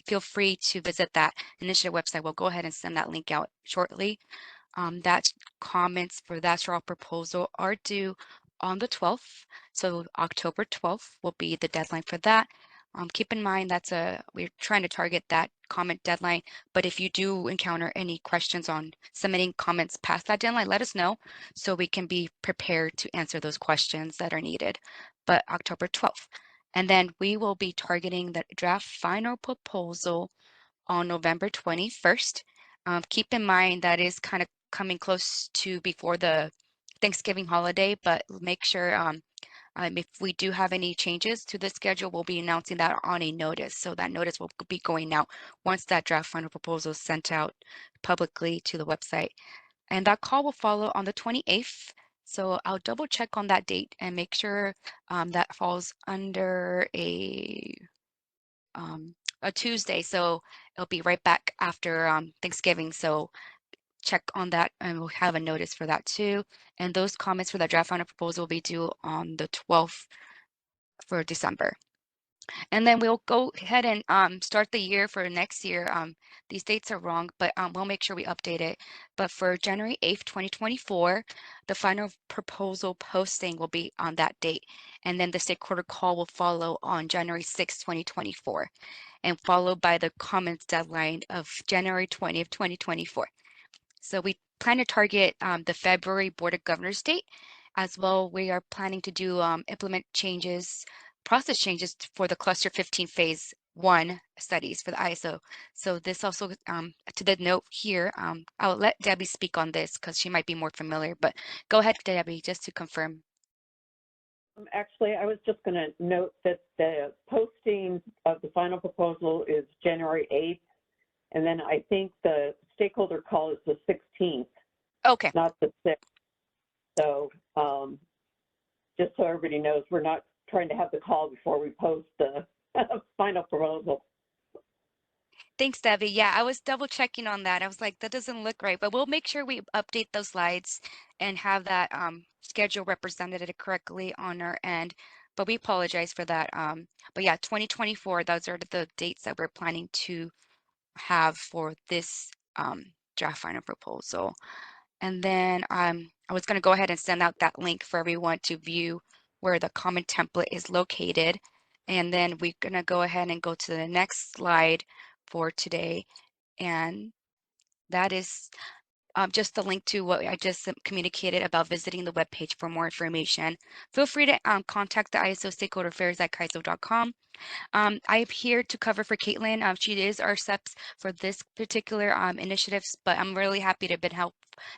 Feel free to visit that initiative website. We'll go ahead and send that link out shortly. That comments for that straw proposal are due on the 12th. So October 12th will be the deadline for that. Keep in mind we're trying to target that comment deadline, but if you do encounter any questions on submitting comments past that deadline, let us know so we can be prepared to answer those questions that are needed. But October 12th. And then we will be targeting the draft final proposal on November 21st. Keep in mind that is kind of coming close to before the Thanksgiving holiday, but make sure if we do have any changes to the schedule, we'll be announcing that on a notice. So that notice will be going out once that draft final proposal is sent out publicly to the website. And that call will follow on the 28th. So I'll double check on that date and make sure that falls under a Tuesday. So it'll be right back after Thanksgiving. So check on that and we'll have a notice for that too. And those comments for that draft final proposal will be due on the 12th for December. And then we'll go ahead and start the year for next year. These dates are wrong, but we'll make sure we update it. But for January 8th, 2024, the final proposal posting will be on that date. And then the stakeholder call will follow on January 6th, 2024, and followed by the comments deadline of January 20th, 2024. So we plan to target the February Board of Governors date. As well, we are planning to do implement changes, process changes for the Cluster 15 Phase 1 studies for the ISO. So this also, to the note here, I'll let Debbie speak on this because she might be more familiar, but go ahead, Debbie, just to confirm. Actually, I was just going to note that the posting of the final proposal is January 8th, and then I think the stakeholder call is the 16th. Okay. Not the 6th. So just so everybody knows, we're not trying to have the call before we post the final proposal. Thanks, Debbie. Yeah, I was double checking on that. I was like, that doesn't look right, but we'll make sure we update those slides and have that schedule represented correctly on our end. But we apologize for that. But yeah, 2024, those are the dates that we're planning to have for this draft final proposal. And then I was going to go ahead and send out that link for everyone to view where the comment template is located. And then we're going to go ahead and go to the next slide for today. And that is just the link to what I just communicated about visiting the webpage for more information. Feel free to contact the ISO stakeholder affairs at kaiso.com. I'm here to cover for Caitlin. She is our SEPs for this particular initiatives, but I'm really happy to have been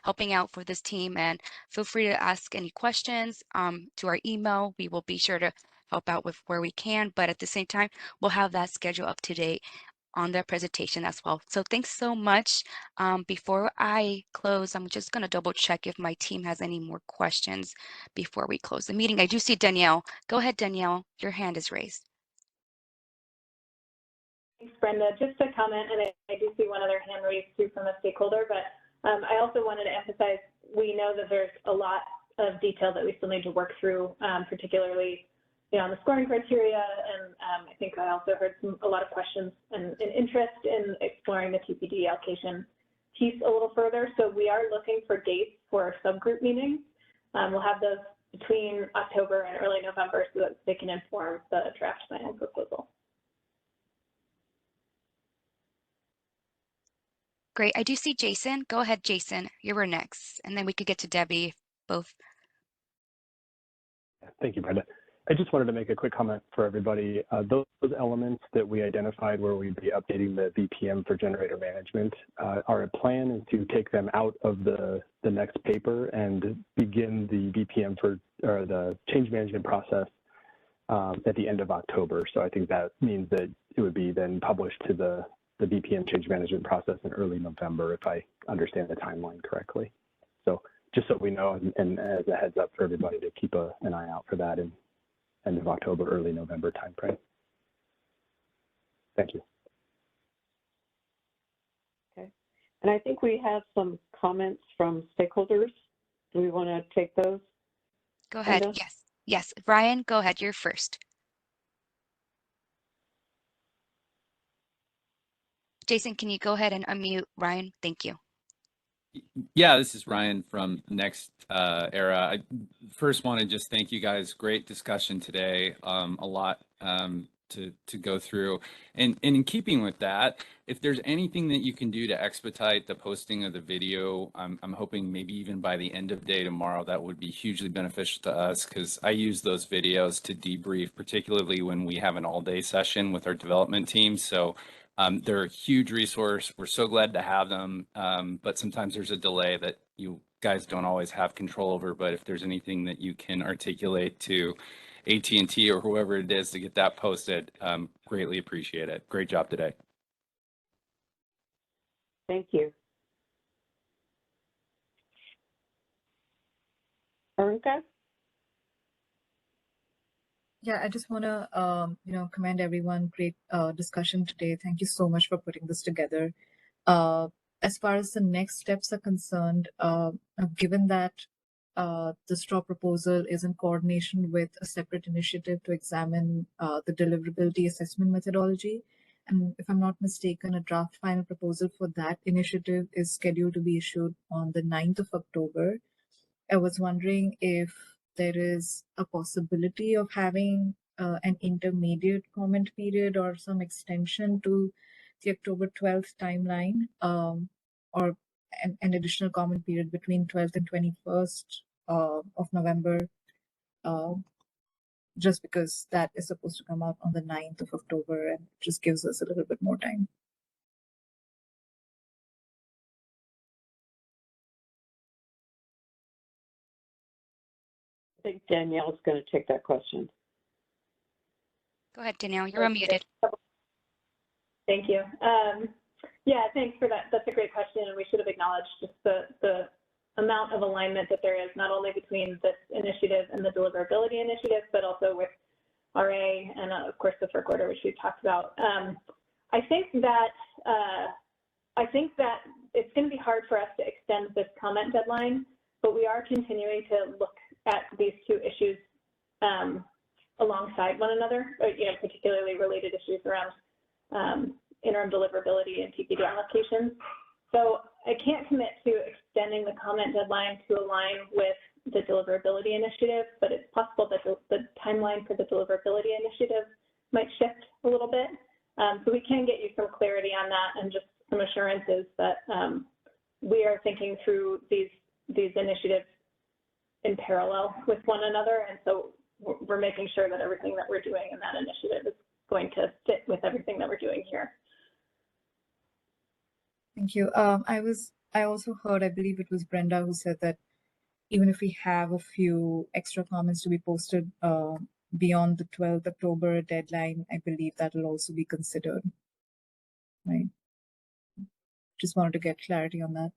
helping out for this team, and feel free to ask any questions to our email. We will be sure to help out with where we can, but at the same time, we'll have that schedule up to date on their presentation as well. So thanks so much. Before I close, I'm just going to double check if my team has any more questions before we close the meeting. I do see Danielle. Go ahead, Danielle. Your hand is raised. Thanks, Brenda. Just a comment, and I do see one other hand raised too from a stakeholder, but I also wanted to emphasize we know that there's a lot of detail that we still need to work through, particularly on the scoring criteria, and I think I also heard a lot of questions and interest in exploring the TPD allocation piece a little further. So we are looking for dates for our subgroup meetings. We'll have those between October and early November so that they can inform the draft final proposal. Great. I do see Jason. Go ahead, Jason. You were next, and then we could get to Debbie both. Thank you, Brenda. I just wanted to make a quick comment for everybody. Those elements that we identified where we'd be updating the BPM for generator management, our plan is to take them out of the next paper and begin the BPM or the change management process at the end of October. So I think that means that it would be then published to the BPM change management process in early November, if I understand the timeline correctly. So just so we know, and as a heads up for everybody to keep an eye out for that in end of October, early November timeframe. Thank you. Okay. And I think we have some comments from stakeholders. Do we want to take those? Go ahead. Brenda? Yes. Yes. Ryan, go ahead. You're first. Jason, can you go ahead and unmute Ryan? Thank you. Yeah, this is Ryan from Next Era. I first want to just thank you guys. Great discussion today. A lot to go through. And in keeping with that, if there's anything that you can do to expedite the posting of the video, I'm hoping maybe even by the end of day tomorrow, that would be hugely beneficial to us, because I use those videos to debrief, particularly when we have an all-day session with our development team. So they're a huge resource. We're so glad to have them, but sometimes there's a delay that you guys don't always have control over. But if there's anything that you can articulate to AT&T or whoever it is to get that posted, greatly appreciate it. Great job today. Thank you. Arunka? Yeah, I just want to, commend everyone. Great discussion today. Thank you so much for putting this together. As far as the next steps are concerned, given that the straw proposal is in coordination with a separate initiative to examine the deliverability assessment methodology, and if I'm not mistaken, a draft final proposal for that initiative is scheduled to be issued on the 9th of October. I was wondering if there is a possibility of having an intermediate comment period or some extension to the October 12th timeline, or an additional comment period between 12th and 21st of November, just because that is supposed to come out on the 9th of October and just gives us a little bit more time. I think Danielle's going to take that question. Go ahead, Danielle. You're unmuted. Thank you. Yeah, thanks for that. That's a great question, and we should have acknowledged just the amount of alignment that there is, not only between this initiative and the deliverability initiative, but also with RA and, of course, the FERC order, which we've talked about. I think that it's going to be hard for us to extend this comment deadline, but we are continuing to look at these two issues alongside one another, particularly related issues around interim deliverability and TPD allocations. So I can't commit to extending the comment deadline to align with the deliverability initiative, but it's possible that the timeline for the deliverability initiative might shift a little bit. So we can get you some clarity on that and just some assurances that we are thinking through these initiatives in parallel with one another. And so we're making sure that everything that we're doing in that initiative is going to fit with everything that we're doing here. Thank you. I also heard, I believe it was Brenda who said that even if we have a few extra comments to be posted beyond the 12th October deadline, I believe that will also be considered. Right. Just wanted to get clarity on that.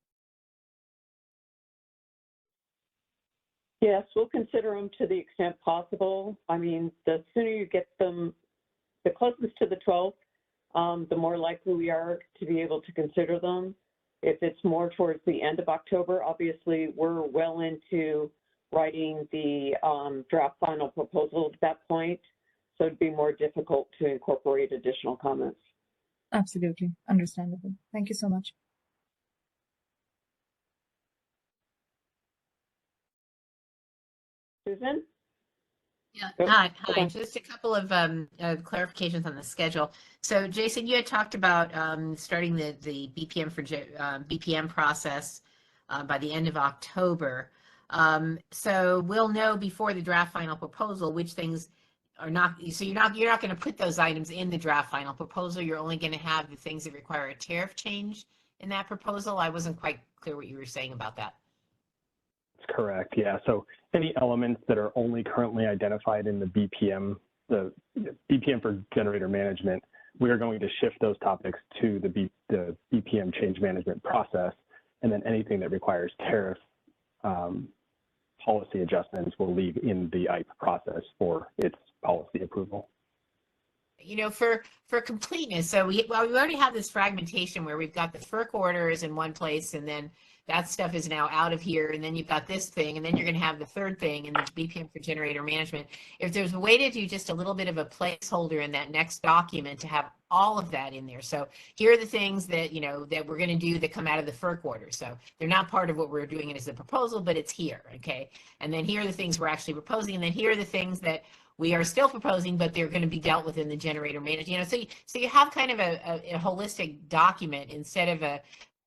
Yes, we'll consider them to the extent possible. I mean, the sooner you get them, the closest to the 12th, the more likely we are to be able to consider them. If it's more towards the end of October, obviously we're well into writing the draft final proposal at that point, so it'd be more difficult to incorporate additional comments. Absolutely. Understandable. Thank you so much. Susan? Yeah. Oh, Hi. okay. Just a couple of clarifications on the schedule. So, Jason, you had talked about starting the BPM for BPM process by the end of October. So we'll know before the draft final proposal which things are not. So you're not going to put those items in the draft final proposal. You're only going to have the things that require a tariff change in that proposal. I wasn't quite clear what you were saying about that. That's correct. Yeah. So any elements that are only currently identified in the BPM for generator management, we are going to shift those topics to the BPM change management process. And then anything that requires tariff policy adjustments will leave in the IPE process for its policy approval. You know, for completeness, so we already have this fragmentation where we've got the FERC orders in one place, and then that stuff is now out of here, and then you've got this thing, and then you're going to have the third thing in the BPM for generator management. If there's a way to do just a little bit of a placeholder in that next document to have all of that in there. So here are the things that, you know, that we're going to do that come out of the FERC order. So they're not part of what we're doing as a proposal, but it's here, okay? And then here are the things we're actually proposing, and then here are the things that we are still proposing, but they're going to be dealt with in the generator management. You know, so you have kind of a holistic document instead of a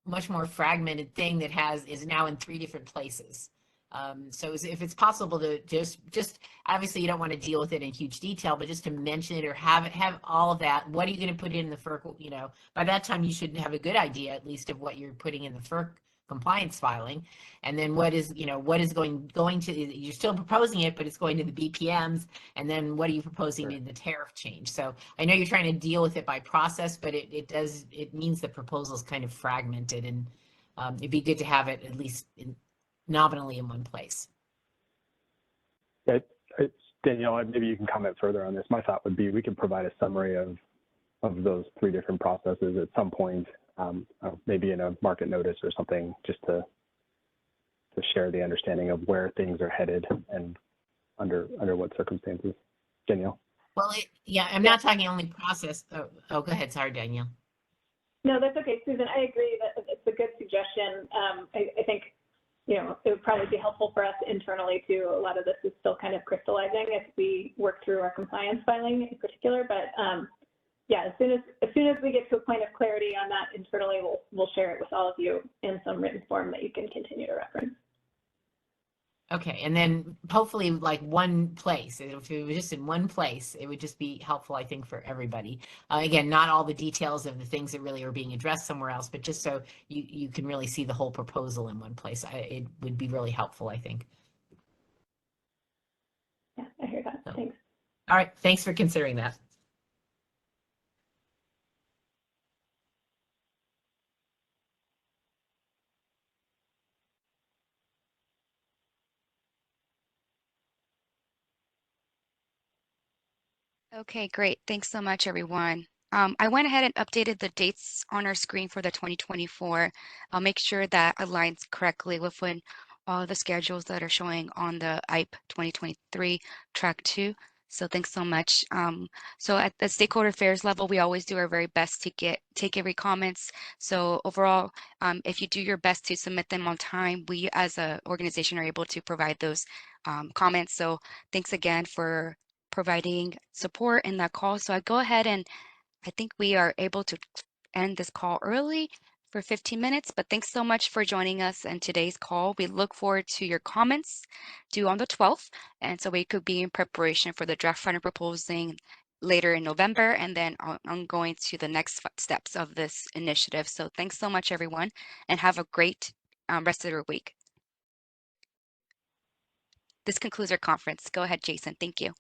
much more fragmented thing that is now in 3 different places. So if it's possible to just obviously you don't want to deal with it in huge detail, but just to mention it or have all of that. What are you going to put in the FERC? You know, by that time you should have a good idea at least of what you're putting in the FERC compliance filing, and then what is going to, you're still proposing it, but it's going to the BPMs, and then what are you proposing in the tariff change? So I know you're trying to deal with it by process, but it means the proposal is kind of fragmented, and it'd be good to have it at least nominally in one place. Danielle, maybe you can comment further on this. My thought would be we could provide a summary of those 3 different processes at some point, maybe in a market notice or something, just to share the understanding of where things are headed and under what circumstances. Danielle? Well, yeah, I'm not talking only process. Oh, go ahead. Sorry, Danielle. No, that's okay, Susan. I agree that it's a good suggestion. I think, you know, it would probably be helpful for us internally too. A lot of this is still kind of crystallizing as we work through our compliance filing in particular, but yeah, as soon as we get to a point of clarity on that internally, we'll share it with all of you in some written form that you can continue to reference. Okay, and then hopefully like one place. If it was just in one place, it would just be helpful, I think, for everybody. Again, not all the details of the things that really are being addressed somewhere else, but just so you can really see the whole proposal in one place. It would be really helpful, I think. Yeah, I hear that. Thanks. All right, thanks for considering that. Okay, great. Thanks so much, everyone. I went ahead and updated the dates on our screen for the 2024. I'll make sure that aligns correctly with all the schedules that are showing on the IPE 2023 track 2. So thanks so much. So at the stakeholder affairs level, we always do our very best to take every comments. So overall, if you do your best to submit them on time, we as an organization are able to provide those comments. So thanks again for providing support in that call. So I go ahead and I think we are able to end this call early for 15 minutes, but thanks so much for joining us in today's call. We look forward to your comments due on the 12th, and so we could be in preparation for the draft final proposing later in November, and then on going to the next steps of this initiative. So thanks so much, everyone, and have a great rest of your week. This concludes our conference. Go ahead, Jason. Thank you.